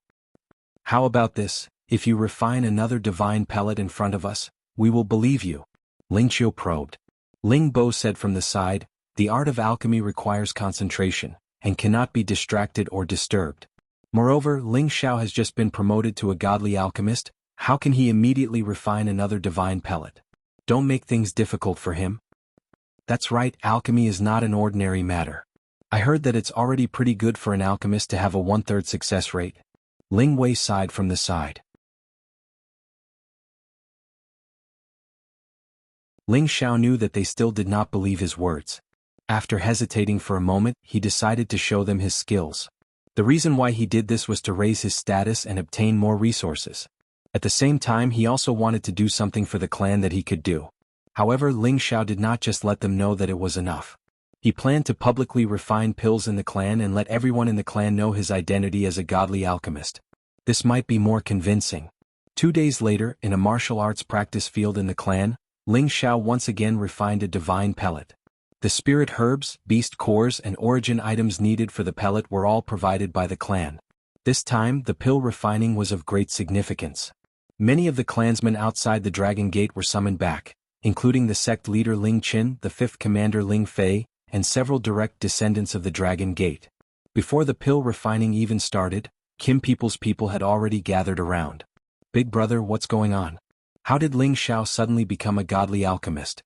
How about this? If you refine another divine pellet in front of us, we will believe you. Ling Qiu probed. Ling Bo said from the side, the art of alchemy requires concentration, and cannot be distracted or disturbed. Moreover, Ling Xiao has just been promoted to a godly alchemist. How can he immediately refine another divine pellet? Don't make things difficult for him. That's right, alchemy is not an ordinary matter. I heard that it's already pretty good for an alchemist to have a 1/3 success rate. Ling Wei sighed from the side. Ling Xiao knew that they still did not believe his words. After hesitating for a moment, he decided to show them his skills. The reason why he did this was to raise his status and obtain more resources. At the same time, he also wanted to do something for the clan that he could do. However, Ling Xiao did not just let them know that it was enough. He planned to publicly refine pills in the clan and let everyone in the clan know his identity as a godly alchemist. This might be more convincing. 2 days later, in a martial arts practice field in the clan, Ling Xiao once again refined a divine pellet. The spirit herbs, beast cores and origin items needed for the pellet were all provided by the clan. This time, the pill refining was of great significance. Many of the clansmen outside the Dragon Gate were summoned back, including the sect leader Ling Qin, the 5th commander Ling Fei, and several direct descendants of the Dragon Gate. Before the pill refining even started, Kim people's people had already gathered around. Big brother, what's going on? How did Ling Xiao suddenly become a godly alchemist?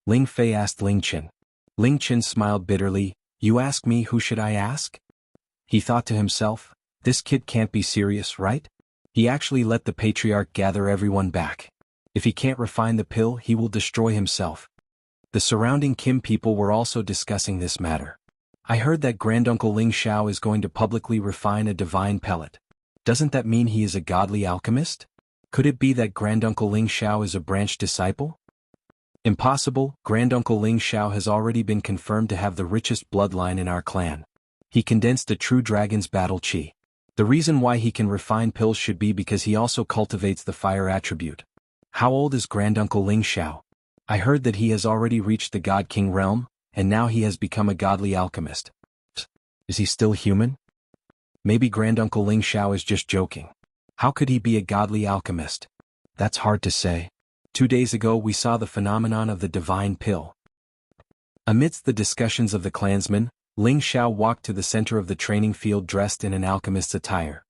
Ling Fei asked Ling Qin. Ling Qin smiled bitterly. You ask me, who should I ask? He thought to himself, this kid can't be serious, right? He actually let the patriarch gather everyone back. If he can't refine the pill, he will destroy himself. The surrounding Kim people were also discussing this matter. I heard that Granduncle Ling Xiao is going to publicly refine a divine pellet. Doesn't that mean he is a godly alchemist? Could it be that Granduncle Ling Xiao is a branch disciple? Impossible, Granduncle Ling Xiao has already been confirmed to have the richest bloodline in our clan. He condensed a true dragon's battle chi. The reason why he can refine pills should be because he also cultivates the fire attribute. How old is Granduncle Ling Xiao? I heard that he has already reached the God King realm, and now he has become a godly alchemist. Is he still human? Maybe Granduncle Ling Xiao is just joking. How could he be a godly alchemist? That's hard to say. 2 days ago we saw the phenomenon of the divine pill. Amidst the discussions of the clansmen, Ling Xiao walked to the center of the training field dressed in an alchemist's attire.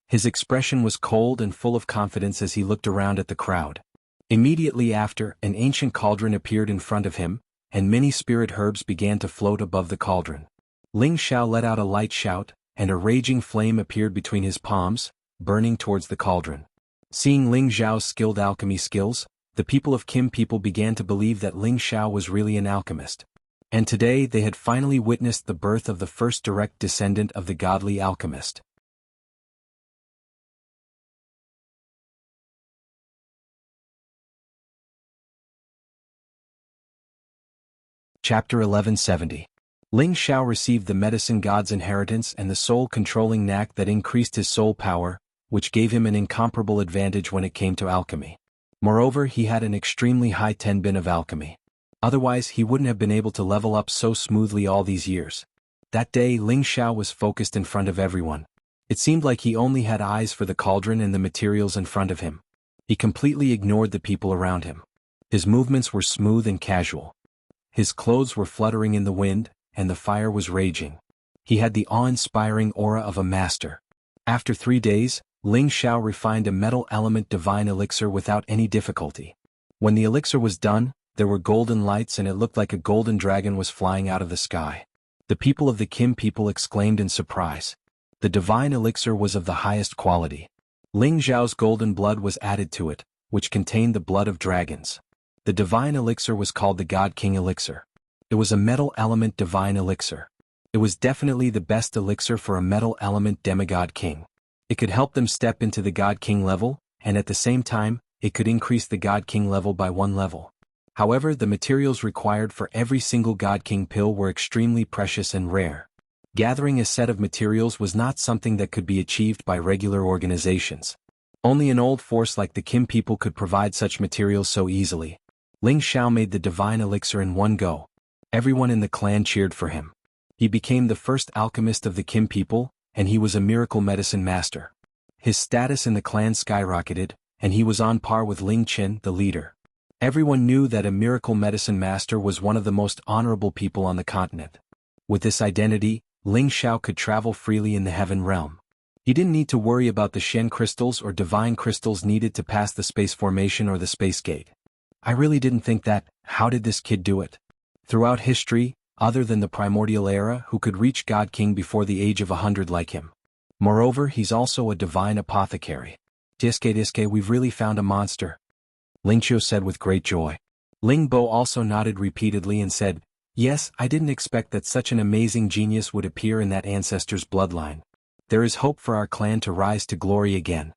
His expression was cold and full of confidence as he looked around at the crowd. Immediately after, an ancient cauldron appeared in front of him, and many spirit herbs began to float above the cauldron. Ling Xiao let out a light shout, and a raging flame appeared between his palms, burning towards the cauldron. Seeing Ling Xiao's skilled alchemy skills, the people of Kim people began to believe that Ling Xiao was really an alchemist. And today they had finally witnessed the birth of the first direct descendant of the godly alchemist. Chapter 1170. Ling Xiao received the medicine god's inheritance and the soul-controlling knack that increased his soul power, which gave him an incomparable advantage when it came to alchemy. Moreover, he had an extremely high tenbin of alchemy. Otherwise, he wouldn't have been able to level up so smoothly all these years. That day, Ling Xiao was focused in front of everyone. It seemed like he only had eyes for the cauldron and the materials in front of him. He completely ignored the people around him. His movements were smooth and casual. His clothes were fluttering in the wind, and the fire was raging. He had the awe-inspiring aura of a master. After 3 days, Ling Xiao refined a metal element divine elixir without any difficulty. When the elixir was done, there were golden lights and it looked like a golden dragon was flying out of the sky. The people of the Kim people exclaimed in surprise. The divine elixir was of the highest quality. Ling Xiao's golden blood was added to it, which contained the blood of dragons. The divine elixir was called the God King elixir. It was a metal element divine elixir. It was definitely the best elixir for a metal element demigod king. It could help them step into the God King level, and at the same time, it could increase the God King level by 1 level. However, the materials required for every single God King pill were extremely precious and rare. Gathering a set of materials was not something that could be achieved by regular organizations. Only an old force like the Kim people could provide such materials so easily. Ling Xiao made the divine elixir in one go. Everyone in the clan cheered for him. He became the first alchemist of the Kim people, and he was a miracle medicine master. His status in the clan skyrocketed, and he was on par with Ling Qin, the leader. Everyone knew that a miracle medicine master was one of the most honorable people on the continent. With this identity, Ling Xiao could travel freely in the heaven realm. He didn't need to worry about the Shen crystals or divine crystals needed to pass the space formation or the space gate. I really didn't think that. How did this kid do it? Throughout history, other than the primordial era, who could reach God King before the age of 100 like him? Moreover, he's also a divine apothecary. Diske, we've really found a monster, Ling Qiu said with great joy. Ling Bo also nodded repeatedly and said, yes, I didn't expect that such an amazing genius would appear in that ancestor's bloodline. There is hope for our clan to rise to glory again.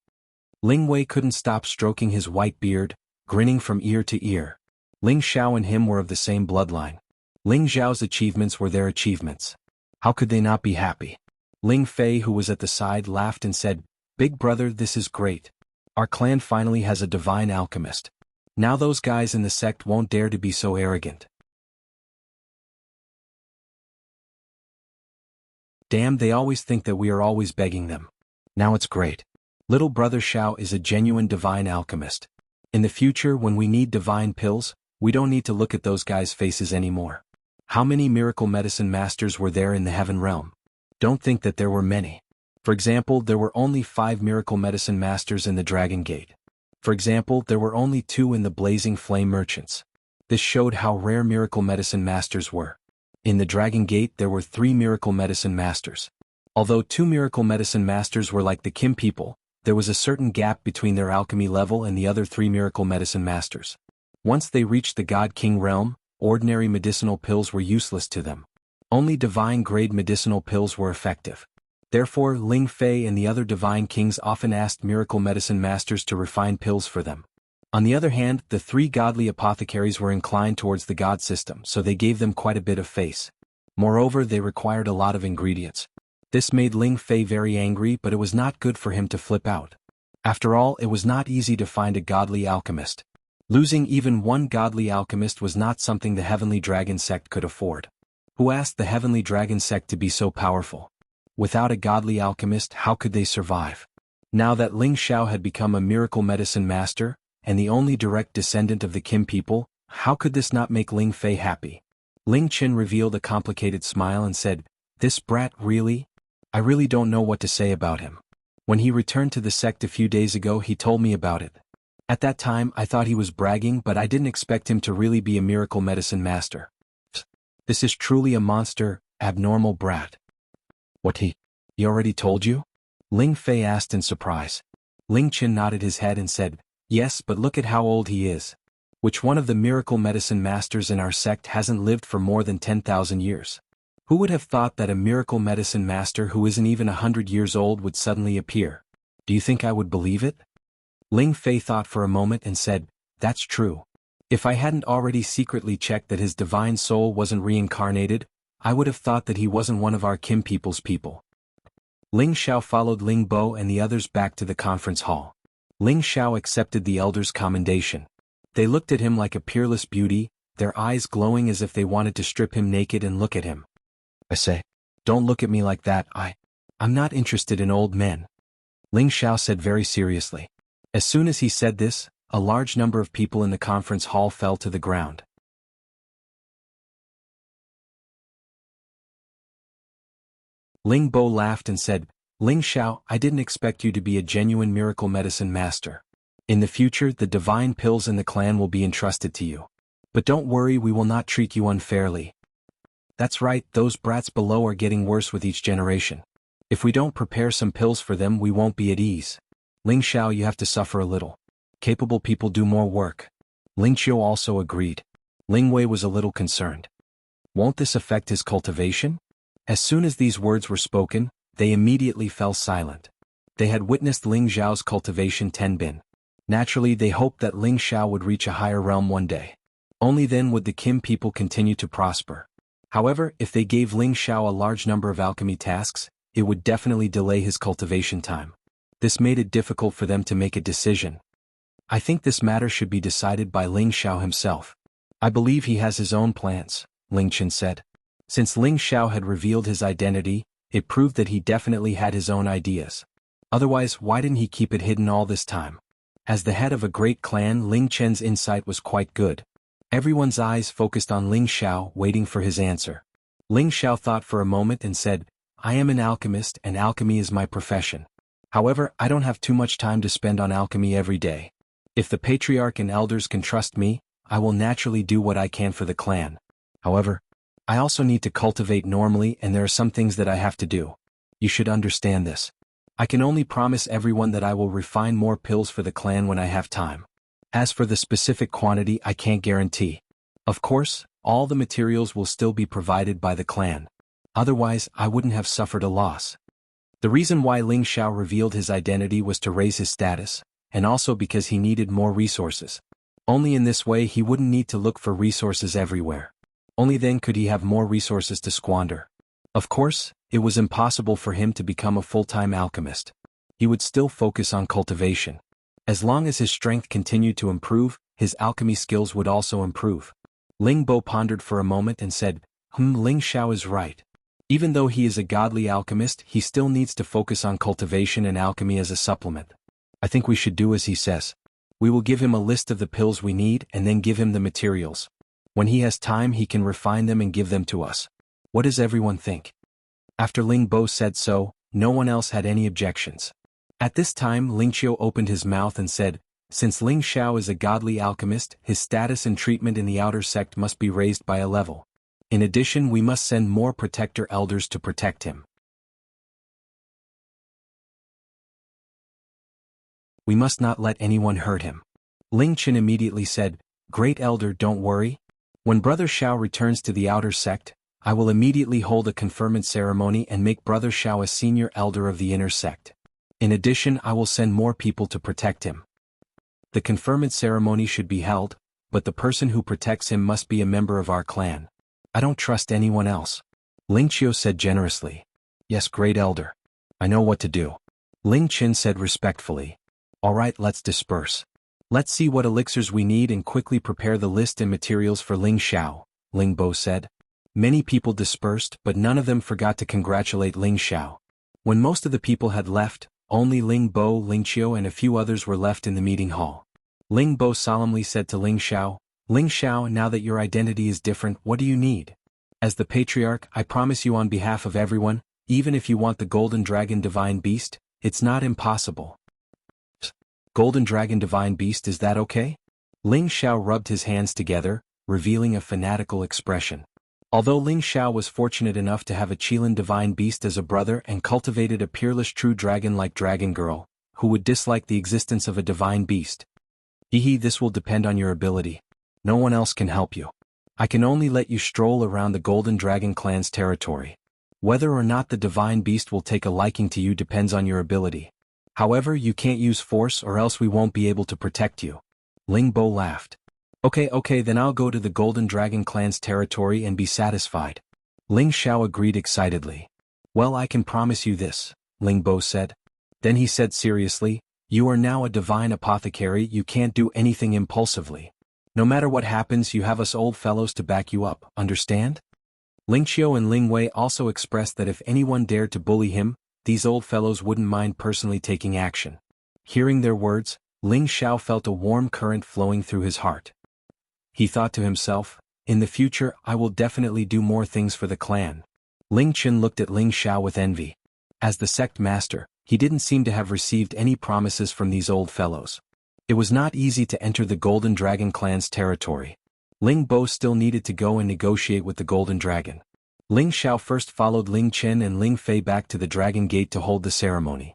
Ling Wei couldn't stop stroking his white beard, grinning from ear to ear. Ling Xiao and him were of the same bloodline. Ling Zhao's achievements were their achievements. How could they not be happy? Ling Fei, who was at the side, laughed and said, Big brother, this is great. Our clan finally has a divine alchemist. Now those guys in the sect won't dare to be so arrogant. Damn, they always think that we are always begging them. Now it's great. Little brother Xiao is a genuine divine alchemist. In the future, when we need divine pills, we don't need to look at those guys' faces anymore. How many miracle medicine masters were there in the heaven realm? Don't think that there were many. For example, there were only 5 miracle medicine masters in the Dragon Gate. For example, there were only 2 in the Blazing Flame Merchants. This showed how rare miracle medicine masters were. In the Dragon Gate there were 3 miracle medicine masters. Although 2 miracle medicine masters were like the Kim people, there was a certain gap between their alchemy level and the other 3 miracle medicine masters. Once they reached the God King realm, ordinary medicinal pills were useless to them. Only divine-grade medicinal pills were effective. Therefore, Ling Fei and the other divine kings often asked miracle medicine masters to refine pills for them. On the other hand, the 3 godly apothecaries were inclined towards the god system, so they gave them quite a bit of face. Moreover, they required a lot of ingredients. This made Ling Fei very angry, but it was not good for him to flip out. After all, it was not easy to find a godly alchemist. Losing even one godly alchemist was not something the Heavenly Dragon sect could afford. Who asked the Heavenly Dragon sect to be so powerful? Without a godly alchemist, how could they survive? Now that Ling Xiao had become a miracle medicine master, and the only direct descendant of the Kim people, how could this not make Ling Fei happy? Ling Qin revealed a complicated smile and said, This brat really? I really don't know what to say about him. When he returned to the sect a few days ago, he told me about it. At that time, I thought he was bragging, but I didn't expect him to really be a miracle medicine master. This is truly a monster, abnormal brat. What he already told you? Ling Fei asked in surprise. Ling Qin nodded his head and said, Yes, but look at how old he is. Which one of the miracle medicine masters in our sect hasn't lived for more than 10,000 years? Who would have thought that a miracle medicine master who isn't even 100 years old would suddenly appear? Do you think I would believe it? Ling Fei thought for a moment and said, That's true. If I hadn't already secretly checked that his divine soul wasn't reincarnated, I would have thought that he wasn't one of our Kim people's people. Ling Xiao followed Ling Bo and the others back to the conference hall. Ling Xiao accepted the elders' commendation. They looked at him like a peerless beauty, their eyes glowing as if they wanted to strip him naked and look at him. I say, don't look at me like that, I'm not interested in old men. Ling Xiao said very seriously. As soon as he said this, a large number of people in the conference hall fell to the ground. Ling Bo laughed and said, Ling Xiao, I didn't expect you to be a genuine miracle medicine master. In the future, the divine pills in the clan will be entrusted to you. But don't worry, we will not treat you unfairly. That's right, those brats below are getting worse with each generation. If we don't prepare some pills for them, we won't be at ease. Ling Xiao, you have to suffer a little. Capable people do more work. Ling Qiu also agreed. Ling Wei was a little concerned. Won't this affect his cultivation? As soon as these words were spoken, they immediately fell silent. They had witnessed Ling Zhao's cultivation tenbin. Naturally, they hoped that Ling Xiao would reach a higher realm one day. Only then would the Kim people continue to prosper. However, if they gave Ling Xiao a large number of alchemy tasks, it would definitely delay his cultivation time. This made it difficult for them to make a decision. I think this matter should be decided by Ling Xiao himself. I believe he has his own plans, Ling Qin said. Since Ling Xiao had revealed his identity, it proved that he definitely had his own ideas. Otherwise, why didn't he keep it hidden all this time? As the head of a great clan, Ling Chen's insight was quite good. Everyone's eyes focused on Ling Xiao, waiting for his answer. Ling Xiao thought for a moment and said, I am an alchemist and alchemy is my profession. However, I don't have too much time to spend on alchemy every day. If the patriarch and elders can trust me, I will naturally do what I can for the clan. However, I also need to cultivate normally and there are some things that I have to do. You should understand this. I can only promise everyone that I will refine more pills for the clan when I have time. As for the specific quantity, I can't guarantee. Of course, all the materials will still be provided by the clan. Otherwise, I wouldn't have suffered a loss. The reason why Ling Xiao revealed his identity was to raise his status, and also because he needed more resources. Only in this way he wouldn't need to look for resources everywhere. Only then could he have more resources to squander. Of course, it was impossible for him to become a full-time alchemist. He would still focus on cultivation. As long as his strength continued to improve, his alchemy skills would also improve. Ling Bo pondered for a moment and said, Ling Xiao is right. Even though he is a godly alchemist, he still needs to focus on cultivation and alchemy as a supplement. I think we should do as he says. We will give him a list of the pills we need and then give him the materials. When he has time he can refine them and give them to us. What does everyone think? After Ling Bo said so, no one else had any objections. At this time Ling Qiu opened his mouth and said, since Ling Xiao is a godly alchemist, his status and treatment in the outer sect must be raised by a level. In addition, we must send more protector elders to protect him. We must not let anyone hurt him. Ling Qin immediately said, Great Elder, don't worry. When Brother Xiao returns to the outer sect, I will immediately hold a conferment ceremony and make Brother Xiao a senior elder of the inner sect. In addition, I will send more people to protect him. The conferment ceremony should be held, but the person who protects him must be a member of our clan. I don't trust anyone else. Ling Qiu said generously. Yes, Great Elder. I know what to do. Ling Qin said respectfully. Alright, let's disperse. Let's see what elixirs we need and quickly prepare the list and materials for Ling Xiao, Ling Bo said. Many people dispersed, but none of them forgot to congratulate Ling Xiao. When most of the people had left, only Ling Bo, Ling Qiu and a few others were left in the meeting hall. Ling Bo solemnly said to Ling Xiao, now that your identity is different, what do you need? As the patriarch, I promise you on behalf of everyone, even if you want the Golden Dragon Divine Beast, it's not impossible. Golden Dragon Divine Beast, is that okay? Ling Xiao rubbed his hands together, revealing a fanatical expression. Although Ling Xiao was fortunate enough to have a Qilin Divine Beast as a brother and cultivated a peerless true dragon like Dragon Girl, who would dislike the existence of a divine beast? This will depend on your ability. No one else can help you. I can only let you stroll around the Golden Dragon clan's territory. Whether or not the divine beast will take a liking to you depends on your ability. However, you can't use force or else we won't be able to protect you. Ling Bo laughed. Okay, then I'll go to the Golden Dragon clan's territory and be satisfied. Ling Xiao agreed excitedly. Well, I can promise you this, Ling Bo said. Then he said seriously, you are now a divine apothecary, you can't do anything impulsively. No matter what happens, you have us old fellows to back you up, understand? Ling Qiu and Ling Wei also expressed that if anyone dared to bully him, these old fellows wouldn't mind personally taking action. Hearing their words, Ling Xiao felt a warm current flowing through his heart. He thought to himself, in the future I will definitely do more things for the clan. Ling Qin looked at Ling Xiao with envy. As the sect master, he didn't seem to have received any promises from these old fellows. It was not easy to enter the Golden Dragon clan's territory. Ling Bo still needed to go and negotiate with the Golden Dragon. Ling Xiao first followed Ling Qin and Ling Fei back to the Dragon Gate to hold the ceremony.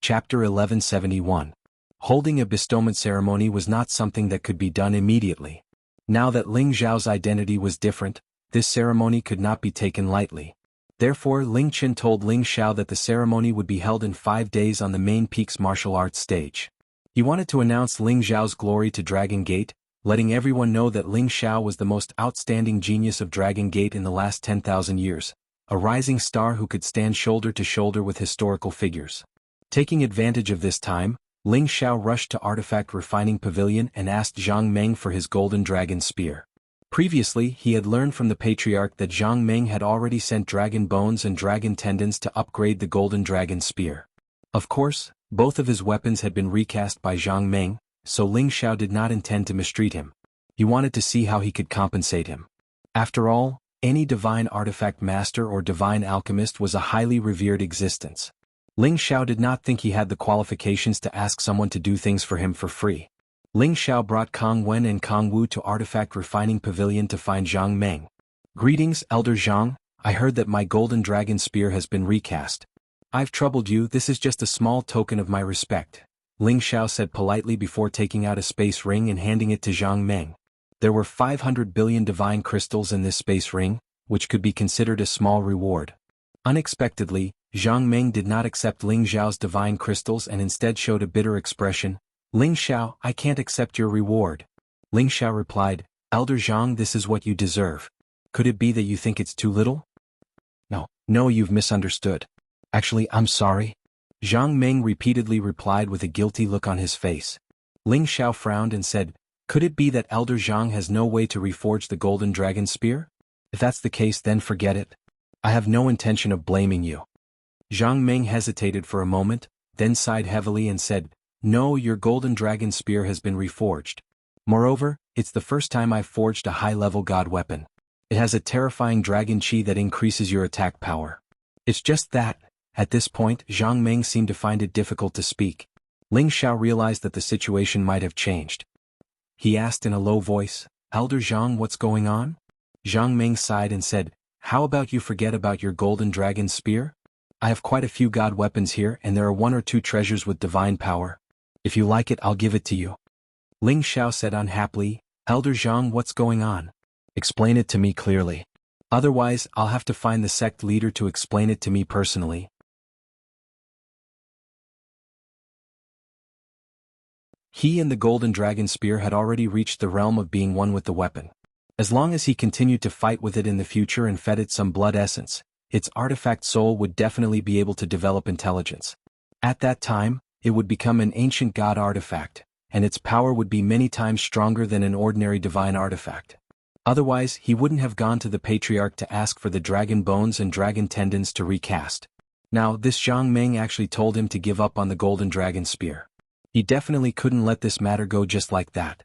Chapter 1171. Holding a bestowment ceremony was not something that could be done immediately. Now that Ling Zhao's identity was different, this ceremony could not be taken lightly. Therefore, Ling Qin told Ling Xiao that the ceremony would be held in 5 days on the main peak's martial arts stage. He wanted to announce Ling Zhao's glory to Dragon Gate, letting everyone know that Ling Xiao was the most outstanding genius of Dragon Gate in the last 10,000 years, a rising star who could stand shoulder to shoulder with historical figures. Taking advantage of this time, Ling Xiao rushed to Artifact Refining Pavilion and asked Zhang Meng for his golden dragon spear. Previously, he had learned from the Patriarch that Zhang Meng had already sent dragon bones and dragon tendons to upgrade the golden dragon spear. Of course, both of his weapons had been recast by Zhang Meng, so Ling Xiao did not intend to mistreat him. He wanted to see how he could compensate him. After all, any divine artifact master or divine alchemist was a highly revered existence. Ling Xiao did not think he had the qualifications to ask someone to do things for him for free. Ling Xiao brought Kong Wen and Kong Wu to Artifact Refining Pavilion to find Zhang Meng. "Greetings, Elder Zhang, I heard that my golden dragon spear has been recast. I've troubled you, this is just a small token of my respect," Ling Xiao said politely before taking out a space ring and handing it to Zhang Meng. There were 500 billion divine crystals in this space ring, which could be considered a small reward. Unexpectedly, Zhang Meng did not accept Ling Xiao's divine crystals and instead showed a bitter expression. "Ling Xiao, I can't accept your reward." Ling Xiao replied, "Elder Zhang, this is what you deserve. Could it be that you think it's too little?" No, you've misunderstood. Actually, I'm sorry." Zhang Meng repeatedly replied with a guilty look on his face. Ling Xiao frowned and said, "Could it be that Elder Zhang has no way to reforge the golden dragon spear? If that's the case, then forget it. I have no intention of blaming you." Zhang Meng hesitated for a moment, then sighed heavily and said, "No, your golden dragon spear has been reforged. Moreover, it's the first time I've forged a high-level god weapon. It has a terrifying dragon chi that increases your attack power. It's just that." At this point, Zhang Meng seemed to find it difficult to speak. Ling Xiao realized that the situation might have changed. He asked in a low voice, "Elder Zhang, what's going on?" Zhang Meng sighed and said, "How about you forget about your golden dragon spear? I have quite a few god weapons here and there are 1 or 2 treasures with divine power. If you like it, I'll give it to you." Ling Xiao said unhappily, "Elder Zhang, what's going on? Explain it to me clearly. Otherwise, I'll have to find the sect leader to explain it to me personally." He and the golden dragon spear had already reached the realm of being one with the weapon. As long as he continued to fight with it in the future and fed it some blood essence, its artifact soul would definitely be able to develop intelligence. At that time, it would become an ancient god artifact, and its power would be many times stronger than an ordinary divine artifact. Otherwise, he wouldn't have gone to the Patriarch to ask for the dragon bones and dragon tendons to recast. Now, this Zhang Meng actually told him to give up on the golden dragon spear. He definitely couldn't let this matter go just like that.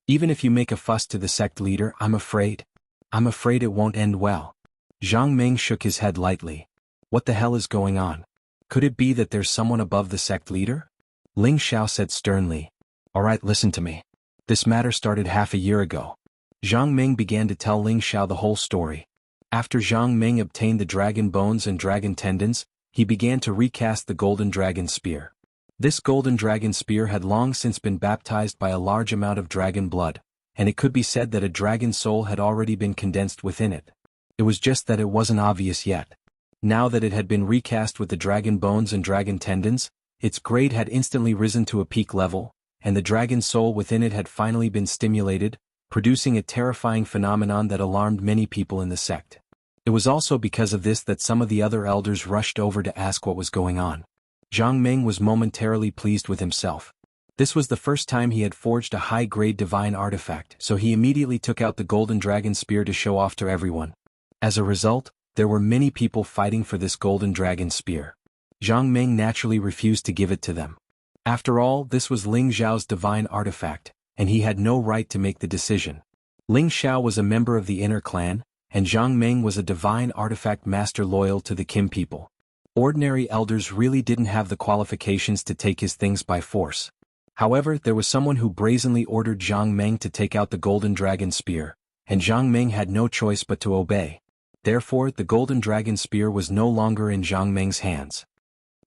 "Even if you make a fuss to the sect leader, I'm afraid it won't end well." Zhang Meng shook his head lightly. "What the hell is going on? Could it be that there's someone above the sect leader?" Ling Xiao said sternly. "Alright, listen to me. This matter started half a year ago." Zhang Meng began to tell Ling Xiao the whole story. After Zhang Meng obtained the dragon bones and dragon tendons, he began to recast the golden dragon spear. This golden dragon spear had long since been baptized by a large amount of dragon blood, and it could be said that a dragon soul had already been condensed within it. It was just that it wasn't obvious yet. Now that it had been recast with the dragon bones and dragon tendons, its grade had instantly risen to a peak level, and the dragon soul within it had finally been stimulated, producing a terrifying phenomenon that alarmed many people in the sect. It was also because of this that some of the other elders rushed over to ask what was going on. Zhang Meng was momentarily pleased with himself. This was the first time he had forged a high-grade divine artifact, so he immediately took out the golden dragon spear to show off to everyone. As a result, there were many people fighting for this golden dragon spear. Zhang Meng naturally refused to give it to them. After all, this was Ling Xiao's divine artifact, and he had no right to make the decision. Ling Xiao was a member of the inner clan, and Zhang Meng was a divine artifact master loyal to the Kim people. Ordinary elders really didn't have the qualifications to take his things by force. However, there was someone who brazenly ordered Zhang Meng to take out the golden dragon spear, and Zhang Meng had no choice but to obey. Therefore, the golden dragon spear was no longer in Zhang Meng's hands.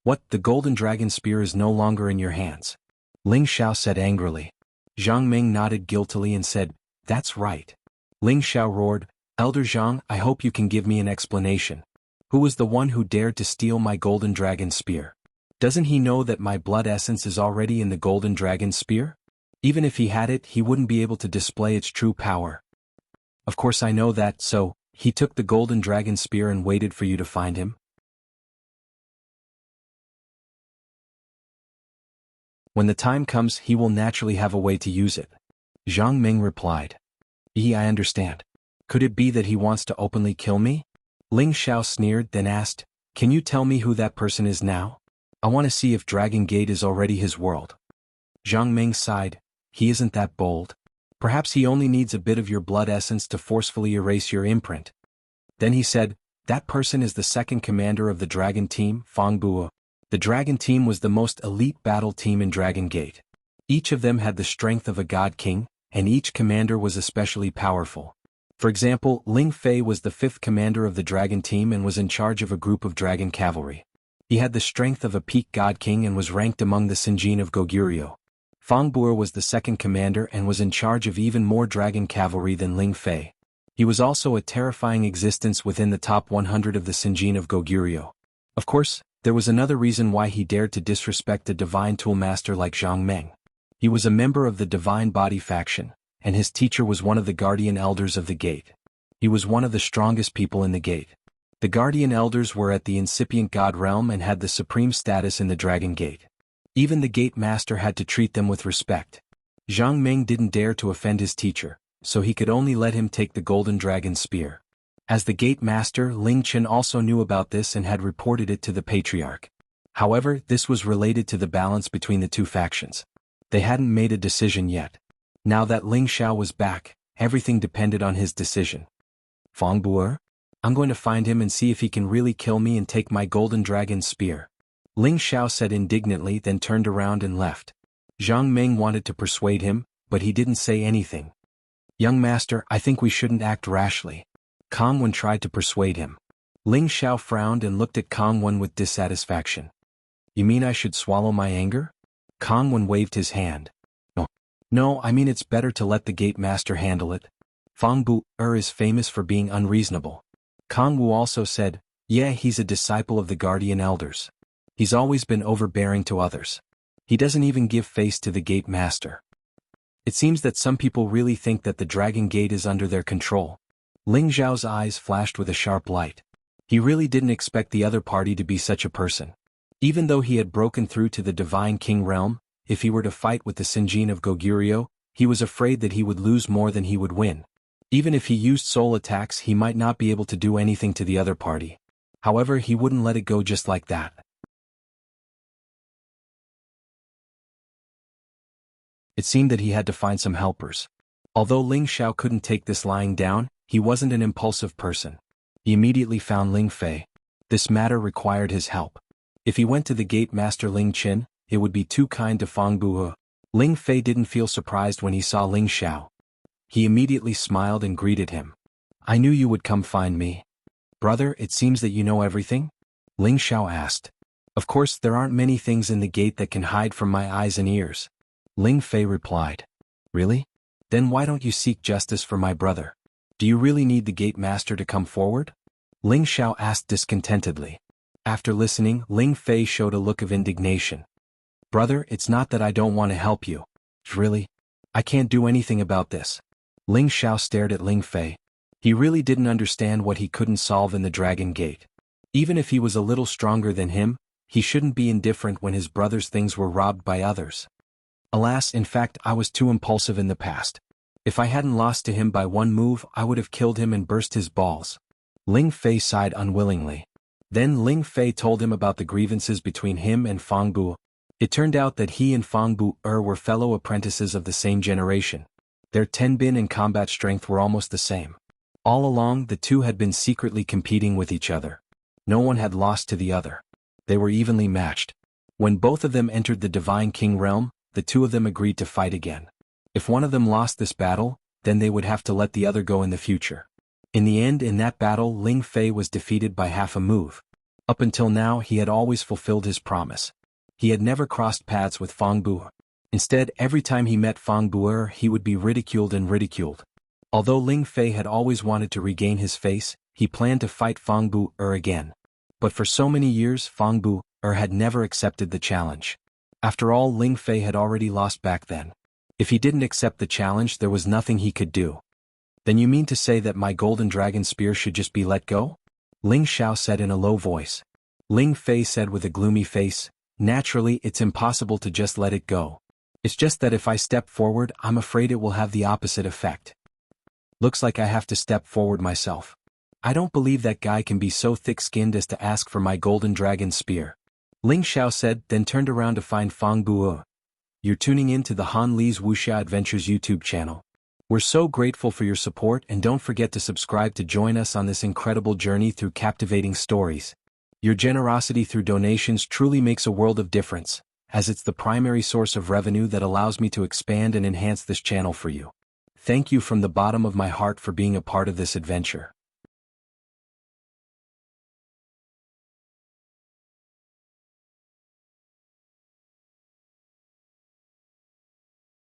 "What, the golden dragon spear is no longer in your hands?" Ling Xiao said angrily. Zhang Meng nodded guiltily and said, "That's right." Ling Xiao roared, "Elder Zhang, I hope you can give me an explanation. Who was the one who dared to steal my golden dragon spear? Doesn't he know that my blood essence is already in the golden dragon spear? Even if he had it, he wouldn't be able to display its true power." "Of course I know that, so, he took the golden dragon spear and waited for you to find him?" When the time comes, he will naturally have a way to use it. Zhang Ming replied. I understand. Could it be that he wants to openly kill me? Ling Xiao sneered, then asked, can you tell me who that person is now? I want to see if Dragon Gate is already his world. Zhang Ming sighed. He isn't that bold. Perhaps he only needs a bit of your blood essence to forcefully erase your imprint. Then he said, that person is the second commander of the Dragon Team, Fang Buo. The Dragon Team was the most elite battle team in Dragon Gate. Each of them had the strength of a God King, and each commander was especially powerful. For example, Ling Fei was the fifth commander of the Dragon Team and was in charge of a group of Dragon Cavalry. He had the strength of a peak God King and was ranked among the Sinjin of Goguryeo. Fang Buo was the second commander and was in charge of even more Dragon Cavalry than Ling Fei. He was also a terrifying existence within the top 100 of the Sinjin of Goguryeo. Of course, there was another reason why he dared to disrespect a divine tool master like Zhang Meng. He was a member of the Divine Body faction, and his teacher was one of the Guardian Elders of the Gate. He was one of the strongest people in the Gate. The Guardian Elders were at the incipient God realm and had the supreme status in the Dragon Gate. Even the Gate Master had to treat them with respect. Zhang Ming didn't dare to offend his teacher, so he could only let him take the Golden Dragon Spear. As the Gate Master, Ling Chen also knew about this and had reported it to the Patriarch. However, this was related to the balance between the two factions. They hadn't made a decision yet. Now that Ling Xiao was back, everything depended on his decision. Fang Buo? I'm going to find him and see if he can really kill me and take my Golden Dragon Spear. Ling Xiao said indignantly, then turned around and left. Zhang Ming wanted to persuade him, but he didn't say anything. Young master, I think we shouldn't act rashly. Kang Wen tried to persuade him. Ling Xiao frowned and looked at Kang Wen with dissatisfaction. You mean I should swallow my anger? Kang Wen waved his hand. No, I mean it's better to let the Gate Master handle it. Fang Buo is famous for being unreasonable. Kang Wu also said, yeah, he's a disciple of the Guardian Elders. He's always been overbearing to others. He doesn't even give face to the Gate Master. It seems that some people really think that the Dragon Gate is under their control. Ling Zhao's eyes flashed with a sharp light. He really didn't expect the other party to be such a person. Even though he had broken through to the Divine King realm, if he were to fight with the Sinjin of Goguryeo, he was afraid that he would lose more than he would win. Even if he used soul attacks, he might not be able to do anything to the other party. However, he wouldn't let it go just like that. It seemed that he had to find some helpers. Although Ling Xiao couldn't take this lying down, he wasn't an impulsive person. He immediately found Ling Fei. This matter required his help. If he went to the Gate Master Ling Qin, it would be too kind to Fang Buo. Ling Fei didn't feel surprised when he saw Ling Xiao. He immediately smiled and greeted him. I knew you would come find me. Brother, it seems that you know everything? Ling Xiao asked. Of course, there aren't many things in the gate that can hide from my eyes and ears. Ling Fei replied. Really? Then why don't you seek justice for my brother? Do you really need the Gate Master to come forward? Ling Xiao asked discontentedly. After listening, Ling Fei showed a look of indignation. Brother, it's not that I don't want to help you. Really? I can't do anything about this. Ling Xiao stared at Ling Fei. He really didn't understand what he couldn't solve in the Dragon Gate. Even if he was a little stronger than him, he shouldn't be indifferent when his brother's things were robbed by others. Alas, in fact, I was too impulsive in the past. If I hadn't lost to him by one move, I would have killed him and burst his balls. Ling Fei sighed unwillingly. Then Ling Fei told him about the grievances between him and Fang Buo. It turned out that he and Fang Buo were fellow apprentices of the same generation. Their tenbin and combat strength were almost the same. All along, the two had been secretly competing with each other. No one had lost to the other. They were evenly matched. When both of them entered the Divine King realm, the two of them agreed to fight again. If one of them lost this battle, then they would have to let the other go in the future. In the end, in that battle, Ling Fei was defeated by half a move. Up until now, he had always fulfilled his promise. He had never crossed paths with Fang Buo. Instead, every time he met Fang Buo, he would be ridiculed and ridiculed. Although Ling Fei had always wanted to regain his face, he planned to fight Fang Buo again. But for so many years, Fang Buo had never accepted the challenge. After all, Ling Fei had already lost back then. If he didn't accept the challenge, there was nothing he could do. Then you mean to say that my Golden Dragon Spear should just be let go? Ling Xiao said in a low voice. Ling Fei said with a gloomy face, Naturally, it's impossible to just let it go. It's just that if I step forward, I'm afraid it will have the opposite effect. Looks like I have to step forward myself. I don't believe that guy can be so thick-skinned as to ask for my golden dragon spear. Ling Xiao said, then turned around to find Fang Buo. You're tuning in to the Han Li's Wuxia Adventures YouTube channel. We're so grateful for your support, and don't forget to subscribe to join us on this incredible journey through captivating stories. Your generosity through donations truly makes a world of difference, as it's the primary source of revenue that allows me to expand and enhance this channel for you. Thank you from the bottom of my heart for being a part of this adventure.